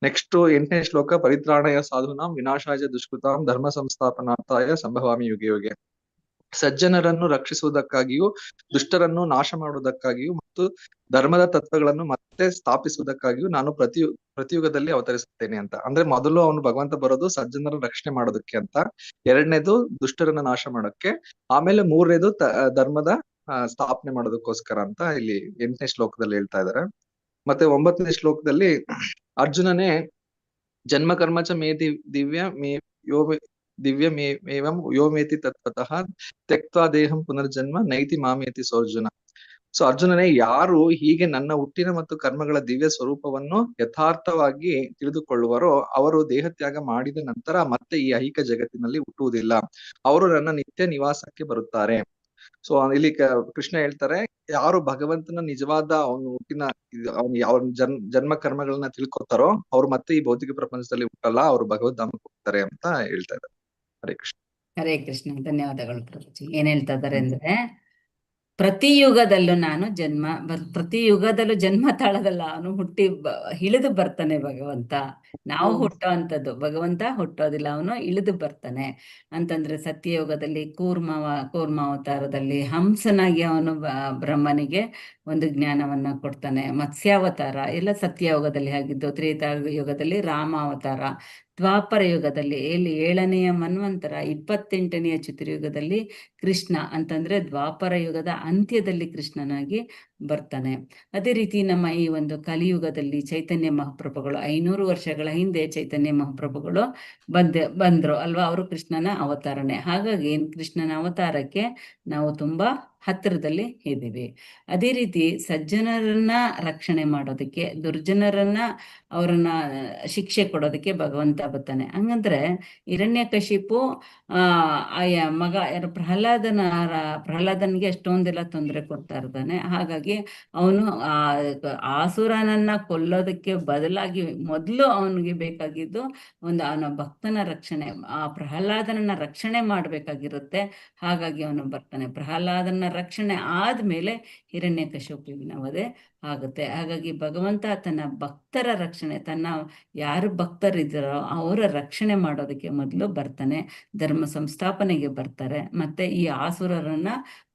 ನೆಕ್ಸ್ಟ್ 8ನೇ ಶ್ಲೋಕ ಪರಿತ್ರಾಣಾಯ ಸಾಧೂನಾಂ ವಿನಾಶಾಯ ದುಷ್ಕೃತಾಂ ಧರ್ಮ ಸಂಸ್ಥಾಪನಾರ್ಥಾಯ ಸಂಭವಾಮಿ ಯುಗೆ ಯುಗೆ. ಸಜ್ಜನರನ್ನು ರಕ್ಷಿಸುವುದಕ್ಕಾಗಿಯೂ ದುಷ್ಟರನ್ನು ನಾಶ ಮಾಡುವುದಕ್ಕಾಗಿಯೂ ಮತ್ತು ಧರ್ಮದ ತತ್ವಗಳನ್ನು ಮತ್ತೆ ಸ್ಥಾಪಿಸುವುದಕ್ಕಾಗಿಯೂ ನಾನು ಪ್ರತಿಯುಗದಲ್ಲಿ ಅವತರಿಸುತ್ತೇನೆ ಅಂತ. ಅಂದ್ರೆ ಮೊದಲು ಅವನು ಭಗವಂತ ಬರೋದು ಸಜ್ಜನರ ರಕ್ಷಣೆ ಮಾಡೋದಕ್ಕೆ ಅಂತ, 2ನೇದು ದುಷ್ಟರನ್ನ ನಾಶ ಮಾಡೋಕ್ಕೆ, ಆಮೇಲೆ 3ನೇದು ಧರ್ಮದ ಸ್ಥಾಪನೆ ಮಾಡೋದಕ್ಕೋಸ್ಕರ ಅಂತ ಇಲ್ಲಿ 8ನೇ ಶ್ಲೋಕದಲ್ಲಿ ಹೇಳ್ತಾ ಇದ್ದಾರೆ. ಮತ್ತೆ 9ನೇ ಶ್ಲೋಕದಲ್ಲಿ ಅರ್ಜುನನೇ ಜನ್ಮ ಕರ್ಮಚ ಮೇ ದಿವ್ಯಮೇವಂ ಯೋಮೇತಿ ತತ್ವತಃ ತ್ಯಕ್ತ್ವಾ ದೇಹಂ ಪುನರ್ಜನ್ಮ ನೈತಿ ಮಾಮೇತಿ ಸೋರ್ಜುನ. ಸೊ ಅರ್ಜುನನೇ, ಯಾರು ಹೀಗೆ ನನ್ನ ಹುಟ್ಟಿನ ಮತ್ತು ಕರ್ಮಗಳ ದಿವ್ಯ ಸ್ವರೂಪವನ್ನು ಯಥಾರ್ಥವಾಗಿ ತಿಳಿದುಕೊಳ್ಳುವರೋ ಅವರು ದೇಹತ್ಯಾಗ ಮಾಡಿದ ನಂತರ ಮತ್ತೆ ಈ ಐಹಿಕ ಜಗತ್ತಿನಲ್ಲಿ ಹುಟ್ಟುವುದಿಲ್ಲ, ಅವರು ನನ್ನ ನಿತ್ಯ ನಿವಾಸಕ್ಕೆ ಬರುತ್ತಾರೆ. ಸೊ ಇಲ್ಲಿ ಕೃಷ್ಣ ಹೇಳ್ತಾರೆ, ಯಾರು ಭಗವಂತನ ನಿಜವಾದ ಅವನು ಹುಟ್ಟಿನ ಯಾವ ಜನ್ಮ ಕರ್ಮಗಳನ್ನ ತಿಳ್ಕೊತಾರೋ ಅವ್ರು ಮತ್ತೆ ಈ ಭೌತಿಕ ಪ್ರಪಂಚದಲ್ಲಿ ಹುಟ್ಟಲ್ಲ, ಅವ್ರು ಭಗವದ್ಧಾಮಕ್ಕೆ ಹೋಗ್ತಾರೆ ಅಂತ ಹೇಳ್ತಾ ಇದ್ದಾರೆ. ಹರೇ ಕೃಷ್ಣ. ಹರೇ ಕೃಷ್ಣ, ಧನ್ಯವಾದಗಳು ಪ್ರಭುಜಿ. ಏನ್ ಹೇಳ್ತಾ ಇದ್ದಾರೆ ಅಂದ್ರೆ, ಪ್ರತಿ ಯುಗದಲ್ಲೂ ನಾನು ಪ್ರತಿ ಯುಗದಲ್ಲೂ ಜನ್ಮ ತಾಳದಲ್ಲ, ಅವನು ಹುಟ್ಟಿ ಇಳಿದು ಬರ್ತಾನೆ ಭಗವಂತ. ನಾವು ಹುಟ್ಟುವಂಥದ್ದು, ಭಗವಂತ ಹುಟ್ಟೋದಿಲ್ಲ, ಅವನು ಇಳಿದು ಬರ್ತಾನೆ ಅಂತಂದ್ರೆ ಸತ್ಯಯುಗದಲ್ಲಿ ಕೂರ್ಮಾವತಾರದಲ್ಲಿ ಹಂಸನಾಗಿ ಅವನು ಬ್ರಹ್ಮನಿಗೆ ಒಂದು ಜ್ಞಾನವನ್ನ ಕೊಡ್ತಾನೆ. ಮತ್ಸ್ಯಾವತಾರ ಎಲ್ಲ ಸತ್ಯಯುಗದಲ್ಲಿ ಆಗಿದ್ದು, ತ್ರೇತಾಯುಗದಲ್ಲಿ ರಾಮಾವತಾರ, ದ್ವಾಪರ ಯುಗದಲ್ಲಿ 7ನೆಯ ಮನ್ವಂತರ, 28ನೆಯ ಚತುರ್ಯುಗದಲ್ಲಿ ಕೃಷ್ಣ ಅಂತಂದ್ರೆ ದ್ವಾಪರ ಯುಗದ ಅಂತ್ಯದಲ್ಲಿ ಕೃಷ್ಣನಾಗಿ ಬರ್ತಾನೆ. ಅದೇ ರೀತಿ ನಮ್ಮ ಈ ಒಂದು ಕಲಿಯುಗದಲ್ಲಿ ಚೈತನ್ಯ ಮಹಾಪ್ರಭುಗಳು 500 ವರ್ಷಗಳ ಹಿಂದೆ ಚೈತನ್ಯ ಮಹಾಪ್ರಭುಗಳು ಬಂದ್ರು ಅಲ್ವಾ, ಅವರು ಕೃಷ್ಣನ ಅವತಾರನೆ. ಹಾಗಾಗಿ ಕೃಷ್ಣನ ಅವತಾರಕ್ಕೆ ನಾವು ತುಂಬಾ ಹತ್ತಿರದಲ್ಲಿ ಇದ್ದೀವಿ. ಅದೇ ರೀತಿ ಸಜ್ಜನರನ್ನ ರಕ್ಷಣೆ ಮಾಡೋದಕ್ಕೆ, ದುರ್ಜನರನ್ನ ಅವರನ್ನ ಶಿಕ್ಷೆ ಕೊಡೋದಕ್ಕೆ ಭಗವಂತ ಬರ್ತಾನೆ. ಹಂಗಂದ್ರೆ ಹಿರಣ್ಯಕಶಿಪು ಮಗ ಯಾರು ಪ್ರಹ್ಲಾದನ್ಗೆ ಎಷ್ಟೊಂದೆಲ್ಲ ತೊಂದರೆ ಕೊಡ್ತಾ ಇರ್ತಾನೆ. ಹಾಗಾಗಿ ಅವನು ಆಸುರನನ್ನ ಕೊಲ್ಲೋದಕ್ಕೆ ಬದಲಾಗಿ ಮೊದಲು ಅವನಿಗೆ ಬೇಕಾಗಿದ್ದು ಅವನ ಭಕ್ತನ ರಕ್ಷಣೆ, ಆ ಪ್ರಹ್ಲಾದನನ್ನ ರಕ್ಷಣೆ ಮಾಡ್ಬೇಕಾಗಿರುತ್ತೆ. ಹಾಗಾಗಿ ಅವನು ಬರ್ತಾನೆ. ಪ್ರಹ್ಲಾದನ ರಕ್ಷಣೆ ಆದ್ಮೇಲೆ ಹಿರಣ್ಯಕಶಿಪುವಿನ ವಧೆ ಆಗುತ್ತೆ. ಹಾಗಾಗಿ ಭಗವಂತ ತನ್ನ ಭಕ್ತರ ರಕ್ಷಣೆ, ತನ್ನ ಯಾರು ಭಕ್ತರಿದ್ದಾರೋ ಅವರ ರಕ್ಷಣೆ ಮಾಡೋದಕ್ಕೆ ಮೊದಲು ಬರ್ತಾನೆ, ಧರ್ಮ ಸಂಸ್ಥಾಪನೆಗೆ ಬರ್ತಾರೆ, ಮತ್ತೆ ಈ ಆಸುರರನ್ನ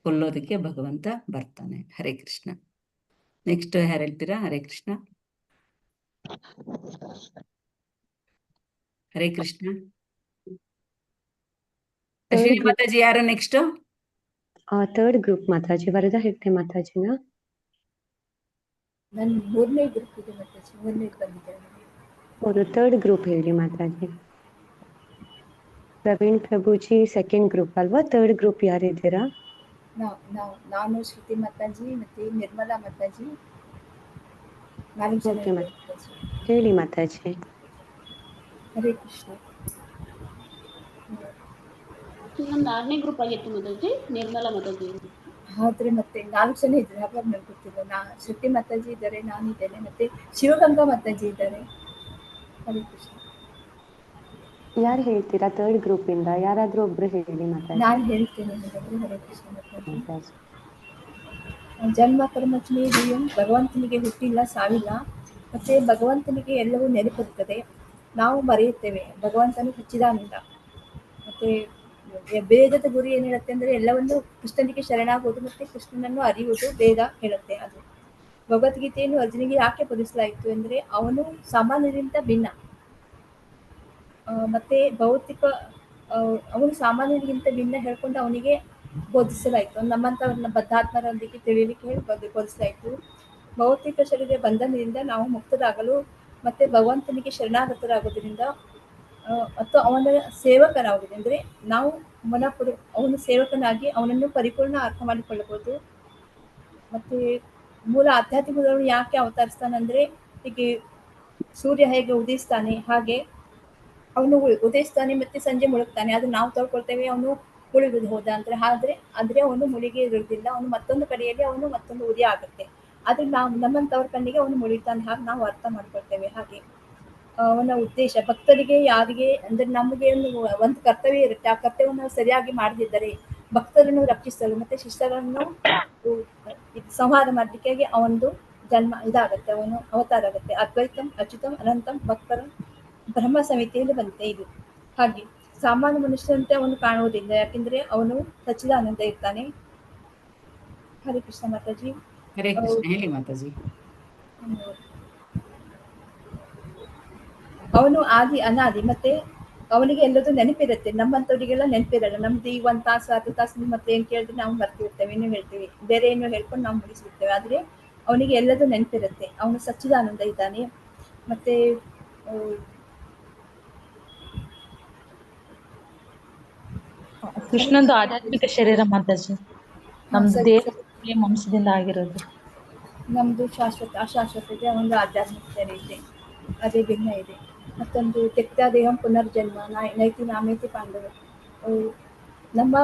ಕೊಲ್ಲೋದಕ್ಕೆ ಭಗವಂತ ಬರ್ತಾನೆ. ಹರೇ ಕೃಷ್ಣ. ನೆಕ್ಸ್ಟ್ ಯಾರು ಹೇಳ್ತೀರಾ? ಹರೇ ಕೃಷ್ಣ. ಹರೇ ಕೃಷ್ಣ. ಅಶ್ವಿನಿ ಮಾತಾಜಿ ಯಾರು ನೆಕ್ಸ್ಟ್? ಥರ್ಡ್ ಗ್ರೂಪ್ ಮಾತಾಜಿ, ವರದಾ ಹೆಗ್ಡೆ ಮಾತಾಜಿನ. ನಾನು 3ನೇ ಗ್ರೂಪ್ ಇದೆ ಮಾತಾಜಿ, 3ನೇ ಬಂದಿದ್ದೇನೆ. ಅವರು ಥರ್ಡ್ ಗ್ರೂಪ್ ಹೇಳಿ ಮಾತಾಜಿ. ಪ್ರವೀಣ್ ಪ್ರಭುಜಿ ಸೆಕೆಂಡ್ ಗ್ರೂಪ್ ಅಲ್ವಾ? ಥರ್ಡ್ ಗ್ರೂಪ್ ಯಾರಿದ್ದೀರಾ? ನಾನು ಶ್ರುತಿ ಮಾತಾಜಿ ಮತ್ತೆ ನಿರ್ಮಲಾ ಮಾತಾಜಿ. ಹೇಳಿ ಮಾತಾಜಿ. ಹರೇ ಕೃಷ್ಣ. ನಮ್ದು 6ನೇ ಗ್ರೂಪ್ ಆಗಿತ್ತು ಮಾತಾಜಿ, ನಿರ್ಮಲಾ ಮಾತಾಜಿ. ಆದ್ರೆ ಮತ್ತೆ 4 ಜನ ಇದ್ದಾರೆ, ಹಾಗಾಗಿ ನಂಗೆ ಗೊತ್ತಿಲ್ಲ. ಶ್ರುತಿ ಮಾತಾಜಿ ಇದ್ದಾರೆ, ನಾನಿದ್ದೇನೆ, ಮತ್ತೆ ಶಿವಗಂಗಾ ಮಾತಾಜಿ ಇದ್ದಾರೆ. ಹರೇ ಕೃಷ್ಣ. ಯಾರು ಹೇಳ್ತೀರಾ ಥರ್ಡ್ ಗ್ರೂಪ್ ಇಂದ? ಯಾರಾದ್ರೂ ಒಬ್ರು ಹೇಳಿ ಮಾತಾಡಿ. ನಾನು ಹೇಳ್ತೇನೆ ಹಾಗಾದ್ರೆ. ಹರೇ ಕೃಷ್ಣ ಮಾತಾಜಿ. ಮಾತಾಡಿ. ಜನ್ಮ ಕರ್ಮಚಮಿ ದಿವ್ಯಂ, ಭಗವಂತನಿಗೆ ಹುಟ್ಟಿಲ್ಲ, ಸಾವಿಲ್ಲ, ಮತ್ತೆ ಭಗವಂತನಿಗೆ ಎಲ್ಲವೂ ನೆನಪಿರುತ್ತದೆ. ನಾವು ಮರೆಯುತ್ತೇವೆ. ಭಗವಂತನು ಸಚ್ಚಿದಾನಂದ. ಮತ್ತೆ ವೇದದ ಗುರಿ ಏನ್ ಹೇಳುತ್ತೆ ಅಂದ್ರೆ ಎಲ್ಲವನ್ನು ಕೃಷ್ಣನಿಗೆ ಶರಣಾಗುವುದು ಮತ್ತೆ ಕೃಷ್ಣನನ್ನು ಅರಿಯುವುದು ವೇದ ಹೇಳುತ್ತೆ. ಅದು ಭಗವದ್ಗೀತೆಯನ್ನು ಅರ್ಜುನಿಗೆ ಯಾಕೆ ಬೋಧಿಸಲಾಯಿತು ಅಂದ್ರೆ ಅವನು ಸಾಮಾನ್ಯರಿಂದ ಭಿನ್ನ. ಮತ್ತೆ ಭೌತಿಕ ಅವನು ಸಾಮಾನ್ಯರಿಗಿಂತ ಭಿನ್ನ ಹೇಳ್ಕೊಂಡು ಅವನಿಗೆ ಬೋಧಿಸಲಾಯಿತು. ನಮ್ಮಂತವ್ರನ್ನ ಬದ್ಧಾತ್ಮರೊಂದಿಗೆ ತಿಳಿಯಲಿಕ್ಕೆ ಹೇಳಿ ಬೋಧಿಸಲಾಯಿತು. ಭೌತಿಕ ಶರೀರ ಬಂಧನದಿಂದ ನಾವು ಮುಕ್ತರಾಗಲು ಮತ್ತೆ ಭಗವಂತನಿಗೆ ಶರಣಾಗತರಾಗೋದ್ರಿಂದ ಮತ್ತು ಅವನ ಸೇವಕನಾಗುವುದು ಅಂದ್ರೆ ನಾವು ಅವನ ಸೇವಕನಾಗಿ ಅವನನ್ನು ಪರಿಪೂರ್ಣ ಅರ್ಥ ಮಾಡಿಕೊಳ್ಳಬಹುದು. ಮತ್ತೆ ಮೂಲ ಆಧ್ಯಾತ್ಮಿಕದವನು ಯಾಕೆ ಅವತರಿಸ್ತಾನಂದ್ರೆ ಹೀಗೆ ಸೂರ್ಯ ಹೇಗೆ ಉದಯಿಸ್ತಾನೆ ಹಾಗೆ ಅವನು ಉದಯಿಸ್ತಾನೆ ಮತ್ತೆ ಸಂಜೆ ಮುಳುಗ್ತಾನೆ. ಅದು ನಾವು ತಗೊಳ್ತೇವೆ ಅವನು ಮುಳುಗಿದು ಹೋದ ಅಂತ. ಆದ್ರೆ ಅವನು ಮುಳುಗಿ ಇರುವುದಿಲ್ಲ. ಅವನು ಮತ್ತೊಂದು ಕಡೆಯಲ್ಲಿ ಅವನು ಮತ್ತೊಂದು ಉದಯ ಆಗುತ್ತೆ. ಆದ್ರೆ ನಾವು ನಮ್ಮಂತವ್ರ ಕಣ್ಣಿಗೆ ಅವನು ಮುಳುಗ್ತಾನೆ, ಹಾಗೆ ನಾವು ಅರ್ಥ ಮಾಡ್ಕೊಳ್ತೇವೆ. ಹಾಗೆ ಅವನ ಉದ್ದೇಶ ಭಕ್ತರಿಗೆ ಯಾರಿಗೆ ಅಂದ್ರೆ ನಮಗೆ ಒಂದು ಕರ್ತವ್ಯ ಇರುತ್ತೆ. ಆ ಕರ್ತವ್ಯವನ್ನು ನಾವು ಸರಿಯಾಗಿ ಮಾಡದಿದ್ದರೆ ಭಕ್ತರನ್ನು ರಕ್ಷಿಸಲು ಮತ್ತೆ ಶಿಷ್ಯರನ್ನು ಸಂಹಾರ ಮಾಡಲಿಕ್ಕೆ ಅವನದು ಜನ್ಮ ಇದಾಗತ್ತೆ, ಅವನು ಅವತಾರ ಆಗುತ್ತೆ. ಅದ್ವೈತಂ ಅಚ್ಯುತಂ ಅನಂತಂ ಭಕ್ತರ ಬ್ರಹ್ಮ ಸಮಿತಿಯಲ್ಲಿ ಬಂತೆ ಇದು. ಹಾಗೆ ಸಾಮಾನ್ಯ ಮನುಷ್ಯರಂತೆ ಅವನು ಕಾಣುವುದಿಲ್ಲ, ಯಾಕೆಂದ್ರೆ ಅವನು ಸಚ್ಚಿದಾನಂದ ಇರ್ತಾನೆ. ಹರೇ ಕೃಷ್ಣ ಮಾತಾಜಿ. ಹರೇ ಕೃಷ್ಣ. ಹೇಳಿ ಮಾತಾಜಿ. ಅವನು ಆದಿ ಅನಾದಿ ಮತ್ತೆ ಅವನಿಗೆ ಎಲ್ಲದೂ ನೆನಪಿರುತ್ತೆ. ನಮ್ಮಂತವರಿಗೆಲ್ಲ ನೆನಪಿರಲ್ಲ. ನಮ್ದು ಈ 1 ತಾಸು 10 ತಾಸು ಮತ್ತೆ ಏನ್ ಕೇಳಿದ್ರೆ ನಾವು ಬರ್ತಿರ್ತೇವೆ, ಏನು ಹೇಳ್ತೀವಿ, ಬೇರೆ ಏನು ಹೇಳ್ಕೊಂಡು ನಾವು ಮುಗಿಸಿರ್ತೇವೆ. ಆದ್ರೆ ಅವನಿಗೆ ಎಲ್ಲದೂ ನೆನಪಿರುತ್ತೆ. ಅವನು ಸಚ್ಚಿದಾನಂದ ಇದ್ದಾನೆ. ಮತ್ತೆ ಕೃಷ್ಣಂದು ಆಧ್ಯಾತ್ಮಿಕ ಶರೀರ ಮಾತಾಜಿ. ನಮ್ದು ದೇಹ ಮಾಂಸದಿಂದ ಆಗಿರೋದು. ನಮ್ದು ಶಾಶ್ವತ ಅಶಾಶ್ವತ ಇದೆ, ಒಂದು ಆಧ್ಯಾತ್ಮಿಕ ಶರೀರ ಇದೆ, ಅದೇ ಭಿನ್ನ ಇದೆ. ಮತ್ತೊಂದು ತೆಕ್ತ ದೇಹಂ ಪುನರ್ಜನ್ಮ ನೈತಿ ನಾಮೇತಿ ಪಾಂಡವ. ನಮ್ಮ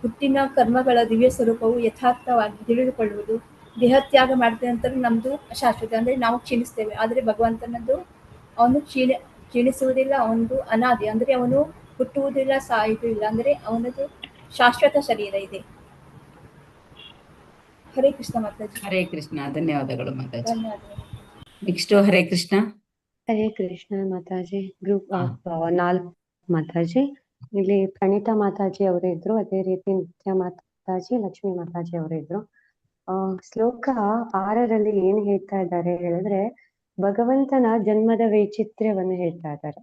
ಹುಟ್ಟಿನ ಕರ್ಮಗಳ ದಿವ್ಯ ಸ್ವರೂಪವು ಯಥಾರ್ಥವಾಗಿ ತಿಳಿದುಕೊಳ್ಳುವುದು. ದೇಹತ್ಯಾಗ ಮಾಡಿದ ನಂತರ ನಮ್ದು ಅಶಾಶ್ವತ ಅಂದ್ರೆ ನಾವು ಕ್ಷೀಣಿಸ್ತೇವೆ. ಆದ್ರೆ ಭಗವಂತನದ್ದು ಅವನು ಕ್ಷೀಣಿಸುವುದಿಲ್ಲ. ಅವನದು ಅನಾದಿ ಅಂದ್ರೆ ಅವನು ಹುಟ್ಟುವುದಿಲ್ಲ, ಸಾಯುವುದು ಇಲ್ಲ, ಅಂದ್ರೆ ಅವನದು ಶಾಶ್ವತ ಶರೀರ ಇದೆ. ಹರೇ ಕೃಷ್ಣ ಮಾತಾಜಿ. ಹರೇ ಕೃಷ್ಣ. ಧನ್ಯವಾದಗಳು ಮಾತಾಜಿ. ಧನ್ಯವಾದಗಳು. Next Hare Krishna. Hare Krishna Mataji. Group of 4 Mataji. ಇಲ್ಲಿ ಪ್ರಣೀತಾ ಮಾತಾಜಿ ಅವರು ಇದ್ರು, ಅದೇ ರೀತಿ ನಿತ್ಯ ಮಾತಾಜಿ, ಲಕ್ಷ್ಮೀ ಮಾತಾಜಿ ಅವರು ಇದ್ರು. ಶ್ಲೋಕ 6ರಲ್ಲಿ ಏನ್ ಹೇಳ್ತಾ ಇದ್ದಾರೆ ಹೇಳಿದ್ರೆ ಭಗವಂತನ ಜನ್ಮದ ವೈಚಿತ್ರ್ಯವನ್ನು ಹೇಳ್ತಾ ಇದ್ದಾರೆ.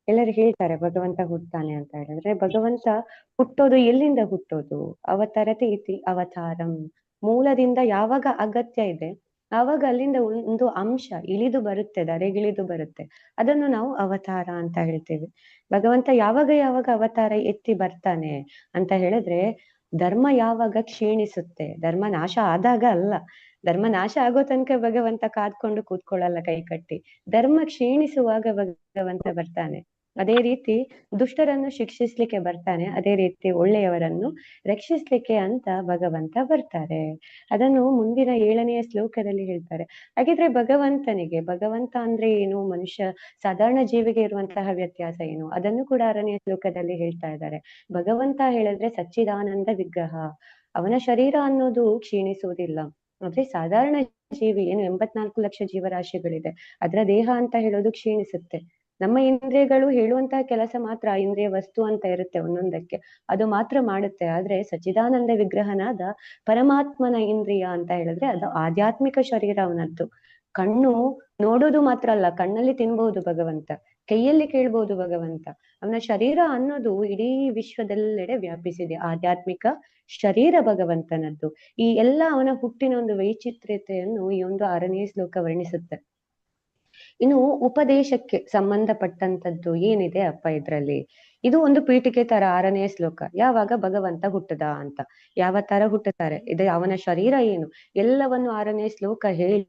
ಎಲ್ಲರೂ ಹೇಳ್ತಾರೆ ಭಗವಂತ ಹುಟ್ಟಾನೆ ಅಂತ ಹೇಳಿದ್ರೆ, ಭಗವಂತ ಹುಟ್ಟೋದು ಎಲ್ಲಿಂದ ಹುಟ್ಟೋದು? ಅವತರತೆ ಇತಿ ಅವತಾರಂ. ಮೂಲದಿಂದ ಯಾವಾಗ ಅಗತ್ಯ ಇದೆ ಆವಾಗ ಅಲ್ಲಿಂದ ಒಂದು ಅಂಶ ಇಳಿದು ಬರುತ್ತೆ, ಧರೆಗಿಳಿದು ಬರುತ್ತೆ. ಅದನ್ನು ನಾವು ಅವತಾರ ಅಂತ ಹೇಳ್ತೇವೆ. ಭಗವಂತ ಯಾವಾಗ ಅವತಾರ ಎತ್ತಿ ಬರ್ತಾನೆ ಅಂತ ಹೇಳಿದ್ರೆ ಧರ್ಮ ಯಾವಾಗ ಕ್ಷೀಣಿಸುತ್ತೆ, ಧರ್ಮ ನಾಶ ಆದಾಗ ಅಲ್ಲ. ಧರ್ಮ ನಾಶ ಆಗೋ ತನಕ ಭಗವಂತ ಕಾದ್ಕೊಂಡು ಕೂತ್ಕೊಳ್ಳಲ್ಲ ಕೈ ಕಟ್ಟಿ. ಧರ್ಮ ಕ್ಷೀಣಿಸುವಾಗ ಭಗವಂತ ಬರ್ತಾನೆ. ಅದೇ ರೀತಿ ದುಷ್ಟರನ್ನು ಶಿಕ್ಷಿಸ್ಲಿಕ್ಕೆ ಬರ್ತಾನೆ, ಅದೇ ರೀತಿ ಒಳ್ಳೆಯವರನ್ನು ರಕ್ಷಿಸ್ಲಿಕ್ಕೆ ಅಂತ ಭಗವಂತ ಬರ್ತಾರೆ. ಅದನ್ನು ಮುಂದಿನ 7ನೆಯ ಶ್ಲೋಕದಲ್ಲಿ ಹೇಳ್ತಾರೆ. ಹಾಗಿದ್ರೆ ಭಗವಂತ ಅಂದ್ರೆ ಏನು, ಮನುಷ್ಯ ಸಾಧಾರಣ ಜೀವಿಗೆ ಇರುವಂತಹ ವ್ಯತ್ಯಾಸ ಏನು, ಅದನ್ನು ಕೂಡ 6ನೆಯ ಶ್ಲೋಕದಲ್ಲಿ ಹೇಳ್ತಾ ಇದ್ದಾರೆ. ಭಗವಂತ ಹೇಳಿದ್ರೆ ಸಚ್ಚಿದಾನಂದ ವಿಗ್ರಹ. ಅವನ ಶರೀರ ಅನ್ನೋದು ಕ್ಷೀಣಿಸುವುದಿಲ್ಲ. ಆದ್ರೆ ಸಾಧಾರಣ ಜೀವಿ ಏನು 84 ಲಕ್ಷ ಜೀವರಾಶಿಗಳಿದೆ, ಅದರ ದೇಹ ಅಂತ ಹೇಳೋದು ಕ್ಷೀಣಿಸುತ್ತೆ. ನಮ್ಮ ಇಂದ್ರಿಯಗಳು ಹೇಳುವಂತಹ ಕೆಲಸ ಮಾತ್ರ, ಇಂದ್ರಿಯ ವಸ್ತು ಅಂತ ಇರುತ್ತೆ ಒಂದೊಂದಕ್ಕೆ, ಅದು ಮಾತ್ರ ಮಾಡುತ್ತೆ. ಆದ್ರೆ ಸಚ್ಚಿದಾನಂದ ವಿಗ್ರಹನಾದ ಪರಮಾತ್ಮನ ಇಂದ್ರಿಯ ಅಂತ ಹೇಳಿದ್ರೆ ಅದು ಆಧ್ಯಾತ್ಮಿಕ ಶರೀರ ಅವನದ್ದು. ಕಣ್ಣು ನೋಡೋದು ಮಾತ್ರ ಅಲ್ಲ, ಕಣ್ಣಲ್ಲಿ ತಿನ್ಬಹುದು ಭಗವಂತ, ಕೈಯಲ್ಲಿ ಕೇಳ್ಬಹುದು ಭಗವಂತ. ಅವನ ಶರೀರ ಅನ್ನೋದು ಇಡೀ ವಿಶ್ವದೆಲ್ಲೆಡೆ ವ್ಯಾಪಿಸಿದೆ. ಆಧ್ಯಾತ್ಮಿಕ ಶರೀರ ಭಗವಂತನದ್ದು. ಈ ಎಲ್ಲ ಅವನ ಹುಟ್ಟಿನ ಒಂದು ವೈಚಿತ್ರ್ಯತೆಯನ್ನು ಈ ಒಂದು 6ನೇ ಶ್ಲೋಕ ವರ್ಣಿಸುತ್ತೆ. ಇನ್ನು ಉಪದೇಶಕ್ಕೆ ಸಂಬಂಧಪಟ್ಟಂತದ್ದು ಏನಿದೆ ಅಪ್ಪ ಇದ್ರಲ್ಲಿ, ಇದು ಒಂದು ಪೀಠಿಕೆ ತರ 6ನೇ ಶ್ಲೋಕ. ಯಾವಾಗ ಭಗವಂತ ಹುಟ್ಟದ ಅಂತ, ಯಾವ ತರ ಹುಟ್ಟುತ್ತಾರೆ, ಇದು ಅವನ ಶರೀರ ಏನು, ಎಲ್ಲವನ್ನು 6ನೇ ಶ್ಲೋಕ ಹೇಳಿ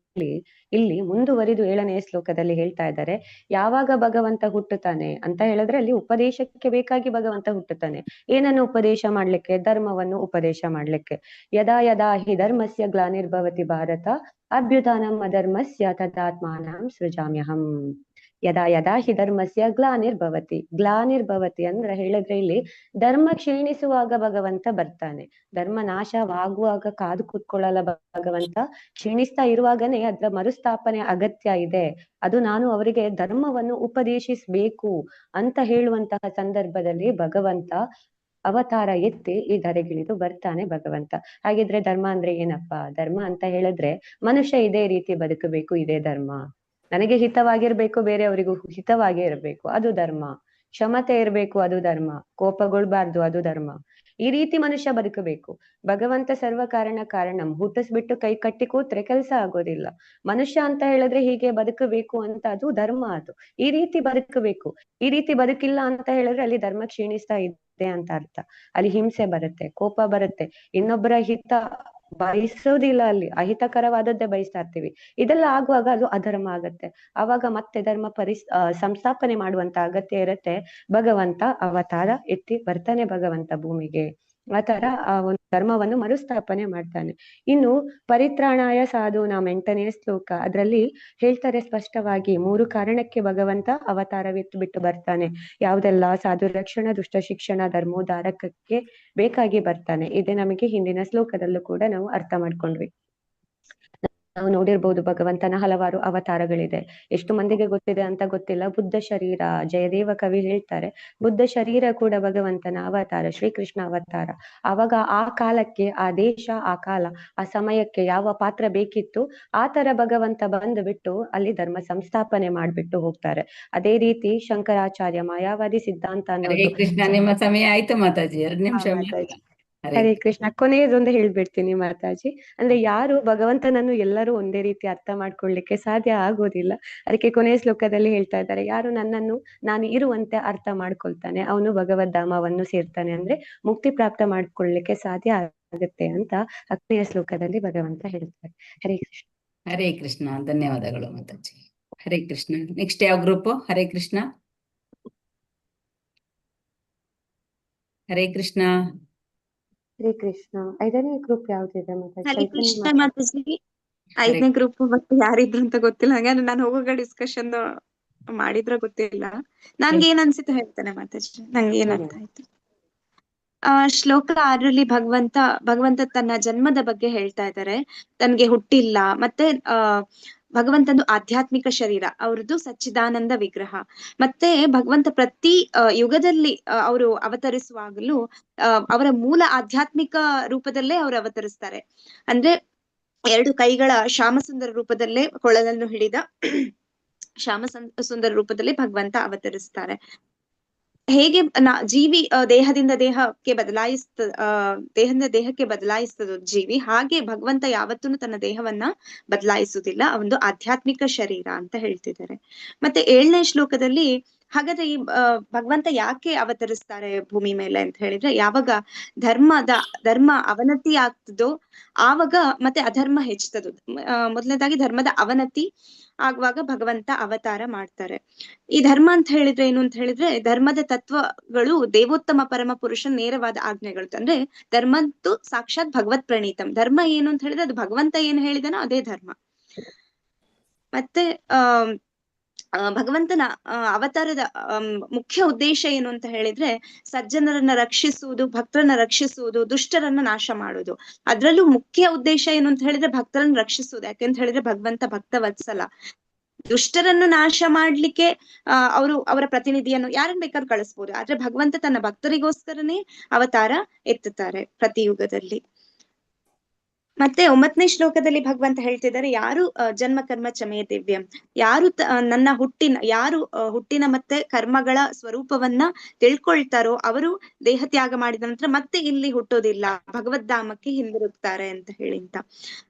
ಇಲ್ಲಿ ಮುಂದುವರಿದು 7ನೇ ಶ್ಲೋಕದಲ್ಲಿ ಹೇಳ್ತಾ ಇದ್ದಾರೆ. ಯಾವಾಗ ಭಗವಂತ ಹುಟ್ಟುತ್ತಾನೆ ಅಂತ ಹೇಳಿದ್ರೆ ಅಲ್ಲಿ ಉಪದೇಶಕ್ಕೆ ಬೇಕಾಗಿ ಭಗವಂತ ಹುಟ್ಟುತ್ತಾನೆ. ಏನನ್ನು ಉಪದೇಶ ಮಾಡ್ಲಿಕ್ಕೆ? ಧರ್ಮವನ್ನು ಉಪದೇಶ ಮಾಡ್ಲಿಕ್ಕೆ. ಯದಾ ಯದಾ ಹಿ ಧರ್ಮಸ್ಯ ಗ್ಲಾನಿರ್ಭವತಿ ಭಾರತ ಅಭ್ಯುದಾನಂ ಅಧರ್ಮಸ್ಯ ತದಾತ್ಮಾನಂ ಸೃಜಾಮ್ಯಹಂ. ಯದಾ ಯದಾ ಹಿ ಧರ್ಮಸ್ಯ ಗ್ಲಾನಿರ್ಭವತಿ ಅಂದ್ರೆ ಹೇಳಿದ್ರೆ ಇಲ್ಲಿ ಧರ್ಮ ಕ್ಷೀಣಿಸುವಾಗ ಭಗವಂತ ಬರ್ತಾನೆ. ಧರ್ಮ ನಾಶವಾಗುವಾಗ ಕಾದು ಕೂತ್ಕೊಳ್ಳಲ್ಲ ಭಗವಂತ. ಕ್ಷೀಣಿಸ್ತಾ ಇರುವಾಗನೇ ಅದ್ರ ಮರುಸ್ಥಾಪನೆ ಅಗತ್ಯ ಇದೆ, ಅದು ನಾನು ಅವರಿಗೆ ಧರ್ಮವನ್ನು ಉಪದೇಶಿಸ್ಬೇಕು ಅಂತ ಹೇಳುವಂತಹ ಸಂದರ್ಭದಲ್ಲಿ ಭಗವಂತ ಅವತಾರ ಎತ್ತಿ ಈ ಧರೆಗಿಳಿದು ಬರ್ತಾನೆ ಭಗವಂತ. ಹಾಗಿದ್ರೆ ಧರ್ಮ ಅಂದ್ರೆ ಏನಪ್ಪಾ? ಧರ್ಮ ಅಂತ ಹೇಳಿದ್ರೆ ಮನುಷ್ಯ ಇದೇ ರೀತಿ ಬದುಕಬೇಕು, ಇದೇ ಧರ್ಮ. ನನಗೆ ಹಿತವಾಗಿರ್ಬೇಕು, ಬೇರೆಯವರಿಗೂ ಹಿತವಾಗಿ ಇರಬೇಕು, ಅದು ಧರ್ಮ. ಕ್ಷಮತೆ ಇರ್ಬೇಕು, ಅದು ಧರ್ಮ. ಕೋಪಗೊಳ್ಬಾರ್ದು, ಅದು ಧರ್ಮ. ಈ ರೀತಿ ಮನುಷ್ಯ ಬದುಕಬೇಕು. ಭಗವಂತ ಸರ್ವ ಕಾರಣಂ ಹುಟ್ಟಿಸ್ಬಿಟ್ಟು ಕೈ ಕಟ್ಟಿ ಕೂತ್ರೆ ಕೆಲಸ ಆಗೋದಿಲ್ಲ. ಮನುಷ್ಯ ಅಂತ ಹೇಳಿದ್ರೆ ಹೀಗೆ ಬದುಕಬೇಕು ಅಂತ, ಅದು ಧರ್ಮ. ಅದು ಈ ರೀತಿ ಬದುಕಬೇಕು. ಈ ರೀತಿ ಬದುಕಿಲ್ಲ ಅಂತ ಹೇಳಿದ್ರೆ ಅಲ್ಲಿ ಧರ್ಮ ಕ್ಷೀಣಿಸ್ತಾ ಇದೆ ಅಂತ ಅರ್ಥ. ಅಲ್ಲಿ ಹಿಂಸೆ ಬರುತ್ತೆ, ಕೋಪ ಬರುತ್ತೆ, ಇನ್ನೊಬ್ಬರ ಹಿತ ಬಯಸೋದಿಲ್ಲ, ಅಲ್ಲಿ ಅಹಿತಕರವಾದದ್ದೇ ಬಯಸ್ತಾ ಇರ್ತೀವಿ. ಇದೆಲ್ಲ ಆಗುವಾಗ ಅದು ಅಧರ್ಮ ಆಗತ್ತೆ. ಆವಾಗ ಮತ್ತೆ ಧರ್ಮ ಸಂಸ್ಥಾಪನೆ ಮಾಡುವಂತ ಅಗತ್ಯ ಇರುತ್ತೆ. ಭಗವಂತ ಅವತಾರ ಎತ್ತಿ ಬರ್ತಾನೆ ಭಗವಂತ ಭೂಮಿಗೆ. ಆ ತರ ಆ ಒಂದು ಧರ್ಮವನ್ನು ಮರುಸ್ಥಾಪನೆ ಮಾಡ್ತಾನೆ. ಇನ್ನು ಪರಿತ್ರಾಣಾಯ ಸಾಧೂನಾಂ 8ನೇ ಶ್ಲೋಕ, ಅದ್ರಲ್ಲಿ ಹೇಳ್ತಾರೆ ಸ್ಪಷ್ಟವಾಗಿ 3 ಕಾರಣಕ್ಕೆ ಭಗವಂತ ಅವತಾರವೆತ್ತು ಬಿಟ್ಟು ಬರ್ತಾನೆ. ಯಾವ್ದೆಲ್ಲ? ಸಾಧು ರಕ್ಷಣ, ದುಷ್ಟ ಶಿಕ್ಷಣ, ಧರ್ಮೋದ್ಧಾರಕಕ್ಕೆ ಬೇಕಾಗಿ ಬರ್ತಾನೆ. ಇದೇ ನಮಗೆ ಹಿಂದಿನ ಶ್ಲೋಕದಲ್ಲೂ ಕೂಡ ನಾವು ಅರ್ಥ ಮಾಡ್ಕೊಂಡ್ವಿ. ನಾವು ನೋಡಿರ್ಬಹುದು ಭಗವಂತನ ಹಲವಾರು ಅವತಾರಗಳಿದೆ. ಎಷ್ಟು ಮಂದಿಗೆ ಗೊತ್ತಿದೆ ಅಂತ ಗೊತ್ತಿಲ್ಲ. ಬುದ್ಧ ಶರೀರ, ಜಯದೇವ ಕವಿ ಹೇಳ್ತಾರೆ, ಬುದ್ಧ ಶರೀರ ಕೂಡ ಭಗವಂತನ ಅವತಾರ, ಶ್ರೀಕೃಷ್ಣ ಅವತಾರ. ಆವಾಗ ಆ ಕಾಲಕ್ಕೆ, ಆ ದೇಶ, ಆ ಕಾಲ, ಆ ಸಮಯಕ್ಕೆ ಯಾವ ಪಾತ್ರ ಬೇಕಿತ್ತು ಆ ತರ ಭಗವಂತ ಬಂದು ಬಿಟ್ಟು ಅಲ್ಲಿ ಧರ್ಮ ಸಂಸ್ಥಾಪನೆ ಮಾಡ್ಬಿಟ್ಟು ಹೋಗ್ತಾರೆ. ಅದೇ ರೀತಿ ಶಂಕರಾಚಾರ್ಯ ಮಾಯಾವಾದಿ ಸಿದ್ಧಾಂತ ಹರೇ ಕೃಷ್ಣ. ನಿಮ್ಮ ಸಮಯ ಆಯ್ತು ಮಾತಾಜಿ, 2 ನಿಮಿಷ. ಹರೇ ಕೃಷ್ಣ. ಕೊನೆಯದೊಂದು ಹೇಳ್ಬಿಡ್ತೀನಿ ಮಾತಾಜಿ. ಅಂದ್ರೆ ಯಾರು ಭಗವಂತನನ್ನು ಎಲ್ಲರೂ ಒಂದೇ ರೀತಿ ಅರ್ಥ ಮಾಡ್ಕೊಳ್ಲಿಕ್ಕೆ ಸಾಧ್ಯ ಆಗೋದಿಲ್ಲ. ಅದಕ್ಕೆ ಕೊನೆಯ ಶ್ಲೋಕದಲ್ಲಿ ಹೇಳ್ತಾ ಇದ್ದಾರೆ, ಯಾರು ನನ್ನನ್ನು ನಾನು ಇರುವಂತೆ ಅರ್ಥ ಮಾಡ್ಕೊಳ್ತಾನೆ ಅವನು ಭಗವದ್ಧಾಮವನ್ನು ಸೇರ್ತಾನೆ, ಅಂದ್ರೆ ಮುಕ್ತಿ ಪ್ರಾಪ್ತ ಮಾಡ್ಕೊಳ್ಳಿಕ್ಕೆ ಸಾಧ್ಯ ಆಗುತ್ತೆ ಅಂತ ಕೊನೆಯ ಶ್ಲೋಕದಲ್ಲಿ ಭಗವಂತ ಹೇಳ್ತಾರೆ. ಹರೇ ಕೃಷ್ಣ. ಹರೇ ಕೃಷ್ಣ. ಧನ್ಯವಾದಗಳು ಮಾತಾಜಿ. ಹರೇ ಕೃಷ್ಣ. ನೆಕ್ಸ್ಟ್ ಯಾವ ಗ್ರೂಪ್? ಹರೇ ಕೃಷ್ಣ. ಹರೇ ಕೃಷ್ಣ. ಹರೇ ಕೃಷ್ಣ. 5ನೇ ಗ್ರೂಪ್ ಯಾವ್ದಿದೆ ಹರೇ ಕೃಷ್ಣ ಮಾತಾಜಿ. 5ನೇ ಗ್ರೂಪ್ ಮತ್ತೆ ಯಾರಿದ್ರು ಅಂತ ಗೊತ್ತಿಲ್ಲ. ಹಾಗೆ ನಾನು ಹೋಗುವಾಗ ಡಿಸ್ಕಷನ್ ಮಾಡಿದ್ರ ಗೊತ್ತಿಲ್ಲ. ನನ್ಗೆ ಏನ್ ಅನ್ಸಿತ್ತು ಹೇಳ್ತೇನೆ ಮಾತಾಜಿ. ನಂಗೆ ಏನ್ ಅರ್ಥ ಆಯ್ತು. ಶ್ಲೋಕ 6ರಲ್ಲಿ ಭಗವಂತ ತನ್ನ ಜನ್ಮದ ಬಗ್ಗೆ ಹೇಳ್ತಾ ಇದ್ದಾರೆ. ತನ್ಗೆ ಹುಟ್ಟಿಲ್ಲ, ಮತ್ತೆ ಭಗವಂತಂದು ಆಧ್ಯಾತ್ಮಿಕ ಶರೀರ, ಅವ್ರದ್ದು ಸಚ್ಚಿದಾನಂದ ವಿಗ್ರಹ. ಮತ್ತೆ ಭಗವಂತ ಪ್ರತಿ ಯುಗದಲ್ಲಿ ಅವರು ಅವತರಿಸುವಾಗಲೂ ಅವರ ಮೂಲ ಆಧ್ಯಾತ್ಮಿಕ ರೂಪದಲ್ಲೇ ಅವರು ಅವತರಿಸ್ತಾರೆ. ಅಂದ್ರೆ 2 ಕೈಗಳ ಶ್ಯಾಮಸುಂದರ ರೂಪದಲ್ಲೇ ಕೊಳಲನ್ನು ಹಿಡಿದ ಶ್ಯಾಮಸುಂದರ ರೂಪದಲ್ಲಿ ಭಗವಂತ ಅವತರಿಸ್ತಾರೆ. ಹೇಗೆ ಜೀವಿ ದೇಹದಿಂದ ದೇಹಕ್ಕೆ ಬದಲಾಯಿಸ್ತದ ಜೀವಿ, ಹಾಗೆ ಭಗವಂತ ಯಾವತ್ತೂ ತನ್ನ ದೇಹವನ್ನ ಬದಲಾಯಿಸುವುದಿಲ್ಲ. ಒಂದು ಆಧ್ಯಾತ್ಮಿಕ ಶರೀರ ಅಂತ ಹೇಳ್ತಿದ್ದಾರೆ. ಮತ್ತೆ 7ನೇ ಶ್ಲೋಕದಲ್ಲಿ ಹಾಗಾದ್ರೆ ಈ ಭಗವಂತ ಯಾಕೆ ಅವತರಿಸ್ತಾರೆ ಭೂಮಿ ಮೇಲೆ ಅಂತ ಹೇಳಿದ್ರೆ, ಯಾವಾಗ ಧರ್ಮ ಅವನತಿ ಆಗ್ತದೋ ಆವಾಗ ಮತ್ತೆ ಅಧರ್ಮ ಹೆಚ್ಚುತ್ತದೋ. ಮೊದಲನೇದಾಗಿ ಧರ್ಮದ ಅವನತಿ ಆಗುವಾಗ ಭಗವಂತ ಅವತಾರ ಮಾಡ್ತಾರೆ. ಈ ಧರ್ಮ ಅಂತ ಹೇಳಿದ್ರೆ ಏನು ಅಂತ ಹೇಳಿದ್ರೆ, ಧರ್ಮದ ತತ್ವಗಳು ದೇವೋತ್ತಮ ಪರಮ ಪುರುಷ ನೇರವಾದ ಆಜ್ಞೆಗಳು. ಅಂದ್ರೆ ಧರ್ಮಂತು ಸಾಕ್ಷಾತ್ ಭಗವತ್ ಪ್ರಣೀತಂ. ಧರ್ಮ ಏನು ಅಂತ ಹೇಳಿದ್ರೆ ಅದು ಭಗವಂತ ಏನು ಹೇಳಿದನೋ ಅದೇ ಧರ್ಮ. ಮತ್ತೆ ಭಗವಂತನ ಅವತಾರದ ಮುಖ್ಯ ಉದ್ದೇಶ ಏನು ಅಂತ ಹೇಳಿದ್ರೆ, ಸಜ್ಜನರನ್ನ ರಕ್ಷಿಸುವುದು, ಭಕ್ತರನ್ನ ರಕ್ಷಿಸುವುದು, ದುಷ್ಟರನ್ನ ನಾಶ ಮಾಡುವುದು. ಅದ್ರಲ್ಲೂ ಮುಖ್ಯ ಉದ್ದೇಶ ಏನು ಅಂತ ಹೇಳಿದ್ರೆ ಭಕ್ತರನ್ನ ರಕ್ಷಿಸುವುದು. ಯಾಕೆಂತ ಹೇಳಿದ್ರೆ ಭಗವಂತ ಭಕ್ತ ವತ್ಸಲ. ದುಷ್ಟರನ್ನು ನಾಶ ಮಾಡ್ಲಿಕ್ಕೆ ಅವರ ಪ್ರತಿನಿಧಿಯನ್ನು ಯಾರನ್ನ ಬೇಕಾದ್ರೂ ಕಳಿಸ್ಬೋದು. ಆದ್ರೆ ಭಗವಂತ ತನ್ನ ಭಕ್ತರಿಗೋಸ್ಕರನೇ ಅವತಾರ ಎತ್ತುತ್ತಾರೆ ಪ್ರತಿ ಯುಗದಲ್ಲಿ. ಮತ್ತೆ 9ನೇ ಶ್ಲೋಕದಲ್ಲಿ ಭಗವಂತ ಹೇಳ್ತಿದ್ದಾರೆ, ಯಾರು ಜನ್ಮ ಕರ್ಮ ಚಮೇ ದಿವ್ಯಂ, ಯಾರು ನನ್ನ ಹುಟ್ಟಿನ ಮತ್ತೆ ಕರ್ಮಗಳ ಸ್ವರೂಪವನ್ನ ತಿಳ್ಕೊಳ್ತಾರೋ ಅವರು ದೇಹ ತ್ಯಾಗ ಮಾಡಿದ ನಂತರ ಮತ್ತೆ ಇಲ್ಲಿ ಹುಟ್ಟೋದಿಲ್ಲ, ಭಗವದ್ಧಾಮಕ್ಕೆ ಹಿಂದಿರುಗ್ತಾರೆ ಅಂತ ಹೇಳಿಂತ.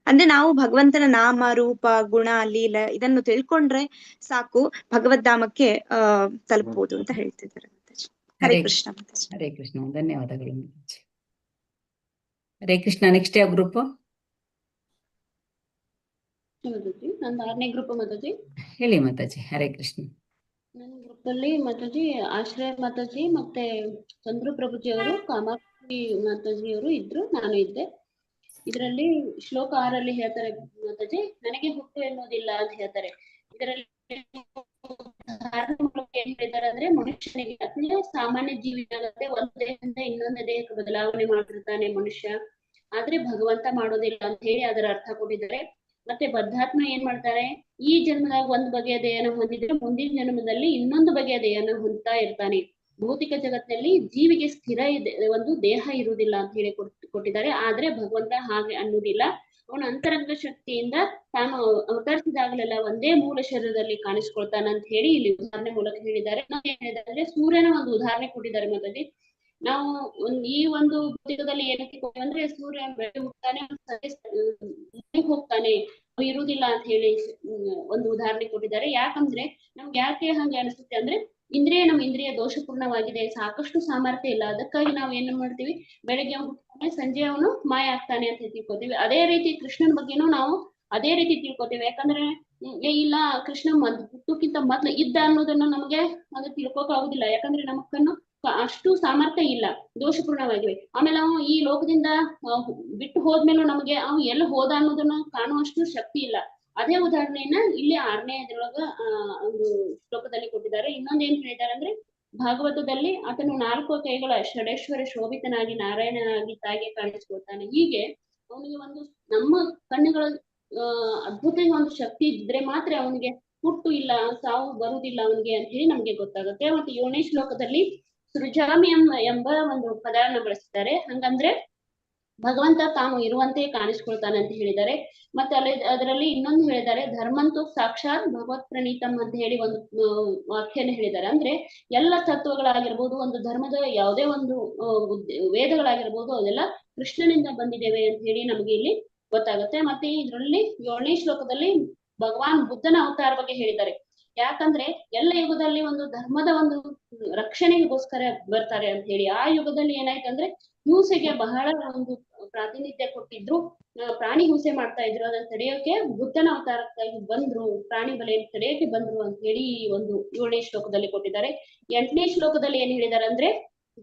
ಅಂದ್ರೆ ನಾವು ಭಗವಂತನ ನಾಮ ರೂಪ ಗುಣ ಲೀಲ ಇದನ್ನು ತಿಳ್ಕೊಂಡ್ರೆ ಸಾಕು ಭಗವದ್ಧಾಮಕ್ಕೆ ತಲುಪಬಹುದು ಅಂತ ಹೇಳ್ತಿದ್ದಾರೆ. ಹರೇ ಕೃಷ್ಣ ಮಾತಾಜಿ. ಹರೇ ಕೃಷ್ಣ, ಧನ್ಯವಾದಗಳು ಮಾತಾಜಿ. ಹರೇ ಕೃಷ್ಣ. ನೆಕ್ಸ್ಟ್ ಯಾವ ಗ್ರೂಪ್? ಮಾತಾಜಿ ನಂದು 6ನೇ ಗ್ರೂಪ್ ಮಾತಾಜಿ. ಹೇಳಿ ಮಾತಾಜಿ. ಹರೇ ಕೃಷ್ಣ. ನನ್ನ ಗ್ರೂಪ್ ಅಲ್ಲಿ ಮಾತಾಜಿ ಆಶ್ರಯ ಮಾತಾಜಿ ಮತ್ತೆ ಚಂದ್ರು ಪ್ರಭುಜಿ ಅವರು, ಕಾಮಾಕ್ಷಿ ಮಾತಾಜಿ ಅವರು ಇದ್ರು, ನಾನು ಇದ್ದೆ. ಇದರಲ್ಲಿ ಶ್ಲೋಕ 6 ಹೇಳ್ತಾರೆ ಮಾತಾಜಿ, ನನಗೆ ಹುಟ್ಟು ಎನ್ನುವುದಿಲ್ಲ ಅಂತ ಹೇಳ್ತಾರೆ. ಇದರಲ್ಲಿ ಏನ್ ಹೇಳಿದ್ದಾರೆ ಅಂದ್ರೆ, ಮನುಷ್ಯನಿಗೆ ಅಂದ್ರೆ ಸಾಮಾನ್ಯ ಜೀವಿಯಾಗತ್ತೆ, ಒಂದು ದೇಹದಿಂದ ಇನ್ನೊಂದು ದೇಹಕ್ಕೆ ಬದಲಾವಣೆ ಮಾಡಿರ್ತಾನೆ ಮನುಷ್ಯ, ಆದ್ರೆ ಭಗವಂತ ಮಾಡೋದಿಲ್ಲ ಅಂತ ಹೇಳಿ ಅದರ ಅರ್ಥ ಕೊಟ್ಟಿದ್ದಾರೆ. ಮತ್ತೆ ಬದ್ಧಾತ್ಮ ಏನ್ ಮಾಡ್ತಾರೆ, ಈ ಜನ್ಮದಾಗ ಒಂದು ಬಗೆಯ ದೇಹನ ಹೊಂದಿದ್ರೆ ಮುಂದಿನ ಜನ್ಮದಲ್ಲಿ ಇನ್ನೊಂದು ಬಗೆಯ ದೇಹನ ಹೊಂದ್ತಾ ಇರ್ತಾನೆ. ಭೌತಿಕ ಜಗತ್ತಿನಲ್ಲಿ ಜೀವಿಗೆ ಸ್ಥಿರ ಒಂದು ದೇಹ ಇರುವುದಿಲ್ಲ ಅಂತ ಹೇಳಿ ಕೊಟ್ಟಿದ್ದಾರೆ. ಆದ್ರೆ ಭಗವಂತ ಹಾಗೆ ಅನ್ನುವುದಿಲ್ಲ. ಅವನ ಅಂತರಂಗ ಶಕ್ತಿಯಿಂದ ತಾನು ಅವತರಿಸಿದಾಗಲೆಲ್ಲ ಒಂದೇ ಮೂಲ ಶರೀರದಲ್ಲಿ ಕಾಣಿಸ್ಕೊಳ್ತಾನ ಅಂತ ಹೇಳಿ ಇಲ್ಲಿ ಉದಾಹರಣೆ ಮೂಲಕ ಹೇಳಿದ್ದಾರೆ. ಹೇಳಿದ್ರೆ ಸೂರ್ಯನ ಒಂದು ಉದಾಹರಣೆ ಕೊಟ್ಟಿದ್ದಾರೆ ಮಾತಾಜಿ. ನಾವು ಈ ಒಂದು ಭೌತಿಕದಲ್ಲಿ ಏನಕ್ಕೆ ಅಂದ್ರೆ ಸೂರ್ಯ ಬೆಳಗ್ಗೆ ಹೋಗ್ತಾನೆ, ಹೋಗ್ತಾನೆ, ಇರುವುದಿಲ್ಲ ಅಂತ ಹೇಳಿ ಒಂದು ಉದಾಹರಣೆ ಕೊಟ್ಟಿದ್ದಾರೆ. ಯಾಕಂದ್ರೆ ನಮ್ಗೆ ಯಾಕೆ ಹಂಗೆ ಅನಿಸುತ್ತೆ ಅಂದ್ರೆ, ನಮ್ಮ ಇಂದ್ರಿಯ ದೋಷಪೂರ್ಣವಾಗಿದೆ, ಸಾಕಷ್ಟು ಸಾಮರ್ಥ್ಯ ಇಲ್ಲ, ಅದಕ್ಕಾಗಿ ನಾವು ಏನ್ ಮಾಡ್ತೀವಿ, ಬೆಳಗ್ಗೆ ಹೋಗ್ತಾನೆ ಸಂಜೆ ಅವನು ಮಾಯ ಆಗ್ತಾನೆ ಅಂತ ತಿಳ್ಕೊತೀವಿ. ಅದೇ ರೀತಿ ಕೃಷ್ಣನ ಬಗ್ಗೆನೂ ನಾವು ಅದೇ ರೀತಿ ತಿಳ್ಕೊತೀವಿ. ಯಾಕಂದ್ರೆ ಇಲ್ಲ ಕೃಷ್ಣ ಹುಟ್ಟಕ್ಕಿಂತ ಮೊದ್ಲು ಇದ್ದ ಅನ್ನೋದನ್ನ ನಮಗೆ ಅದು ತಿಳ್ಕೊಕ್ ಆಗುದಿಲ್ಲ. ಯಾಕಂದ್ರೆ ನಮಕ್ಕನ್ನು ಅಷ್ಟು ಸಾಮರ್ಥ್ಯ ಇಲ್ಲ, ದೋಷಪೂರ್ಣವಾಗಿವೆ. ಆಮೇಲೆ ನಾವು ಈ ಲೋಕದಿಂದ ಬಿಟ್ಟು ಹೋದ್ಮೇಲೂ ನಮಗೆ ಅವ್ ಎಲ್ಲಿ ಹೋದ ಅನ್ನೋದನ್ನ ಕಾಣುವಷ್ಟು ಶಕ್ತಿ ಇಲ್ಲ. ಅದೇ ಉದಾಹರಣೆಯನ್ನ ಇಲ್ಲಿ 6ನೇ ಅದ್ರೊಳಗ ಒಂದು ಶ್ಲೋಕದಲ್ಲಿ ಕೊಟ್ಟಿದ್ದಾರೆ. ಇನ್ನೊಂದ್ ಏನ್ ಹೇಳಿದ್ದಾರೆ ಅಂದ್ರೆ, ಭಾಗವತದಲ್ಲಿ ಆತನು 4 ಕೈಗಳ ಷಡೇಶ್ವರ ಶೋಭಿತನಾಗಿ ನಾರಾಯಣನಾಗಿ ತಾಯಿಗೆ ಕಾಣಿಸ್ಕೊಳ್ತಾನೆ. ಹೀಗೆ ಅವನಿಗೆ ಒಂದು ನಮ್ಮ ಕಣ್ಣುಗಳ ಅದ್ಭುತ ಒಂದು ಶಕ್ತಿ ಇದ್ರೆ ಮಾತ್ರ ಅವನಿಗೆ ಹುಟ್ಟು ಇಲ್ಲ, ಸಾವು ಬರುವುದಿಲ್ಲ ಅವನಿಗೆ ಅಂತ ಹೇಳಿ ನಮ್ಗೆ ಗೊತ್ತಾಗುತ್ತೆ. ಮತ್ತೆ 7ನೇ ಶ್ಲೋಕದಲ್ಲಿ ಸೃಜಾಮಿ ಎಂಬ ಒಂದು ಪದವನ್ನು ಬಳಸಿದ್ದಾರೆ. ಹಂಗಂದ್ರೆ ಭಗವಂತ ತಾನು ಇರುವಂತೆ ಕಾಣಿಸ್ಕೊಳ್ತಾನೆ ಅಂತ ಹೇಳಿದ್ದಾರೆ. ಮತ್ತೆ ಅದರಲ್ಲಿ ಇನ್ನೊಂದು ಹೇಳಿದ್ದಾರೆ, ಧರ್ಮಂತೂ ಸಾಕ್ಷಾತ್ ಭಗವತ್ ಪ್ರಣೀತಂ ಅಂತ ಹೇಳಿ ಒಂದು ವಾಕ್ಯನ ಹೇಳಿದ್ದಾರೆ. ಅಂದ್ರೆ ಎಲ್ಲ ತತ್ವಗಳಾಗಿರ್ಬೋದು, ಒಂದು ಧರ್ಮದ ಯಾವುದೇ ಒಂದು ವೇದಗಳಾಗಿರ್ಬೋದು, ಅದೆಲ್ಲ ಕೃಷ್ಣನಿಂದ ಬಂದಿದ್ದೇವೆ ಅಂತ ಹೇಳಿ ನಮಗೆ ಇಲ್ಲಿ ಗೊತ್ತಾಗುತ್ತೆ. ಮತ್ತೆ ಇದರಲ್ಲಿ 7ನೇ ಶ್ಲೋಕದಲ್ಲಿ ಭಗವಾನ್ ಬುದ್ಧನ ಅವತಾರ ಬಗ್ಗೆ ಹೇಳಿದ್ದಾರೆ. ಯಾಕಂದ್ರೆ ಎಲ್ಲ ಯುಗದಲ್ಲಿ ಒಂದು ಧರ್ಮದ ಒಂದು ರಕ್ಷಣೆಗೋಸ್ಕರ ಬರ್ತಾರೆ ಅಂತ ಹೇಳಿ. ಆ ಯುಗದಲ್ಲಿ ಏನಾಯ್ತಂದ್ರೆ ಹಿಂಸೆಗೆ ಬಹಳ ಒಂದು ಪ್ರಾತಿನಿಧ್ಯ ಕೊಟ್ಟಿದ್ರು, ಪ್ರಾಣಿ ಹಿಂಸೆ ಮಾಡ್ತಾ ಇದ್ರು. ಅದನ್ನ ತಡೆಯೋಕೆ ಬುದ್ಧನ ಅವತಾರಕ್ಕಾಗಿ ಬಂದ್ರು, ಪ್ರಾಣಿ ಬಲೆಯನ್ನು ತಡೆಯೋಕೆ ಬಂದ್ರು ಅಂತ ಹೇಳಿ ಈ ಒಂದು 7ನೇ ಶ್ಲೋಕದಲ್ಲಿ ಕೊಟ್ಟಿದ್ದಾರೆ. 8ನೇ ಶ್ಲೋಕದಲ್ಲಿ ಏನ್ ಹೇಳಿದ್ದಾರೆ ಅಂದ್ರೆ,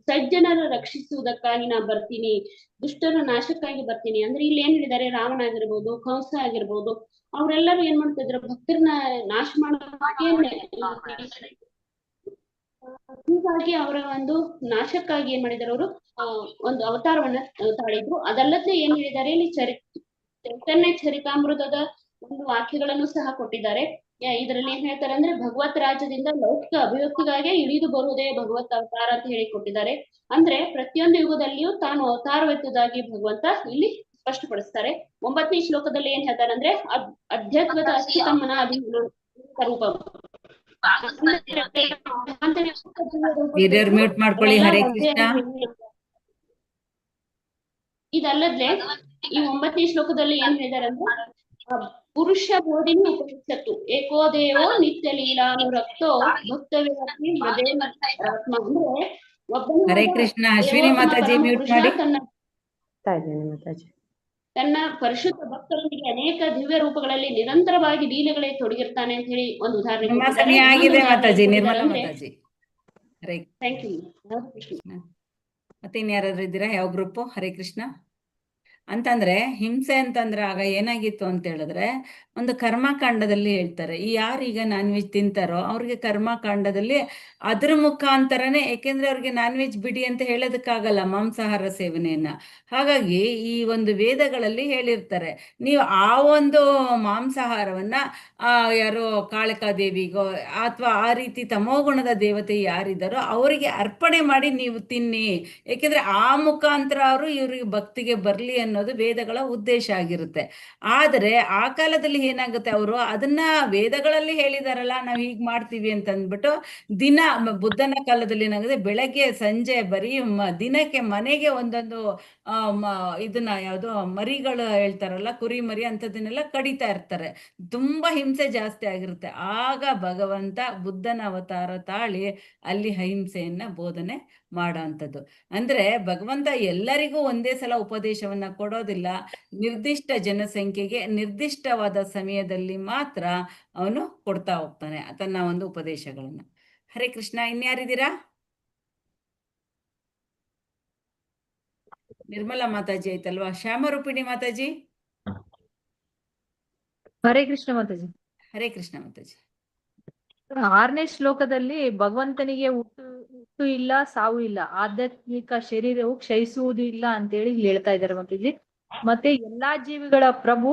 ಸಜ್ಜನರ ರಕ್ಷಿಸುವುದಕ್ಕಾಗಿ ನಾ ಬರ್ತೀನಿ, ದುಷ್ಟರ ನಾಶಕ್ಕಾಗಿ ಬರ್ತೀನಿ. ಅಂದ್ರೆ ಇಲ್ಲಿ ಏನ್ ಹೇಳಿದ್ದಾರೆ, ರಾವಣ ಆಗಿರ್ಬೋದು, ಕಂಸ ಆಗಿರ್ಬೋದು, ಅವ್ರೆಲ್ಲರೂ ಏನ್ ಮಾಡ್ತಿದ್ರು, ಭಕ್ತರನ್ನ ನಾಶ ಮಾಡೋಕೆ, ಹೀಗಾಗಿ ಅವರ ಒಂದು ನಾಶಕ್ಕಾಗಿ ಏನ್ ಮಾಡಿದಾರೆ, ಅವರು ಒಂದು ಅವತಾರವನ್ನ ತಾಳಿದ್ರು. ಅದಲ್ಲದೆ ಏನ್ ಹೇಳಿದ್ದಾರೆ ಇಲ್ಲಿ, ಚೈತನ್ಯ ಚರಿತಾಮೃತದ ಒಂದು ವಾಕ್ಯಗಳನ್ನು ಸಹ ಕೊಟ್ಟಿದ್ದಾರೆ. ಇದರಲ್ಲಿ ಏನ್ ಹೇಳ್ತಾರೆ ಅಂದ್ರೆ, ಭಗವತ್ ರಾಜ್ಯದಿಂದ ಲೌಕಿಕ ಅಭಿವ್ಯಕ್ತಿಗಾಗಿ ಇಳಿದು ಬರುವುದೇ ಭಗವತ್ ಅವತಾರ ಅಂತ ಹೇಳಿ ಕೊಟ್ಟಿದ್ದಾರೆ. ಅಂದ್ರೆ ಪ್ರತಿಯೊಂದು ಯುಗದಲ್ಲಿಯೂ ತಾನು ಅವತಾರವೆತ್ತುದಾಗಿ ಭಗವಂತ ಇಲ್ಲಿ ಸ್ಪಷ್ಟಪಡಿಸ್ತಾರೆ. 9ನೇ ಶ್ಲೋಕದಲ್ಲಿ ಏನ್ ಹೇಳ್ತಾರೆ ಅಂದ್ರೆ, ಅಧ್ಯಾತ್ಮದ ಅಚ್ಯುತಮ್ಮನ ರೂಪ. ಮ್ಯೂಟ್ ಮಾಡ್ಕೊಳ್ಳಿ. ಹರೇ ಕೃಷ್ಣ. ಇದಲ್ಲದೆ ಈ 9ನೇ ಶ್ಲೋಕದಲ್ಲಿ ಏನ್ ಹೇಳಿದ್ದಾರೆ ಅಂದ್ರೆ, ಪುರುಷ ಬೋಧಿನಿ ಉಪನಿಷತ್ತು ಏಕೋ ದೇವೋ ನಿತ್ಯ ಲೀಲಾನುರಕ್ತೋ ಭಕ್ತವ್ಯಾಪಿ ಹೃದಯ ಆತ್ಮ. ಅಂದ್ರೆ ಹರೇ ಕೃಷ್ಣ. ಅಶ್ವಿನಿ ಮಾತಾಜಿ ಮ್ಯೂಟ್ ಮಾಡಿ. ತನ್ನ ಪರಿಶುದ್ಧ ಭಕ್ತರೊಂದಿಗೆ ಅನೇಕ ದಿವ್ಯ ರೂಪಗಳಲ್ಲಿ ನಿರಂತರವಾಗಿ ಲೀಲೆಗಳೇ ತೊಡಗಿರ್ತಾನೆ ಅಂತ ಹೇಳಿ ಒಂದು ಉದಾಹರಣೆ ಆಗಿದೆ ಮಾತಾಜಿ. ನಿರ್ಮಲಾ ಮಾತಾಜಿ. Thank you. ಮತ್ತೆ ಇನ್ಯಾರಾದ್ರೂ ಇದ್ದೀರಾ? ಯಾವ ಗ್ರೂಪು? ಹರೇ ಕೃಷ್ಣ. ಅಂತಂದ್ರೆ ಹಿಂಸೆ ಅಂತಂದ್ರೆ ಆಗ ಏನಾಗಿತ್ತು ಅಂತ ಹೇಳಿದ್ರೆ, ಒಂದು ಕರ್ಮಕಾಂಡದಲ್ಲಿ ಹೇಳ್ತಾರೆ, ಈ ಯಾರೀಗ ನಾನ್ ವೆಜ್ ತಿಂತಾರೋ ಅವ್ರಿಗೆ ಕರ್ಮಕಾಂಡದಲ್ಲಿ ಅದ್ರ ಮುಖಾಂತರನೇ, ಯಾಕೆಂದ್ರೆ ಅವ್ರಿಗೆ ನಾನ್ ವೆಜ್ ಬಿಡಿ ಅಂತ ಹೇಳೋದಕ್ಕಾಗಲ್ಲ ಮಾಂಸಾಹಾರ ಸೇವನೆಯನ್ನ. ಹಾಗಾಗಿ ಈ ಒಂದು ವೇದಗಳಲ್ಲಿ ಹೇಳಿರ್ತಾರೆ, ನೀವು ಆ ಒಂದು ಮಾಂಸಾಹಾರವನ್ನ ಯಾರೋ ಕಾಳಿಕಾದೇವಿಗೋ ಅಥವಾ ಆ ರೀತಿ ತಮೋಗುಣದ ದೇವತೆ ಯಾರಿದ್ದಾರೋ ಅವರಿಗೆ ಅರ್ಪಣೆ ಮಾಡಿ ನೀವು ತಿನ್ನಿ, ಯಾಕೆಂದ್ರೆ ಆ ಮುಖಾಂತರ ಅವರು ಇವ್ರಿಗೆ ಭಕ್ತಿಗೆ ಬರ್ಲಿ ಅನ್ನೋ ಅನ್ನೋದು ವೇದಗಳ ಉದ್ದೇಶ ಆಗಿರುತ್ತೆ. ಆದರೆ ಆ ಕಾಲದಲ್ಲಿ ಏನಾಗುತ್ತೆ, ಅವರು ಅದನ್ನ ವೇದಗಳಲ್ಲಿ ಹೇಳಿದಾರಲ್ಲ ನಾವು ಹೀಗ್ ಮಾಡ್ತೀವಿ ಅಂತ ಅಂದ್ಬಿಟ್ಟು ಬುದ್ಧನ ಕಾಲದಲ್ಲಿ ಏನಾಗುತ್ತೆ, ಬೆಳಗ್ಗೆ ಸಂಜೆ ಬರೀ ದಿನಕ್ಕೆ ಮನೆಗೆ ಒಂದೊಂದು ಇದನ್ನ ಯಾವುದು ಮರಿಗಳು ಹೇಳ್ತಾರಲ್ಲ, ಕುರಿ ಮರಿ ಅಂತದನ್ನೆಲ್ಲ ಕಡಿತಾ ಇರ್ತಾರೆ. ತುಂಬಾ ಹಿಂಸೆ ಜಾಸ್ತಿ ಆಗಿರುತ್ತೆ. ಆಗ ಭಗವಂತ ಬುದ್ಧನ ಅವತಾರ ತಾಳಿ ಅಲ್ಲಿ ಅಹಿಂಸೆಯನ್ನ ಬೋಧನೆ ಮಾಡೋಂಥದ್ದು. ಅಂದ್ರೆ ಭಗವಂತ ಎಲ್ಲರಿಗೂ ಒಂದೇ ಸಲ ಉಪದೇಶವನ್ನ ಕೊಡೋದಿಲ್ಲ. ನಿರ್ದಿಷ್ಟ ಜನಸಂಖ್ಯೆಗೆ ನಿರ್ದಿಷ್ಟವಾದ ಸಮಯದಲ್ಲಿ ಮಾತ್ರ ಅವನು ಕೊಡ್ತಾ ಹೋಗ್ತಾನೆ ತನ್ನ ಒಂದು ಉಪದೇಶಗಳನ್ನ. ಹರೇ ಕೃಷ್ಣ. ಇನ್ಯಾರಿದ್ದೀರಾ? ನಿರ್ಮಲಾ ಮಾತಾಜಿ ಆಯ್ತಲ್ವಾ? ಶ್ಯಾಮರೂಪಿಣಿ ಮಾತಾಜಿ. ಹರೇ ಕೃಷ್ಣ ಮಾತಾಜಿ. ಹರೇ ಕೃಷ್ಣ ಮಾತಾಜಿ. 6ನೇ ಶ್ಲೋಕದಲ್ಲಿ ಭಗವಂತನಿಗೆ ಹುಟ್ಟು ಇಲ್ಲ, ಸಾವು ಇಲ್ಲ, ಆಧ್ಯಾತ್ಮಿಕ ಶರೀರವು ಕ್ಷಯಿಸುವುದು ಇಲ್ಲ ಅಂತೇಳಿ ಹೇಳ್ತಾ ಇದ್ದಾರೆ ಮಾತಾಜಿ. ಮತ್ತೆ ಎಲ್ಲಾ ಜೀವಿಗಳ ಪ್ರಭು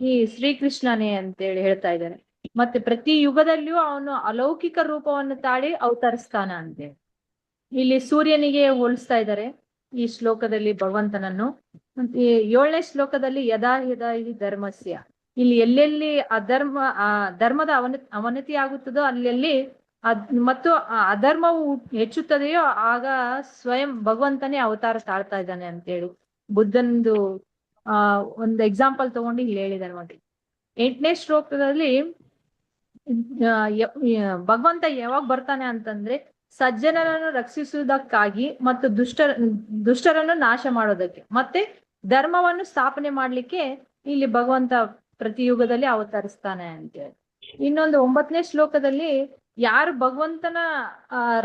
ಈ ಶ್ರೀಕೃಷ್ಣನೇ ಅಂತೇಳಿ ಹೇಳ್ತಾ ಇದ್ದಾರೆ. ಮತ್ತೆ ಪ್ರತಿ ಯುಗದಲ್ಲಿಯೂ ಅವನು ಅಲೌಕಿಕ ರೂಪವನ್ನು ತಾಳಿ ಅವತರಿಸ್ತಾನ ಅಂತೇಳಿ ಇಲ್ಲಿ ಸೂರ್ಯನಿಗೆ ಹೋಲಿಸ್ತಾ ಇದ್ದಾರೆ ಈ ಶ್ಲೋಕದಲ್ಲಿ ಭಗವಂತನನ್ನು. 7ನೇ ಶ್ಲೋಕದಲ್ಲಿ ಯದಾ ಯದಾ ಹಿ ಧರ್ಮಸ್ಯ, ಇಲ್ಲಿ ಎಲ್ಲೆಲ್ಲಿ ಧರ್ಮದ ಅವನತಿ ಆಗುತ್ತದೋ ಅಲ್ಲೆಲ್ಲಿ ಮತ್ತು ಅಧರ್ಮವು ಹೆಚ್ಚುತ್ತದೆಯೋ ಆಗ ಸ್ವಯಂ ಭಗವಂತನೇ ಅವತಾರ ತಾಳ್ತಾ ಇದ್ದಾನೆ ಅಂತೇಳಿ ಬುದ್ಧಂದು ಒಂದು ಎಕ್ಸಾಂಪಲ್ ತಗೊಂಡು ಇಲ್ಲಿ ಹೇಳಿದ್ದಾರೆ ನೋಡಿ. 8ನೇ ಶ್ಲೋಕದಲ್ಲಿ ಭಗವಂತ ಯಾವಾಗ ಬರ್ತಾನೆ ಅಂತಂದ್ರೆ ಸಜ್ಜನರನ್ನು ರಕ್ಷಿಸುವುದಕ್ಕಾಗಿ ಮತ್ತು ದುಷ್ಟರನ್ನು ನಾಶ ಮಾಡೋದಕ್ಕೆ ಮತ್ತೆ ಧರ್ಮವನ್ನು ಸ್ಥಾಪನೆ ಮಾಡ್ಲಿಕ್ಕೆ ಇಲ್ಲಿ ಭಗವಂತ ಪ್ರತಿ ಯುಗದಲ್ಲಿ ಅವತರಿಸ್ತಾನೆ ಅಂತೇಳಿ. ಇನ್ನೊಂದು 9ನೇ ಶ್ಲೋಕದಲ್ಲಿ ಯಾರು ಭಗವಂತನ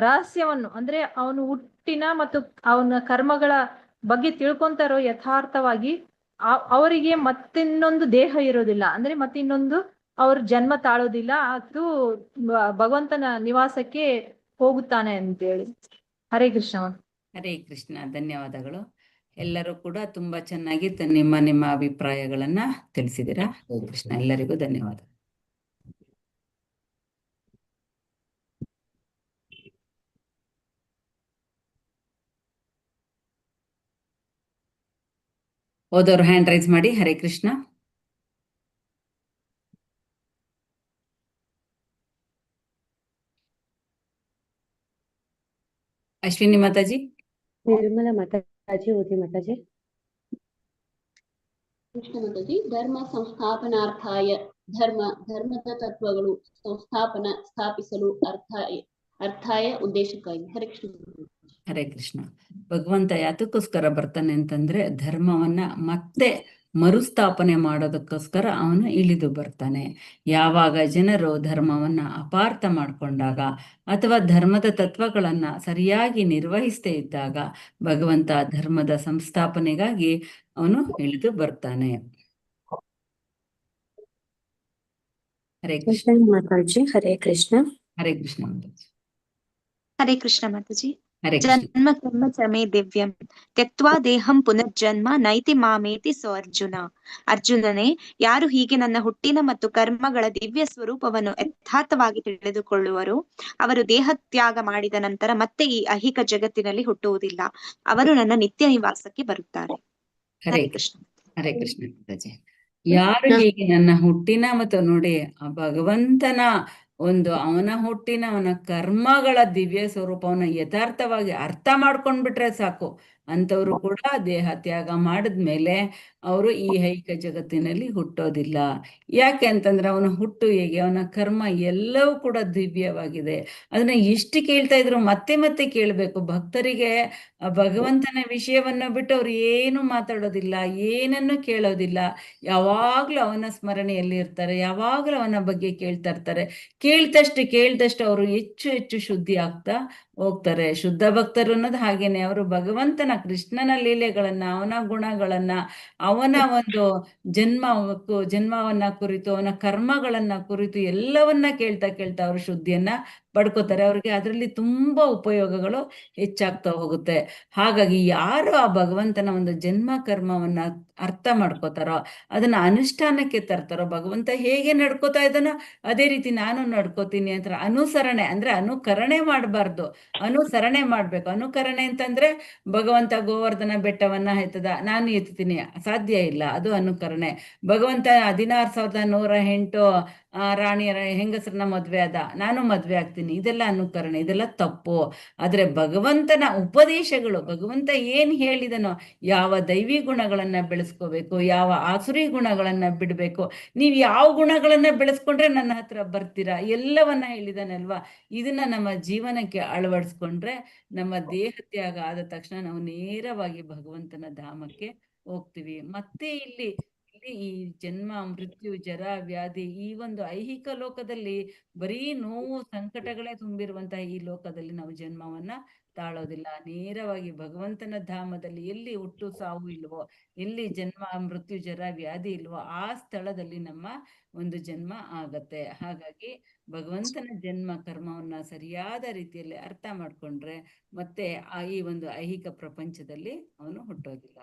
ರಹಸ್ಯವನ್ನು ಅಂದ್ರೆ ಅವನು ಹುಟ್ಟಿನ ಮತ್ತು ಅವನ ಕರ್ಮಗಳ ಬಗ್ಗೆ ತಿಳ್ಕೊಂತಾರೋ ಯಥಾರ್ಥವಾಗಿ ಅವರಿಗೆ ಮತ್ತಿನ್ನೊಂದು ದೇಹ ಇರೋದಿಲ್ಲ, ಅಂದ್ರೆ ಮತ್ತಿನ್ನೊಂದು ಅವ್ರ ಜನ್ಮ ತಾಳೋದಿಲ್ಲ, ಅದು ಭಗವಂತನ ನಿವಾಸಕ್ಕೆ ಹೋಗುತ್ತಾನೆ ಅಂತೇಳಿ. ಹರೇ ಕೃಷ್ಣ. ಹರೇ ಕೃಷ್ಣ. ಧನ್ಯವಾದಗಳು. ಎಲ್ಲರೂ ಕೂಡ ತುಂಬಾ ಚೆನ್ನಾಗಿ ನಿಮ್ಮ ನಿಮ್ಮ ಅಭಿಪ್ರಾಯಗಳನ್ನ ತಿಳಿಸಿದ್ದೀರಾ. ಹರೇ ಕೃಷ್ಣ. ಎಲ್ಲರಿಗೂ ಧನ್ಯವಾದ. ಓದೋರು ಹ್ಯಾಂಡ್ ರೈಸ್ ಮಾಡಿ. ಹರೇ ಕೃಷ್ಣ. ಅಶ್ವಿನಿ ಮಾತಾಜಿ. ನಿರ್ಮಲಾ ಮಾತಾಜಿ ಓದಿ ಮಾತಾಜಿ. ಕೃಷ್ಣ ಮಾತಾಜಿ. ಧರ್ಮ ಸಂಸ್ಥಾಪನಾರ್ಥಾಯ ಧರ್ಮದ ತತ್ವಗಳು ಸ್ಥಾಪಿಸಲು ಅರ್ಥಾಯ ಉದ್ದೇಶಕ್ಕಾಗಿ. ಹರೇ ಕೃಷ್ಣ. ಹರೇ ಕೃಷ್ಣ. ಭಗವಂತ ಯಾತಕ್ಕೋಸ್ಕರ ಬರ್ತಾನೆ ಅಂತಂದ್ರೆ ಧರ್ಮವನ್ನ ಮತ್ತೆ ಮರುಸ್ಥಾಪನೆ ಮಾಡೋದಕ್ಕೋಸ್ಕರ ಅವನು ಇಳಿದು ಬರ್ತಾನೆ. ಯಾವಾಗ ಜನರು ಧರ್ಮವನ್ನ ಅಪಾರ್ಥ ಮಾಡ್ಕೊಂಡಾಗ ಅಥವಾ ಧರ್ಮದ ತತ್ವಗಳನ್ನ ಸರಿಯಾಗಿ ನಿರ್ವಹಿಸದೇ ಇದ್ದಾಗ ಭಗವಂತ ಧರ್ಮದ ಸಂಸ್ಥಾಪನೆಗಾಗಿ ಅವನು ಇಳಿದು ಬರ್ತಾನೆ. ಹರೇ ಕೃಷ್ಣ ಮಾತಾಜಿ. ಹರೇ ಕೃಷ್ಣ. ಹರೇ ಕೃಷ್ಣ ಮಾತಾಜಿ. ಹರೇ ಕೃಷ್ಣ ಮಾತಾಜಿ. ಹರೇ ಕೃಷ್ಣ. ಜನ್ಮ ಕರ್ಮ ಚಮೇ ದಿವ್ಯಂ ತ್ಯಕ್ವಾ ದೇಹಂ ಪುನರ್ಜನ್ಮ ನೈತಿ ಮಾಮೇತಿ ಸೋ ಅರ್ಜುನ. ಅರ್ಜುನನೇ, ಯಾರು ಹೀಗೆ ನನ್ನ ಹುಟ್ಟಿನ ಮತ್ತು ಕರ್ಮಗಳ ದಿವ್ಯ ಸ್ವರೂಪವನ್ನು ಯಥಾರ್ಥವಾಗಿ ತಿಳಿದುಕೊಳ್ಳುವರು ಅವರು ದೇಹ ತ್ಯಾಗ ಮಾಡಿದ ನಂತರ ಮತ್ತೆ ಈ ಐಹಿಕ ಜಗತ್ತಿನಲ್ಲಿ ಹುಟ್ಟುವುದಿಲ್ಲ. ಅವರು ನನ್ನ ನಿತ್ಯ ನಿವಾಸಕ್ಕೆ ಬರುತ್ತಾರೆ. ಹರೇ ಕೃಷ್ಣ. ಹರೇ ಕೃಷ್ಣ ಮಾತಾಜಿ. ಯಾರು ಹೀಗೆ ನನ್ನ ಹುಟ್ಟಿನ ಮತ್ತು ನೋಡಿ ಭಗವಂತನ ಅವನ ಹುಟ್ಟಿನ ಅವನ ಕರ್ಮಗಳ ದಿವ್ಯ ಸ್ವರೂಪವನ್ನ ಯಥಾರ್ಥವಾಗಿ ಅರ್ಥ ಮಾಡ್ಕೊಂಡ್ಬಿಟ್ರೆ ಸಾಕು, ಅಂಥವ್ರು ಕೂಡ ದೇಹ ತ್ಯಾಗ ಮಾಡಿದ್ಮೇಲೆ ಅವರು ಈ ಐಹಿಕ ಜಗತ್ತಿನಲ್ಲಿ ಹುಟ್ಟೋದಿಲ್ಲ. ಯಾಕೆ ಅಂತಂದ್ರೆ ಅವನ ಹುಟ್ಟು ಹೇಗೆ, ಅವನ ಕರ್ಮ ಎಲ್ಲವೂ ಕೂಡ ದಿವ್ಯವಾಗಿದೆ. ಅದನ್ನ ಎಷ್ಟು ಕೇಳ್ತಾ ಇದ್ರು ಮತ್ತೆ ಮತ್ತೆ ಕೇಳಬೇಕು. ಭಕ್ತರಿಗೆ ಭಗವಂತನ ವಿಷಯವನ್ನ ಬಿಟ್ಟು ಅವ್ರು ಏನು ಮಾತಾಡೋದಿಲ್ಲ, ಏನನ್ನು ಕೇಳೋದಿಲ್ಲ. ಯಾವಾಗ್ಲೂ ಅವನ ಸ್ಮರಣೆಯಲ್ಲಿ ಇರ್ತಾರೆ, ಯಾವಾಗ್ಲೂ ಅವನ ಬಗ್ಗೆ ಕೇಳ್ತಾ ಇರ್ತಾರೆ. ಕೇಳ್ದಷ್ಟು ಅವರು ಹೆಚ್ಚು ಹೆಚ್ಚು ಶುದ್ಧಿ ಆಗ್ತಾ ಹೋಗ್ತಾರೆ. ಶುದ್ಧ ಭಕ್ತರು ಅನ್ನೋದು ಹಾಗೇನೆ. ಅವರು ಭಗವಂತನ ಕೃಷ್ಣನ ಲೀಲೆಗಳನ್ನ, ಅವನ ಗುಣಗಳನ್ನ, ಅವನ ಒಂದು ಜನ್ಮವನ್ನ ಕುರಿತು, ಅವನ ಕರ್ಮಗಳನ್ನ ಕುರಿತು ಎಲ್ಲವನ್ನ ಕೇಳ್ತಾ ಅವರು ಶುದ್ಧಿಯನ್ನ ಪಡ್ಕೋತಾರೆ. ಅವ್ರಿಗೆ ಅದರಲ್ಲಿ ತುಂಬಾ ಉಪಯೋಗಗಳು ಹೆಚ್ಚಾಗ್ತಾ ಹೋಗುತ್ತೆ. ಹಾಗಾಗಿ ಯಾರು ಆ ಭಗವಂತನ ಒಂದು ಜನ್ಮ ಕರ್ಮವನ್ನ ಅರ್ಥ ಮಾಡ್ಕೋತಾರೋ, ಅದನ್ನ ಅನುಷ್ಠಾನಕ್ಕೆ ತರ್ತಾರೋ, ಭಗವಂತ ಹೇಗೆ ನಡ್ಕೋತಾ ಇದ್ದಾನೋ ಅದೇ ರೀತಿ ನಾನು ನಡ್ಕೋತೀನಿ ಅಂತ ಅನುಸರಣೆ ಅಂದ್ರೆ ಅನುಕರಣೆ ಮಾಡಬಾರ್ದು. ಅನುಸರಣೆ ಮಾಡ್ಬೇಕು. ಅನುಕರಣೆ ಅಂತಂದ್ರೆ ಭಗವಂತ ಗೋವರ್ಧನ ಬೆಟ್ಟವನ್ನ ಎತ್ತದ, ನಾನು ಎತ್ತೀನಿ, ಸಾಧ್ಯ ಇಲ್ಲ, ಅದು ಅನುಕರಣೆ. ಭಗವಂತ 16,108 ರಾಣಿಯರ ಹೆಂಗಸರನ್ನ ಮದ್ವೆ ಆದ, ನಾನು ಮದ್ವೆ ಆಗ್ತೀನಿ, ಇದೆಲ್ಲ ಅನುಕರಣೆ, ಇದೆಲ್ಲ ತಪ್ಪು. ಆದ್ರೆ ಭಗವಂತನ ಉಪದೇಶಗಳು, ಭಗವಂತ ಏನ್ ಹೇಳಿದನೋ, ಯಾವ ದೈವಿ ಗುಣಗಳನ್ನ ಬೆಳೆಸ್ಕೋಬೇಕು, ಯಾವ ಆಸುರಿ ಗುಣಗಳನ್ನ ಬಿಡ್ಬೇಕು, ನೀವ್ ಯಾವ ಗುಣಗಳನ್ನ ಬೆಳೆಸ್ಕೊಂಡ್ರೆ ನನ್ನ ಹತ್ರ ಬರ್ತೀರಾ, ಎಲ್ಲವನ್ನ ಹೇಳಿದಾನಲ್ವಾ. ಇದನ್ನ ನಮ್ಮ ಜೀವನಕ್ಕೆ ಅಳವಡಿಸ್ಕೊಂಡ್ರೆ ನಮ್ಮ ದೇಹ ತ್ಯಾಗ ಆದ ತಕ್ಷಣ ನಾವು ನೇರವಾಗಿ ಭಗವಂತನ ಧಾಮಕ್ಕೆ ಹೋಗ್ತೀವಿ. ಮತ್ತೆ ಇಲ್ಲಿ ಈ ಜನ್ಮ, ಮೃತ್ಯು, ಜರ, ವ್ಯಾಧಿ, ಈ ಒಂದು ಐಹಿಕ ಲೋಕದಲ್ಲಿ ಬರೀ ನೋವು ಸಂಕಟಗಳೇ ತುಂಬಿರುವಂತಹ ಈ ಲೋಕದಲ್ಲಿ ನಾವು ಜನ್ಮವನ್ನ ತಾಳೋದಿಲ್ಲ. ನೇರವಾಗಿ ಭಗವಂತನ ಧಾಮದಲ್ಲಿ ಎಲ್ಲಿ ಹುಟ್ಟು ಸಾವು ಇಲ್ವೋ, ಎಲ್ಲಿ ಜನ್ಮ, ಮೃತ್ಯು, ಜರ, ವ್ಯಾಧಿ ಇಲ್ವೋ, ಆ ಸ್ಥಳದಲ್ಲಿ ನಮ್ಮ ಒಂದು ಜನ್ಮ ಆಗತ್ತೆ. ಹಾಗಾಗಿ ಭಗವಂತನ ಜನ್ಮ ಕರ್ಮವನ್ನ ಸರಿಯಾದ ರೀತಿಯಲ್ಲಿ ಅರ್ಥ ಮಾಡ್ಕೊಂಡ್ರೆ ಮತ್ತೆ ಈ ಒಂದು ಐಹಿಕ ಪ್ರಪಂಚದಲ್ಲಿ ಅವನು ಹುಟ್ಟೋದಿಲ್ಲ.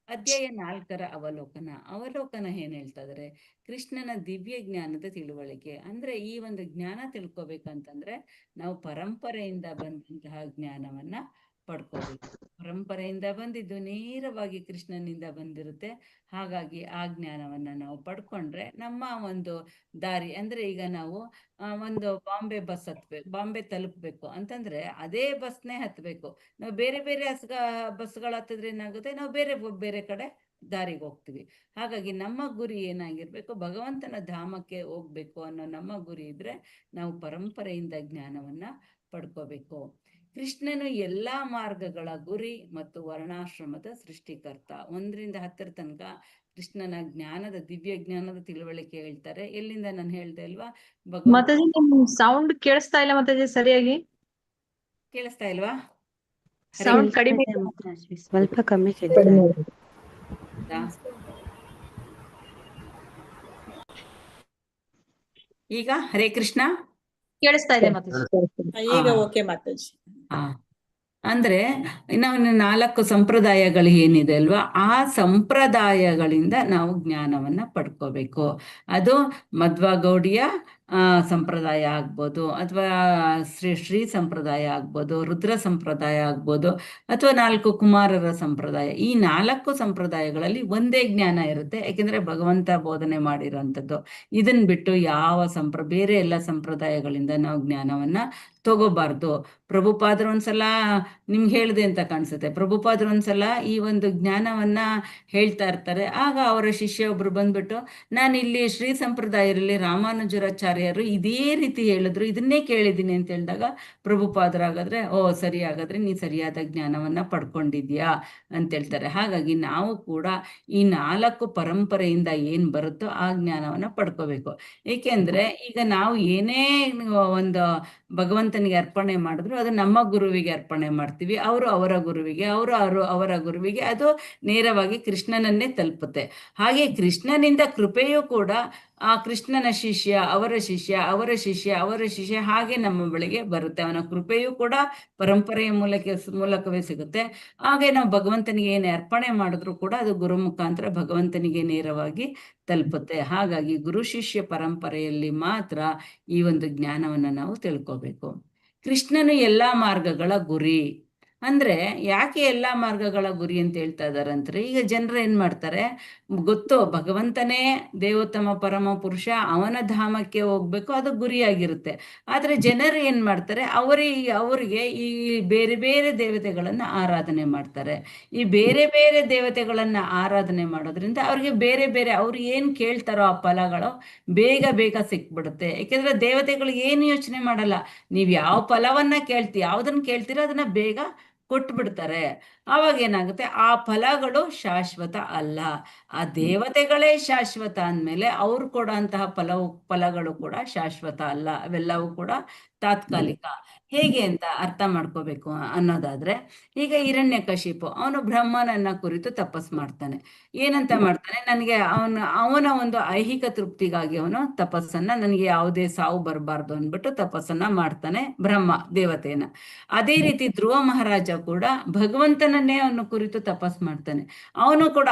ಅಧ್ಯಾಯ 4ರ ಅವಲೋಕನ ಏನ್ ಹೇಳ್ತಾ ಇದಾರೆ? ಕೃಷ್ಣನ ದಿವ್ಯ ಜ್ಞಾನದ ತಿಳುವಳಿಕೆ. ಅಂದ್ರೆ ಈ ಒಂದು ಜ್ಞಾನ ತಿಳ್ಕೊಬೇಕಂತಂದ್ರೆ ನಾವು ಪರಂಪರೆಯಿಂದ ಬಂದಂತಹ ಜ್ಞಾನವನ್ನ ಪಡ್ಕೋಬೇಕು. ಪರಂಪರೆಯಿಂದ ಬಂದಿದ್ದು ನೇರವಾಗಿ ಕೃಷ್ಣನಿಂದ ಬಂದಿರುತ್ತೆ. ಹಾಗಾಗಿ ಆ ಜ್ಞಾನವನ್ನ ನಾವು ಪಡ್ಕೊಂಡ್ರೆ ನಮ್ಮ ಒಂದು ದಾರಿ, ಅಂದ್ರೆ ಈಗ ನಾವು ಒಂದು ಬಾಂಬೆ ಬಸ್ ಬಾಂಬೆ ತಲುಪಬೇಕು ಅಂತಂದ್ರೆ ಅದೇ ಬಸ್ನೇ ಹತ್ಬೇಕು. ನಾವು ಬೇರೆ ಬೇರೆ ಬಸ್ಗಳು ಹತ್ತಿದ್ರೆ ಏನಾಗುತ್ತೆ, ನಾವು ಬೇರೆ ಬೇರೆ ಕಡೆ ದಾರಿಗೆ ಹೋಗ್ತೀವಿ. ಹಾಗಾಗಿ ನಮ್ಮ ಗುರಿ ಏನಾಗಿರ್ಬೇಕು, ಭಗವಂತನ ಧಾಮಕ್ಕೆ ಹೋಗ್ಬೇಕು ಅನ್ನೋ ನಮ್ಮ ಗುರಿ ಇದ್ರೆ ನಾವು ಪರಂಪರೆಯಿಂದ ಜ್ಞಾನವನ್ನ ಪಡ್ಕೋಬೇಕು. ಕೃಷ್ಣನು ಎಲ್ಲಾ ಮಾರ್ಗಗಳ ಗುರಿ ಮತ್ತು ವರ್ಣಾಶ್ರಮದ ಸೃಷ್ಟಿಕರ್ತ. 1ರಿಂದ 10 ತನಕ ಕೃಷ್ಣನ ಜ್ಞಾನದ ದಿವ್ಯ ಜ್ಞಾನದ ತಿಳುವಳಿಕೆ ಹೇಳ್ತಾರೆ. ಎಲ್ಲಿಂದ ನಾನು ಹೇಳ್ದೆ ಅಲ್ವಾ, ಮಾತಾಜಿ ನಿಮ್ ಸೌಂಡ್ ಕೇಳಿಸ್ತಾ ಇಲ್ಲ ಮಾತಾಜಿ, ಸರಿಯಾಗಿ ಕೇಳಿಸ್ತಾ ಇಲ್ವಾ? ಸೌಂಡ್ ಕಡಿಮೆ ಸ್ವಲ್ಪ ಕಮ್ಮಿ ಕೇಳ್ತಾ ಇದೆ. ಈಗ ಹರೇ ಕೃಷ್ಣ ಕೇಳಿಸ್ತಾ ಇದೆ ಮಾತಾಜಿ. ಈಗ ಓಕೆ ಮಾತಾಜಿ. ಅಂದ್ರೆ ನಾವು 4 ಸಂಪ್ರದಾಯಗಳು ಏನಿದೆ ಅಲ್ವಾ, ಆ ಸಂಪ್ರದಾಯಗಳಿಂದ ನಾವು ಜ್ಞಾನವನ್ನ ಪಡ್ಕೋಬೇಕು. ಅದು ಮಧ್ವ ಗೌಡಿಯ ಸಂಪ್ರದಾಯ ಆಗ್ಬೋದು, ಅಥವಾ ಶ್ರೀ ಸಂಪ್ರದಾಯ ಆಗ್ಬೋದು, ರುದ್ರ ಸಂಪ್ರದಾಯ ಆಗ್ಬೋದು, ಅಥವಾ 4 ಕುಮಾರರ ಸಂಪ್ರದಾಯ. ಈ 4 ಸಂಪ್ರದಾಯಗಳಲ್ಲಿ ಒಂದೇ ಜ್ಞಾನ ಇರುತ್ತೆ, ಯಾಕೆಂದ್ರೆ ಭಗವಂತ ಬೋಧನೆ ಮಾಡಿರೋಂಥದ್ದು. ಇದನ್ ಬಿಟ್ಟು ಯಾವ ಬೇರೆ ಎಲ್ಲ ಸಂಪ್ರದಾಯಗಳಿಂದ ನಾವು ಜ್ಞಾನವನ್ನ ತಗೋಬಾರ್ದು. ಪ್ರಭುಪಾದರು ಒಂದ್ಸಲ ನಿಮ್ಗೆ ಹೇಳ್ದೆ ಅಂತ ಕಾಣಿಸುತ್ತೆ, ಪ್ರಭುಪಾದರು ಒಂದ್ಸಲ ಈ ಒಂದು ಜ್ಞಾನವನ್ನ ಹೇಳ್ತಾ ಇರ್ತಾರೆ. ಆಗ ಅವರ ಶಿಷ್ಯ ಒಬ್ರು ಬಂದ್ಬಿಟ್ಟು, ನಾನು ಇಲ್ಲಿ ಶ್ರೀ ಸಂಪ್ರದಾಯದಲ್ಲಿ ರಾಮಾನುಜರಾಚಾರ್ಯರು ಇದೇ ರೀತಿ ಹೇಳಿದ್ರು, ಇದನ್ನೇ ಕೇಳಿದ್ದೀನಿ ಅಂತ ಹೇಳಿದಾಗ ಪ್ರಭುಪಾದರಾಗಾದ್ರೆ, ಓ ಸರಿ, ಹಾಗಾದ್ರೆ ನೀ ಸರಿಯಾದ ಜ್ಞಾನವನ್ನ ಪಡ್ಕೊಂಡಿದ್ಯಾ ಅಂತ ಹೇಳ್ತಾರೆ. ಹಾಗಾಗಿ ನಾವು ಕೂಡ ಈ 4 ಪರಂಪರೆಯಿಂದ ಏನ್ ಬರುತ್ತೋ ಆ ಜ್ಞಾನವನ್ನ ಪಡ್ಕೋಬೇಕು. ಏಕೆಂದ್ರೆ ಈಗ ನಾವು ಏನೇ ಒಂದು ಭಗವಂತನಿಗೆ ಅರ್ಪಣೆ ಮಾಡಿದ್ರು ಅದು ನಮ್ಮ ಗುರುವಿಗೆ ಅರ್ಪಣೆ ಮಾಡ್ತೀವಿ, ಅವರು ಅವರ ಗುರುವಿಗೆ, ಅವರು ಅವರ ಗುರುವಿಗೆ, ಅದು ನೇರವಾಗಿ ಕೃಷ್ಣನನ್ನೇ ತಲುಪುತ್ತೆ. ಹಾಗೆ ಕೃಷ್ಣನಿಂದ ಕೃಪೆಯೂ ಕೂಡ ಆ ಕೃಷ್ಣನ ಶಿಷ್ಯ, ಅವರ ಶಿಷ್ಯ, ಅವರ ಶಿಷ್ಯ, ಅವರ ಶಿಷ್ಯ, ಹಾಗೆ ನಮ್ಮ ಬಳಿಗೆ ಬರುತ್ತೆ. ಅವನ ಕೃಪೆಯೂ ಕೂಡ ಪರಂಪರೆಯ ಮೂಲಕವೇ ಸಿಗುತ್ತೆ. ಹಾಗೆ ನಾವು ಭಗವಂತನಿಗೆ ಏನೇ ಅರ್ಪಣೆ ಮಾಡಿದ್ರು ಕೂಡ ಅದು ಗುರು ಮುಖಾಂತರ ಭಗವಂತನಿಗೆ ನೇರವಾಗಿ ತಲುಪುತ್ತೆ. ಹಾಗಾಗಿ ಗುರು ಶಿಷ್ಯ ಪರಂಪರೆಯಲ್ಲಿ ಮಾತ್ರ ಈ ಒಂದು ಜ್ಞಾನವನ್ನ ನಾವು ತಿಳ್ಕೋಬೇಕು. ಕೃಷ್ಣನು ಎಲ್ಲಾ ಮಾರ್ಗಗಳ ಗುರಿ. ಅಂದ್ರೆ ಯಾಕೆ ಎಲ್ಲಾ ಮಾರ್ಗಗಳ ಗುರಿ ಅಂತ ಹೇಳ್ತಾ ಇದಾರಂದ್ರೆ, ಈಗ ಜನರು ಏನ್ ಮಾಡ್ತಾರೆ ಗೊತ್ತು, ಭಗವಂತನೇ ದೇವೋತ್ತಮ ಪರಮ ಪುರುಷ, ಅವನ ಧಾಮಕ್ಕೆ ಹೋಗ್ಬೇಕು, ಅದು ಗುರಿಯಾಗಿರುತ್ತೆ. ಆದ್ರೆ ಜನರು ಏನ್ ಮಾಡ್ತಾರೆ, ಅವರಿಗೆ ಈ ಬೇರೆ ಬೇರೆ ದೇವತೆಗಳನ್ನ ಆರಾಧನೆ ಮಾಡ್ತಾರೆ. ಈ ಬೇರೆ ಬೇರೆ ದೇವತೆಗಳನ್ನ ಆರಾಧನೆ ಮಾಡೋದ್ರಿಂದ ಅವ್ರಿಗೆ ಬೇರೆ ಬೇರೆ ಅವ್ರು ಏನ್ ಕೇಳ್ತಾರೋ ಆ ಫಲಗಳು ಬೇಗ ಬೇಗ ಸಿಕ್ಬಿಡುತ್ತೆ. ಯಾಕೆಂದ್ರೆ ದೇವತೆಗಳು ಏನು ಯೋಚನೆ ಮಾಡಲ್ಲ, ನೀವ್ ಯಾವ ಫಲವನ್ನ ಯಾವ್ದನ್ನ ಕೇಳ್ತೀರೋ ಅದನ್ನ ಬೇಗ ಕೊಟ್ಬಿಡ್ತಾರೆ. ಆವಾಗ ಏನಾಗುತ್ತೆ, ಆ ಫಲಗಳು ಶಾಶ್ವತ ಅಲ್ಲ, ಆ ದೇವತೆಗಳೇ ಶಾಶ್ವತ ಅಂದ್ಮೇಲೆ ಅವ್ರು ಕೊಡುವಂತಹ ಫಲಗಳು ಕೂಡ ಶಾಶ್ವತ ಅಲ್ಲ, ಅವೆಲ್ಲವೂ ಕೂಡ ತಾತ್ಕಾಲಿಕ. ಹೇಗೆ ಅಂತ ಅರ್ಥ ಮಾಡ್ಕೋಬೇಕು ಅನ್ನೋದಾದ್ರೆ, ಈಗ ಹಿರಣ್ಯಕಶಿಪು ಅವನು ಬ್ರಹ್ಮನನ್ನ ಕುರಿತು ತಪಸ್ ಮಾಡ್ತಾನೆ. ಏನಂತ ಮಾಡ್ತಾನೆ, ನನಗೆ ಅವನ ಒಂದು ಐಹಿಕ ತೃಪ್ತಿಗಾಗಿ ಅವನು ತಪಸ್ಸನ್ನ, ನನಗೆ ಯಾವುದೇ ಸಾವು ಬರಬಾರ್ದು ಅಂದ್ಬಿಟ್ಟು ತಪಸ್ಸನ್ನ ಮಾಡ್ತಾನೆ, ಬ್ರಹ್ಮ ದೇವತೆಯನ್ನ. ಅದೇ ರೀತಿ ಧ್ರುವ ಮಹಾರಾಜ ಕೂಡ ಭಗವಂತನನ್ನೇ ಅವನು ಕುರಿತು ತಪಸ್ ಮಾಡ್ತಾನೆ. ಅವನು ಕೂಡ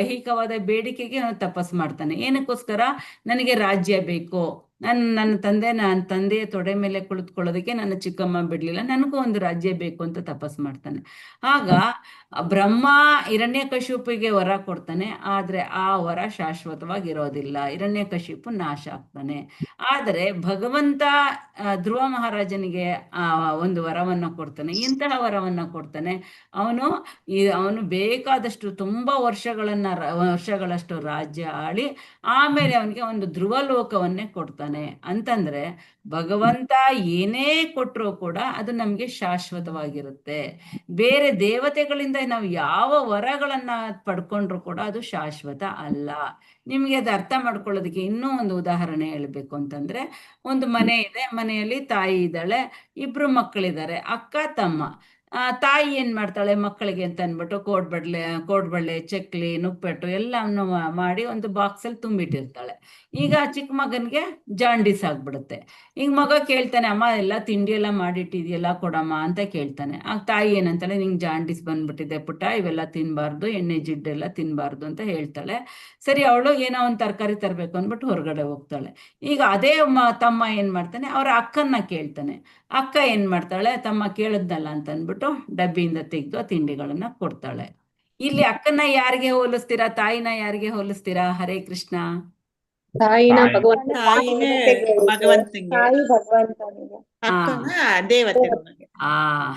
ಐಹಿಕವಾದ ಬೇಡಿಕೆಗೆ ಅವನು ತಪಸ್ ಮಾಡ್ತಾನೆ. ಏನಕ್ಕೋಸ್ಕರ, ನನಗೆ ರಾಜ್ಯ ಬೇಕು, ನನ್ನ ತಂದೆಯ ತೊಡೆ ಮೇಲೆ ಕುಳಿತುಕೊಳ್ಳೋದಕ್ಕೆ ನನ್ನ ಚಿಕ್ಕಮ್ಮ ಬಿಡ್ಲಿಲ್ಲ, ನನಗೂ ಒಂದು ರಾಜ್ಯ ಬೇಕು ಅಂತ ತಪಸ್ ಮಾಡ್ತಾನೆ. ಆಗ ಬ್ರಹ್ಮ ಹಿರಣ್ಯಕಶಿಪುವಿಗೆ ವರ ಕೊಡ್ತಾನೆ, ಆದ್ರೆ ಆ ವರ ಶಾಶ್ವತವಾಗಿರೋದಿಲ್ಲ. ಹಿರಣ್ಯಕಶಿಪು ನಾಶ ಆಗ್ತಾನೆ. ಆದರೆ ಭಗವಂತ ಧ್ರುವ ಮಹಾರಾಜನಿಗೆ ಒಂದು ವರವನ್ನ ಕೊಡ್ತಾನೆ. ಇಂತಹ ವರವನ್ನ ಕೊಡ್ತಾನೆ. ಅವನು ಬೇಕಾದಷ್ಟು ತುಂಬಾ ವರ್ಷಗಳಷ್ಟು ರಾಜ್ಯ ಆಳಿ ಆಮೇಲೆ ಅವನಿಗೆ ಒಂದು ಧ್ರುವ ಲೋಕವನ್ನೇ ಕೊಡ್ತಾನೆ. ಅಂತಂದ್ರೆ ಭಗವಂತ ಏನೇ ಕೊಟ್ಟರೂ ಕೂಡ ಅದು ನಮ್ಗೆ ಶಾಶ್ವತವಾಗಿರುತ್ತೆ. ಬೇರೆ ದೇವತೆಗಳಿಂದ ನಾವು ಯಾವ ವರಗಳನ್ನ ಪಡ್ಕೊಂಡ್ರು ಕೂಡ ಅದು ಶಾಶ್ವತ ಅಲ್ಲ. ನಿಮ್ಗೆ ಅದು ಅರ್ಥ ಮಾಡ್ಕೊಳ್ಳೋದಕ್ಕೆ ಇನ್ನೂ ಒಂದು ಉದಾಹರಣೆ ಹೇಳ್ಬೇಕು ಅಂತಂದ್ರೆ, ಒಂದು ಮನೆ ಇದೆ, ಮನೆಯಲ್ಲಿ ತಾಯಿ ಇದ್ದಾಳೆ, 2 ಮಕ್ಕಳಿದ್ದಾರೆ, ಅಕ್ಕ ತಮ್ಮ. ತಾಯಿ ಏನ್ ಮಾಡ್ತಾಳೆ ಮಕ್ಕಳಿಗೆ ಅಂತ ಅಂದ್ಬಿಟ್ಟು ಕೋಡ್ಬಳ್ಳೆ, ಚಕ್ಲಿ, ನುಪ್ಪೆಟ್ಟು ಎಲ್ಲವನ್ನು ಮಾಡಿ ಒಂದು ಬಾಕ್ಸಲ್ಲಿ ತುಂಬಿಟ್ಟಿರ್ತಾಳೆ. ಈಗ ಚಿಕ್ಕ ಮಗನ್ಗೆ ಜಾಂಡೀಸ್ ಆಗ್ಬಿಡುತ್ತೆ. ಈಗ ಮಗ ಕೇಳ್ತಾನೆ, ಅಮ್ಮ ಎಲ್ಲ ತಿಂಡಿ ಎಲ್ಲ ಮಾಡಿಟ್ಟಿದ್ಯಲ್ಲ ಕೊಡಮ್ಮ ಅಂತ ಕೇಳ್ತಾನೆ. ಆಗ ತಾಯಿ ಏನಂತಾಳೆ, ನಿಂಗೆ ಜಾಂಡೀಸ್ ಬಂದ್ಬಿಟ್ಟಿದೆ ಪುಟ್ಟ, ಇವೆಲ್ಲ ತಿನ್ಬಾರ್ದು, ಎಣ್ಣೆ ಜಿಡ್ಡೆಲ್ಲ ತಿನ್ಬಾರ್ದು ಅಂತ ಹೇಳ್ತಾಳೆ. ಸರಿ, ಅವಳು ಏನೋ ಒಂದು ತರಕಾರಿ ತರಬೇಕು ಅಂದ್ಬಿಟ್ಟು ಹೊರಗಡೆ ಹೋಗ್ತಾಳೆ. ಈಗ ಅದೇ ತಮ್ಮ ಏನ್ ಮಾಡ್ತಾನೆ, ಅವರ ಅಕ್ಕನ್ನ ಕೇಳ್ತಾನೆ. ಅಕ್ಕ ಏನ್ ಮಾಡ್ತಾಳೆ, ತಮ್ಮ ಕೇಳದ್ನಲ್ಲ ಅಂತ ಅಂದ್ಬಿಟ್ಟು ಡಬ್ಬಿಯಿಂದ ತೆಗೆದು ತಿಂಡಿಗಳನ್ನ ಕೊಡ್ತಾಳೆ. ಇಲ್ಲಿ ಅಕ್ಕನ ಯಾರಿಗೆ ಹೋಲಿಸ್ತೀರಾ, ತಾಯಿನ ಯಾರಿಗೆ ಹೋಲಿಸ್ತೀರಾ? ಹರೇ ಕೃಷ್ಣ. ತಾಯಿನ ತಾಯಿ ಭಗವಂತನಿಗೆ, ಅಕ್ಕನ ದೇವತೆಗಳಿಗೆ.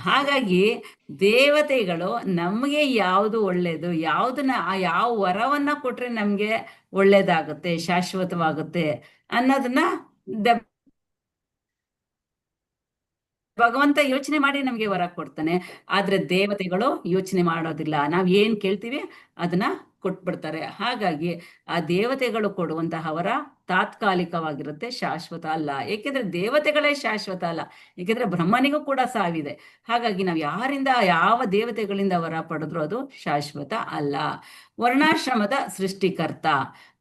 ಹಾಗಾಗಿ ದೇವತೆಗಳು ನಮಗೆ ಯಾವುದು ಒಳ್ಳೇದು, ಯಾವ ವರವನ್ನ ಕೊಟ್ರೆ ನಮ್ಗೆ ಒಳ್ಳೇದಾಗುತ್ತೆ, ಶಾಶ್ವತವಾಗುತ್ತೆ ಅನ್ನೋದನ್ನ ಭಗವಂತ ಯೋಚನೆ ಮಾಡಿ ನಮ್ಗೆ ವರ ಕೊಡ್ತಾನೆ. ಆದ್ರೆ ದೇವತೆಗಳು ಯೋಚನೆ ಮಾಡೋದಿಲ್ಲ. ನಾವ್ ಏನ್ ಕೇಳ್ತೀವಿ ಅದನ್ನ ಕೊಟ್ಬಿಡ್ತಾರೆ. ಹಾಗಾಗಿ ಆ ದೇವತೆಗಳು ಕೊಡುವಂತಹ ವರ ತಾತ್ಕಾಲಿಕವಾಗಿರುತ್ತೆ, ಶಾಶ್ವತ ಅಲ್ಲ. ಏಕೆಂದ್ರೆ ದೇವತೆಗಳೇ ಶಾಶ್ವತ ಅಲ್ಲ. ಏಕೆಂದ್ರೆ ಬ್ರಹ್ಮನಿಗೂ ಕೂಡ ಸಾವಿದೆ. ಹಾಗಾಗಿ ನಾವು ಯಾವ ದೇವತೆಗಳಿಂದ ವರ ಪಡೆದ್ರು ಅದು ಶಾಶ್ವತ ಅಲ್ಲ. ವರ್ಣಾಶ್ರಮದ ಸೃಷ್ಟಿಕರ್ತ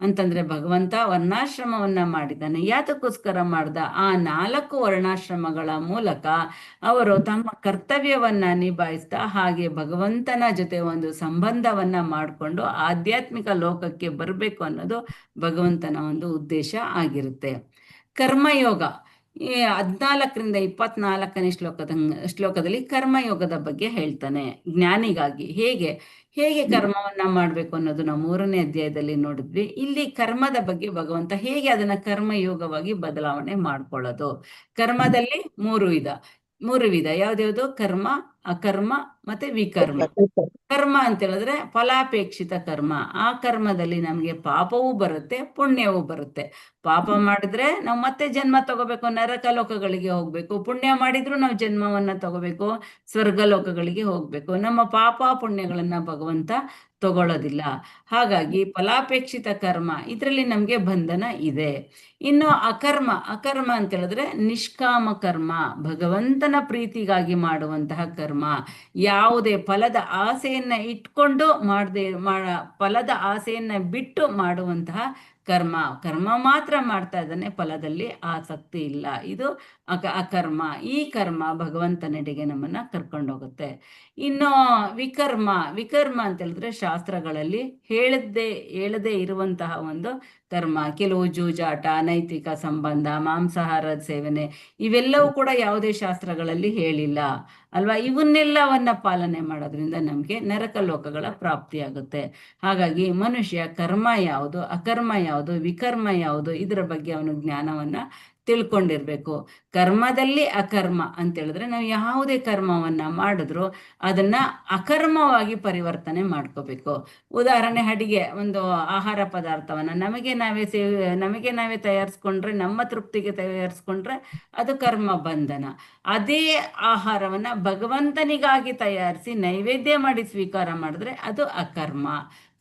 ಅಂತಂದ್ರೆ ಭಗವಂತ ವರ್ಣಾಶ್ರಮವನ್ನ ಮಾಡಿದ್ದಾನೆ. ಯಾತಕ್ಕೋಸ್ಕರ ಮಾಡ್ದ? ಆ 4 ವರ್ಣಾಶ್ರಮಗಳ ಮೂಲಕ ಅವರು ತಮ್ಮ ಕರ್ತವ್ಯವನ್ನ ನಿಭಾಯಿಸ್ತಾ ಹಾಗೆ ಭಗವಂತನ ಜೊತೆ ಒಂದು ಸಂಬಂಧವನ್ನ ಮಾಡಿಕೊಂಡು ಆಧ್ಯಾತ್ಮಿಕ ಲೋಕಕ್ಕೆ ಬರಬೇಕು ಅನ್ನೋದು ಭಗವಂತನ ಒಂದು ಉದ್ದೇಶ ಆಗಿರುತ್ತೆ. ಕರ್ಮಯೋಗ 14ರಿಂದ 24ನೇ ಶ್ಲೋಕದಲ್ಲಿ ಕರ್ಮಯೋಗದ ಬಗ್ಗೆ ಹೇಳ್ತಾನೆ. ಜ್ಞಾನಿಗಾಗಿ ಹೇಗೆ ಕರ್ಮವನ್ನ ಮಾಡ್ಬೇಕು ಅನ್ನೋದು ನಾವು 3ನೇ ಅಧ್ಯಾಯದಲ್ಲಿ ನೋಡಿದ್ವಿ. ಇಲ್ಲಿ ಕರ್ಮದ ಬಗ್ಗೆ ಭಗವಂತ ಹೇಗೆ ಅದನ್ನ ಕರ್ಮಯೋಗವಾಗಿ ಬದಲಾವಣೆ ಮಾಡ್ಕೊಳ್ಳೋದು. ಕರ್ಮದಲ್ಲಿ 3 ವಿಧ ಯಾವ್ದ್ಯಾವ್ದು? ಕರ್ಮ, ಅಕರ್ಮ ಮತ್ತೆ ವಿಕರ್ಮ. ಕರ್ಮ ಅಂತ ಹೇಳಿದ್ರೆ ಫಲಾಪೇಕ್ಷಿತ ಕರ್ಮ. ಆ ಕರ್ಮದಲ್ಲಿ ನಮ್ಗೆ ಪಾಪವೂ ಬರುತ್ತೆ, ಪುಣ್ಯವೂ ಬರುತ್ತೆ. ಪಾಪ ಮಾಡಿದ್ರೆ ನಾವು ಮತ್ತೆ ಜನ್ಮ ತಗೋಬೇಕು, ನರಕ ಲೋಕಗಳಿಗೆ ಹೋಗ್ಬೇಕು. ಪುಣ್ಯ ಮಾಡಿದ್ರು ನಾವು ಜನ್ಮವನ್ನ ತಗೋಬೇಕು, ಸ್ವರ್ಗ ಲೋಕಗಳಿಗೆ ಹೋಗ್ಬೇಕು. ನಮ್ಮ ಪಾಪ ಪುಣ್ಯಗಳನ್ನ ಭಗವಂತ ತಗೊಳ್ಳೋದಿಲ್ಲ. ಹಾಗಾಗಿ ಫಲಾಪೇಕ್ಷಿತ ಕರ್ಮ ಇದರಲ್ಲಿ ನಮ್ಗೆ ಬಂಧನ ಇದೆ. ಇನ್ನು ಅಕರ್ಮ ಅಂತ ಹೇಳಿದ್ರೆ ನಿಷ್ಕಾಮ ಕರ್ಮ, ಭಗವಂತನ ಪ್ರೀತಿಗಾಗಿ ಮಾಡುವಂತಹ ಕರ್ಮ. ಯಾವುದೇ ಫಲದ ಆಸೆಯನ್ನ ಇಟ್ಕೊಂಡು ಫಲದ ಆಸೆಯನ್ನ ಬಿಟ್ಟು ಮಾಡುವಂತಹ ಕರ್ಮ ಮಾತ್ರ ಮಾಡ್ತಾ ಇದ್ದಾನೆ, ಫಲದಲ್ಲಿ ಆಸಕ್ತಿ ಇಲ್ಲ. ಇದು ಅಕರ್ಮ. ಈ ಕರ್ಮ ಭಗವಂತನೆಡೆಗೆ ನಮ್ಮನ್ನ ಕರ್ಕೊಂಡೋಗುತ್ತೆ. ಇನ್ನು ವಿಕರ್ಮ ಅಂತ ಹೇಳಿದ್ರೆ ಶಾಸ್ತ್ರಗಳಲ್ಲಿ ಹೇಳದೇ ಇರುವಂತಹ ಒಂದು ಕರ್ಮ. ಕೆಲವು ಜೂಜಾಟ, ನೈತಿಕ ಸಂಬಂಧ, ಮಾಂಸಾಹಾರದ ಸೇವನೆ, ಇವೆಲ್ಲವೂ ಕೂಡ ಯಾವುದೇ ಶಾಸ್ತ್ರಗಳಲ್ಲಿ ಹೇಳಿಲ್ಲ ಅಲ್ವಾ? ಇವನ್ನೆಲ್ಲವನ್ನ ಪಾಲನೆ ಮಾಡೋದ್ರಿಂದ ನಮ್ಗೆ ನರಕ ಲೋಕಗಳ ಪ್ರಾಪ್ತಿಯಾಗುತ್ತೆ. ಹಾಗಾಗಿ ಮನುಷ್ಯ ಕರ್ಮ ಯಾವುದು, ಅಕರ್ಮ ಯಾವುದು, ವಿಕರ್ಮ ಯಾವುದು, ಇದರ ಬಗ್ಗೆ ಅವನು ಜ್ಞಾನವನ್ನ ತಿಳ್ಕೊಂಡಿರ್ಬೇಕು. ಕರ್ಮದಲ್ಲಿ ಅಕರ್ಮ ಅಂತ ಹೇಳಿದ್ರೆ ನಾವು ಯಾವುದೇ ಕರ್ಮವನ್ನ ಮಾಡಿದ್ರು ಅದನ್ನ ಅಕರ್ಮವಾಗಿ ಪರಿವರ್ತನೆ ಮಾಡ್ಕೋಬೇಕು. ಉದಾಹರಣೆ, ಅಡಿಗೆ ಒಂದು ಆಹಾರ ಪದಾರ್ಥವನ್ನ ನಮಗೆ ನಾವೇ ತಯಾರಿಸ್ಕೊಂಡ್ರೆ, ನಮ್ಮ ತೃಪ್ತಿಗೆ ತಯಾರಿಸ್ಕೊಂಡ್ರೆ ಅದು ಕರ್ಮ ಬಂಧನ. ಅದೇ ಆಹಾರವನ್ನ ಭಗವಂತನಿಗಾಗಿ ತಯಾರಿಸಿ ನೈವೇದ್ಯ ಮಾಡಿ ಸ್ವೀಕಾರ ಮಾಡಿದ್ರೆ ಅದು ಅಕರ್ಮ.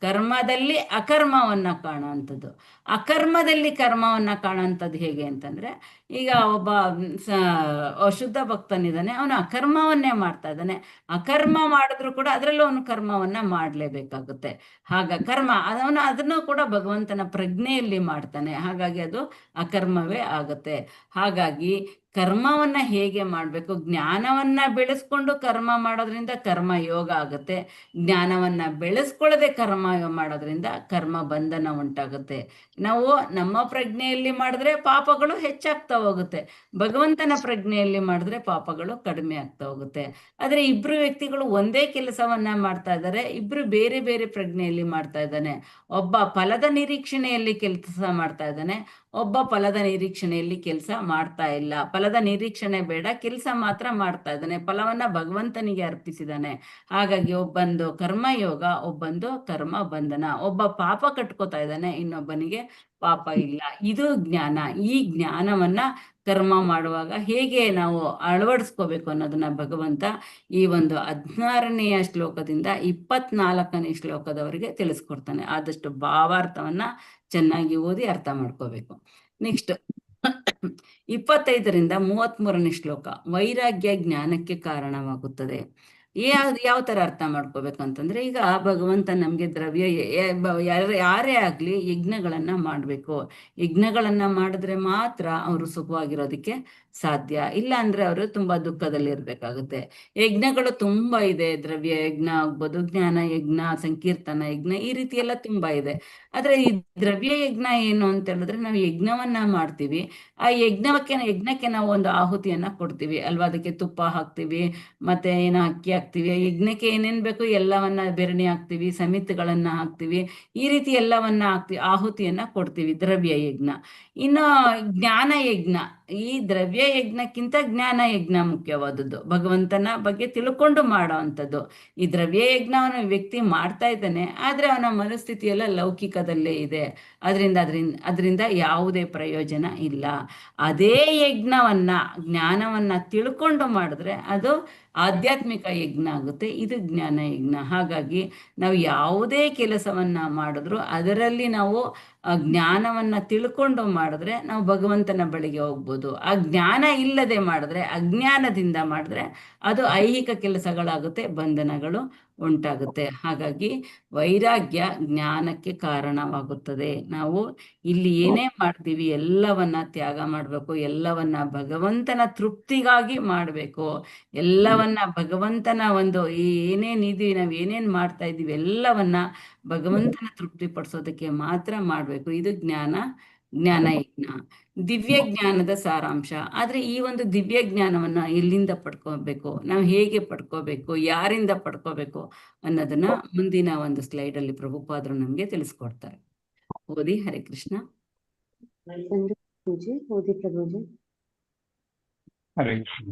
ಕರ್ಮದಲ್ಲಿ ಅಕರ್ಮವನ್ನ ಕಾಣುವಂಥದ್ದು. ಅಕರ್ಮದಲ್ಲಿ ಕರ್ಮವನ್ನ ಕಾಣುವಂಥದ್ದು ಹೇಗೆ ಅಂತಂದ್ರೆ, ಈಗ ಒಬ್ಬ ಶುದ್ಧ ಭಕ್ತನಿದ್ದಾನೆ, ಅವನು ಅಕರ್ಮವನ್ನೇ ಮಾಡ್ತಾ ಇದ್ದಾನೆ. ಅಕರ್ಮ ಮಾಡಿದ್ರು ಕೂಡ ಅದರಲ್ಲೂ ಅವನು ಕರ್ಮವನ್ನ ಮಾಡಲೇಬೇಕಾಗುತ್ತೆ. ಅದನ್ನು ಕೂಡ ಭಗವಂತನ ಪ್ರಜ್ಞೆಯಲ್ಲಿ ಮಾಡ್ತಾನೆ. ಹಾಗಾಗಿ ಅದು ಅಕರ್ಮವೇ ಆಗುತ್ತೆ. ಹಾಗಾಗಿ ಕರ್ಮವನ್ನ ಹೇಗೆ ಮಾಡಬೇಕು, ಜ್ಞಾನವನ್ನ ಬೆಳೆಸ್ಕೊಂಡು ಕರ್ಮ ಮಾಡೋದ್ರಿಂದ ಕರ್ಮ ಯೋಗ ಆಗುತ್ತೆ. ಜ್ಞಾನವನ್ನ ಬೆಳೆಸ್ಕೊಳ್ಳದೆ ಕರ್ಮ ಮಾಡೋದ್ರಿಂದ ಕರ್ಮ ಬಂಧನ ಉಂಟಾಗುತ್ತೆ. ನಾವು ನಮ್ಮ ಪ್ರಜ್ಞೆಯಲ್ಲಿ ಮಾಡಿದ್ರೆ ಪಾಪಗಳು ಹೆಚ್ಚಾಗ್ತಾ ಹೋಗುತ್ತೆ, ಭಗವಂತನ ಪ್ರಜ್ಞೆಯಲ್ಲಿ ಮಾಡಿದ್ರೆ ಪಾಪಗಳು ಕಡಿಮೆ ಆಗ್ತಾ ಹೋಗುತ್ತೆ. ಆದ್ರೆ ಇಬ್ರು ವ್ಯಕ್ತಿಗಳು ಒಂದೇ ಕೆಲಸವನ್ನ ಮಾಡ್ತಾ ಇದ್ದಾರೆ, ಇಬ್ರು ಬೇರೆ ಬೇರೆ ಪ್ರಜ್ಞೆಯಲ್ಲಿ ಮಾಡ್ತಾ ಇದ್ದಾನೆ. ಒಬ್ಬ ಫಲದ ನಿರೀಕ್ಷಣೆಯಲ್ಲಿ ಕೆಲಸ ಮಾಡ್ತಾ ಇದ್ದಾನೆ, ಒಬ್ಬ ಫಲದ ನಿರೀಕ್ಷಣೆಯಲ್ಲಿ ಕೆಲಸ ಮಾಡ್ತಾ ಇಲ್ಲ. ಫಲದ ನಿರೀಕ್ಷಣೆ ಬೇಡ, ಕೆಲಸ ಮಾತ್ರ ಮಾಡ್ತಾ ಇದ್ದಾನೆ, ಫಲವನ್ನ ಭಗವಂತನಿಗೆ ಅರ್ಪಿಸಿದಾನೆ. ಹಾಗಾಗಿ ಒಬ್ಬಂದು ಕರ್ಮಯೋಗ, ಒಬ್ಬಂದು ಕರ್ಮ ಬಂಧನ. ಒಬ್ಬ ಪಾಪ ಕಟ್ಕೋತಾ ಇದ್ದಾನೆ, ಇನ್ನೊಬ್ಬನಿಗೆ ಪಾಪ ಇಲ್ಲ. ಇದು ಜ್ಞಾನ. ಈ ಜ್ಞಾನವನ್ನ ಕರ್ಮ ಮಾಡುವಾಗ ಹೇಗೆ ನಾವು ಅಳವಡಿಸ್ಕೋಬೇಕು ಅನ್ನೋದನ್ನ ಭಗವಂತ ಈ ಒಂದು 16ನೇ ಶ್ಲೋಕದಿಂದ 24ನೇ ಶ್ಲೋಕದವರೆಗೆ ತಿಳಿಸ್ಕೊಡ್ತಾನೆ. ಆದಷ್ಟು ಭಾವಾರ್ಥವನ್ನ ಚೆನ್ನಾಗಿ ಓದಿ ಅರ್ಥ ಮಾಡ್ಕೋಬೇಕು. ನೆಕ್ಸ್ಟ್ 25ರಿಂದ 33ನೇ ಶ್ಲೋಕ, ವೈರಾಗ್ಯ ಜ್ಞಾನಕ್ಕೆ ಕಾರಣವಾಗುತ್ತದೆ. ಯಾವ ತರ ಅರ್ಥ ಮಾಡ್ಕೋಬೇಕು ಅಂತಂದ್ರೆ, ಈಗ ಭಗವಂತ ನಮ್ಗೆ ದ್ರವ್ಯ ಯಾರೇ ಆಗ್ಲಿ ಯಜ್ಞಗಳನ್ನ ಮಾಡ್ಬೇಕು. ಯಜ್ಞಗಳನ್ನ ಮಾಡಿದ್ರೆ ಮಾತ್ರ ಅವರು ಸುಖವಾಗಿರೋದಕ್ಕೆ ಸಾಧ್ಯ, ಇಲ್ಲ ಅಂದ್ರೆ ಅವರು ತುಂಬಾ ದುಃಖದಲ್ಲಿ ಇರ್ಬೇಕಾಗುತ್ತೆ. ಯಜ್ಞಗಳು ತುಂಬಾ ಇದೆ, ದ್ರವ್ಯ ಯಜ್ಞ ಆಗ್ಬೋದು, ಜ್ಞಾನ ಯಜ್ಞ, ಸಂಕೀರ್ತನ ಯಜ್ಞ, ಈ ರೀತಿ ಎಲ್ಲ ತುಂಬಾ ಇದೆ. ಆದ್ರೆ ಈ ದ್ರವ್ಯ ಯಜ್ಞ ಏನು ಅಂತ ಹೇಳಿದ್ರೆ, ನಾವು ಯಜ್ಞವನ್ನ ಮಾಡ್ತೀವಿ, ಆ ಯಜ್ಞಕ್ಕೆ ನಾವು ಒಂದು ಆಹುತಿಯನ್ನ ಕೊಡ್ತೀವಿ ಅಲ್ವಾ. ಅದಕ್ಕೆ ತುಪ್ಪ ಹಾಕ್ತಿವಿ, ಮತ್ತೆ ಏನೋ ಅಕ್ಕಿ ಹಾಕ್ತಿವಿ, ಯಜ್ಞಕ್ಕೆ ಏನೇನ್ ಬೇಕು ಎಲ್ಲವನ್ನ ಬೆರಣಿ ಹಾಕ್ತಿವಿ, ಸಮಿತಿಗಳನ್ನ ಹಾಕ್ತಿವಿ, ಈ ರೀತಿ ಎಲ್ಲವನ್ನ ಹಾಕ್ತಿವಿ, ಆಹುತಿಯನ್ನ ಕೊಡ್ತೀವಿ, ದ್ರವ್ಯ ಯಜ್ಞ. ಇನ್ನು ಜ್ಞಾನ ಯಜ್ಞ, ಈ ದ್ರವ್ಯ ಯಜ್ಞಕ್ಕಿಂತ ಜ್ಞಾನ ಯಜ್ಞ ಮುಖ್ಯವಾದದ್ದು, ಭಗವಂತನ ಬಗ್ಗೆ ತಿಳ್ಕೊಂಡು ಮಾಡೋ ಅಂಥದ್ದು. ಈ ದ್ರವ್ಯ ಯಜ್ಞವನ್ನು ವ್ಯಕ್ತಿ ಮಾಡ್ತಾ ಇದ್ದಾನೆ, ಆದ್ರೆ ಅವನ ಮನಸ್ಥಿತಿ ಎಲ್ಲ ಲೌಕಿಕದಲ್ಲೇ ಇದೆ, ಅದರಿಂದ ಯಾವುದೇ ಪ್ರಯೋಜನ ಇಲ್ಲ. ಅದೇ ಯಜ್ಞವನ್ನ, ಜ್ಞಾನವನ್ನ ತಿಳ್ಕೊಂಡು ಮಾಡಿದ್ರೆ ಅದು ಆಧ್ಯಾತ್ಮಿಕ ಯಜ್ಞ ಆಗುತ್ತೆ, ಇದು ಜ್ಞಾನ ಯಜ್ಞ. ಹಾಗಾಗಿ ನಾವು ಯಾವುದೇ ಕೆಲಸವನ್ನ ಮಾಡಿದ್ರು ಅದರಲ್ಲಿ ನಾವು ಜ್ಞಾನವನ್ನ ತಿಳ್ಕೊಂಡು ಮಾಡಿದ್ರೆ ನಾವು ಭಗವಂತನ ಬಳಿಗೆ ಹೋಗ್ಬೋದು. ಆ ಜ್ಞಾನ ಇಲ್ಲದೆ ಮಾಡಿದ್ರೆ, ಅಜ್ಞಾನದಿಂದ ಮಾಡಿದ್ರೆ ಅದು ಐಹಿಕ ಕೆಲಸಗಳಾಗುತ್ತೆ, ಬಂಧನಗಳು ಉಂಟಾಗುತ್ತೆ. ಹಾಗಾಗಿ ವೈರಾಗ್ಯ ಜ್ಞಾನಕ್ಕೆ ಕಾರಣವಾಗುತ್ತದೆ. ನಾವು ಇಲ್ಲಿ ಏನೇ ಮಾಡ್ತೀವಿ ಎಲ್ಲವನ್ನ ತ್ಯಾಗ ಮಾಡಬೇಕು, ಎಲ್ಲವನ್ನ ಭಗವಂತನ ತೃಪ್ತಿಗಾಗಿ ಮಾಡಬೇಕು, ಎಲ್ಲವನ್ನ ಭಗವಂತನ ಒಂದು ಏನೇನಿದೀವಿ, ನಾವು ಏನೇನ್ ಮಾಡ್ತಾ ಇದ್ದೀವಿ ಎಲ್ಲವನ್ನ ಭಗವಂತನ ತೃಪ್ತಿ ಪಡಿಸೋದಕ್ಕೆ ಮಾತ್ರ ಮಾಡಬೇಕು. ಇದು ಜ್ಞಾನ ಯಜ್ಞ, ದಿವ್ಯ ಜ್ಞಾನದ ಸಾರಾಂಶ. ಆದ್ರೆ ಈ ಒಂದು ದಿವ್ಯ ಜ್ಞಾನವನ್ನ ಎಲ್ಲಿಂದ ಪಡ್ಕೋಬೇಕು, ನಾವು ಹೇಗೆ ಪಡ್ಕೋಬೇಕು, ಯಾರಿಂದ ಪಡ್ಕೋಬೇಕು ಅನ್ನೋದನ್ನ ಮುಂದಿನ ಒಂದು ಸ್ಲೈಡ್ ಅಲ್ಲಿ ಪ್ರಭುಪಾದರು ನಮ್ಗೆ ತಿಳಿಸ್ಕೊಡ್ತಾರೆ. ಓದಿ. ಹರೇ ಕೃಷ್ಣ. ಓದಿ ಪ್ರಭುಜಿ. ಹರೇ ಕೃಷ್ಣ.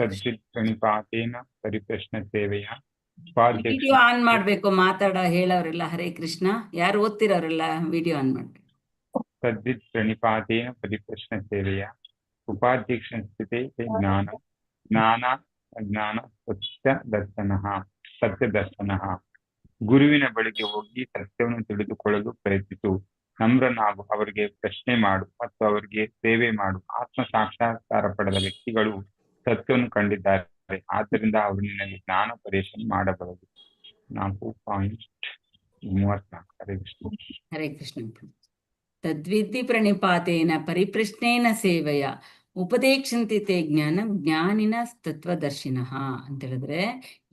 ಸಜ್ಜಿತ್ ಪ್ರಣಿಪಾತೇನ ಪರಿಪ್ರಶ್ನ ಸೇವೆಯ ವಿಡಿಯೋ ಆನ್ ಮಾಡ್ಬೇಕು, ಹೇಳೋರೆಲ್ಲ. ಹರೇ ಕೃಷ್ಣ. ಯಾರು ಓದ್ತಿರೋರೆಲ್ಲ ವಿಡಿಯೋ ಆನ್ ಮಾಡ್ಬೇಕು. ಸಜ್ಜಿತ್ ಪ್ರಣಿಪಾತೇನ ಪರಿಪ್ರಶ್ನ ಸೇವೆಯ ಉಪಾಧ್ಯಕ್ಷ ಸ್ಥಿತಿ ಜ್ಞಾನ ಸತ್ಯ ದರ್ಶನ. ಗುರುವಿನ ಬಳಿಗೆ ಹೋಗಿ ಸತ್ಯವನ್ನು ತಿಳಿದುಕೊಳ್ಳಲು ಪ್ರಯತ್ನಿಸು, ನಮ್ರನಾಗು, ಅವರಿಗೆ ಪ್ರಶ್ನೆ ಮಾಡು ಮತ್ತು ಅವರಿಗೆ ಸೇವೆ ಮಾಡು. ಆತ್ಮ ಸಾಕ್ಷಾತ್ಕಾರ ಪಡೆದ ವ್ಯಕ್ತಿಗಳು ಸತ್ಯವನ್ನು ಕಂಡಿದ್ದಾರೆ, ಆದ್ದರಿಂದ ಅವರು ನಿನ್ನಲ್ಲಿ ಜ್ಞಾನ ಪರೀಕ್ಷೆ ಮಾಡಬಹುದು. 4.34. ಹರೇ ಕೃಷ್ಣ. ಹರೇ ಕೃಷ್ಣ. ತದ್ವಿಧಿ ಪ್ರಣಿಪಾತೇನ ಪರಿಪ್ರಶ್ನೇನ ಸೇವೆಯ ಉಪದೇಕ್ಷಂತಿ ತೇ ಜ್ಞಾನ ಜ್ಞಾನಿನ ತತ್ವದರ್ಶಿನಃ ಅಂತ ಹೇಳಿದ್ರೆ,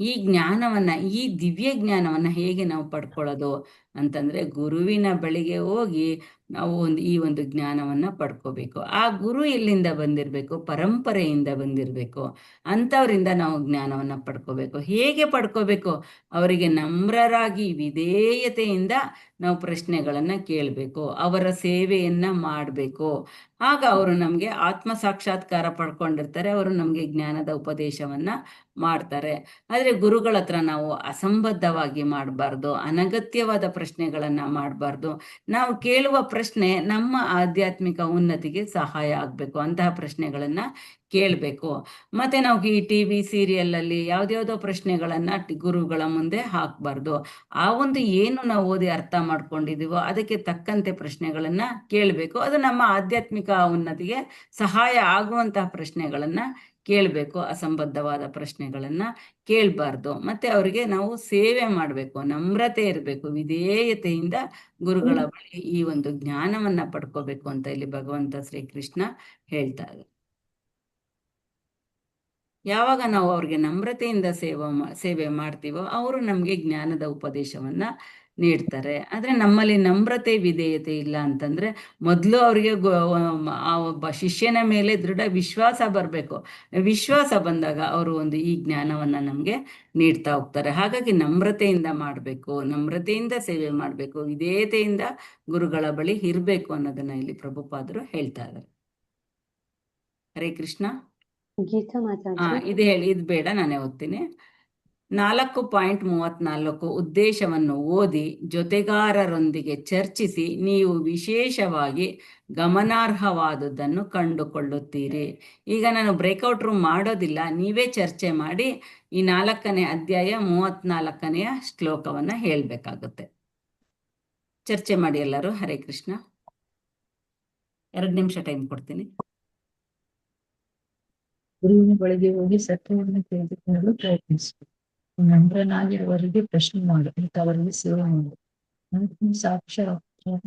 ಈ ಜ್ಞಾನವನ್ನ, ಈ ದಿವ್ಯ ಜ್ಞಾನವನ್ನ ಹೇಗೆ ನಾವು ಪಡ್ಕೊಳ್ಳೋದು ಅಂತಂದ್ರೆ, ಗುರುವಿನ ಬಳಿಗೆ ಹೋಗಿ ನಾವು ಈ ಒಂದು ಜ್ಞಾನವನ್ನ ಪಡ್ಕೋಬೇಕು. ಆ ಗುರು ಎಲ್ಲಿಂದ ಬಂದಿರ್ಬೇಕು, ಪರಂಪರೆಯಿಂದ ಬಂದಿರ್ಬೇಕು, ಅಂಥವರಿಂದ ನಾವು ಜ್ಞಾನವನ್ನ ಪಡ್ಕೋಬೇಕು. ಹೇಗೆ ಪಡ್ಕೋಬೇಕು, ಅವರಿಗೆ ನಮ್ರರಾಗಿ ವಿಧೇಯತೆಯಿಂದ ನಾವು ಪ್ರಶ್ನೆಗಳನ್ನ ಕೇಳಬೇಕು, ಅವರ ಸೇವೆಯನ್ನ ಮಾಡಬೇಕು. ಆಗ ಅವರು ನಮ್ಗೆ ಆತ್ಮ ಸಾಕ್ಷಾತ್ಕಾರ ಪಡ್ಕೊಂಡಿರ್ತಾರೆ, ಅವರು ನಮ್ಗೆ ಜ್ಞಾನದ ಉಪದೇಶವನ್ನ ಮಾಡ್ತಾರೆ. ಆದ್ರೆ ಗುರುಗಳ ಹತ್ರ ನಾವು ಅಸಂಬದ್ಧವಾಗಿ ಮಾಡಬಾರ್ದು, ಅನಗತ್ಯವಾದ ಪ್ರಶ್ನೆಗಳನ್ನ ಮಾಡಬಾರ್ದು. ನಾವು ಕೇಳುವ ಪ್ರಶ್ನೆ ನಮ್ಮ ಆಧ್ಯಾತ್ಮಿಕ ಉನ್ನತಿಗೆ ಸಹಾಯ ಆಗ್ಬೇಕು, ಅಂತಹ ಪ್ರಶ್ನೆಗಳನ್ನ ಕೇಳಬೇಕು. ಮತ್ತೆ ನಾವು ಈ ಟಿವಿ ಸೀರಿಯಲ್ ಅಲ್ಲಿ ಯಾವ್ದ್ಯಾವ್ದೋ ಪ್ರಶ್ನೆಗಳನ್ನ ಗುರುಗಳ ಮುಂದೆ ಹಾಕ್ಬಾರ್ದು. ಆ ಒಂದು ಏನು ನಾವು ಓದಿ ಅರ್ಥ ಮಾಡ್ಕೊಂಡಿದೀವೋ ಅದಕ್ಕೆ ತಕ್ಕಂತೆ ಪ್ರಶ್ನೆಗಳನ್ನ ಕೇಳಬೇಕು. ಅದು ನಮ್ಮ ಆಧ್ಯಾತ್ಮಿಕ ಉನ್ನತಿಗೆ ಸಹಾಯ ಆಗುವಂತಹ ಪ್ರಶ್ನೆಗಳನ್ನ ಕೇಳಬೇಕು, ಅಸಂಬದ್ಧವಾದ ಪ್ರಶ್ನೆಗಳನ್ನ ಕೇಳಬಾರ್ದು. ಮತ್ತೆ ಅವರಿಗೆ ನಾವು ಸೇವೆ ಮಾಡಬೇಕು, ನಮ್ರತೆ ಇರಬೇಕು, ವಿಧೇಯತೆಯಿಂದ ಗುರುಗಳ ಬಳಿ ಈ ಒಂದು ಜ್ಞಾನವನ್ನ ಪಡ್ಕೋಬೇಕು ಅಂತ ಇಲ್ಲಿ ಭಗವಂತ ಶ್ರೀಕೃಷ್ಣ ಹೇಳ್ತಾ ಇದ್ದಾರೆ. ಯಾವಾಗ ನಾವು ಅವ್ರಿಗೆ ನಮ್ರತೆಯಿಂದ ಸೇವೆ ಮಾಡ್ತೀವೋ ಅವರು ನಮಗೆ ಜ್ಞಾನದ ಉಪದೇಶವನ್ನ ನೀಡ್ತಾರೆ. ಆದ್ರೆ ನಮ್ಮಲ್ಲಿ ನಮ್ರತೆ ವಿಧೇಯತೆ ಇಲ್ಲ ಅಂತಂದ್ರೆ ಮೊದಲು ಅವರಿಗೆ ಆ ಒಬ್ಬ ಶಿಷ್ಯನ ಮೇಲೆ ದೃಢ ವಿಶ್ವಾಸ ಬರಬೇಕು. ವಿಶ್ವಾಸ ಬಂದಾಗ ಅವರು ಒಂದು ಈ ಜ್ಞಾನವನ್ನ ನಮ್ಗೆ ನೀಡ್ತಾ ಹೋಗ್ತಾರೆ. ಹಾಗಾಗಿ ನಮ್ರತೆಯಿಂದ ಮಾಡಬೇಕು, ನಮ್ರತೆಯಿಂದ ಸೇವೆ ಮಾಡಬೇಕು, ವಿಧೇಯತೆಯಿಂದ ಗುರುಗಳ ಬಳಿ ಇರ್ಬೇಕು ಅನ್ನೋದನ್ನ ಇಲ್ಲಿ ಪ್ರಭುಪಾದರು ಹೇಳ್ತಾ ಇದ್ದಾರೆ. ಹರೇ ಕೃಷ್ಣ. ಗೀತಾ ಮಾತಾಡ್ರಿ. ಇದು ಹೇಳಿ, ಇದು ಬೇಡ, ನಾನೇ ಓದ್ತೀನಿ. 4.34 ಉದ್ದೇಶವನ್ನು ಓದಿ ಜೊತೆಗಾರರೊಂದಿಗೆ ಚರ್ಚಿಸಿ ನೀವು ವಿಶೇಷವಾಗಿ ಗಮನಾರ್ಹವಾದುದನ್ನು ಕಂಡುಕೊಳ್ಳುತ್ತೀರಿ. ಈಗ ನಾನು ಬ್ರೇಕ್ಔಟ್ ರೂಮ್ ಮಾಡೋದಿಲ್ಲ, ನೀವೇ ಚರ್ಚೆ ಮಾಡಿ ಈ 4ನೇ ಅಧ್ಯಾಯ 34ನೇ ಶ್ಲೋಕವನ್ನ ಹೇಳ್ಬೇಕಾಗುತ್ತೆ. ಚರ್ಚೆ ಮಾಡಿ ಎಲ್ಲರೂ. ಹರೇ ಕೃಷ್ಣ. 2 ನಿಮಿಷ ಟೈಮ್ ಕೊಡ್ತೀನಿ. ಗುರುವಿನ ಬಳಿಗೆ ಹೋಗಿ ಸತ್ಯವನ್ನು ತಿಳಿದುಕೊಳ್ಳಲು ಪ್ರಯತ್ನಿಸಬೇಕು. ನಮ್ರನಾಗಿರುವವರಿಗೆ ಪ್ರಶ್ನೆ ಮಾಡು, ಇಂಥವರಿಗೆ ಸೇವೆ ಮಾಡು. ಅಂತಿಮ ಸಾಕ್ಷಾತ್ಕಾರ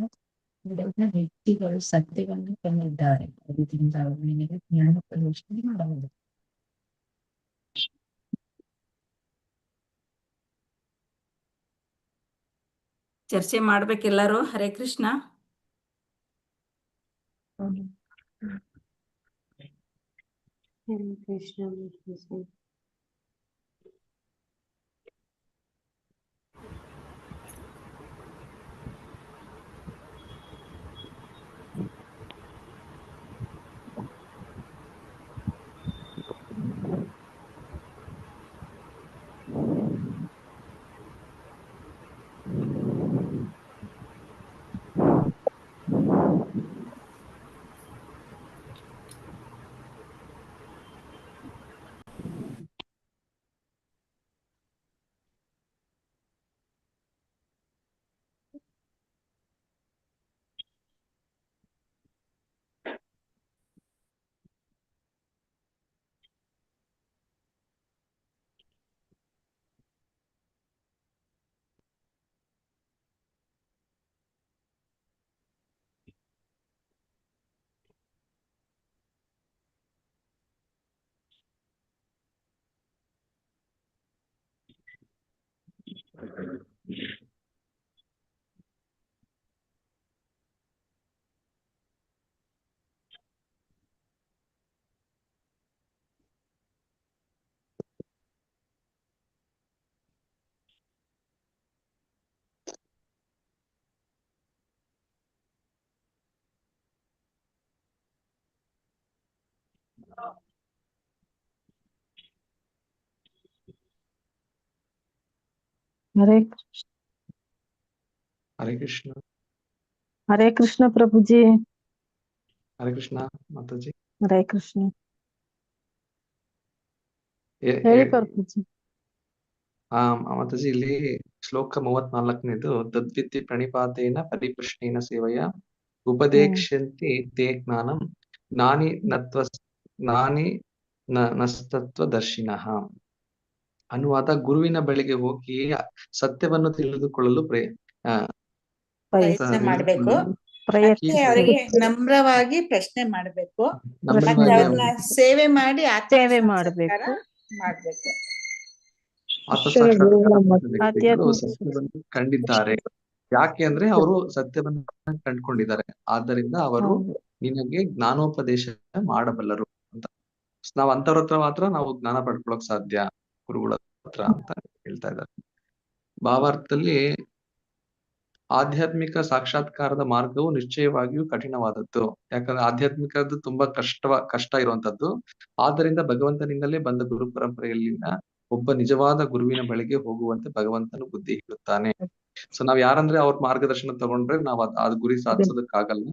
ವ್ಯಕ್ತಿಗಳು ಸತ್ಯವನ್ನು ಕಂಡಿದ್ದಾರೆ, ಅದರಿಂದ ಅವರು ನಿನಗೆ ಜ್ಞಾನ ಪ್ರದರ್ಶನ ಮಾಡಬಹುದು. ಚರ್ಚೆ ಮಾಡ್ಬೇಕೆಲ್ಲರೂ. ಹರೇ ಕೃಷ್ಣ. ಹರೇ ಕೃಷ್ಣ. ಹರೇ ಕೃಷ್ಣ. ಹರೇ ಕೃಷ್ಣ. ಹರೇ ಕೃಷ್ಣ ಪ್ರಭುಜಿ. ಹರೇ ಕೃಷ್ಣ ಮಾತಾಜಿ. ಹರೇ ಕೃಷ್ಣ. ಹೇಳಿ ಪ್ರಭುಜಿ. ಮಾತಾಜಿ, ಇಲ್ಲಿ ಶ್ಲೋಕ 34ನೇದು ತದ್ವಿತಿ ಪ್ರಣಿಪಾತೇನ ಪರಿಪ್ರಶ್ನೇನ ಸೇವೆಯ ಉಪದೇಕ್ಷ್ಯಂತಿ ತೇ ಜ್ಞಾನಂ ನಾನಿ ನಸ್ತತ್ವದರ್ಶಿನಃ. ಅನುವಾದ: ಗುರುವಿನ ಬಳಿಗೆ ಹೋಗಿ ಸತ್ಯವನ್ನು ತಿಳಿದುಕೊಳ್ಳಲು ಪ್ರಯತ್ನ ಮಾಡ್ಬೇಕು. ಮತ್ತೆ ಅವರಿಗೆ ನಮ್ರವಾಗಿ ಪ್ರಶ್ನೆ ಮಾಡ್ಬೇಕು. ಮತ್ತೆ ಅವ್ರನ್ನ ಸೇವೆ ಮಾಡಿ ಸೇವೆ ಮಾಡ್ಬೇಕು. ಮಾಡ್ಬೇಕು. ವ್ಯಕ್ತಿಗಳು ಸತ್ಯವನ್ನು ಕಂಡಿದ್ದಾರೆ. ಯಾಕೆ ಅಂದ್ರೆ ಅವರು ಸತ್ಯವನ್ನ ಕಂಡುಕೊಂಡಿದ್ದಾರೆ. ಆದ್ದರಿಂದ ಅವರು ನಿನಗೆ ಜ್ಞಾನೋಪದೇಶ ಮಾಡಬಲ್ಲರು ಅಂತ. ನಾವ್ ಅಂತವ್ರ ಹತ್ರ ಮಾತ್ರ ನಾವು ಜ್ಞಾನ ಪಡ್ಕೊಳಕ್ ಸಾಧ್ಯ, ಗುರುಗಳ ಹತ್ರ ಅಂತ ಹೇಳ್ತಾ ಇದ್ದಾರೆ. ಭಾವಾರ್ಥದಲ್ಲಿ ಆಧ್ಯಾತ್ಮಿಕ ಸಾಕ್ಷಾತ್ಕಾರದ ಮಾರ್ಗವು ನಿಶ್ಚಯವಾಗಿಯೂ ಕಠಿಣವಾದದ್ದು. ಯಾಕಂದ್ರೆ ಆಧ್ಯಾತ್ಮಿಕದ್ದು ತುಂಬಾ ಕಷ್ಟ ಇರುವಂತದ್ದು. ಆದ್ದರಿಂದ ಭಗವಂತನಿಂದಲೇ ಬಂದ ಗುರು ಪರಂಪರೆಯಲ್ಲಿನ ಒಬ್ಬ ನಿಜವಾದ ಗುರುವಿನ ಬಳಿಗೆ ಹೋಗುವಂತೆ ಭಗವಂತನು ಬುದ್ಧಿ ಹೇಳುತ್ತಾನೆ. ಸೊ ನಾವ್ ಯಾರಂದ್ರೆ ಅವ್ರ ಮಾರ್ಗದರ್ಶನ ತಗೊಂಡ್ರೆ ನಾವ್ ಅದ್ ಗುರಿ ಸಾಧಿಸೋದಕ್ಕಾಗಲ್ಲ,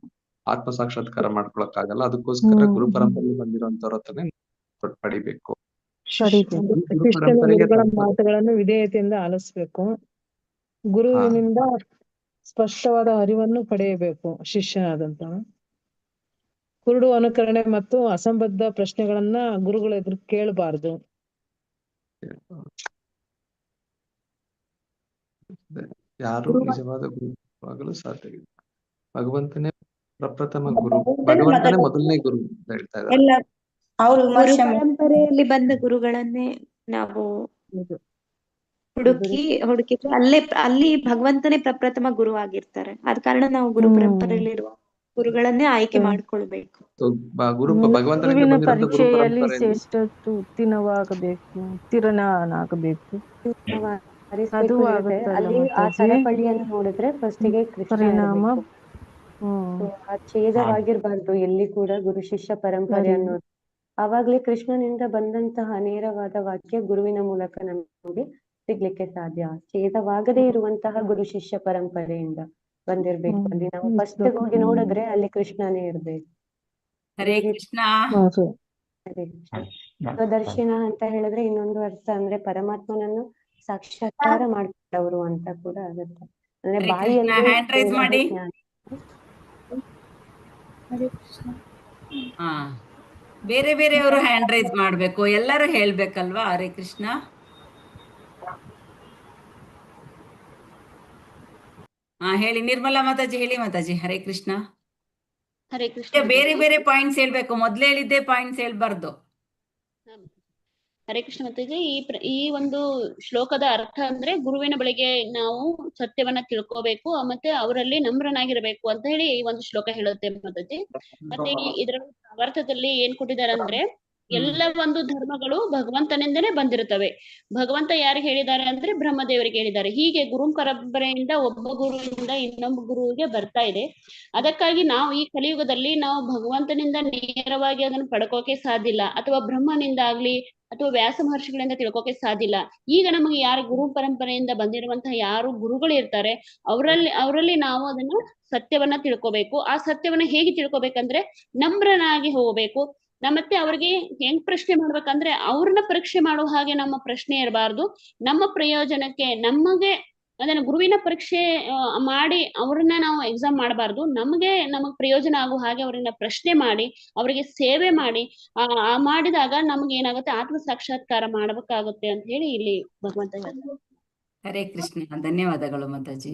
ಆತ್ಮ ಸಾಕ್ಷಾತ್ಕಾರ ಮಾಡ್ಕೊಳಕ್ಕಾಗಲ್ಲ. ಅದಕ್ಕೋಸ್ಕರ ಗುರು ಪರಂಪರೆಯಲ್ಲಿ ಬಂದಿರುವಂತವ್ರ ಹತ್ರನೇ ಪಡಿಬೇಕು. ಗುರುಗಳ ಮಾತುಗಳನ್ನು ವಿಧೇಯತೆಯಿಂದ ಆಲಿಸ್ಬೇಕು. ಗುರುವಿನಿಂದ ಸ್ಪಷ್ಟವಾದ ಅರಿವನ್ನು ಪಡೆಯಬೇಕು ಶಿಷ್ಯನಾದಂತ. ಕುರುಡು ಅನುಕರಣೆ ಮತ್ತು ಅಸಂಬದ್ಧ ಪ್ರಶ್ನೆಗಳನ್ನ ಗುರುಗಳ ಎದುರು ಕೇಳಬಾರ್ದು. ಯಾರು ನಿಜವಾದ ಗುರುವಾಗಲು ಸಾಧ್ಯವಿಲ್ಲ. ಭಗವಂತನೇ ಪ್ರಪ್ರಥಮ ಗುರು, ಭಗವಂತನೇ ಮೊದಲನೇ ಗುರು ಅಂತ ಹೇಳ್ತಾ ಇದ್ದಾರೆ. ಅವ್ರು ಗುರು ವಿಮರ್ಶೆ ಪರಂಪರೆಯಲ್ಲಿ ಬಂದ ಗುರುಗಳನ್ನೇ ನಾವು ಹೌದು. ಹುಡುಕಿದ್ರೆ ಅಲ್ಲಿ ಭಗವಂತನೇ ಪ್ರಪ್ರಥಮ ಗುರು ಆಗಿರ್ತಾರೆ. ಆದ ಕಾರಣ ನಾವು ಗುರು ಪರಂಪರೆಯಲ್ಲಿರುವ ಗುರುಗಳನ್ನೇ ಆಯ್ಕೆ ಮಾಡ್ಕೊಳ್ಬೇಕು. ಭಗವಂತನಿಂದ ಗುರುವಿನ ಬಂದಿರುವಂತ ಗುರು ಪರೀಕ್ಷೆಯಲ್ಲಿ ಪರಂಪರೆ ಶ್ರೇಷ್ಠ ಉತ್ತೀರ್ಣನಾಗಬೇಕು. ಅದು ಆಗುತ್ತಲ್ಲ ಅಲ್ಲಿ ಆ ಮಾತಾಜಿ ಸರಪಳಿಯನ್ನು ನೋಡಿದ್ರೆ ಫಸ್ಟಿಗೆ ಕೃಷ್ಣ ಪರಿಣಾಮ. ಇರ್ಬೇಕು. So, ಆ ಛೇದವಾಗಿರ್ಬಾರ್ದು ಎಲ್ಲಿ ಕೂಡ ಗುರು ಶಿಷ್ಯ ಪರಂಪರೆ ಸರಿ. ಅನ್ನೋದು. ಆವಾಗ್ಲೇ ಕೃಷ್ಣನಿಂದ ಬಂದಂತಹ ನೇರವಾದ ವಾಕ್ಯ ಗುರುವಿನ ಮೂಲಕ ನಮಗೆ ಸಿಗ್ಲಿಕ್ಕೆ ಸಾಧ್ಯ. ಛೇದವಾಗದೇ ಇರುವಂತಹ ಗುರು ಶಿಷ್ಯ ಪರಂಪರೆಯಿಂದ ಬಂದಿರ್ಬೇಕು. ಅಲ್ಲಿ ನಾವು ಫಸ್ಟ್ ಹೋಗಿ ನೋಡಿದ್ರೆ ಅಲ್ಲಿ ಕೃಷ್ಣನೇ ಇರ್ಬೇಕು. ಹರೇ ಕೃಷ್ಣ. ಹರೇ ಕೃಷ್ಣ. ದರ್ಶನ ಅಂತ ಹೇಳಿದ್ರೆ ಇನ್ನೊಂದು ಅರ್ಥ ಅಂದ್ರೆ ಪರಮಾತ್ಮನನ್ನು ಸಾಕ್ಷಾತ್ಕಾರ ಮಾಡ್ಕೊಂಡವರು ಅಂತ ಕೂಡ ಆಗುತ್ತೆ. ಅಂದ್ರೆ ಹರೇ ಕೃಷ್ಣ. ಬಾಯಿಯಲ್ಲಿ ಹ್ಯಾಂಡ್ ರೈಸ್ ಮಾಡಿ. ಜ್ಞಾನ. ಹರೇ ಕೃಷ್ಣ. ಹಾ, ಬೇರೆ ಬೇರೆಯವರು ಹ್ಯಾಂಡ್ ರೈಸ್ ಮಾಡ್ಬೇಕು, ಎಲ್ಲರೂ ಹೇಳ್ಬೇಕಲ್ವಾ? ಹರೇ ಕೃಷ್ಣ. ಹಾ, ಹೇಳಿ ನಿರ್ಮಲಾ ಮಾತಾಜಿ, ಹೇಳಿ ಮಾತಾಜಿ. ಹರೇ ಕೃಷ್ಣ. ಹರೇ ಕೃಷ್ಣ. ಬೇರೆ ಬೇರೆ ಪಾಯಿಂಟ್ಸ್ ಹೇಳ್ಬೇಕು, ಮೊದ್ಲೇ ಹೇಳಿದ್ದೆ ಪಾಯಿಂಟ್ಸ್ ಹೇಳ್ಬಾರ್ದು. ಹರೇ ಕೃಷ್ಣ ಮಾತಾಜಿ. ಈ ಒಂದು ಶ್ಲೋಕದ ಅರ್ಥ ಅಂದ್ರೆ ಗುರುವಿನ ಬಳಿಗೆ ನಾವು ಸತ್ಯವನ್ನ ತಿಳ್ಕೋಬೇಕು, ಮತ್ತೆ ಅವರಲ್ಲಿ ನಮ್ರನಾಗಿರ್ಬೇಕು ಅಂತ ಹೇಳಿ ಈ ಒಂದು ಶ್ಲೋಕ ಹೇಳುತ್ತೆ ಮಾತಾಜಿ. ಮತ್ತೆ ಇದರ ಅರ್ಥದಲ್ಲಿ ಏನ್ ಕೊಟ್ಟಿದ್ದಾರೆ ಅಂದ್ರೆ ಎಲ್ಲ ಒಂದು ಧರ್ಮಗಳು ಭಗವಂತನಿಂದನೇ ಬಂದಿರುತ್ತವೆ. ಭಗವಂತ ಯಾರಿಗೆ ಹೇಳಿದ್ದಾರೆ ಅಂದ್ರೆ ಬ್ರಹ್ಮದೇವರಿಗೆ ಹೇಳಿದ್ದಾರೆ. ಹೀಗೆ ಗುರು ಪರಂಪರೆಯಿಂದ ಒಬ್ಬ ಗುರುವಿಂದ ಇನ್ನೊಬ್ಬ ಗುರುವಿಗೆ ಬರ್ತಾ ಇದೆ. ಅದಕ್ಕಾಗಿ ನಾವು ಈ ಕಲಿಯುಗದಲ್ಲಿ ನಾವು ಭಗವಂತನಿಂದ ನೇರವಾಗಿ ಅದನ್ನು ಪಡ್ಕೋಕೆ ಸಾಧ್ಯ ಇಲ್ಲ, ಅಥವಾ ಬ್ರಹ್ಮನಿಂದ ಆಗ್ಲಿ ಅಥವಾ ವ್ಯಾಸ ಮಹರ್ಷಿಗಳಿಂದ ತಿಳ್ಕೊಕೆ ಸಾಧ್ಯ ಇಲ್ಲ. ಈಗ ನಮಗೆ ಯಾರು ಗುರು ಪರಂಪರೆಯಿಂದ ಬಂದಿರುವಂತಹ ಯಾರು ಗುರುಗಳು ಇರ್ತಾರೆ ಅವರಲ್ಲಿ ನಾವು ಅದನ್ನ ಸತ್ಯವನ್ನ ತಿಳ್ಕೊಬೇಕು. ಆ ಸತ್ಯವನ್ನ ಹೇಗೆ ತಿಳ್ಕೊಬೇಕಂದ್ರೆ ನಮ್ರನಾಗಿ ಹೋಗ್ಬೇಕು. ಮತ್ತೆ ಅವ್ರಿಗೆ ಹೆಂಗ್ ಪ್ರಶ್ನೆ ಮಾಡ್ಬೇಕಂದ್ರೆ ಅವ್ರನ್ನ ಪರೀಕ್ಷೆ ಮಾಡೋ ಹಾಗೆ ನಮ್ಮ ಪ್ರಶ್ನೆ ಇರಬಾರ್ದು. ನಮ್ಮ ಪ್ರಯೋಜನಕ್ಕೆ ನಮಗೆ ಅದನ್ನ ಗುರುವಿನ ಪರೀಕ್ಷೆ ಮಾಡಿ ಅವ್ರನ್ನ ನಾವು ಎಕ್ಸಾಮ್ ಮಾಡಬಾರ್ದು. ನಮಗ್ ಪ್ರಯೋಜನ ಆಗುವ ಹಾಗೆ ಅವ್ರನ್ನ ಪ್ರಶ್ನೆ ಮಾಡಿ ಅವರಿಗೆ ಸೇವೆ ಮಾಡಿ ಮಾಡಿದಾಗ ನಮ್ಗೆ ಏನಾಗುತ್ತೆ, ಆತ್ಮ ಸಾಕ್ಷಾತ್ಕಾರ ಮಾಡ್ಬೇಕಾಗುತ್ತೆ ಅಂತ ಹೇಳಿ ಇಲ್ಲಿ ಭಗವಂತ ಹೇಳ್ತಾರೆ. ಹರೇ ಕೃಷ್ಣ. ಧನ್ಯವಾದಗಳು ಮಾತಾಜಿ.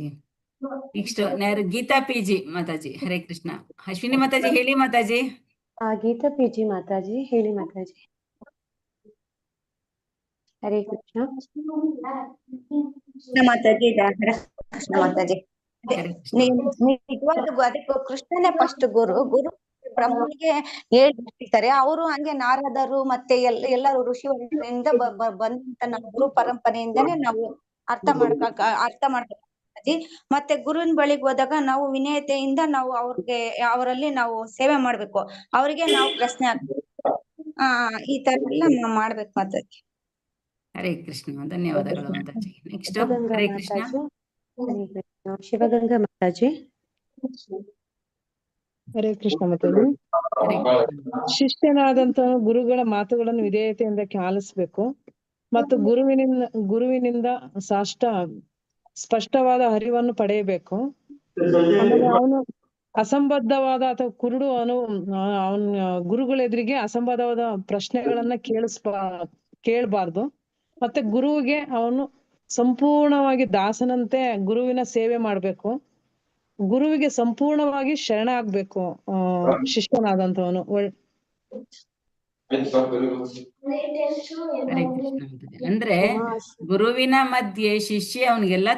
ನೆಕ್ಸ್ಟ್ ಗೀತಾ ಪಿಜಿ ಮಾತಾಜಿ. ಹರೇ ಕೃಷ್ಣ. ಅಶ್ವಿನಿ ಮಾತಾಜಿ, ಹೇಳಿ ಮಾತಾಜಿ. ಗೀತಾ ಪಿಜಿ ಮಾತಾಜಿ, ಹೇಳಿ ಮಾತಾಜಿ. ಹರೇ ಕೃಷ್ಣ. ಮಾತಾಜಿ. ಕೃಷ್ಣ ಮಾತಾಜಿ. ನಿಜವಾದ ಅದಕ್ಕೆ ಕೃಷ್ಣನೇ ಫಸ್ಟ್ ಗುರು ಬ್ರಹ್ಮನಿಗೆ ಹೇಳ್ತಾರೆ. ಅವರು ಹಂಗೆ ನಾರದರು ಮತ್ತೆ ಎಲ್ಲರೂ ಋಷಿವರ್ಗದಿಂದ ಬಂದಂತ ನಾವು ಗುರು ಪರಂಪರೆಯಿಂದನೇ ನಾವು ಅರ್ಥ ಮಾಡ್ಬೇಕು. ಮತ್ತೆ ಗುರುವಿನ ಬಳಿಗೆ ಹೋದಾಗ ನಾವು ವಿನಯತೆಯಿಂದ ನಾವು ಅವರಲ್ಲಿ ನಾವು ಸೇವೆ ಮಾಡ್ಬೇಕು. ಅವರಿಗೆ ನಾವು ಪ್ರಶ್ನೆ ಹಾಕ್ಬೇಕು. ಈ ತರ ಎಲ್ಲ ಮಾಡ್ಬೇಕು ಮಾತಾಜಿ. ಹರೇ ಕೃಷ್ಣ. ಧನ್ಯವಾದಗಳು ಮಾತಾಜಿ. ನೆಕ್ಸ್ಟ್ ಹರೇ ಕೃಷ್ಣ. ಶಿವಗಂಗಾ ಮಾತಾಜಿ. ಹರೇ ಕೃಷ್ಣ ಮಾತಾಜಿ. ಶಿಷ್ಯನಾದಂತ ಗುರುಗಳ ಮಾತುಗಳನ್ನು ವಿಧೇಯತೆಯಿಂದ ಆಲಿಸ್ಬೇಕು ಮತ್ತು ಗುರುವಿನಿಂದ ಸ್ಪಷ್ಟವಾದ ಅರಿವನ್ನು ಪಡೆಯಬೇಕು. ಆಮೇಲೆ ಅವನು ಅಸಂಬದ್ಧವಾದ ಅಥವಾ ಕುರುಡು ಅವನ ಗುರುಗಳ ಎದುರಿಗೆ ಅಸಂಬದ್ಧವಾದ ಪ್ರಶ್ನೆಗಳನ್ನ ಕೇಳಬಾರ್ದು. ಮತ್ತೆ ಗುರುವಿಗೆ ಅವನು ಸಂಪೂರ್ಣವಾಗಿ ದಾಸನಂತೆ ಗುರುವಿನ ಸೇವೆ ಮಾಡ್ಬೇಕು. ಗುರುವಿಗೆ ಸಂಪೂರ್ಣವಾಗಿ ಶರಣ ಆಗ್ಬೇಕು ಶಿಷ್ಯನಾದಂತವನು. ಹರೇ ಕೃಷ್ಣ. ಅಂದ್ರೆ ಗುರುವಿನ ಮಧ್ಯೆ ಶಿಷ್ಯ ಅವನಿಗೆಲ್ಲ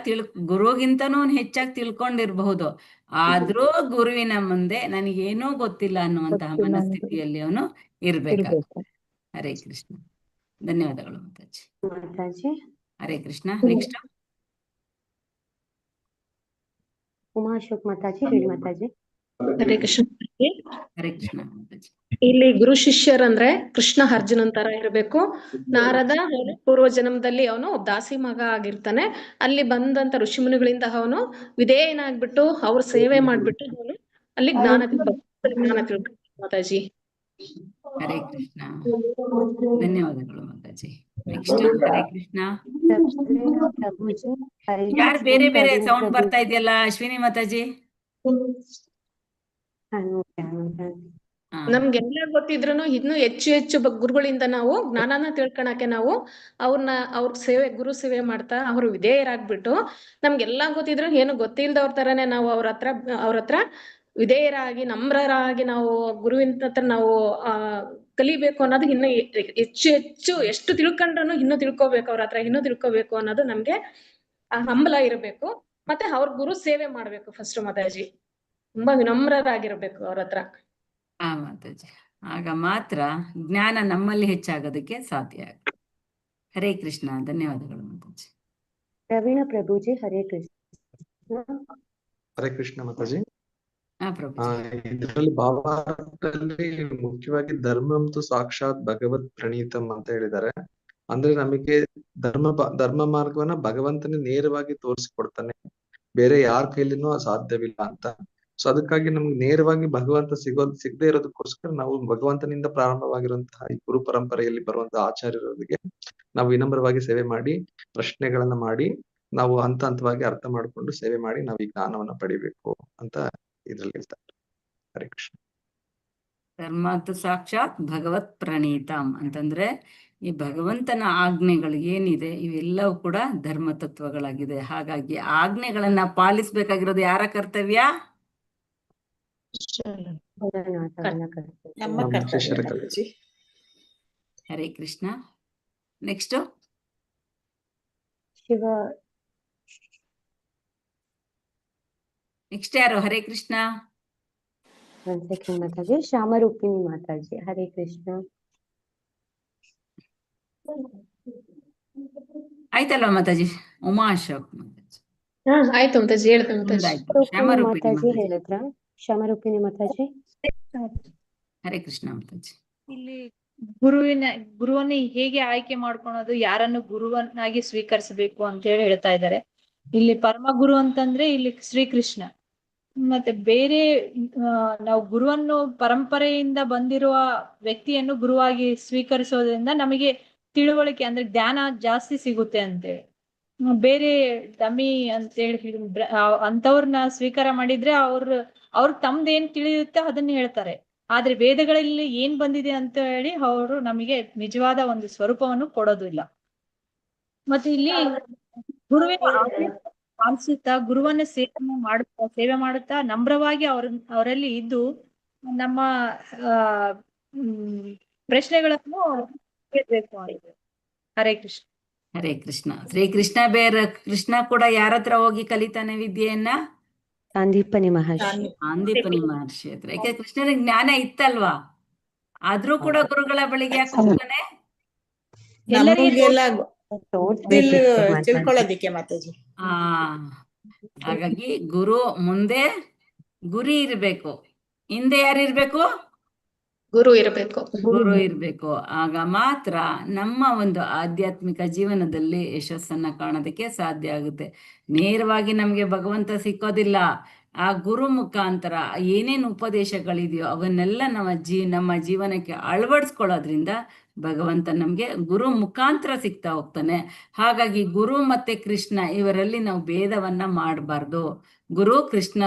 ಗುರುಗಿಂತನೂ ಅವ್ನು ಹೆಚ್ಚಾಗಿ ತಿಳ್ಕೊಂಡಿರ್ಬಹುದು, ಆದ್ರೂ ಗುರುವಿನ ಮುಂದೆ ನನಗೇನೂ ಗೊತ್ತಿಲ್ಲ ಅನ್ನುವಂತಹ ಮನಸ್ಥಿತಿಯಲ್ಲಿ ಅವನು ಇರ್ಬೇಕಾಗುತ್ತೆ. ಹರೇ ಕೃಷ್ಣ. ಧನ್ಯವಾದಗಳು ಮಾತಾಜಿ. ಹರೇ ಕೃಷ್ಣ. ನೆಕ್ಸ್ಟ್ ಉಮಾ ಅಶೋಕ್ ಮಾತಾಜಿ, ಹೇಳಿ ಮಾತಾಜಿ. ಹರೇ ಕೃಷ್ಣ. ಹರೇ ಕೃಷ್ಣ ಮಾತಾಜಿ. ಇಲ್ಲಿ ಗುರು ಶಿಷ್ಯರಂದ್ರೆ ಕೃಷ್ಣ ಅರ್ಜುನನ್ ತರ ಇರಬೇಕು. ನಾರದ ಪೂರ್ವ ಜನ್ಮದಲ್ಲಿ ಅವನು ದಾಸಿ ಮಗ ಆಗಿರ್ತಾನೆ. ಅಲ್ಲಿ ಬಂದಂತ ಋಷಿಮುನಿಗಳಿಂದ ಅವನು ವಿಧೇಯನಾಗ್ಬಿಟ್ಟು ಅವ್ರ ಸೇವೆ ಮಾಡ್ಬಿಟ್ಟು ಅವನು ಅಲ್ಲಿ ಜ್ಞಾನ ತಿಳ್ಬೇಕು ಮಾತಾಜಿ. ಹರೇ ಕೃಷ್ಣ. ಧನ್ಯವಾದಗಳು ಮಾತಾಜಿ. ನೆಕ್ಸ್ಟ್ ಹರೇ ಕೃಷ್ಣ. ಯಾರು ಬೇರೆ ಬೇರೆ ಸೌಂಡ್ ಬರ್ತಾ ಇದೆಯಲ್ಲ ಅಶ್ವಿನಿ ಮಾತಾಜಿ? ನಮ್ಗೆಲ್ಲ ಗೊತ್ತಿದ್ರು ಇನ್ನು ಹೆಚ್ಚು ಗುರುಗಳಿಂದ ನಾವು ಜ್ಞಾನನ ತಿಳ್ಕೊಳಕ್ಕೆ ನಾವು ಅವ್ರ ಗುರು ಸೇವೆ ಮಾಡ್ತಾ ಅವ್ರು ವಿಧೇಯರಾಗ್ಬಿಟ್ಟು ನಮ್ಗೆಲ್ಲಾ ಗೊತ್ತಿದ್ರು ಏನು ಗೊತ್ತಿಲ್ದವ್ರ ತರನೇ ನಾವು ಅವ್ರ ಹತ್ರ ವಿಧೇಯರಾಗಿ ನಮ್ರರಾಗಿ ನಾವು ಗುರುವಿನ ಹತ್ರ ನಾವು ಕಲಿಬೇಕು ಅನ್ನೋದು ಇನ್ನು ಹೆಚ್ಚು ಹೆಚ್ಚು ಎಷ್ಟು ತಿಳ್ಕೊಂಡ್ರು ಇನ್ನೂ ತಿಳ್ಕೊಬೇಕು, ಅವ್ರ ಹತ್ರ ಇನ್ನೂ ತಿಳ್ಕೊಬೇಕು ಅನ್ನೋದು ನಮ್ಗೆ ಆ ಹಂಬಲ ಇರಬೇಕು. ಮತ್ತೆ ಅವ್ರ ಗುರು ಸೇವೆ ಮಾಡ್ಬೇಕು ಫಸ್ಟ್ ಮಾತಾಜಿ, ತುಂಬಾ ವಿನಮ್ರರಾಗಿರ್ಬೇಕು ಅವ್ರ ಹತ್ರ. ಮಾತಾಜಿ, ಆಗ ಮಾತ್ರ ಜ್ಞಾನ ನಮ್ಮಲ್ಲಿ ಹೆಚ್ಚಾಗೋದಕ್ಕೆ ಸಾಧ್ಯ. ಹರೇ ಕೃಷ್ಣ. ಧನ್ಯವಾದಗಳು ಮಾತಾಜಿ. ಪ್ರವೀಣ ಪ್ರಭುಜಿ, ಹರೇ ಕೃಷ್ಣ. ಹರೇ ಕೃಷ್ಣ ಮಾತಾಜಿ. ಪ್ರಭುಜಿ, ಇದರಲ್ಲಿ ಭಾವಾರ್ಥದಲ್ಲಿ ಮುಖ್ಯವಾಗಿ ಧರ್ಮಂತು ಸಾಕ್ಷಾತ್ ಭಗವತ್ ಪ್ರಣೀತಂ ಅಂತ ಹೇಳಿದ್ದಾರೆ. ಅಂದ್ರೆ ನಮಗೆ ಧರ್ಮ ಮಾರ್ಗವನ್ನ ಭಗವಂತನೇ ನೇರವಾಗಿ ತೋರಿಸ್ಕೊಡ್ತಾನೆ, ಬೇರೆ ಯಾರ ಕೈಲಿನೂ ಸಾಧ್ಯವಿಲ್ಲ ಅಂತ. ಸೊ ಅದಕ್ಕಾಗಿ ನಮ್ಗೆ ನೇರವಾಗಿ ಭಗವಂತ ಸಿಗದೆ ಇರೋದಕ್ಕೋಸ್ಕರ ನಾವು ಭಗವಂತನಿಂದ ಪ್ರಾರಂಭವಾಗಿರುವಂತಹ ಈ ಗುರು ಪರಂಪರೆಯಲ್ಲಿ ಬರುವಂತಹ ಆಚಾರ್ಯರಿಗೆ ನಾವು ವಿನಮ್ರವಾಗಿ ಸೇವೆ ಮಾಡಿ, ಪ್ರಶ್ನೆಗಳನ್ನ ಮಾಡಿ, ನಾವು ಹಂತ ಹಂತವಾಗಿ ಅರ್ಥ ಮಾಡ್ಕೊಂಡು ಸೇವೆ ಮಾಡಿ ನಾವು ಈ ಜ್ಞಾನವನ್ನ ಪಡಿಬೇಕು ಅಂತ ಇದ್ರಲ್ಲಿ ಹೇಳ್ತಾರೆ. ಹರೇ ಕೃಷ್ಣ. ಧರ್ಮಾತು ಸಾಕ್ಷಾತ್ ಭಗವತ್ ಪ್ರಣೀತಂ ಅಂತಂದ್ರೆ ಈ ಭಗವಂತನ ಆಜ್ಞೆಗಳು ಏನಿದೆ ಇವೆಲ್ಲವೂ ಕೂಡ ಧರ್ಮ ತತ್ವಗಳಾಗಿದೆ. ಹಾಗಾಗಿ ಆಜ್ಞೆಗಳನ್ನ ಪಾಲಿಸ್ಬೇಕಾಗಿರೋದು ಯಾರ ಕರ್ತವ್ಯ? ನಮ್ಮ ಕರ್ತವ್ಯ. ಹರೇ ಕೃಷ್ಣ. ನೆಕ್ಸ್ಟ್ ಶಿವ. ನೆಕ್ಸ್ಟ್ ಯಾರು? ಹರೇ ಕೃಷ್ಣ. ಒಂದ್ ಸೆಕೆಂಡ್ ಮಾತಾಜಿ. ಶ್ಯಾಮರೂಪಿಣಿ ಮಾತಾಜಿ, ಹರೇ ಕೃಷ್ಣ. ಆಯ್ತಲ್ವಾ ಮಾತಾಜಿ? ಉಮಾ ಅಶೋಕ್ ಮಾತಾಜಿ. ಆಯ್ತು ಮಾತಾಜಿ, ಹೇಳ್ತೇನೆ ಮಾತಾಜಿ. ಹೇಳಿದ್ರ ಶ್ಯಾಮರೂಪಿಣಿ ಮಾತಾಜಿ. ಹರೇ ಕೃಷ್ಣ ಮಾತಾಜಿ. ಇಲ್ಲಿ ಗುರುವನ್ನ ಹೇಗೆ ಆಯ್ಕೆ ಮಾಡ್ಕೊಳೋದು, ಯಾರನ್ನು ಗುರುವನ್ನಾಗಿ ಸ್ವೀಕರಿಸಬೇಕು ಅಂತ ಹೇಳಿ ಹೇಳ್ತಾ ಇದ್ದಾರೆ. ಇಲ್ಲಿ ಪರಮ ಗುರು ಅಂತಂದ್ರೆ ಇಲ್ಲಿ ಶ್ರೀಕೃಷ್ಣ. ಮತ್ತೆ ಬೇರೆ ನಾವು ಗುರುವನ್ನು ಪರಂಪರೆಯಿಂದ ಬಂದಿರುವ ವ್ಯಕ್ತಿಯನ್ನು ಗುರುವಾಗಿ ಸ್ವೀಕರಿಸೋದ್ರಿಂದ ನಮಗೆ ತಿಳುವಳಿಕೆ ಅಂದ್ರೆ ಜ್ಞಾನ ಜಾಸ್ತಿ ಸಿಗುತ್ತೆ ಅಂತೇಳಿ. ಬೇರೆ ಡಮಿ ಅಂತೇಳಿ ಅಂತವ್ರನ್ನ ಸ್ವೀಕಾರ ಮಾಡಿದ್ರೆ ಅವ್ರು ತಮ್ದೇನ್ ತಿಳಿಯುತ್ತೆ ಅದನ್ನ ಹೇಳ್ತಾರೆ. ಆದ್ರೆ ವೇದಗಳಲ್ಲಿ ಏನ್ ಬಂದಿದೆ ಅಂತ ಹೇಳಿ ಅವರು ನಮಗೆ ನಿಜವಾದ ಒಂದು ಸ್ವರೂಪವನ್ನು ಕೊಡೋದಿಲ್ಲ. ಮತ್ತೆ ಇಲ್ಲಿ ಗುರುವಿನ ಪಾಲಿಸುತ್ತಾ ಗುರುವನ್ನ ಸೇವೆ ಮಾಡುತ್ತಾ ನಮ್ರವಾಗಿ ಅವರಲ್ಲಿ ಇದ್ದು ನಮ್ಮ ಪ್ರಶ್ನೆಗಳನ್ನು ಕೇಳಬೇಕು ಆಗಿದೆ. ಹರೇ ಕೃಷ್ಣ. ಹರೇ ಕೃಷ್ಣ. ಶ್ರೀಕೃಷ್ಣ ಬೇರೆ ಕೃಷ್ಣ ಕೂಡ ಯಾರ ಹತ್ರ ಹೋಗಿ ಕಲಿತಾನೆ ವಿದ್ಯೆಯನ್ನ? ಸಾಂದೀಪನಿ ಮಹರ್ಷಿ. ಸಾಂದೀಪನಿ ಮಹರ್ಷಿ ಹತ್ರ. ಯಾಕೆ ಕೃಷ್ಣನಿಗೆ ಜ್ಞಾನ ಇತ್ತಲ್ವಾ, ಆದ್ರೂ ಕೂಡ ಗುರುಗಳ ಬಳಿಗೆ ಯಾಕೆ ಹೋಗ್ತಾನೆ? ತಿಳ್ಕೊಳ್ಳೋದಿಕ್ಕೆ ಮಾತಾಜಿ. ಹಾಗಾಗಿ ಗುರು ಮುಂದೆ ಗುರಿ ಇರ್ಬೇಕು, ಹಿಂದೆ ಯಾರಿರ್ಬೇಕು? ಗುರು ಇರಬೇಕು. ಗುರು ಇರ್ಬೇಕು. ಆಗ ಮಾತ್ರ ನಮ್ಮ ಒಂದು ಆಧ್ಯಾತ್ಮಿಕ ಜೀವನದಲ್ಲಿ ಯಶಸ್ಸನ್ನ ಕಾಣೋದಕ್ಕೆ ಸಾಧ್ಯ ಆಗುತ್ತೆ. ನೇರವಾಗಿ ನಮ್ಗೆ ಭಗವಂತ ಸಿಕ್ಕೋದಿಲ್ಲ. ಆ ಗುರು ಮುಖಾಂತರ ಏನೇನು ಉಪದೇಶಗಳಿದೆಯೋ ಅವನ್ನೆಲ್ಲ ನಮ್ಮ ಜೀವನಕ್ಕೆ ಅಳವಡಿಸ್ಕೊಳ್ಳೋದ್ರಿಂದ ಭಗವಂತ ನಮ್ಗೆ ಗುರು ಮುಖಾಂತರ ಸಿಗ್ತಾ ಹೋಗ್ತಾನೆ. ಹಾಗಾಗಿ ಗುರು ಮತ್ತೆ ಕೃಷ್ಣ ಇವರಲ್ಲಿ ನಾವು ಭೇದವನ್ನ ಮಾಡಬಾರ್ದು. ಗುರು ಕೃಷ್ಣ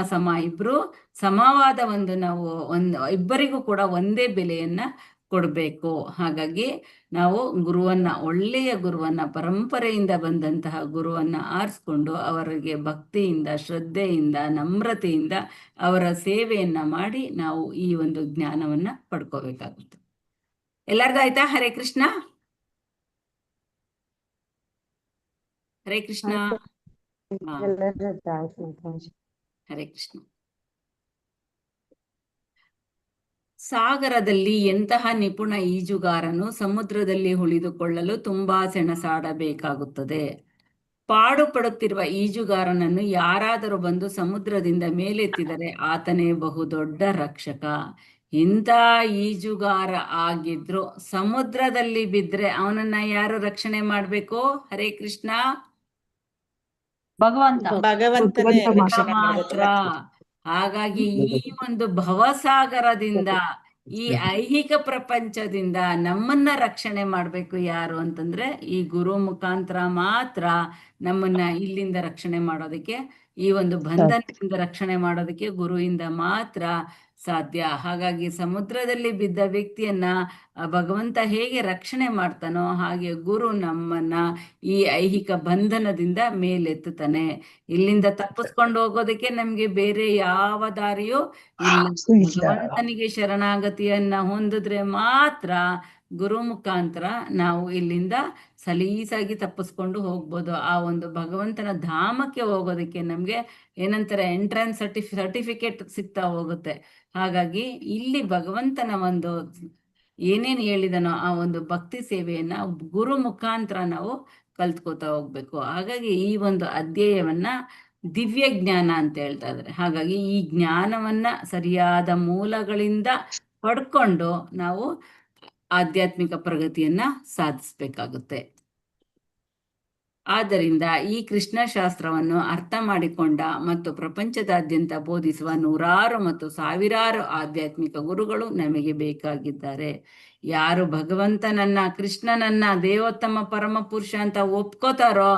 ಇಬ್ರು ಸಮವಾದ ನಾವು ಇಬ್ಬರಿಗೂ ಕೂಡ ಒಂದೇ ಬೆಲೆಯನ್ನ ಕೊಡ್ಬೇಕು. ಹಾಗಾಗಿ ನಾವು ಗುರುವನ್ನ, ಒಳ್ಳೆಯ ಗುರುವನ್ನ, ಪರಂಪರೆಯಿಂದ ಬಂದಂತಹ ಗುರುವನ್ನ ಆರಿಸ್ಕೊಂಡು ಅವರಿಗೆ ಭಕ್ತಿಯಿಂದ, ಶ್ರದ್ಧೆಯಿಂದ, ನಮ್ರತೆಯಿಂದ ಅವರ ಸೇವೆಯನ್ನ ಮಾಡಿ ನಾವು ಈ ಒಂದು ಜ್ಞಾನವನ್ನ ಪಡ್ಕೋಬೇಕಾಗುತ್ತೆ. ಎಲ್ಲರಿಗೂ ಆಯ್ತಾ? ಹರೇ ಕೃಷ್ಣ. ಹರೇ ಕೃಷ್ಣ. ಹರೇ ಕೃಷ್ಣ. ಸಾಗರದಲ್ಲಿ ಎಂತಹ ನಿಪುಣ ಈಜುಗಾರನು ಸಮುದ್ರದಲ್ಲಿ ಉಳಿದುಕೊಳ್ಳಲು ತುಂಬಾ ಸೆಣಸಾಡಬೇಕಾಗುತ್ತದೆ. ಪಾಡುಪಡುತ್ತಿರುವ ಈಜುಗಾರನನ್ನು ಯಾರಾದರೂ ಬಂದು ಸಮುದ್ರದಿಂದ ಮೇಲೆತ್ತಿದರೆ ಆತನೇ ಬಹುದೊಡ್ಡ ರಕ್ಷಕ. ಇಂಥ ಈಜುಗಾರ ಆಗಿದ್ರು ಸಮುದ್ರದಲ್ಲಿ ಬಿದ್ರೆ ಅವನನ್ನ ಯಾರು ರಕ್ಷಣೆ ಮಾಡ್ಬೇಕು? ಹರೇ ಕೃಷ್ಣ. ಭಗವಂತನೇ ಮಾತ್ರ. ಹಾಗಾಗಿ ಈ ಒಂದು ಭವಸಾಗರದಿಂದ, ಈ ಐಹಿಕ ಪ್ರಪಂಚದಿಂದ ನಮ್ಮನ್ನ ರಕ್ಷಣೆ ಮಾಡ್ಬೇಕು ಯಾರು ಅಂತಂದ್ರೆ ಈ ಗುರು ಮುಖಾಂತರ ಮಾತ್ರ ನಮ್ಮನ್ನ ಇಲ್ಲಿಂದ ರಕ್ಷಣೆ ಮಾಡೋದಕ್ಕೆ, ಈ ಒಂದು ಬಂಧನದಿಂದ ರಕ್ಷಣೆ ಮಾಡೋದಕ್ಕೆ ಗುರುವಿಂದ ಮಾತ್ರ ಸಾಧ್ಯ. ಹಾಗಾಗಿ ಸಮುದ್ರದಲ್ಲಿ ಬಿದ್ದ ವ್ಯಕ್ತಿಯನ್ನ ಭಗವಂತ ಹೇಗೆ ರಕ್ಷಣೆ ಮಾಡ್ತಾನೋ ಹಾಗೆ ಗುರು ನಮ್ಮನ್ನ ಈ ಐಹಿಕ ಬಂಧನದಿಂದ ಮೇಲೆತ್ತುತ್ತಾನೆ. ಇಲ್ಲಿಂದ ತಪ್ಪಿಸ್ಕೊಂಡು ಹೋಗೋದಕ್ಕೆ ನಮ್ಗೆ ಬೇರೆ ಯಾವ ದಾರಿಯೂ ಇಲ್ಲ. ಭಗವಂತನಿಗೆ ಶರಣಾಗತಿಯನ್ನ ಹೊಂದಿದ್ರೆ ಮಾತ್ರ ಗುರು ಮುಖಾಂತರ ನಾವು ಇಲ್ಲಿಂದ ಸಲೀಸಾಗಿ ತಪ್ಪಿಸ್ಕೊಂಡು ಹೋಗ್ಬೋದು. ಆ ಒಂದು ಭಗವಂತನ ಧಾಮಕ್ಕೆ ಹೋಗೋದಕ್ಕೆ ನಮ್ಗೆ ಏನಂತಾರೆ ಎಂಟ್ರೆನ್ಸ್ ಸರ್ಟಿಫಿಕೇಟ್ ಸಿಗ್ತಾ ಹೋಗುತ್ತೆ. ಹಾಗಾಗಿ ಇಲ್ಲಿ ಭಗವಂತನ ಒಂದು ಏನೇನು ಹೇಳಿದನೋ ಆ ಒಂದು ಭಕ್ತಿ ಸೇವೆಯನ್ನ ಗುರು ಮುಖಾಂತರ ನಾವು ಕಲ್ತ್ಕೋತಾ ಹೋಗ್ಬೇಕು. ಹಾಗಾಗಿ ಈ ಒಂದು ಅಧ್ಯಾಯವನ್ನ ದಿವ್ಯ ಜ್ಞಾನ ಅಂತ ಹೇಳ್ತಾ ಇದ್ದಾರೆ. ಹಾಗಾಗಿ ಈ ಜ್ಞಾನವನ್ನ ಸರಿಯಾದ ಮೂಲಗಳಿಂದ ಪಡ್ಕೊಂಡು ನಾವು ಆಧ್ಯಾತ್ಮಿಕ ಪ್ರಗತಿಯನ್ನ ಸಾಧಿಸ್ಬೇಕಾಗುತ್ತೆ. ಆದ್ದರಿಂದ ಈ ಕೃಷ್ಣ ಶಾಸ್ತ್ರವನ್ನು ಅರ್ಥ ಮಾಡಿಕೊಂಡ ಮತ್ತು ಪ್ರಪಂಚದಾದ್ಯಂತ ಬೋಧಿಸುವ ನೂರಾರು ಮತ್ತು ಸಾವಿರಾರು ಆಧ್ಯಾತ್ಮಿಕ ಗುರುಗಳು ನಮಗೆ ಬೇಕಾಗಿದ್ದಾರೆ. ಯಾರು ಭಗವಂತನನ್ನ ಕೃಷ್ಣನನ್ನ ದೇವೋತ್ತಮ ಪರಮ ಪುರುಷ ಅಂತ ಒಪ್ಕೋತಾರೋ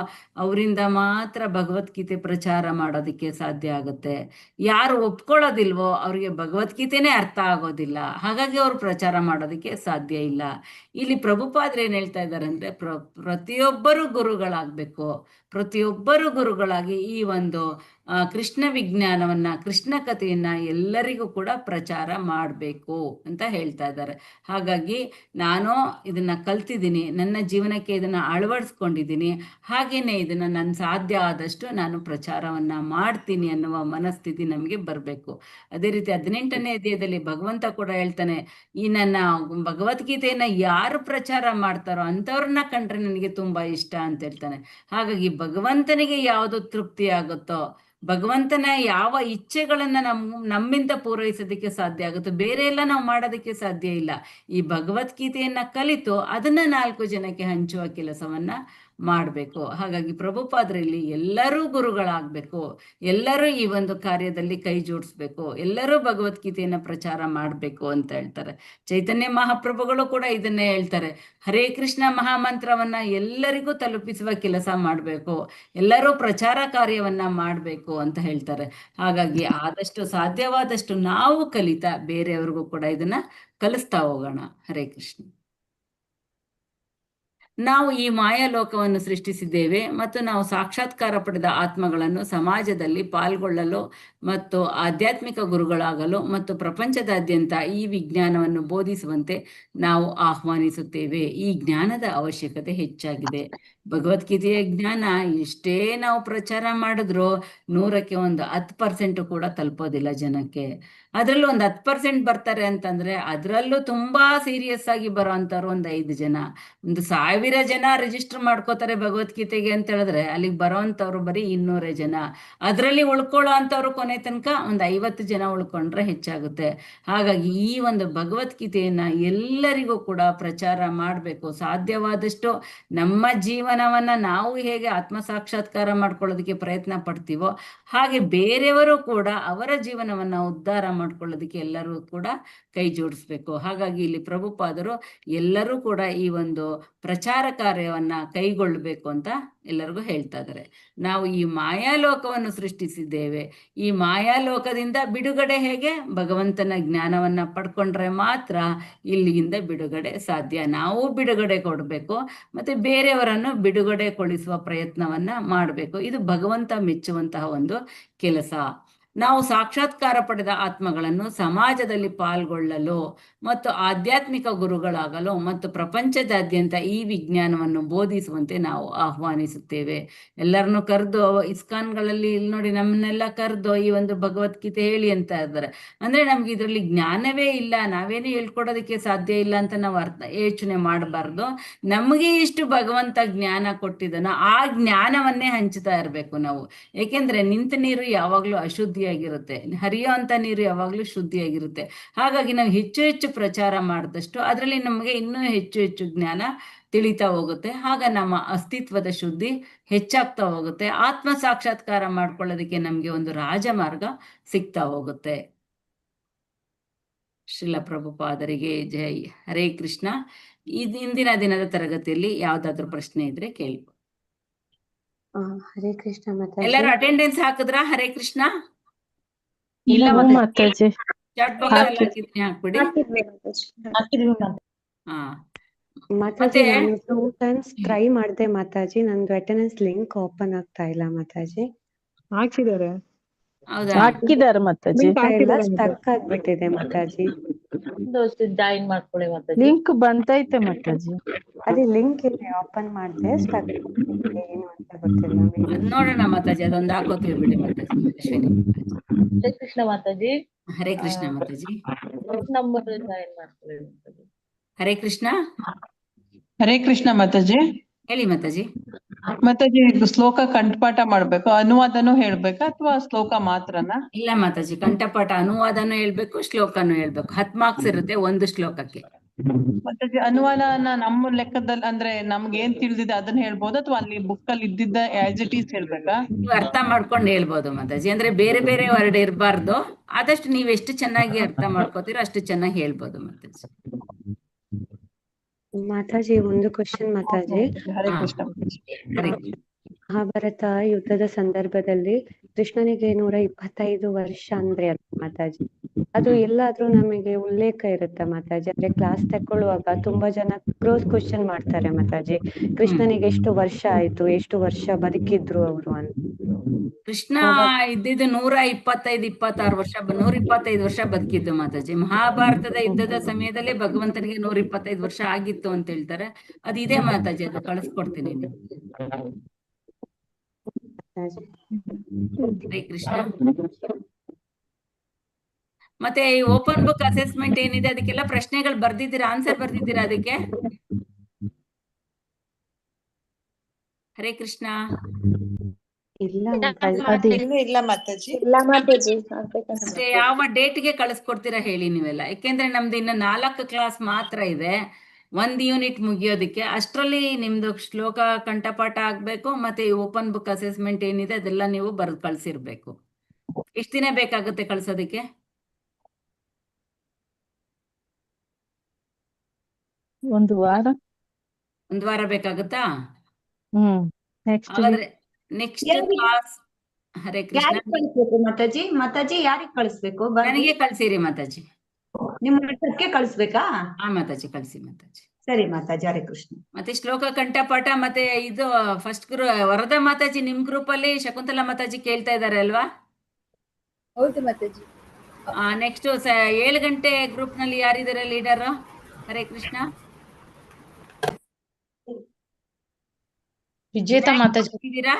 ಅವರಿಂದ ಮಾತ್ರ ಭಗವದ್ಗೀತೆ ಪ್ರಚಾರ ಮಾಡೋದಕ್ಕೆ ಸಾಧ್ಯ ಆಗುತ್ತೆ. ಯಾರು ಒಪ್ಕೊಳ್ಳೋದಿಲ್ವೋ ಅವ್ರಿಗೆ ಭಗವದ್ಗೀತೆನೇ ಅರ್ಥ ಆಗೋದಿಲ್ಲ. ಹಾಗಾಗಿ ಅವ್ರು ಪ್ರಚಾರ ಮಾಡೋದಕ್ಕೆ ಸಾಧ್ಯ ಇಲ್ಲ. ಇಲ್ಲಿ ಪ್ರಭುಪಾದ್ರು ಏನ್ ಹೇಳ್ತಾ ಇದ್ದಾರೆ ಅಂದ್ರೆ ಪ್ರತಿಯೊಬ್ಬರು ಗುರುಗಳಾಗ್ಬೇಕು. ಪ್ರತಿಯೊಬ್ಬರು ಗುರುಗಳಾಗಿ ಈ ಒಂದು ಕೃಷ್ಣ ವಿಜ್ಞಾನವನ್ನ ಕೃಷ್ಣ ಕಥೆಯನ್ನ ಎಲ್ಲರಿಗೂ ಕೂಡ ಪ್ರಚಾರ ಮಾಡಬೇಕು ಅಂತ ಹೇಳ್ತಾ ಇದ್ದಾರೆ. ಹಾಗಾಗಿ ನಾನು ಇದನ್ನ ಕಲ್ತಿದ್ದೀನಿ, ನನ್ನ ಜೀವನಕ್ಕೆ ಇದನ್ನ ಅಳವಡಿಸ್ಕೊಂಡಿದ್ದೀನಿ, ಹಾಗೇನೆ ಇದನ್ನ ನನ್ನ ಸಾಧ್ಯ ಆದಷ್ಟು ನಾನು ಪ್ರಚಾರವನ್ನ ಮಾಡ್ತೀನಿ ಅನ್ನುವ ಮನಸ್ಥಿತಿ ನಮಗೆ ಬರಬೇಕು. ಅದೇ ರೀತಿ 18ನೇ ಅಧ್ಯಾಯದಲ್ಲಿ ಭಗವಂತ ಕೂಡ ಹೇಳ್ತಾನೆ, ಈ ನನ್ನ ಭಗವದ್ಗೀತೆಯನ್ನ ಯಾರು ಪ್ರಚಾರ ಮಾಡ್ತಾರೋ ಅಂಥವ್ರನ್ನ ಕಂಡ್ರೆ ನನಗೆ ತುಂಬಾ ಇಷ್ಟ ಅಂತ ಹೇಳ್ತಾನೆ. ಹಾಗಾಗಿ ಭಗವಂತನಿಗೆ ಯಾವುದು ತೃಪ್ತಿ ಆಗುತ್ತೋ, ಭಗವಂತನ ಯಾವ ಇಚ್ಛೆಗಳನ್ನ ನಮ್ಮಿಂದ ಪೂರೈಸೋದಕ್ಕೆ ಸಾಧ್ಯ ಆಗುತ್ತೋ, ಬೇರೆ ಎಲ್ಲ ನಾವು ಮಾಡೋದಕ್ಕೆ ಸಾಧ್ಯ ಇಲ್ಲ. ಈ ಭಗವದ್ಗೀತೆಯನ್ನ ಕಲಿತು ಅದನ್ನ 4 ಜನಕ್ಕೆ ಹಂಚುವ ಕೆಲಸವನ್ನ ಮಾಡಬೇಕು. ಹಾಗಾಗಿ ಪ್ರಭುಪಾದರಲ್ಲಿ ಎಲ್ಲರೂ ಗುರುಗಳಾಗಬೇಕು, ಎಲ್ಲರೂ ಈ ಒಂದು ಕಾರ್ಯದಲ್ಲಿ ಕೈ ಜೋಡಿಸ್ಬೇಕು, ಎಲ್ಲರೂ ಭಗವದ್ಗೀತೆಯನ್ನ ಪ್ರಚಾರ ಮಾಡಬೇಕು ಅಂತ ಹೇಳ್ತಾರೆ. ಚೈತನ್ಯ ಮಹಾಪ್ರಭುಗಳು ಕೂಡ ಇದನ್ನೇ ಹೇಳ್ತಾರೆ. ಹರೇ ಕೃಷ್ಣ ಮಹಾಮಂತ್ರವನ್ನ ಎಲ್ಲರಿಗೂ ತಲುಪಿಸುವ ಕೆಲಸ ಮಾಡಬೇಕು, ಎಲ್ಲರೂ ಪ್ರಚಾರ ಕಾರ್ಯವನ್ನ ಮಾಡಬೇಕು ಅಂತ ಹೇಳ್ತಾರೆ. ಹಾಗಾಗಿ ಆದಷ್ಟು ಸಾಧ್ಯವಾದಷ್ಟು ನಾವು ಕಲಿತಾ ಬೇರೆಯವ್ರಿಗೂ ಕೂಡ ಇದನ್ನ ಕಲಿಸ್ತಾ ಹೋಗೋಣ. ಹರೇ ಕೃಷ್ಣ. ನಾವು ಈ ಮಾಯಾಲೋಕವನ್ನು ಸೃಷ್ಟಿಸಿದ್ದೇವೆ ಮತ್ತು ನಾವು ಸಾಕ್ಷಾತ್ಕಾರ ಪಡೆದ ಆತ್ಮಗಳನ್ನು ಸಮಾಜದಲ್ಲಿ ಪಾಲ್ಗೊಳ್ಳಲು ಮತ್ತು ಆಧ್ಯಾತ್ಮಿಕ ಗುರುಗಳಾಗಲು ಮತ್ತು ಪ್ರಪಂಚದಾದ್ಯಂತ ಈ ವಿಜ್ಞಾನವನ್ನು ಬೋಧಿಸುವಂತೆ ನಾವು ಆಹ್ವಾನಿಸುತ್ತೇವೆ. ಈ ಜ್ಞಾನದ ಅವಶ್ಯಕತೆ ಹೆಚ್ಚಾಗಿದೆ. ಭಗವದ್ಗೀತೆಯ ಜ್ಞಾನ ಎಷ್ಟೇ ನಾವು ಪ್ರಚಾರ ಮಾಡಿದ್ರು 100ಕ್ಕೆ 10% ಕೂಡ ತಲುಪೋದಿಲ್ಲ ಜನಕ್ಕೆ. ಅದ್ರಲ್ಲೂ 10% ಬರ್ತಾರೆ ಅಂತಂದ್ರೆ ಅದರಲ್ಲೂ ತುಂಬಾ ಸೀರಿಯಸ್ ಆಗಿ ಬರೋ ಅಂತವ್ರು 5 ಜನ. 1000 ಜನ ರಿಜಿಸ್ಟರ್ ಮಾಡ್ಕೋತಾರೆ ಭಗವದ್ಗೀತೆಗೆ ಅಂತ ಹೇಳಿದ್ರೆ ಅಲ್ಲಿಗೆ ಬರೋಂಥವ್ರು ಬರೀ 200 ಜನ. ಅದರಲ್ಲಿ ಉಳ್ಕೊಳ್ಳೋ ಅಂತವ್ರು ಕೊನೆ ತನಕ 50 ಜನ ಉಳ್ಕೊಂಡ್ರೆ ಹೆಚ್ಚಾಗುತ್ತೆ. ಹಾಗಾಗಿ ಈ ಒಂದು ಭಗವದ್ಗೀತೆಯನ್ನ ಎಲ್ಲರಿಗೂ ಕೂಡ ಪ್ರಚಾರ ಮಾಡಬೇಕು. ಸಾಧ್ಯವಾದಷ್ಟು ನಮ್ಮ ಜೀವನವನ್ನ ನಾವು ಹೇಗೆ ಆತ್ಮ ಸಾಕ್ಷಾತ್ಕಾರ ಮಾಡ್ಕೊಳ್ಳೋದಕ್ಕೆ ಪ್ರಯತ್ನ ಪಡ್ತೀವೋ ಹಾಗೆ ಬೇರೆಯವರು ಕೂಡ ಅವರ ಜೀವನವನ್ನ ಉದ್ಧಾರ ಮಾಡ್ಕೊಳ್ಳೋದಕ್ಕೆ ಎಲ್ಲರೂ ಕೂಡ ಕೈ ಜೋಡಿಸ್ಬೇಕು. ಹಾಗಾಗಿ ಇಲ್ಲಿ ಪ್ರಭುಪಾದರು ಎಲ್ಲರೂ ಕೂಡ ಈ ಒಂದು ಪ್ರಚಾರ ಕಾರ್ಯವನ್ನ ಕೈಗೊಳ್ಳಬೇಕು ಅಂತ ಎಲ್ಲರಿಗೂ ಹೇಳ್ತಾ ಇದ್ದಾರೆ. ನಾವು ಈ ಮಾಯಾಲೋಕವನ್ನು ಸೃಷ್ಟಿಸಿದ್ದೇವೆ. ಈ ಮಾಯಾಲೋಕದಿಂದ ಬಿಡುಗಡೆ ಹೇಗೆ? ಭಗವಂತನ ಜ್ಞಾನವನ್ನ ಪಡ್ಕೊಂಡ್ರೆ ಮಾತ್ರ ಇಲ್ಲಿಂದ ಬಿಡುಗಡೆ ಸಾಧ್ಯ. ನಾವು ಬಿಡುಗಡೆ ಕೊಡಬೇಕು ಮತ್ತೆ ಬೇರೆಯವರನ್ನು ಬಿಡುಗಡೆಗೊಳಿಸುವ ಪ್ರಯತ್ನವನ್ನ ಮಾಡಬೇಕು. ಇದು ಭಗವಂತ ಮೆಚ್ಚುವಂತಹ ಒಂದು ಕೆಲಸ. ನಾವು ಸಾಕ್ಷಾತ್ಕಾರ ಪಡೆದ ಆತ್ಮಗಳನ್ನು ಸಮಾಜದಲ್ಲಿ ಪಾಲ್ಗೊಳ್ಳಲು ಮತ್ತು ಆಧ್ಯಾತ್ಮಿಕ ಗುರುಗಳಾಗಲು ಮತ್ತು ಪ್ರಪಂಚದಾದ್ಯಂತ ಈ ವಿಜ್ಞಾನವನ್ನು ಬೋಧಿಸುವಂತೆ ನಾವು ಆಹ್ವಾನಿಸುತ್ತೇವೆ. ಎಲ್ಲರನ್ನು ಕರೆದು ಇಸ್ಕಾನ್ಗಳಲ್ಲಿ ಇಲ್ಲಿ ನೋಡಿ ನಮ್ಮನ್ನೆಲ್ಲ ಕರೆದು ಈ ಒಂದು ಭಗವದ್ಗೀತೆ ಹೇಳಿ ಅಂತ ಇದ್ದಾರೆ. ಅಂದ್ರೆ ನಮ್ಗೆ ಇದರಲ್ಲಿ ಜ್ಞಾನವೇ ಇಲ್ಲ, ನಾವೇನು ಹೇಳ್ಕೊಡೋದಕ್ಕೆ ಸಾಧ್ಯ ಇಲ್ಲ ಅಂತ ನಾವು ಯೋಚನೆ ಮಾಡಬಾರ್ದು. ನಮಗೆ ಎಷ್ಟು ಭಗವಂತ ಜ್ಞಾನ ಕೊಟ್ಟಿದ್ದಾನೋ ಆ ಜ್ಞಾನವನ್ನೇ ಹಂಚ್ತಾ ಇರಬೇಕು ನಾವು. ಏಕೆಂದ್ರೆ ನಿಂತ ನೀರು ಯಾವಾಗ್ಲೂ ಅಶುದ್ಧಿಯಾಗಿರುತ್ತೆ, ಹರಿಯುವಂತ ನೀರು ಯಾವಾಗ್ಲೂ ಶುದ್ಧಿಯಾಗಿರುತ್ತೆ. ಹಾಗಾಗಿ ನಾವು ಹೆಚ್ಚು ಹೆಚ್ಚು ಪ್ರಚಾರ ಮಾಡಿದಷ್ಟು ಅದರಲ್ಲಿ ನಮಗೆ ಇನ್ನೂ ಹೆಚ್ಚು ಹೆಚ್ಚು ಜ್ಞಾನ ತಿಳಿತಾ ಹೋಗುತ್ತೆ. ಆಗ ನಮ್ಮ ಅಸ್ತಿತ್ವದ ಶುದ್ಧಿ ಹೆಚ್ಚಾಗ್ತಾ ಹೋಗುತ್ತೆ. ಆತ್ಮ ಸಾಕ್ಷಾತ್ಕಾರ ಮಾಡ್ಕೊಳ್ಳೋದಕ್ಕೆ ನಮ್ಗೆ ಒಂದು ರಾಜಮಾರ್ಗ ಸಿಗ್ತಾ ಹೋಗುತ್ತೆ. ಶ್ರೀಲ ಪ್ರಭುಪಾದರಿಗೆ ಜೈ. ಹರೇ ಕೃಷ್ಣ. ಇಂದಿನ ದಿನದ ತರಗತಿಯಲ್ಲಿ ಯಾವ್ದಾದ್ರು ಪ್ರಶ್ನೆ ಇದ್ರೆ ಕೇಳಿ. ಹರೇ ಕೃಷ್ಣ ಮಾತಾಜಿ. ಎಲ್ಲರೂ ಅಟೆಂಡೆನ್ಸ್ ಹಾಕಿದ್ರಾ? ಹರೇ ಕೃಷ್ಣ. ಇಲ್ಲ ಮಾತಾಜಿ. ಚಾಟ್ ಬಾಕ್ಸ್ ಅಲ್ಲಿ ಹಾಕಿದ್ದೀನಿ, ಹಾಕ್ಬಿಡಿ. ಹಾ ಮಾತಾಜಿ ಮತ್ತೆ ನಾನು 2 times ಟ್ರೈ ಮಾಡಿದೆ ಮಾತಾಜಿ, ನಂದು ಅಟೆಂಡೆನ್ಸ್ ಲಿಂಕ್ ಓಪನ್ ಆಗ್ತಾ ಇಲ್ಲ ಮಾತಾಜಿ. ಹಾಕಿದ್ದಾರೆ ಹೌದಾ? ಹಾಕಿದ್ದಾರೆ ಮಾತಾಜಿ. ಎಲ್ಲ ಸ್ಟಕ್ ಆಗ್ಬಿಟ್ಟಿದೆ ಮಾತಾಜಿ. ಜಾಯಿನ್ ಮಾಡ್ಕೊಳ್ಳಿ ಮಾತಾಜಿ. ಲಿಂಕ್ ಬಂತೈತೆ ಮಾತಾಜಿ. ಅದೇ ಲಿಂಕ್ ಇದೆ, ಓಪನ್ ಮಾಡಿದೆ, ಸ್ಟಕ್ ಏನು ಅಂತ ಗೊತ್ತಿಲ್ಲ. ಅದ್ ನೋಡೋಣ ಮಾತಾಜಿ, ಅದೊಂದು ಹಾಕೋತೀವಿ ಬಿಡಿ ಮಾತಾಜಿ. ಅಶ್ವಿನಿ ಹರೇ ಕೃಷ್ಣ ಮಾತಾಜಿ. ಹರೇ ಕೃಷ್ಣ ಮಾತಾಜಿ. ನಂಬರ್ ಜಾಯಿನ್ ಮಾಡ್ಕೊಳ್ಳಿ ಮಾತಾಜಿ. ಹರೇ ಕೃಷ್ಣ. ಹರೇ ಕೃಷ್ಣ ಮಾತಾಜಿ. ಹೇಳಿ ಮಾತಾಜಿ. ಮಾತಾಜಿ ಶ್ಲೋಕ ಕಂಠಪಾಠ ಮಾಡ್ಬೇಕು, ಅನುವಾದನೂ ಹೇಳ್ಬೇಕಾ ಅಥವಾ ಶ್ಲೋಕ ಮಾತ್ರನಾ? ಇಲ್ಲ ಮಾತಾಜಿ, ಕಂಠಪಾಠ ಅನುವಾದನೂ ಹೇಳ್ಬೇಕು, ಶ್ಲೋಕನೂ ಹೇಳ್ಬೇಕು. 10 ಮಾರ್ಕ್ಸ್ ಇರುತ್ತೆ ಒಂದು ಶ್ಲೋಕಕ್ಕೆ. ಮಾತಾಜಿ ಅನುವಾದನ ನಮ್ಮ ಲೆಕ್ಕದಲ್ಲಿ ಅಂದ್ರೆ ನಮ್ಗೆ ಏನ್ ತಿಳಿದಿದೆ ಅದನ್ನ ಹೇಳ್ಬೋದು ಅಥವಾ ಅಲ್ಲಿ ಬುಕ್ ಅಲ್ಲಿ ಇದ್ದಿದ್ದ ಆಸ್ ಇಟ್ ಈಸ್ ಹೇಳ್ಬೇಕಾ? ನೀವು ಅರ್ಥ ಮಾಡ್ಕೊಂಡು ಹೇಳ್ಬೋದು ಮಾತಾಜಿ. ಅಂದ್ರೆ ಬೇರೆ ಬೇರೆ ವರ್ಡ್ ಇರಬಾರ್ದು. ಆದಷ್ಟು ನೀವು ಎಷ್ಟು ಚೆನ್ನಾಗಿ ಅರ್ಥ ಮಾಡ್ಕೋತೀರೋ ಅಷ್ಟು ಚೆನ್ನಾಗಿ ಹೇಳ್ಬೋದು ಮಾತಾಜಿ. ಮಾತಾಜಿ ಒಂದು ಕ್ವಶನ್ ಮಾತಾಜಿ. ಹರೇ ಕೃಷ್ಣ. ಮಹಾಭಾರತ ಯುದ್ಧದ ಸಂದರ್ಭದಲ್ಲಿ ಕೃಷ್ಣನಿಗೆ 125 ವರ್ಷ ಅಂದ್ರೆ ಮಾತಾಜಿ, ಅದು ಎಲ್ಲಾದ್ರೂ ನಮಗೆ ಉಲ್ಲೇಖ ಇರುತ್ತೆ ಮಾತಾಜಿ? ಅಂದ್ರೆ ಕ್ಲಾಸ್ ತಕೊಳ್ಳುವಾಗ ತುಂಬಾ ಜನ ಕ್ರೋಸ್ ಕ್ವಶನ್ ಮಾಡ್ತಾರೆ ಮಾತಾಜಿ, ಕೃಷ್ಣನಿಗೆ ಎಷ್ಟು ವರ್ಷ ಆಯ್ತು, ಎಷ್ಟು ವರ್ಷ ಬದುಕಿದ್ರು ಅವರು ಅಂತ. ಕೃಷ್ಣ ಇದ್ದಿದ್ದು 125-26 ವರ್ಷ, 125 ವರ್ಷ ಬದುಕಿದ್ದು ಮಾತಾಜಿ. ಮಹಾಭಾರತದ ಯುದ್ಧದ ಸಮಯದಲ್ಲೇ ಭಗವಂತನಿಗೆ 125 ವರ್ಷ ಆಗಿತ್ತು ಅಂತ ಹೇಳ್ತಾರೆ. ಅದು ಇದೆ ಮಾತಾಜಿ, ಅದು ಕಳಿಸ್ಕೊಡ್ತೀನಿ. ಹರೇ ಕೃಷ್ಣ. ಮತ್ತೆ ಈ ಓಪನ್ ಬುಕ್ ಅಸೆಸ್ಮೆಂಟ್ ಏನಿದೆ ಅದಕ್ಕೆಲ್ಲ ಪ್ರಶ್ನೆಗಳು ಬರ್ದಿದ್ದೀರಾ, ಆನ್ಸರ್ ಬರ್ದಿದ್ದೀರಾ ಅದಕ್ಕೆ? ಹರೇ ಕೃಷ್ಣ. ಇಲ್ಲ ಇಲ್ಲ ಮಾತಾಜಿ. ಮತ್ತೆ ಯಾವ ಡೇಟ್ಗೆ ಕಳಿಸ್ಕೊಡ್ತೀರಾ ಹೇಳಿ ನೀವೆಲ್ಲ? ಯಾಕೆಂದ್ರೆ ನಮ್ದು ಇನ್ನು 4 ಕ್ಲಾಸ್ ಮಾತ್ರ ಇದೆ, 1 ಯೂನಿಟ್ ಮುಗಿಯೋದಕ್ಕೆ. ಅಷ್ಟರಲ್ಲಿ ನಿಮ್ದು ಶ್ಲೋಕ ಕಂಠಪಾಠ ಆಗ್ಬೇಕು, ಮತ್ತೆ ಈ ಓಪನ್ ಬುಕ್ ಅಸೆಸ್ಮೆಂಟ್ ಏನಿದೆ ಅದೆಲ್ಲ ನೀವು ಬರೆದು ಕಳ್ಸಿರ್ಬೇಕು. ಎಷ್ಟು ದಿನ ಬೇಕಾಗುತ್ತೆ ಕಳ್ಸೋದಕ್ಕೆ? ಒಂದು ವಾರ ಬೇಕಾಗುತ್ತಾ? Next next class. Hare Krishna. ಮಾತಾಜಿ ಮಾತಾಜಿ ಯಾರಿಗ್ ಕಳಿಸ್ಬೇಕು? ನನಗೆ ಕಳ್ಸಿರಿ ಮಾತಾಜಿ. ನಿಮ್ಮ ಮಠಕ್ಕೆ ಕಳಿಸ್ಬೇಕಾ? ಹಾ ಮಾತಾಜಿ ಕಳ್ಸಿ ಮಾತಾಜಿ. ಸರಿ ಮಾತಾಜಿ. ಹರೇ ಕೃಷ್ಣ. ಮತ್ತೆ ಶ್ಲೋಕ ಕಂಠಪಾಠ ಮತ್ತೆ ಇದು ಫಸ್ಟ್ ವರದಾ ಮಾತಾಜಿ ನಿಮ್ ಗ್ರೂಪ್ ಅಲ್ಲಿ ಶಕುಂತಲಾ ಮಾತಾಜಿ ಕೇಳ್ತಾ ಇದಾರೆ ಅಲ್ವಾ? ಹೌದು ಮಾತಾಜಿ. ನೆಕ್ಸ್ಟ್ 7 ಗಂಟೆ ಗ್ರೂಪ್ ನಲ್ಲಿ ಯಾರಿದ್ದಾರೆ ಲೀಡರ್? ಹರೇ ಕೃಷ್ಣ. ವಿಜೇತಾ ಮಾತಾಜಿ ಇದ್ದೀರಾ?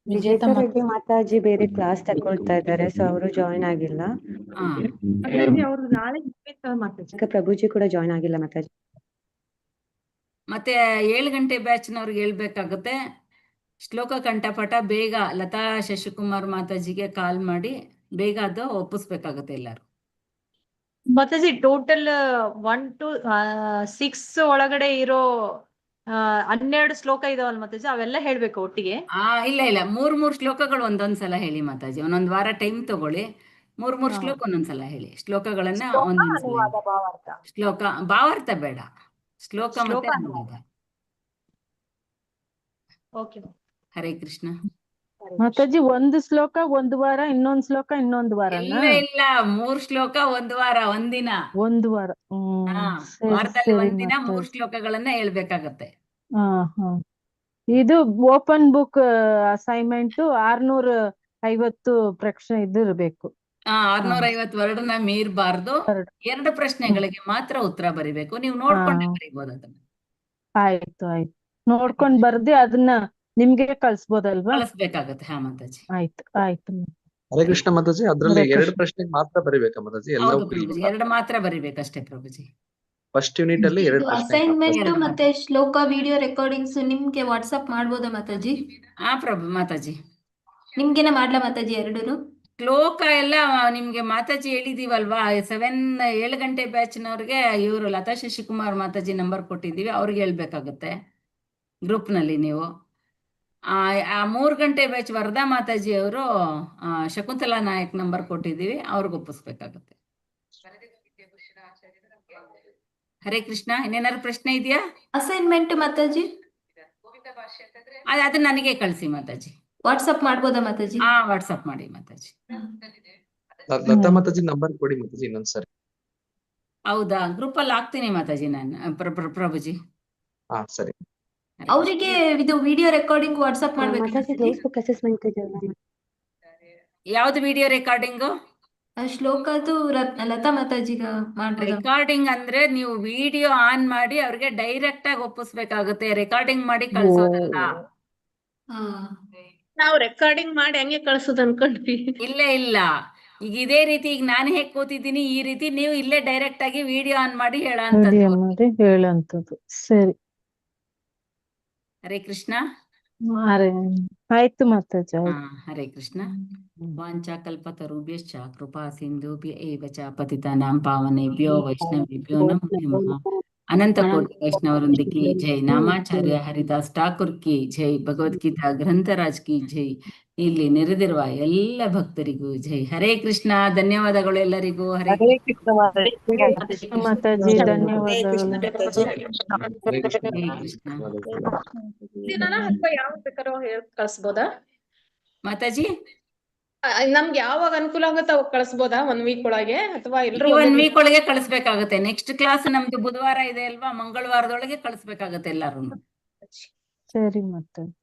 ವಿಜೇತಾ ಮಾತಾಜಿ ಬೇರೆ ಕ್ಲಾಸ್ ತಗೊಳ್ತಾ ಇದ್ದಾರೆ, ಸೊ ಅವರು ಜಾಯಿನ್ ಆಗಿಲ್ಲ. ಪ್ರಭುಜಿ ಕೂಡ ಜಾಯಿನ್ ಆಗಿಲ್ಲ ಮಾತಾಜಿ. ಮತ್ತೆ 7 ಗಂಟೆ ಬ್ಯಾಚ್ ನವ್ರಿಗೆ ಹೇಳ್ಬೇಕಾಗುತ್ತೆ ಶ್ಲೋಕ ಕಂಠಪಾಠ ಬೇಗ. ಲತಾ ಶಶಿಕುಮಾರ್ ಮಾತಾಜಿಗೆ ಕಾಲ್ ಮಾಡಿ ಬೇಗ ಅದು ಒಪ್ಪಿಸ್ಬೇಕಾಗುತ್ತೆ ಎಲ್ಲಾರು. ಮಾತಾಜಿ ಟೋಟಲ್ 1 to 6 ಒಳಗಡೆ ಇರೋ 12 ಶ್ಲೋಕ ಇದಾವಲ್ಲ ಮಾತಾಜಿ, ಅವೆಲ್ಲ ಹೇಳ್ಬೇಕು ಒಟ್ಟಿಗೆ? ಇಲ್ಲ 3 ಶ್ಲೋಕಗಳು ಒಂದೊಂದ್ಸಲ ಹೇಳಿ ಮಾತಾಜಿ. ಒಂದೊಂದ್ ವಾರ ಟೈಮ್ ತಗೊಳ್ಳಿ, 3 ಶ್ಲೋಕ ಒಂದೊಂದ್ಸಲ ಹೇಳಿ. ಶ್ಲೋಕಗಳನ್ನ ಒಂದೊಂದ್ಸಲ ಶ್ಲೋಕ ಭಾವಾರ್ಥ ಬೇಡ, ಶ್ಲೋಕ ಮತ್ತೆ ಅನುವಾದ. ಓಕೆ. ಹರೇ ಕೃಷ್ಣ. ಮಾತಾಜಿ ಒಂದು ಶ್ಲೋಕ ಒಂದು ವಾರ, ಇನ್ನೊಂದು ಶ್ಲೋಕ ಇನ್ನೊಂದು ವಾರ? ಇಲ್ಲ 3 ಶ್ಲೋಕ ಒಂದು ವಾರ, ಒಂದಿನ. ಒಂದು ವಾರ ವಾರದಲ್ಲಿ ಒಂದಿನ 3 ಶ್ಲೋಕಗಳನ್ನ ಹೇಳ್ಬೇಕಾಗತ್ತೆ. ಇದು ಓಪನ್ ಬುಕ್ ಅಸೈನ್ಮೆಂಟ್ 650 ಪ್ರಶ್ನೆ ಇದಿರ್ಬೇಕು. 650 ವರ್ಡ್ನ ಮೀರ್ಬಾರ್ದು. 2 ಪ್ರಶ್ನೆಗಳಿಗೆ ಮಾತ್ರ ಉತ್ತರ ಬರಿಬೇಕು. ನೀವು ನೋಡ್ಕೊಂಡೆ ಬರಿಬಹುದು ಅದನ್ನ. ಆಯ್ತು ನೋಡ್ಕೊಂಡ್ ಬರ್ದಿ ಅದನ್ನ ನಿಮ್ಗೆ ಕಳ್ಸ್ಬೋದಲ್ವಾ? ಕಳಿಸ್ಬೇಕಾಗತ್ತೆ. ಹಾ ಮಾತಾಜಿ. ಆಯ್ತು ಹರೇ ಕೃಷ್ಣ ಮಾತಾಜಿ. ಅದ್ರಲ್ಲಿ 2 ಪ್ರಶ್ನೆಗೆ ಮಾತ್ರ ಬರಿಬೇಕಾ ಮಾತಾಜಿ? ಎಲ್ಲವೂ 2 ಮಾತ್ರ ಬರಿಬೇಕಷ್ಟೇ ಪ್ರಭುಜಿ. ಫಸ್ಟ್ ಯೂನಿಟ್ ಅಲ್ಲಿ 2 ಪ್ರಶ್ನೆ. ಅಸೈನ್ಮೆಂಟ್ ಮತ್ತೆ ಶ್ಲೋಕ ವಿಡಿಯೋ ರೆಕಾರ್ಡಿಂಗ್ಸ್ ನಿಮ್ಗೆ ವಾಟ್ಸ್ಆಪ್ ಮಾಡ್ಬೋದಾ ಮಾತಾಜಿ? ಪ್ರಭು ಮಾತಾಜಿ. ನಿಮ್ಗೆನ ಮಾಡ್ಲಾ ಮಾತಾಜಿ? 2 ಶ್ಲೋಕ ಎಲ್ಲ ನಿಮ್ಗೆ ಮಾತಾಜಿ ಹೇಳಿದೀವಲ್ವಾ? 7 ಗಂಟೆ ಬ್ಯಾಚ್ ನವ್ರಿಗೆ ಇವರು ಲತಾ ಶಶಿಕುಮಾರ್ ಮಾತಾಜಿ ನಂಬರ್ ಕೊಟ್ಟಿದ್ದೀವಿ, ಅವ್ರಿಗೆ ಹೇಳ್ಬೇಕಾಗುತ್ತೆ ಗ್ರೂಪ್ ನಲ್ಲಿ ನೀವು. 3 ಗಂಟೆ ಬ್ಯಾಚ್ ವರದಾ ಮಾತಾಜಿ ಅವರು ಶಕುಂತಲಾ ನಾಯಕ್ ನಂಬರ್ ಕೊಟ್ಟಿದ್ದೀವಿ, ಅವ್ರಿಗೆ ಒಪ್ಪಿಸ್ಬೇಕಾಗುತ್ತೆ. ಹರೇ ಕೃಷ್ಣ. ಇನ್ನೇನಾದ್ರು ಪ್ರಶ್ನೆ ಇದೆಯಾ? ಅಸೈನ್ಮೆಂಟ್ ಮಾತಾಜಿ ಅದು ನನಗೆ ಕಳಿಸಿ ಮಾತಾಜಿ. ವಾಟ್ಸ್ಆಪ್ ಮಾಡ್ಬೋದಾ ಮಾತಾಜಿ? ವಾಟ್ಸ್ಆಪ್ ಮಾಡಿ ಮಾತಾಜಿ. ಲತಾ ಮಾತಾಜಿ ನಂಬರ್ ಕೊಡಿ ಮಾತಾಜಿ ಇನ್ನೊಂದ್ಸರಿ. ಹೌದಾ, ಗ್ರೂಪ್ ಅಲ್ಲಿ ಹಾಕ್ತೀನಿ ಮಾತಾಜಿ ನಾನು. ಪ್ರಭುಜಿ ಹಾ ಸರಿ. ಅವರಿಗೆ ಇದು ವಿಡಿಯೋ ರೆಕಾರ್ಡಿಂಗ್ ವಾಟ್ಸ್ಆಪ್ ಮಾಡ್ಬೇಕು ಮಾತಾಜಿ ಕ್ಲೋಸ್ ಬುಕ್ ಅಸೆಸ್ಮೆಂಟ್ ಇದೆಯಲ್ಲ, ಯಾವ್ದು ವಿಡಿಯೋ ರೆಕಾರ್ಡಿಂಗು? ಶ್ಲೋಕದ್ದು ಲತಾ ಮಾತಾಜಿಗ ಮಾಡ್ಬೋದು. ರೆಕಾರ್ಡಿಂಗ್ ಅಂದ್ರೆ ನೀವು ವಿಡಿಯೋ ಆನ್ ಮಾಡಿ ಅವ್ರಿಗೆ ಡೈರೆಕ್ಟ್ ಆಗಿ ಒಪ್ಪಿಸ್ಬೇಕಾಗುತ್ತೆ, ರೆಕಾರ್ಡಿಂಗ್ ಮಾಡಿ ಕಳ್ಸೋದಲ್ಲ. ನಾವು ರೆಕಾರ್ಡಿಂಗ್ ಮಾಡಿ ಹಂಗೆ ಕಳ್ಸೋದು ಅನ್ಕೊಂಡ್ವಿ. ಇಲ್ಲ ಇಲ್ಲ, ಈಗ ಇದೇ ರೀತಿ ಈಗ ನಾನು ಹೇಗ್ ಕೂತಿದ್ದೀನಿ ಈ ರೀತಿ ನೀವು ಇಲ್ಲೇ ಡೈರೆಕ್ಟ್ ಆಗಿ ವಿಡಿಯೋ ಆನ್ ಮಾಡಿ ವಿಡಿಯೋ ಹೇಳಂತದ್ದು. ಮಾಡಿ ಹೇಳಂತದ್ದು. ಸರಿ, ಹರೇ ಕೃಷ್ಣ. ಅರೆ ಆಯ್ತು ಮಾತಾಜಿ, ಹಾ, ಆಯ್ತು. ಹರೇ ಕೃಷ್ಣ. ವಾಂಚಾಕಲ್ಪತರುಭ್ಯಶ್ಚ ಕೃಪಾ ಸಿಂಧುಭ್ಯ ಏವ ಚ ಪತಿತಾನಾಂ ಪಾವನೇಭ್ಯೋ ವೈಷ್ಣವೇಭ್ಯೋ ನಮೋ ನಮಃ. ಅನಂತ ಕೋಟಿ ವೈಷ್ಣವರೊಂದಿಗೆ ಜೈ. ನಾಮಾಚಾರ್ಯ ಹರಿದಾಸ್ ಠಾಕೂರ್ ಕಿ ಜೈ. ಭಗವದ್ಗೀತಾ ಗ್ರಂಥರಾಜ್ ಕಿ ಜೈ. ಇಲ್ಲಿ ನೆರೆದಿರುವ ಎಲ್ಲ ಭಕ್ತರಿಗೂ ಜೈ. ಹರೇ ಕೃಷ್ಣ. ಧನ್ಯವಾದಗಳು ಎಲ್ಲರಿಗೂ. ಹರೇ ಕೃಷ್ಣ ಮಾತಾಜಿ ಧನ್ಯವಾದಗಳು. ಹರೇ ಕೃಷ್ಣ. ದಿನಾನ ಅಥವಾ ಯಾವಾಗ ಬೇಕಾದ್ರೂ ಕಳ್ಸ್ಬೋದಾ ಮಾತಾಜಿ? ನಮ್ಗೆ ಯಾವಾಗ ಅನುಕೂಲ ಆಗುತ್ತೆ ಅವಾಗ ಕಳ್ಸ್ಬೋದಾ? 1 ವೀಕ್ ಒಳಗೆ ಅಥವಾ ಎಲ್ರು 1 ವೀಕ್ ಒಳಗೆ ಕಳಿಸ್ಬೇಕಾಗುತ್ತೆ. ನೆಕ್ಸ್ಟ್ ಕ್ಲಾಸ್ ನಮ್ದು ಬುಧವಾರ ಇದೆ ಅಲ್ವಾ, ಮಂಗಳವಾರದೊಳಗೆ ಕಳಿಸ್ಬೇಕಾಗುತ್ತೆ ಎಲ್ಲಾರು. ಸರಿ ಮಾತಾಜಿ.